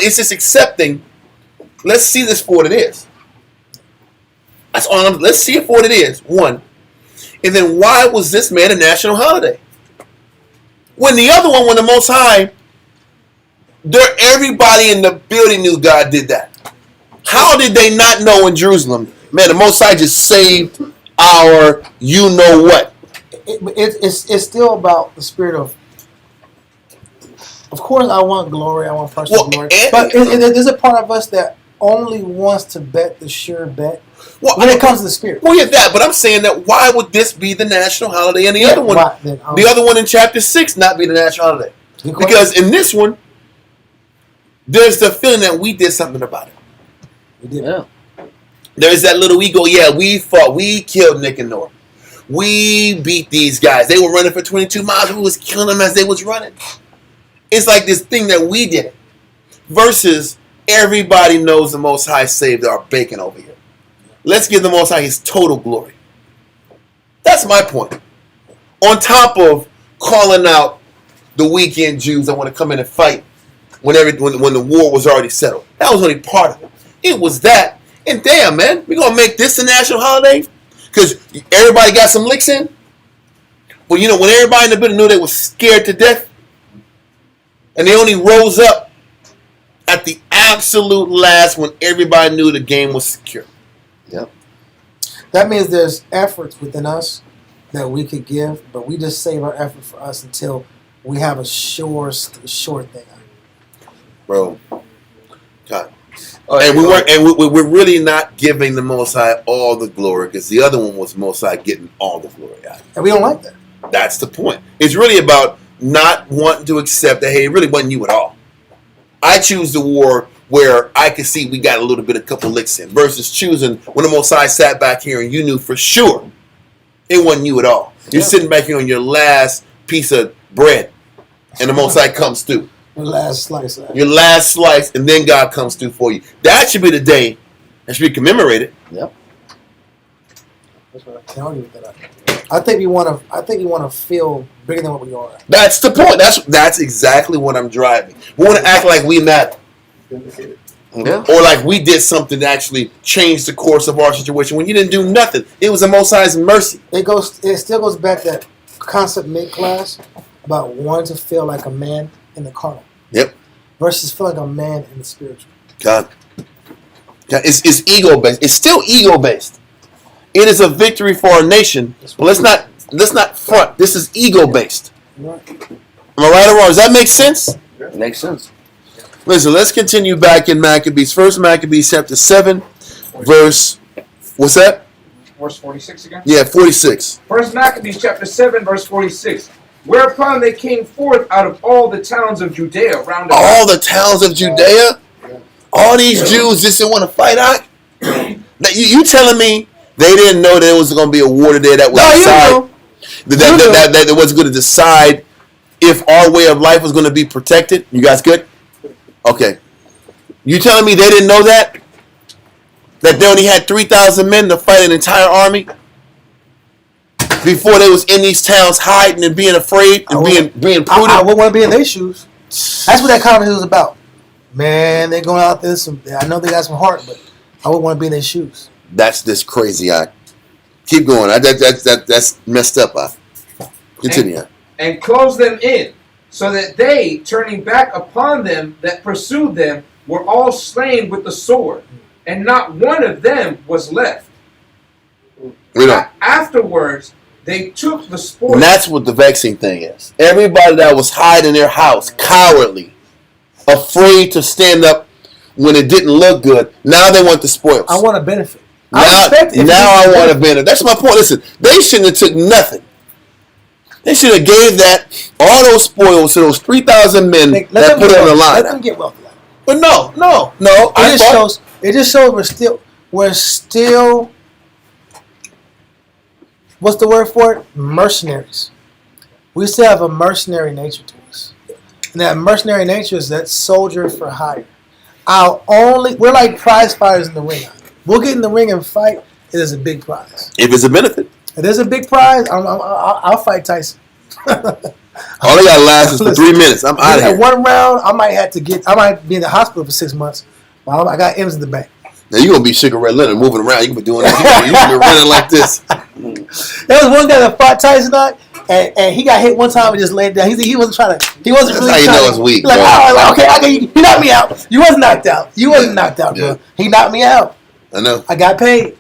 it's just accepting. Let's see this for what it is. That's all. Let's see it for what it is. One. And then why was this man a national holiday? When the other one, when the Most High, everybody in the building knew God did that. How did they not know in Jerusalem? Man, the Most High just saved our you know what. It's still about the spirit of course, I want glory. I want personal glory. But there's a part of us that only wants to bet the sure bet. When it comes to the spirit. Well, yeah, that. But I'm saying that why would this be the national holiday and the other one, the other one in chapter 6, not be the national holiday? Because in this one, there's the feeling that we did something about it. We did. Yeah. There's that little ego. Yeah, we fought. We killed Nicanor. We beat these guys. They were running for 22 miles. We was killing them as they was running. It's like this thing that we did it. Versus everybody knows the Most High saved our bacon over here. Let's give the Most High His total glory. That's my point. On top of calling out the weekend Jews that want to come in and fight when the war was already settled. That was only part of it. It was that. And damn, man, we're going to make this a national holiday? Because everybody got some licks in? Well, you know, when everybody in the building knew they were scared to death, and they only rose up at the absolute last when everybody knew the game was secure. Yep. That means there's efforts within us that we could give, but we just save our effort for us until we have a sure thing. Bro. God. And we weren't, and we're really not giving the Most High all the glory, because the other one was Most High getting all the glory out of it. And we don't like that. That's the point. It's really about not wanting to accept that, hey, it really wasn't you at all. I choose the war where I could see we got a little bit, a couple licks in, versus choosing when the Most High sat back here and you knew for sure it wasn't you at all. You're sitting back here on your last piece of bread, and the Most High comes through. Your last slice. Your last slice, and then God comes through for you. That should be the day that should be commemorated. Yep. That's what I tell you that I think we want to feel bigger than what we are. That's the point. That's exactly what I'm driving. We want to act like we matter. Yeah. Or like we did something to actually change the course of our situation when you didn't do nothing. It was the Most High's mercy. It still goes back to that concept mid-class about wanting to feel like a man in the carnal. Yep. Versus feeling like a man in the spiritual. God. It's ego-based. It's still ego-based. It is a victory for our nation. But let's not front. This is ego-based. Right. Am I right or wrong? Does that make sense? It makes sense. Listen, let's continue back in Maccabees. First Maccabees chapter 7, verse, what's that? Verse 46 again? Yeah, 46. First Maccabees chapter 7, verse 46. Whereupon they came forth out of all the towns of Judea round about. All the towns of Judea? All these Jews just didn't want to fight out? You telling me they didn't know there was going to be a war today that was that was going to decide if our way of life was going to be protected? You guys good? Okay. You telling me they didn't know that? That they only had 3,000 men to fight an entire army? Before they was in these towns hiding and being afraid and being prudent? I wouldn't want to be in their shoes. That's what that conversation was about. Man, they're going out there. I know they got some heart, but I wouldn't want to be in their shoes. That's this crazy. Keep going. That's messed up. Continue. And close them in, so that they, turning back upon them that pursued them, were all slain with the sword, and not one of them was left. Afterwards, they took the spoil. And that's what the vexing thing is. Everybody that was hiding in their house, cowardly, afraid to stand up when it didn't look good, now they want the spoils. I want to benefit. Now I want to benefit. That's my point. Listen, they shouldn't have took nothing. They should have gave all those spoils to those 3,000 men that put it on the line. Let them get wealthy. But no. It just shows we're still. What's the word for it? Mercenaries. We still have a mercenary nature to us. And that mercenary nature is that soldier for hire. We're like prize fighters in the ring. We'll get in the ring and fight. It is a big prize. If it's a benefit. If there's a big prize, I'll fight Tyson. All they got to last is for 3 minutes. I'm out of here. One round, I might be in the hospital for 6 months. While I got M's in the bank. Now you're going to be Sugar Ray Leonard moving around. You can be doing that. You can be running like this. There was one guy that fought Tyson and he got hit one time and just laid down. He wasn't trying to. He wasn't That's really how you trying know it's weak. Like, okay, he knocked me out. You wasn't knocked out. Bro. He knocked me out. I know. I got paid.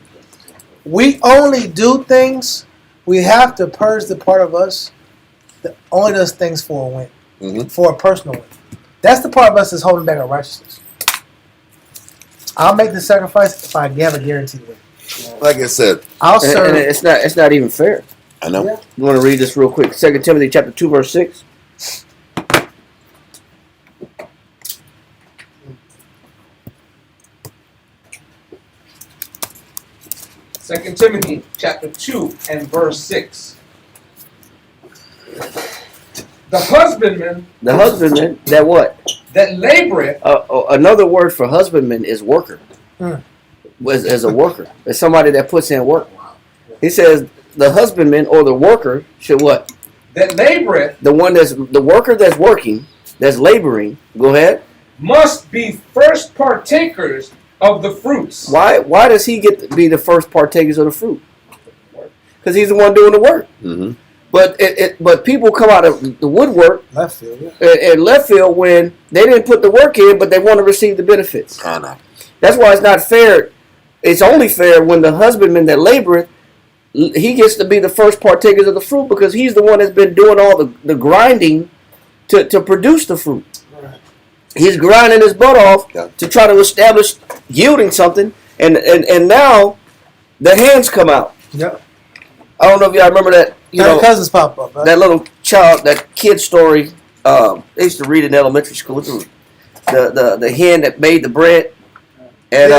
We only do things. We have to purge the part of us that only does things for a win, for a personal win. That's the part of us that's holding back our righteousness. I'll make the sacrifice if I have a guaranteed win. Like I said, I'll serve. And it's not even fair. I know. Yeah. You want to read this real quick? 2 Timothy chapter 2, verse 6. Second Timothy chapter 2 and verse 6. The husbandman that what? That laboreth. Another word for husbandman is worker. As a worker. As somebody that puts in work. He says the husbandman or the worker should what? That laboreth. The worker that's working, that's laboring, go ahead. Must be first partakers of the fruits. Why does he get to be the first partakers of the fruit? Because he's the one doing the work. Mm-hmm. But people come out of the woodwork Left field, in left field when they didn't put the work in, but they want to receive the benefits. I know. That's why it's not fair it's only fair when the husbandman that laboreth, he gets to be the first partakers of the fruit because he's the one that's been doing all the grinding to produce the fruit. Right. He's grinding his butt off to try to establish yielding something, and now the hands come out. Yep. I don't know if y'all remember that. Cousins pop up. Right? That little child, that kid story. They used to read in elementary school. The hen that made the bread, and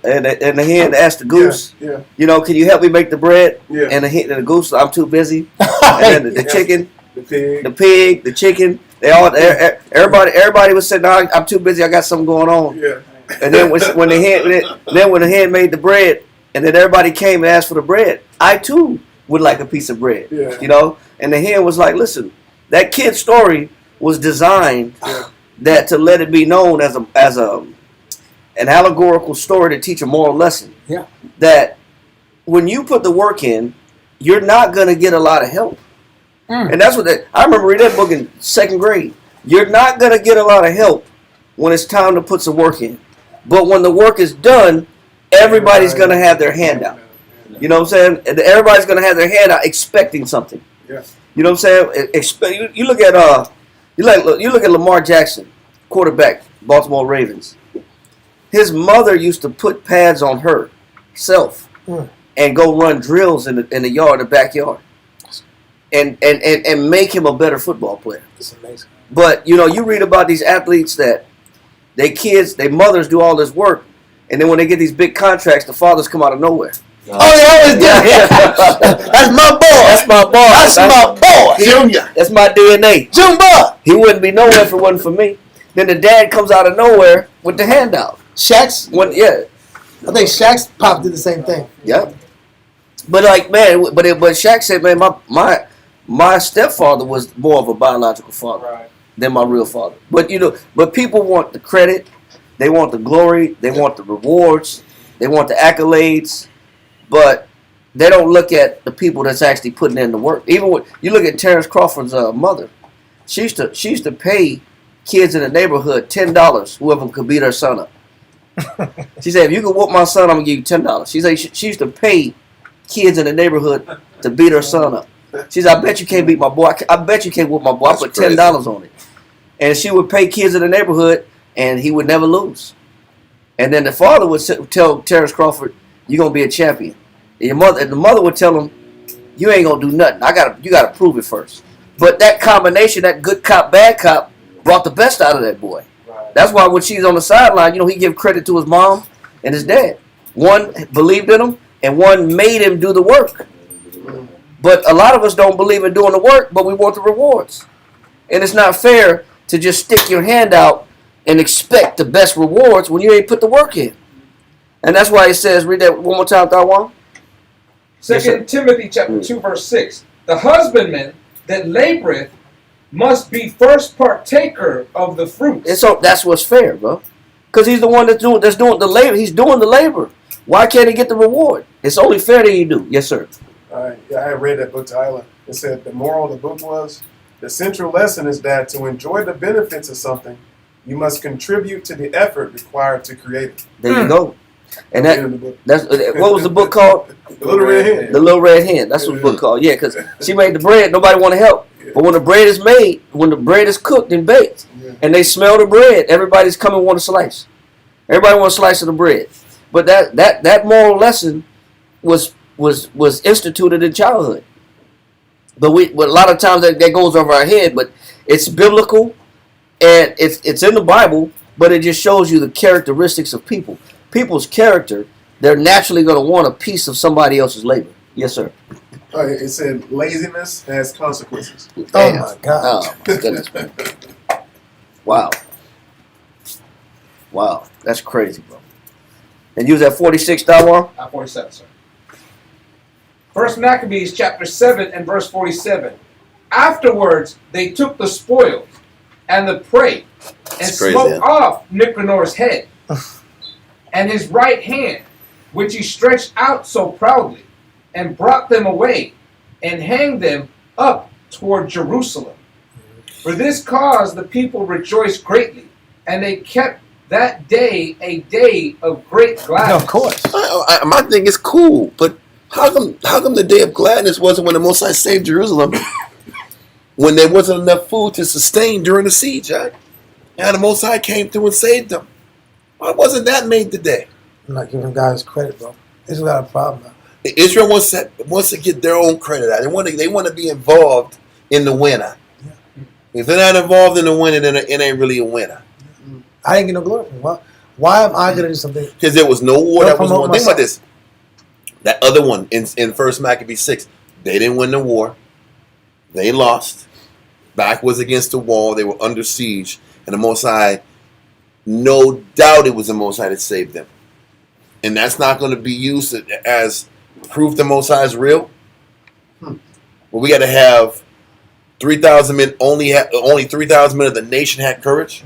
and the hen asked the goose, Yeah. Can you help me make the bread? Yeah. And the goose, I'm too busy. And then the chicken, The pig. the pig, the chicken, everybody was saying, no, I'm too busy. I got something going on. Yeah. And then when the hen made the bread, and then everybody came and asked for the bread, I too would like a piece of bread. Yeah. And the hen was like, listen, that kid's story was designed that to let it be known as an allegorical story to teach a moral lesson. Yeah. That when you put the work in, you're not going to get a lot of help. And that's I remember reading that book in second grade. You're not going to get a lot of help when it's time to put some work in. But when the work is done, everybody's going to have their hand out. You know what I'm saying? And everybody's going to have their hand out expecting something. Yeah. You know what I'm saying? You look at you look at Lamar Jackson, quarterback, Baltimore Ravens. His mother used to put pads on herself and go run drills in the yard, the backyard, and make him a better football player. It's amazing. But you read about these athletes that their mothers do all this work, and then when they get these big contracts, the fathers come out of nowhere. Oh, they always do. That's my boy. That's my boy. That's my boy. Junior. That's my DNA. Jumbo. He wouldn't be nowhere if it wasn't for me. Then the dad comes out of nowhere with the handout. Shaq's. I think Shaq's pop did the same thing. Yeah. But but Shaq said, man, my stepfather was more of a biological father than my real father. But people want the credit, they want the glory, they want the rewards, they want the accolades, but they don't look at the people that's actually putting in the work. Even when you look at Terrence Crawford's mother, she used to pay kids in the neighborhood $10, whoever could beat her son up. She said, if you can whoop my son, I'm gonna give you $10. She said she used to pay kids in the neighborhood to beat her son up. She said, I bet you can't beat my boy. I bet you can't whoop my boy. I put $10 on it. And she would pay kids in the neighborhood, and he would never lose. And then the father would tell Terrence Crawford, you're gonna be a champion. And the mother would tell him, you ain't gonna do nothing. You gotta prove it first. But that combination, that good cop, bad cop, brought the best out of that boy. That's why when she's on the sideline, he give credit to his mom and his dad. One believed in him, and one made him do the work. But a lot of us don't believe in doing the work, but we want the rewards. And it's not fair to just stick your hand out and expect the best rewards when you ain't put the work in. And that's why it says, read that one more time, Taiwan. 2 Timothy chapter 2, verse 6. The husbandman that laboreth must be first partaker of the fruits. And so that's what's fair, bro. Because he's the one that's doing the labor. He's doing the labor. Why can't he get the reward? It's only fair that you do. Yes, sir. I read that book to Isla. It said the moral of the book was, the central lesson is that to enjoy the benefits of something, you must contribute to the effort required to create it. There you go. And that's what was the book called? The Little Red Hen. The Little Red Hen. That's what the book called. Yeah, because she made the bread. Nobody want to help. But when the bread is made, when the bread is cooked and baked, and they smell the bread, everybody's coming want a slice. Everybody wants a slice of the bread. But that moral lesson was instituted in childhood. But a lot of times that goes over our head. But it's biblical, and it's in the Bible. But it just shows you the characteristics of people. People's character, they're naturally going to want a piece of somebody else's labor. Yes, sir. It said laziness has consequences. Oh my God. Oh my goodness, man. Wow. That's crazy, bro. And you was at 46, Taiwan? 47, sir. First Maccabees chapter 7 and verse 47. Afterwards, they took the spoils and the prey and smote off Nicanor's head and his right hand, which he stretched out so proudly, and brought them away and hanged them up toward Jerusalem. For this cause the people rejoiced greatly, and they kept that day a day of great No, gladness. of course. My thing is cool, but how come the day of gladness wasn't when the Most High saved Jerusalem, when there wasn't enough food to sustain during the siege, right? And the Most High came through and saved them. Why wasn't that made today? I'm not giving guys credit, bro. Israel got a problem now. Israel wants to get their own credit out. They want to be involved in the winner. Yeah. If they're not involved in the winner, then it ain't really a winner. I didn't get no glory. Why am I gonna do something? Because there was no war Don't that was promote won. Think about myself. this. That other one in First Maccabees 6, they didn't win the war. They lost. Back was against the wall. They were under siege. And the Most High, no doubt it was the Most High that saved them. And that's not going to be used as proof the Most High is real. Well, we got to have 3,000 men. Only 3,000 men of the nation had courage.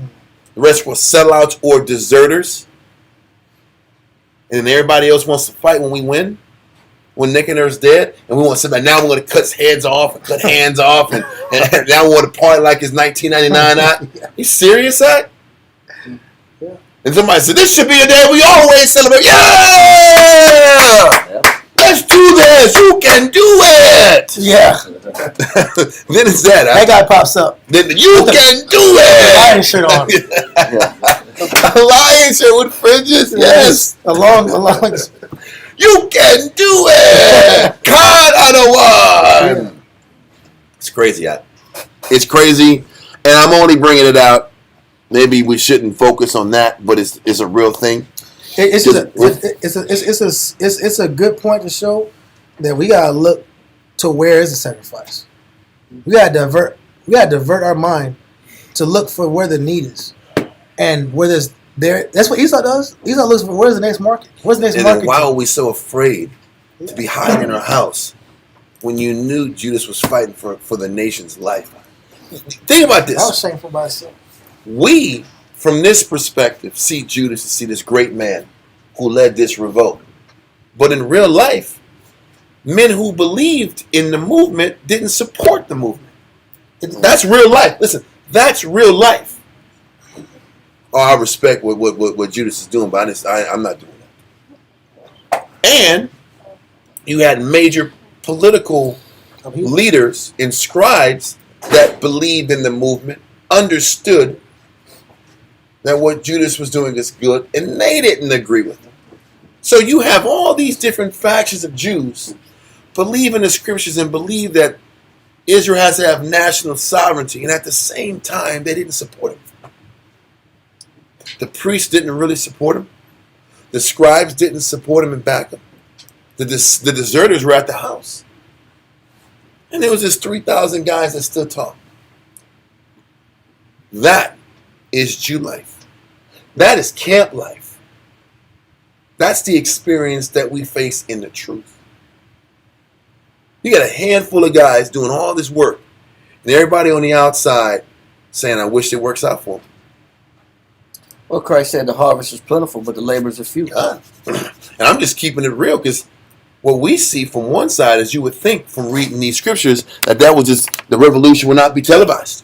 The rest were sellouts or deserters. And then everybody else wants to fight when we win. When Nicanor's dead, and we want to sit back. Now we're going to cut heads off and cut hands off, and now we want to party like it's 1999. You serious, Zach? Yeah. And somebody said, this should be a day we always celebrate. Yeah! Let's do this. You can do it. Yeah. Then it's that. That guy pops up. Then you can do Lion it. shirt on. A lion shirt with fringes. Yes. A long. You can do it. God on the one. It's crazy. It's crazy, and I'm only bringing it out. Maybe we shouldn't focus on that, but it's a real thing. It's a good point to show that we gotta look to where is the sacrifice. We gotta divert our mind to look for where the need is, and where there's there. That's what Esau does. Esau looks for where's the next market. Where's the next And market? then why are we so afraid to be hiding in our house when you knew Judas was fighting for the nation's life? Think about That was this. shameful by itself. We, from this perspective, see Judas and see this great man who led this revolt. But in real life, men who believed in the movement didn't support the movement. That's real life. Listen, that's real life. Oh, I respect what Judas is doing, but I'm not doing that. And you had major political leaders and scribes that believed in the movement, understood that what Judas was doing is good, and they didn't agree with him. So you have all these different factions of Jews believe in the scriptures and believe that Israel has to have national sovereignty, and at the same time, they didn't support him. The priests didn't really support him. The scribes didn't support him and back him. The deserters were at the house. And there was just 3,000 guys that stood tall. That is Jew life. That is camp life. That's the experience that we face in the truth. You got a handful of guys doing all this work, and everybody on the outside saying, I wish it works out for them. Well, Christ said the harvest is plentiful, but the laborers are few. And I'm just keeping it real because what we see from one side is you would think from reading these scriptures that was just the revolution would not be televised.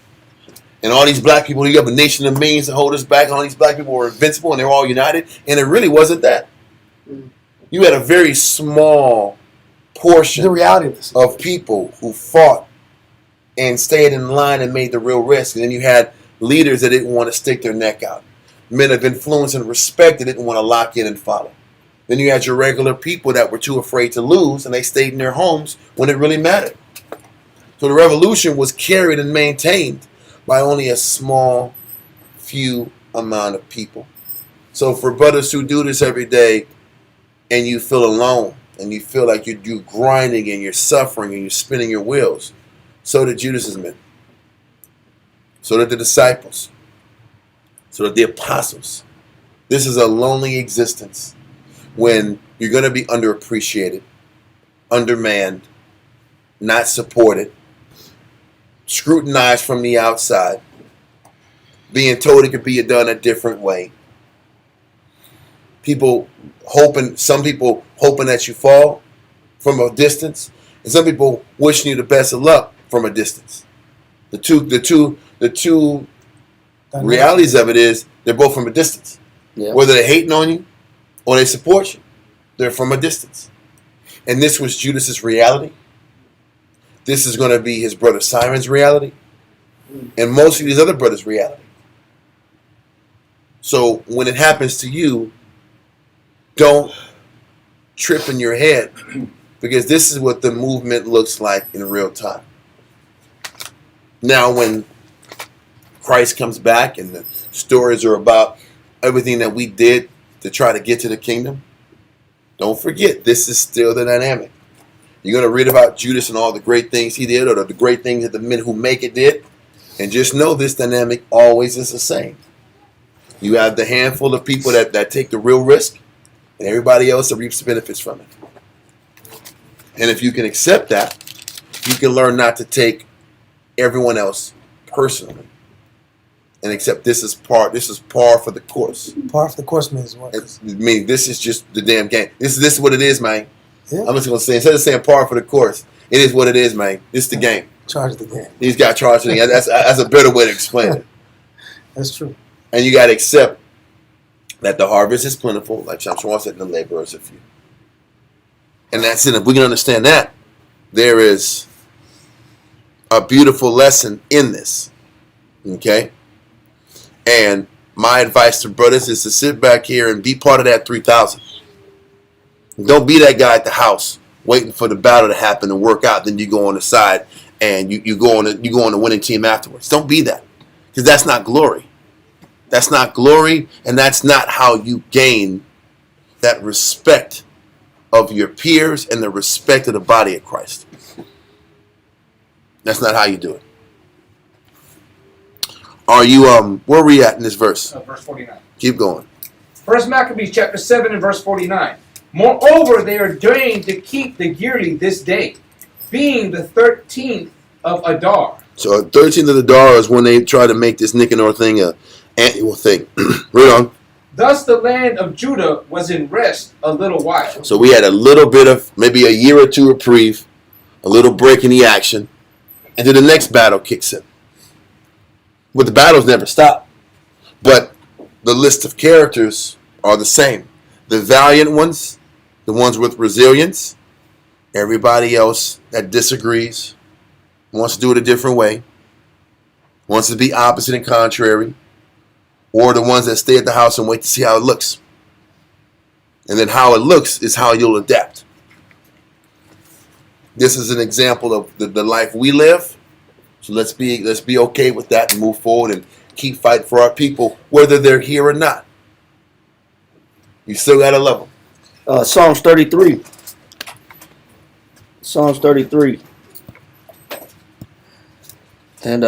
And all these black people, you have a nation of millions to hold us back, and all these black people were invincible and they were all united. And it really wasn't that. You had a very small portion The reality of this. of people who fought and stayed in line and made the real risk. And then you had leaders that didn't want to stick their neck out. Men of influence and respect that didn't want to lock in and follow. Then you had your regular people that were too afraid to lose, and they stayed in their homes when it really mattered. So the revolution was carried and maintained by only a small few amount of people. So for brothers who do this every day and you feel alone and you feel like you're grinding and you're suffering and you're spinning your wheels, so did Judas's men. So did the disciples. So did the apostles. This is a lonely existence when you're going to be underappreciated, undermanned, not supported, scrutinized from the outside, being told it could be done a different way. Some people hoping that you fall from a distance, and some people wishing you the best of luck from a distance. The two realities of it is they're both from a distance. Yeah. Whether they're hating on you or they support you, they're from a distance. And this was Judas's reality. This is going to be his brother Simon's reality. And most of these other brothers' reality. So when it happens to you, don't trip in your head, because this is what the movement looks like in real time. Now, when Christ comes back and the stories are about everything that we did to try to get to the kingdom, don't forget, this is still the dynamic. You're going to read about Judas and all the great things he did, or the great things that the men who make it did. And just know this dynamic always is the same. You have the handful of people that take the real risk, and everybody else that reaps the benefits from it. And if you can accept that, you can learn not to take everyone else personally, and accept this is par for the course. Par for the course means what? I mean, this is just the damn game. This is what it is, man. Yeah. I'm just gonna say, instead of saying par for the course, it is what it is, man. This is the game. Charge the game. He's got charged the game. That's a better way to explain it. That's true. And you got to accept that the harvest is plentiful, like Shamshwan said, and the laborers are few. And that's it. If we can understand that, there is a beautiful lesson in this. Okay? And my advice to brothers is to sit back here and be part of that 3,000. Don't be that guy at the house waiting for the battle to happen and work out. Then you go on the side and you go on the winning team afterwards. Don't be that, because that's not glory. That's not glory, and that's not how you gain that respect of your peers and the respect of the body of Christ. That's not how you do it. Are you where are we at in this verse? Verse 49. Keep going. 1 Maccabees chapter 7 and verse 49. Moreover, they ordained to keep the yearly this day, being the 13th of Adar. So 13th of Adar is when they try to make this Nicanor thing a annual thing. Read on. Thus the land of Judah was in rest a little while. So we had a little bit of maybe a year or two reprieve, a little break in the action, and then the next battle kicks in. But the battles never stop. But the list of characters are the same. The valiant ones, the ones with resilience, everybody else that disagrees, wants to do it a different way, wants to be opposite and contrary, or the ones that stay at the house and wait to see how it looks. And then how it looks is how you'll adapt. This is an example of the life we live. So let's be okay with that and move forward and keep fighting for our people, whether they're here or not. You still gotta love them. Psalms 33. Psalms 33. And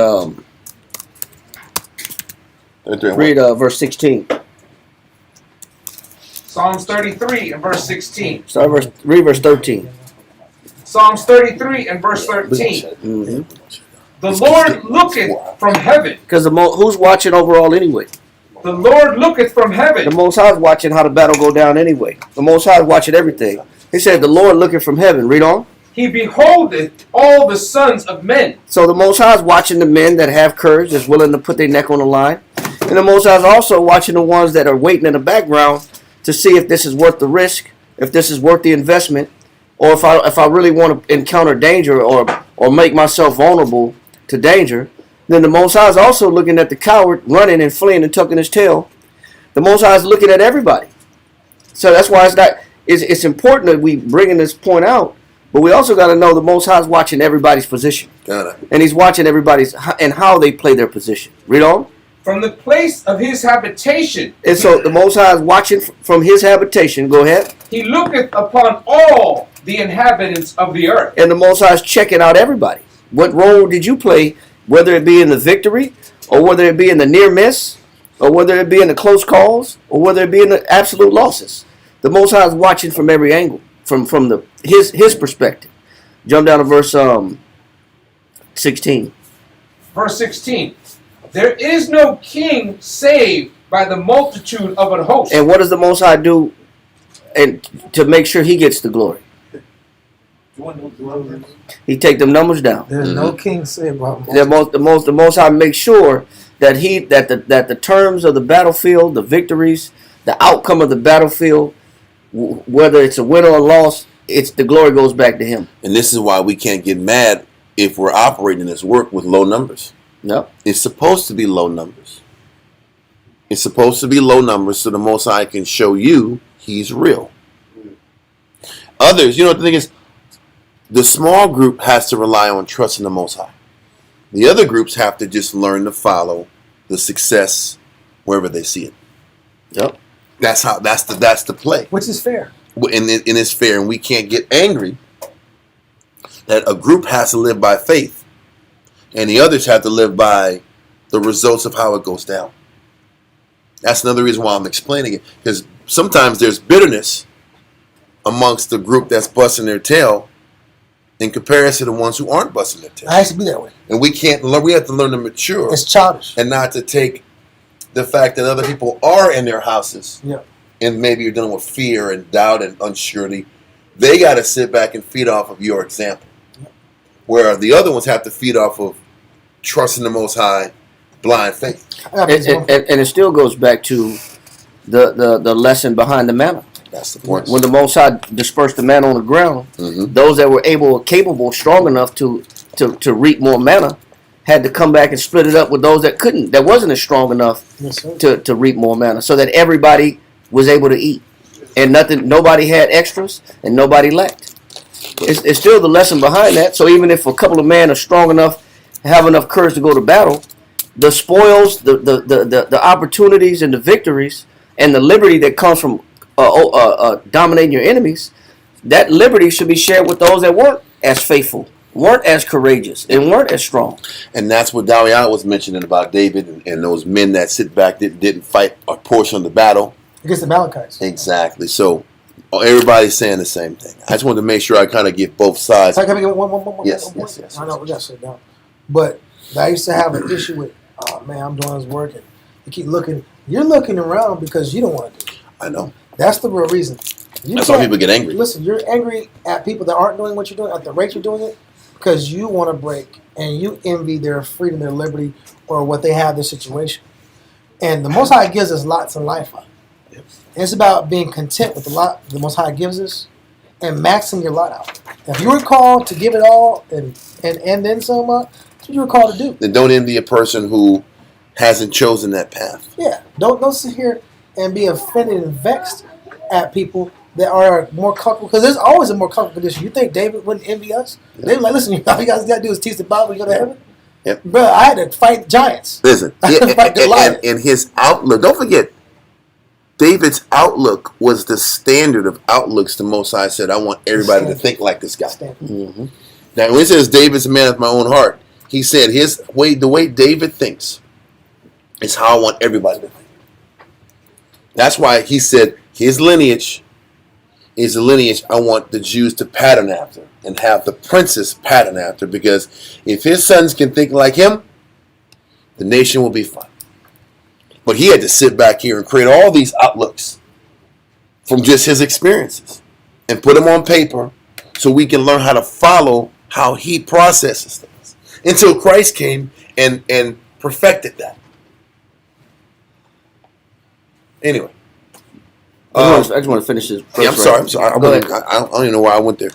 read verse 16. Psalms 33 and verse 16. Read verse 13. Psalms 33 and verse 13. Mm-hmm. The Lord looketh from heaven. Because who's watching overall anyway? The Lord looketh from heaven. The Most High is watching how the battle go down anyway. The Most High is watching everything. He said the Lord looking from heaven. Read on. He beholdeth all the sons of men. So the Most High is watching the men that have courage, that's willing to put their neck on the line. And the Most High is also watching the ones that are waiting in the background to see if this is worth the risk, if this is worth the investment, or if I really want to encounter danger or make myself vulnerable to danger. Then the Most High is also looking at the coward running and fleeing and tucking his tail. The Most High is looking at everybody. So that's why it's important that we bringing this point out. But we also got to know the Most High is watching everybody's position. And he's watching everybody's and how they play their position. Read on. From the place of his habitation. And so the Most High is watching from his habitation. Go ahead. He looketh upon all the inhabitants of the earth. And the Most High is checking out everybody. What role did you play, whether it be in the victory, or whether it be in the near miss, or whether it be in the close calls, or whether it be in the absolute losses? The Most High is watching from every angle, from his perspective. Jump down to verse 16. Verse 16. There is no king saved by the multitude of an host. And what does the Most High do and to make sure he gets the glory? He take them numbers down. There's no king saved by The Most High makes sure that the terms of the battlefield, the victories, the outcome of the battlefield, whether it's a win or a loss, it's the glory goes back to Him. And this is why we can't get mad if we're operating this work with low numbers. No, It's supposed to be low numbers. It's supposed to be low numbers so the Most High can show you He's real. Others, the thing is, the small group has to rely on trusting the Most High. The other groups have to just learn to follow the success wherever they see it. Yep. That's the play. Which is fair. And it's fair, and we can't get angry that a group has to live by faith and the others have to live by the results of how it goes down. That's another reason why I'm explaining it, because sometimes there's bitterness amongst the group that's busting their tail in comparison to the ones who aren't busting their tail. I used to be that way. And we can't learn. We have to learn to mature It's childish. and not to take the fact that other people are in their houses Yeah. and maybe you're dealing with fear and doubt and unsurety. They got to sit back and feed off of your example, where the other ones have to feed off of trusting the Most High, blind faith. and it still goes back to the lesson behind the manna. That's the point. When the Most High dispersed the manna on the ground, those that were capable, strong enough to reap more manna, had to come back and split it up with those that couldn't, that wasn't as strong enough Yes, sir. to reap more manna, so that everybody was able to eat, and nobody had extras, and nobody lacked. It's still the lesson behind that. So even if a couple of men are strong enough, have enough courage to go to battle, the spoils, the opportunities, and the victories, and the liberty that comes from dominating your enemies, that liberty should be shared with those that weren't as faithful, weren't as courageous, and weren't as strong. And that's what Dawiyah was mentioning about David and those men that sit back that didn't fight a portion of the battle. Against the Amalekites. Exactly. So everybody's saying the same thing. I just wanted to make sure I kind of get both sides. Can I get one? Yes. I know we got to sit down. But I used to have an issue with, oh man, I'm doing this work, and you keep looking. You're looking around because you don't want to do it. I know. That's the real reason. That's why people get angry. Listen, you're angry at people that aren't doing what you're doing at the rate you're doing it because you want to break and you envy their freedom, their liberty, or what they have, their situation. And the Most High gives us lots in life. Yep. And it's about being content with the lot the Most High gives us and maxing your lot out. If you were called to give it all and then some, that's what you were called to do. Then don't envy a person who hasn't chosen that path. Yeah, don't sit here and be offended and vexed at people that are more comfortable, because there's always a more comfortable condition. You think David wouldn't envy us? Yeah. They were like, listen, all you guys got to do is teach the Bible and go to heaven. Yep. Bro, I had to fight giants. Listen, I had to fight Goliath. and his outlook, don't forget, David's outlook was the standard of outlooks the Most High said, I want everybody to think like this guy. Mm-hmm. Now, when it says David's a man of my own heart, he said the way David thinks is how I want everybody to think. That's why he said his lineage is a lineage I want the Jews to pattern after and have the princes pattern after, because if his sons can think like him, the nation will be fine. But he had to sit back here and create all these outlooks from just his experiences and put them on paper so we can learn how to follow how he processes things until Christ came and perfected that. Anyway. I just want to finish this. Yeah, I'm sorry. I don't even know why I went there.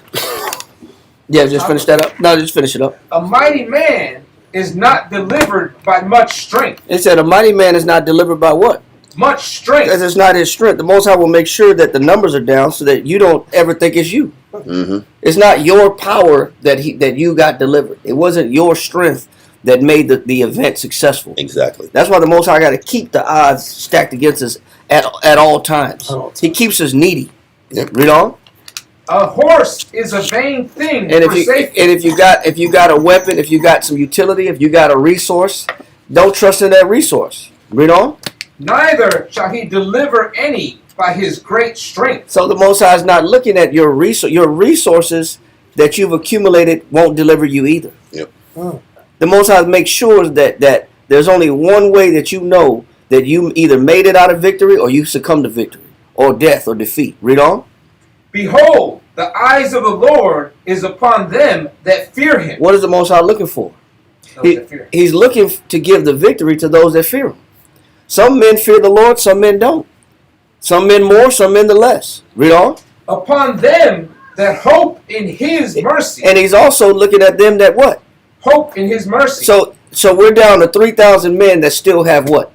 Yeah, just finish that up. No, just finish it up. A mighty man is not delivered by much strength. It said a mighty man is not delivered by what? Much strength. Because it's not his strength. The Most High will make sure that the numbers are down so that you don't ever think it's you. Mm-hmm. It's not your power that you got delivered. It wasn't your strength that made the event successful. Exactly. That's why the Most High got to keep the odds stacked against us at all times. He keeps us needy. Yep. Read on. A horse is a vain thing And for safety. if you got a weapon, if you got some utility, if you got a resource, don't trust in that resource. Read on. Neither shall he deliver any by his great strength. So the Most High is not looking at your resources that you've accumulated won't deliver you either. Yep. The Most High makes sure that there's only one way that you know that you either made it out of victory or you succumbed to victory or death or defeat. Read on. Behold, the eyes of the Lord is upon them that fear him. What is the Most High looking for? Those that fear him. He's looking to give the victory to those that fear him. Some men fear the Lord, some men don't. Some men more, some men the less. Read on. Upon them that hope in his mercy. And he's also looking at them that what? Hope in his mercy. So we're down to 3,000 men that still have what?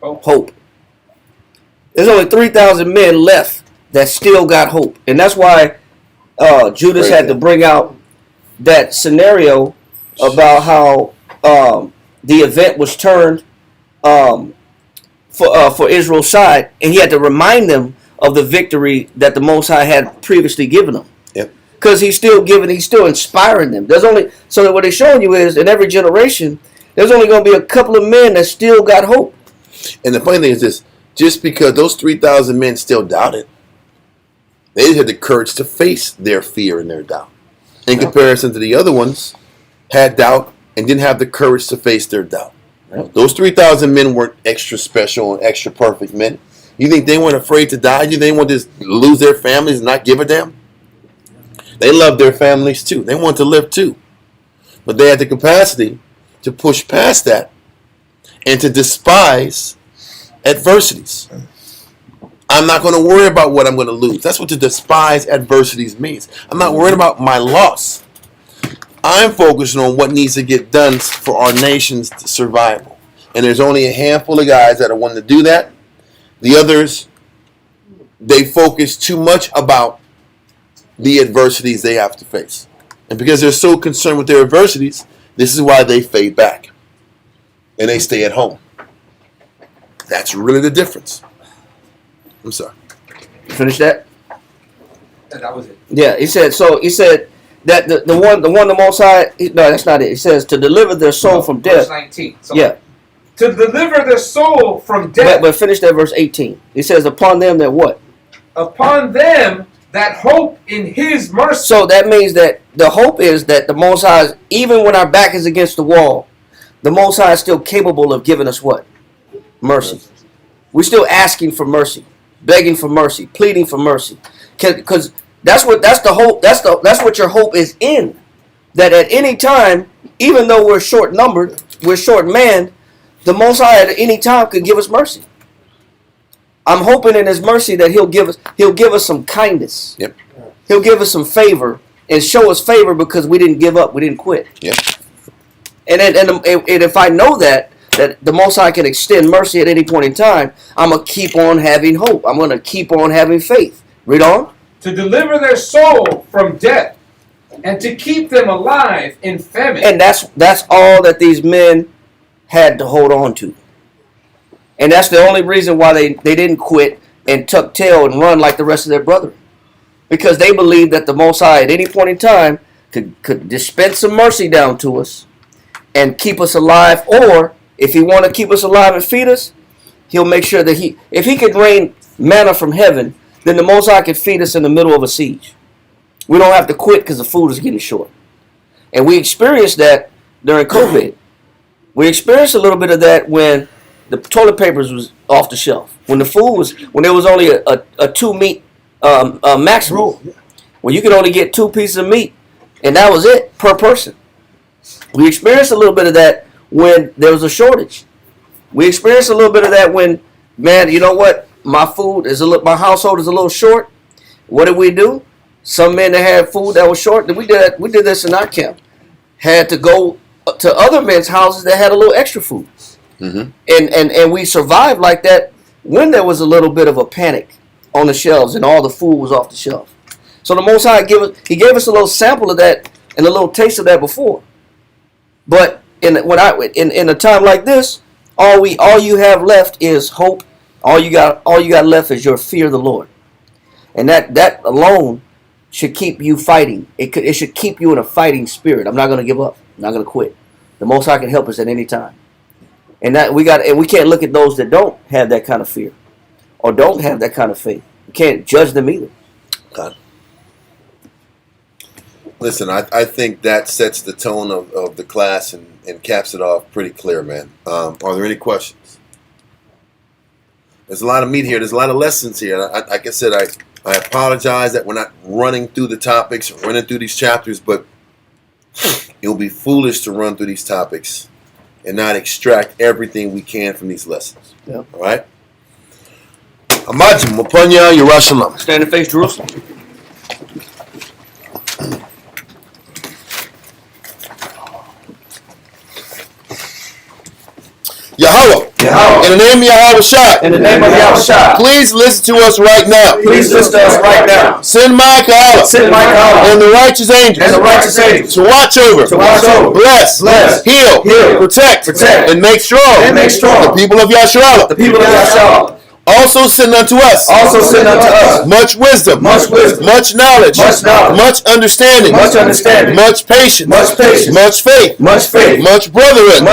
Hope. There's only 3,000 men left that still got hope. And that's why Judas had to bring out that scenario about how the event was turned for Israel's side, and he had to remind them of the victory that the Most High had previously given them. Yep. Because he's still inspiring them. There's only so that what he's showing you is in every generation, there's only going to be a couple of men that still got hope. And the funny thing is this: just because those 3,000 men still doubted, they had the courage to face their fear and their doubt. In comparison to the other ones, had doubt and didn't have the courage to face their doubt. Those 3,000 men weren't extra special and extra perfect men. You think they weren't afraid to die? You think they want to just lose their families and not give a damn? They loved their families too. They wanted to live too. But they had the capacity to push past that and to despise adversities. I'm not going to worry about what I'm going to lose. That's what to despise adversities means. I'm not worried about my loss. I'm focusing on what needs to get done for our nation's survival. And there's only a handful of guys that are wanting to do that. The others, they focus too much about the adversities they have to face. And because they're so concerned with their adversities, this is why they fade back. And they stay at home. That's really the difference. I'm sorry. Finish that? That was it. Yeah, he said that the Most High, no, that's not it. It says to deliver their soul from death. Verse 19. So Yeah. To deliver their soul from death. But finish that verse 18. He says upon them that what? Upon them that hope in his mercy. So that means that the hope is that the Most High, even when our back is against the wall, the Most High is still capable of giving us what? Mercy. We're still asking for mercy, begging for mercy, pleading for mercy, because that's the hope. That's what your hope is in. That at any time, even though we're short numbered, we're short manned, the Most High at any time could give us mercy. I'm hoping in His mercy that He'll give us some kindness. Yep. He'll give us some favor and show us favor because we didn't give up, we didn't quit. Yep. And if I know that the Most High can extend mercy at any point in time, I'm going to keep on having hope. I'm going to keep on having faith. Read on. To deliver their soul from death and to keep them alive in famine. And that's all that these men had to hold on to. And that's the only reason why they didn't quit and tuck tail and run like the rest of their brethren. Because they believed that the Most High at any point in time could dispense some mercy down to us and keep us alive, or if He want to keep us alive and feed us, He'll make sure that if He could rain manna from heaven, then the Most High could feed us in the middle of a siege. We don't have to quit because the food is getting short. And we experienced that during COVID. We experienced a little bit of that when the toilet papers was off the shelf. When there was only a 2 meat maximum. When you could only get 2 pieces of meat, and that was it per person. We experienced a little bit of that when there was a shortage. We experienced a little bit of that when, man, you know what? My household is a little short. What did we do? Some men that had food that was short, we did this in our camp. Had to go to other men's houses that had a little extra food. Mm-hmm. And we survived like that when there was a little bit of a panic on the shelves and all the food was off the shelf. So the Most High gave us a little sample of that and a little taste of that before. But in a time like this, all you have left is hope. All you got left is your fear of the Lord, and that alone should keep you fighting. It should keep you in a fighting spirit. I'm not going to give up. I'm not going to quit. The Most High can help us at any time, and we can't look at those that don't have that kind of fear or don't have that kind of faith. We can't judge them either. God. Listen, I think that sets the tone of the class and caps it off pretty clear, man. Are there any questions? There's a lot of meat here. There's a lot of lessons here. Like I said, I apologize that we're not running through the topics, running through these chapters, but it will be foolish to run through these topics and not extract everything we can from these lessons. Yeah. All right? Amajim, Muponya, Yerushalayim. Stand and face Jerusalem. Yahweh, in the name of Yahweh Shai, In the name of Yahushua, please listen to us right now. please listen to us right now. Send Michael Send Michael and the righteous angels and the righteous angels to watch over, bless, heal, protect, and make strong the people of Yasharallah. the people of Yahushua. Also send unto us much wisdom, much knowledge, much understanding, much patience, much faith, much brethren,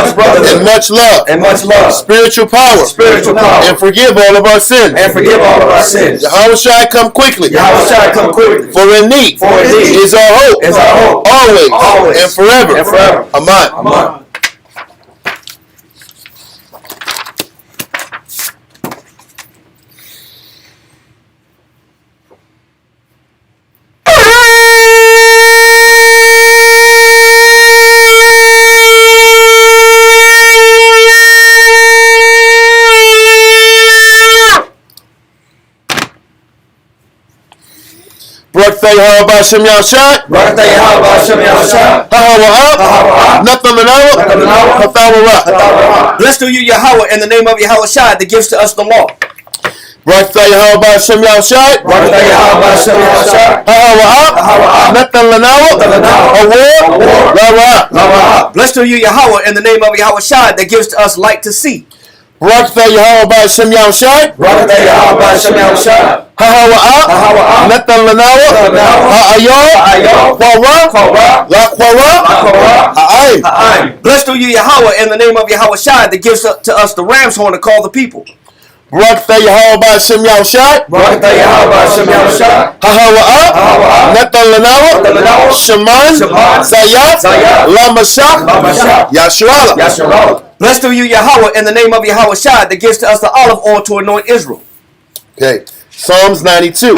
and much love, spiritual power, and forgive all of our sins. Yahweh Shai, come quickly, for indeed is our hope, always, and forever. Amen. Barakatah Yahweh B'Hashem Yahushai. Hahawa Nothing Blessed are you, Yahweh, in the name of Yahushua that gives to us the law. Barakatah Yahweh B'Hashem Yahushai. Hahawa Nothing Blessed are you, Yahweh, in the name of Yahushua that gives to us light to see. Barakatah Yahweh B'Hashem Yahushai. Hahawa Nothing Blessed are you, Yahweh, in the name of Yahushua that gives to us the ram's horn to call the people. Barakatah Yahweh B'Hashem Yahushai. Hahawa Nothing Shaman Zayat Lamashach Yasharallah. Blessed are you, Yahweh, in the name of Yahushua that gives to us the olive oil to anoint Israel. Okay, Psalms 92.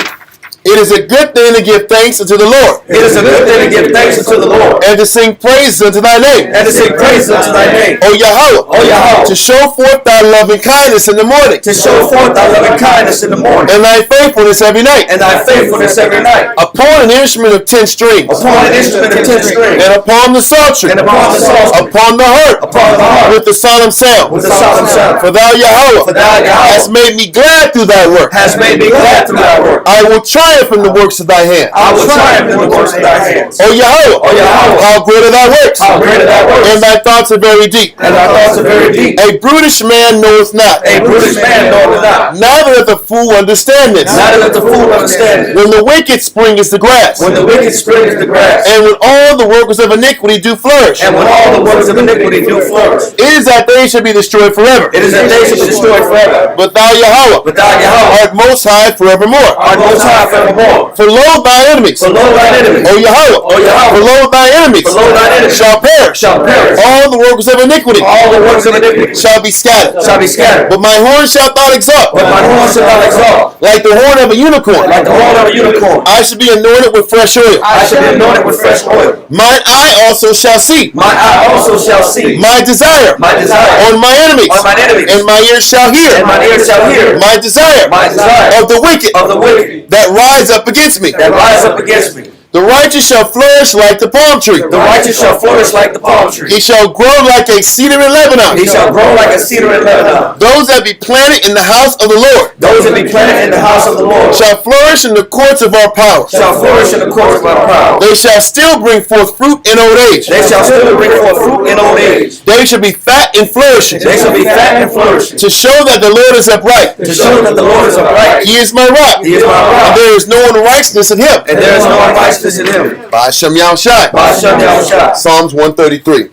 It is a good thing to give thanks unto the Lord. It is a good thing to give thanks unto the Lord. And to sing praises unto thy name. And to sing praises unto thy name. O Yahweh. O Yahweh. To show forth thy loving kindness in the morning. To show forth thy loving kindness in the morning. And thy faithfulness every night. And thy faithfulness every night. Upon an instrument of 10 strings. Upon an instrument of 10 strings. And upon the psaltery. And upon the psaltery. Upon the harp. Upon the harp. With the solemn sound. With the solemn sound. For thou Yahweh. For thou Yahweh. Hast made me glad through thy work. Has made me glad through thy work. I will triumph in the works of thy hand. I will triumph in the works of thy hands. O Yahweh. O Yahweh. How great are thy works. How great are thy works. And thy thoughts are very deep. And thy thoughts are very deep. A brutish man knoweth not. A brutish man knoweth not. Neither doth the fool understand this. Neither doth the fool understand it. When the wicked spring is the grass. When the wicked spring is the grass. And when all the workers of iniquity do flourish. And when all the workers of iniquity do flourish. It is that they should be destroyed forever. It is that they should be destroyed forever. But thou Yahweh. But thou Yahweh. Art most high forevermore. Art most high forevermore. For lo thy enemies. For lo thy enemies. O Yahweh. O Yahweh. For lo thy enemies. For lo thine enemies. Shall perish. Shall perish. All the workers of iniquity. All the works of iniquity. Shall be scattered. Shall be scattered. But my horn shalt thou exalt. But my horn shall thou exalt. Like the horn of a unicorn. Like the horn of a unicorn. I should be anointed with fresh oil. I shall be anointed with fresh oil. Mine eye also shall see. My eye also shall see. My desire. My desire. On my enemies. On mine enemies. And my ears shall hear. And my ears shall hear. My desire. My desire. Of the wicked. Of the wicked. That rise up against me. That rise up against me. The righteous shall flourish like the palm tree. The righteous shall flourish like the palm tree. He shall grow like a cedar in Lebanon. He shall grow like a cedar in Lebanon. Those that be planted in the house of the Lord. Those that be planted in the house of the Lord. Shall flourish in the courts of our power. Shall flourish in the courts of our power. They shall still bring forth fruit in old age. They shall still bring forth fruit in old age. They shall be fat and flourishing. They shall be fat and flourishing. To show that the Lord is upright. To show that the Lord is upright. He is my rock. He is my rock. And there is no unrighteousness in him. And there is no unrighteousness in him. Ba'ashem Yahushai. Ba'ashem Yahushai. Psalms 133.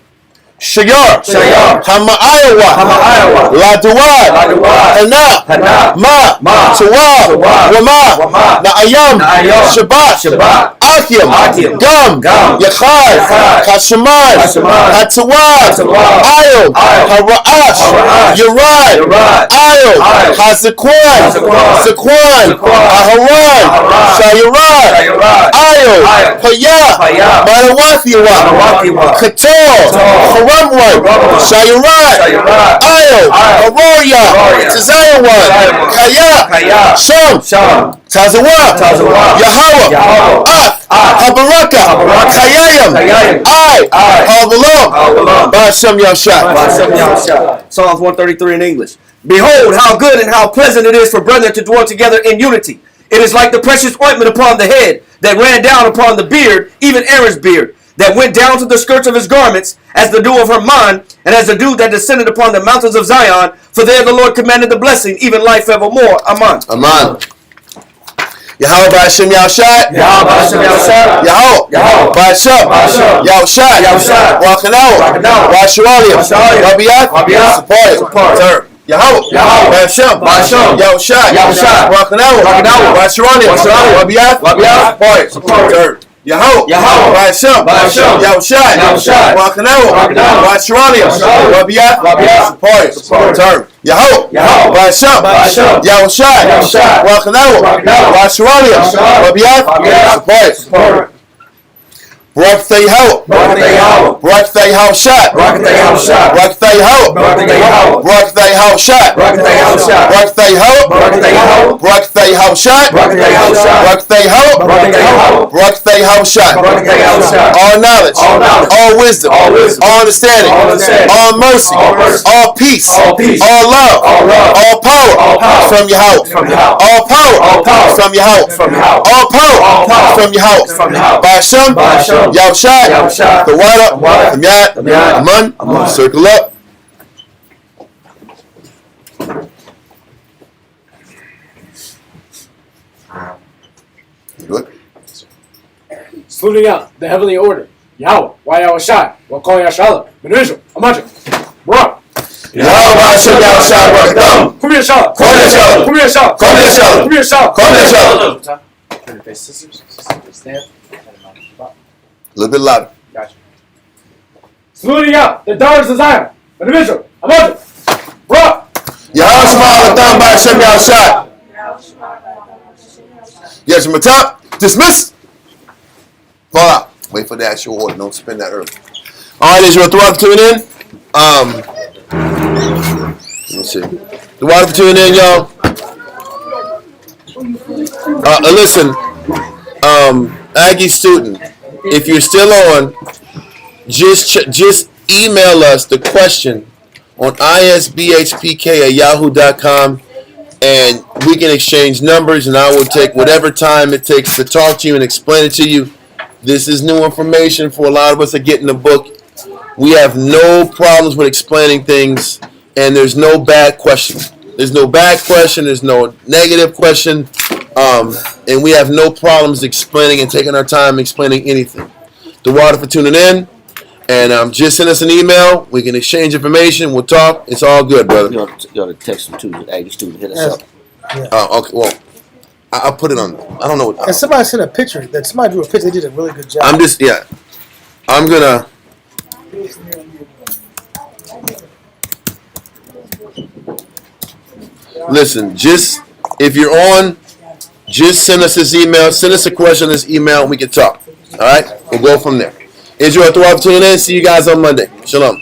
Shayar. Shayar. Hama'ayawa. Hama'ayawa. Laduad. Laduad. Hana. Hana. Ma. Ma. Tawab. Tawab. Wama. Wama. Na'ayam. Na'ayam. Shabbat. Shabbat. Akim, Gum, Yachad, Kashaman, Hatawad, Ayel, Hara'ash, Yerad, Ayel, Hazakwan, Zakwan, Aharan, Shayarad, Ayel, Payah, Manawafiwa, Kator, Haramwan, Shayarad, Ayel, Aroria, Tazayawan, Kaya, Sham, Tazawa, Yahweh, Habaraka, Chayayim, Habalom, Ba'ashem Yahshua. Psalms 133 in English. Behold, how good and how pleasant it is for brethren to dwell together in unity. It is like the precious ointment upon the head that ran down upon the beard, even Aaron's beard, that went down to the skirts of his garments, as the dew of Hermon, and as the dew that descended upon the mountains of Zion. For there the Lord commanded the blessing, even life evermore. Amen. Amen. Yahweh Ba'ashem Yahshua. Yahweh Ba'ashem Yahshua. Rakanao. Rashualim. Rabiat. Support. Yahweh Ba'ashem Yahshua. Rakanao. Rashualim. Rabiat. Support. Yahweh Ba'ashem Yahshua. Rakanao. Rashualim. Rabiat. Support. Yahweh Ba'ashem Yahshua. Rakanao. Rashualim. Rabiat. Support. Barak Thay How. Barak Thay How Shot. Barak Thay How Shot. Barak Thay How. Barak Thay How Shot. Barak Thay How Shot. Barak Thay How. Barak Thay How Shot. Barak Thay How. Barak Thay How Shot. All knowledge. All wisdom. All understanding. All mercy. All peace. All love. All power from Yahweh. All power from Yahweh. All power from Yahweh. Ba'ashem Yahshua, the water, the yat, Aman, circle up. Good. Saluting out the heavenly order. Yahweh, Yahshua, Wakol Yashala, Benishal, Amaja, Barak. Yahweh Ba'ashem Yahshua, Rakadam. Come here, Shah. Come here, Shah. Come here, Shah. Come here, Shah. Come here, Shah. Come here, Shah. Turn your face, sisters. Stand. A little bit louder. Gotcha. Saluting out the daughters of Zion, Benishal, Amaja, Barak. Yahweh Shema Rakadam Ba'ashem Yahshua. Yes, from the top. Dismiss. Fall out. Wait for the actual order. Don't spin that early. All right, Israel. Throughout tuning in. Let me see. The water for tuning in, y'all. Listen, Aggie student, if you're still on, just email us the question on isbhpk@yahoo.com, and we can exchange numbers, and I will take whatever time it takes to talk to you and explain it to you. This is new information for a lot of us that get in the book. We have no problems with explaining things, and there's no bad question. There's no bad question. There's no negative question. And we have no problems explaining and taking our time explaining anything. The water for tuning in. And just send us an email. We can exchange information. We'll talk. It's all good, brother. You ought to text them too. The Aggie student hit us up. Okay, well, I'll put it on. I don't know what. And somebody sent a picture. Somebody drew a picture. They did a really good job. I'm going to. Listen, if you're on, just send us this email. Send us a question on this email, and we can talk. All right? We'll go from there. Israel, throughout tuning in. See you guys on Monday. Shalom.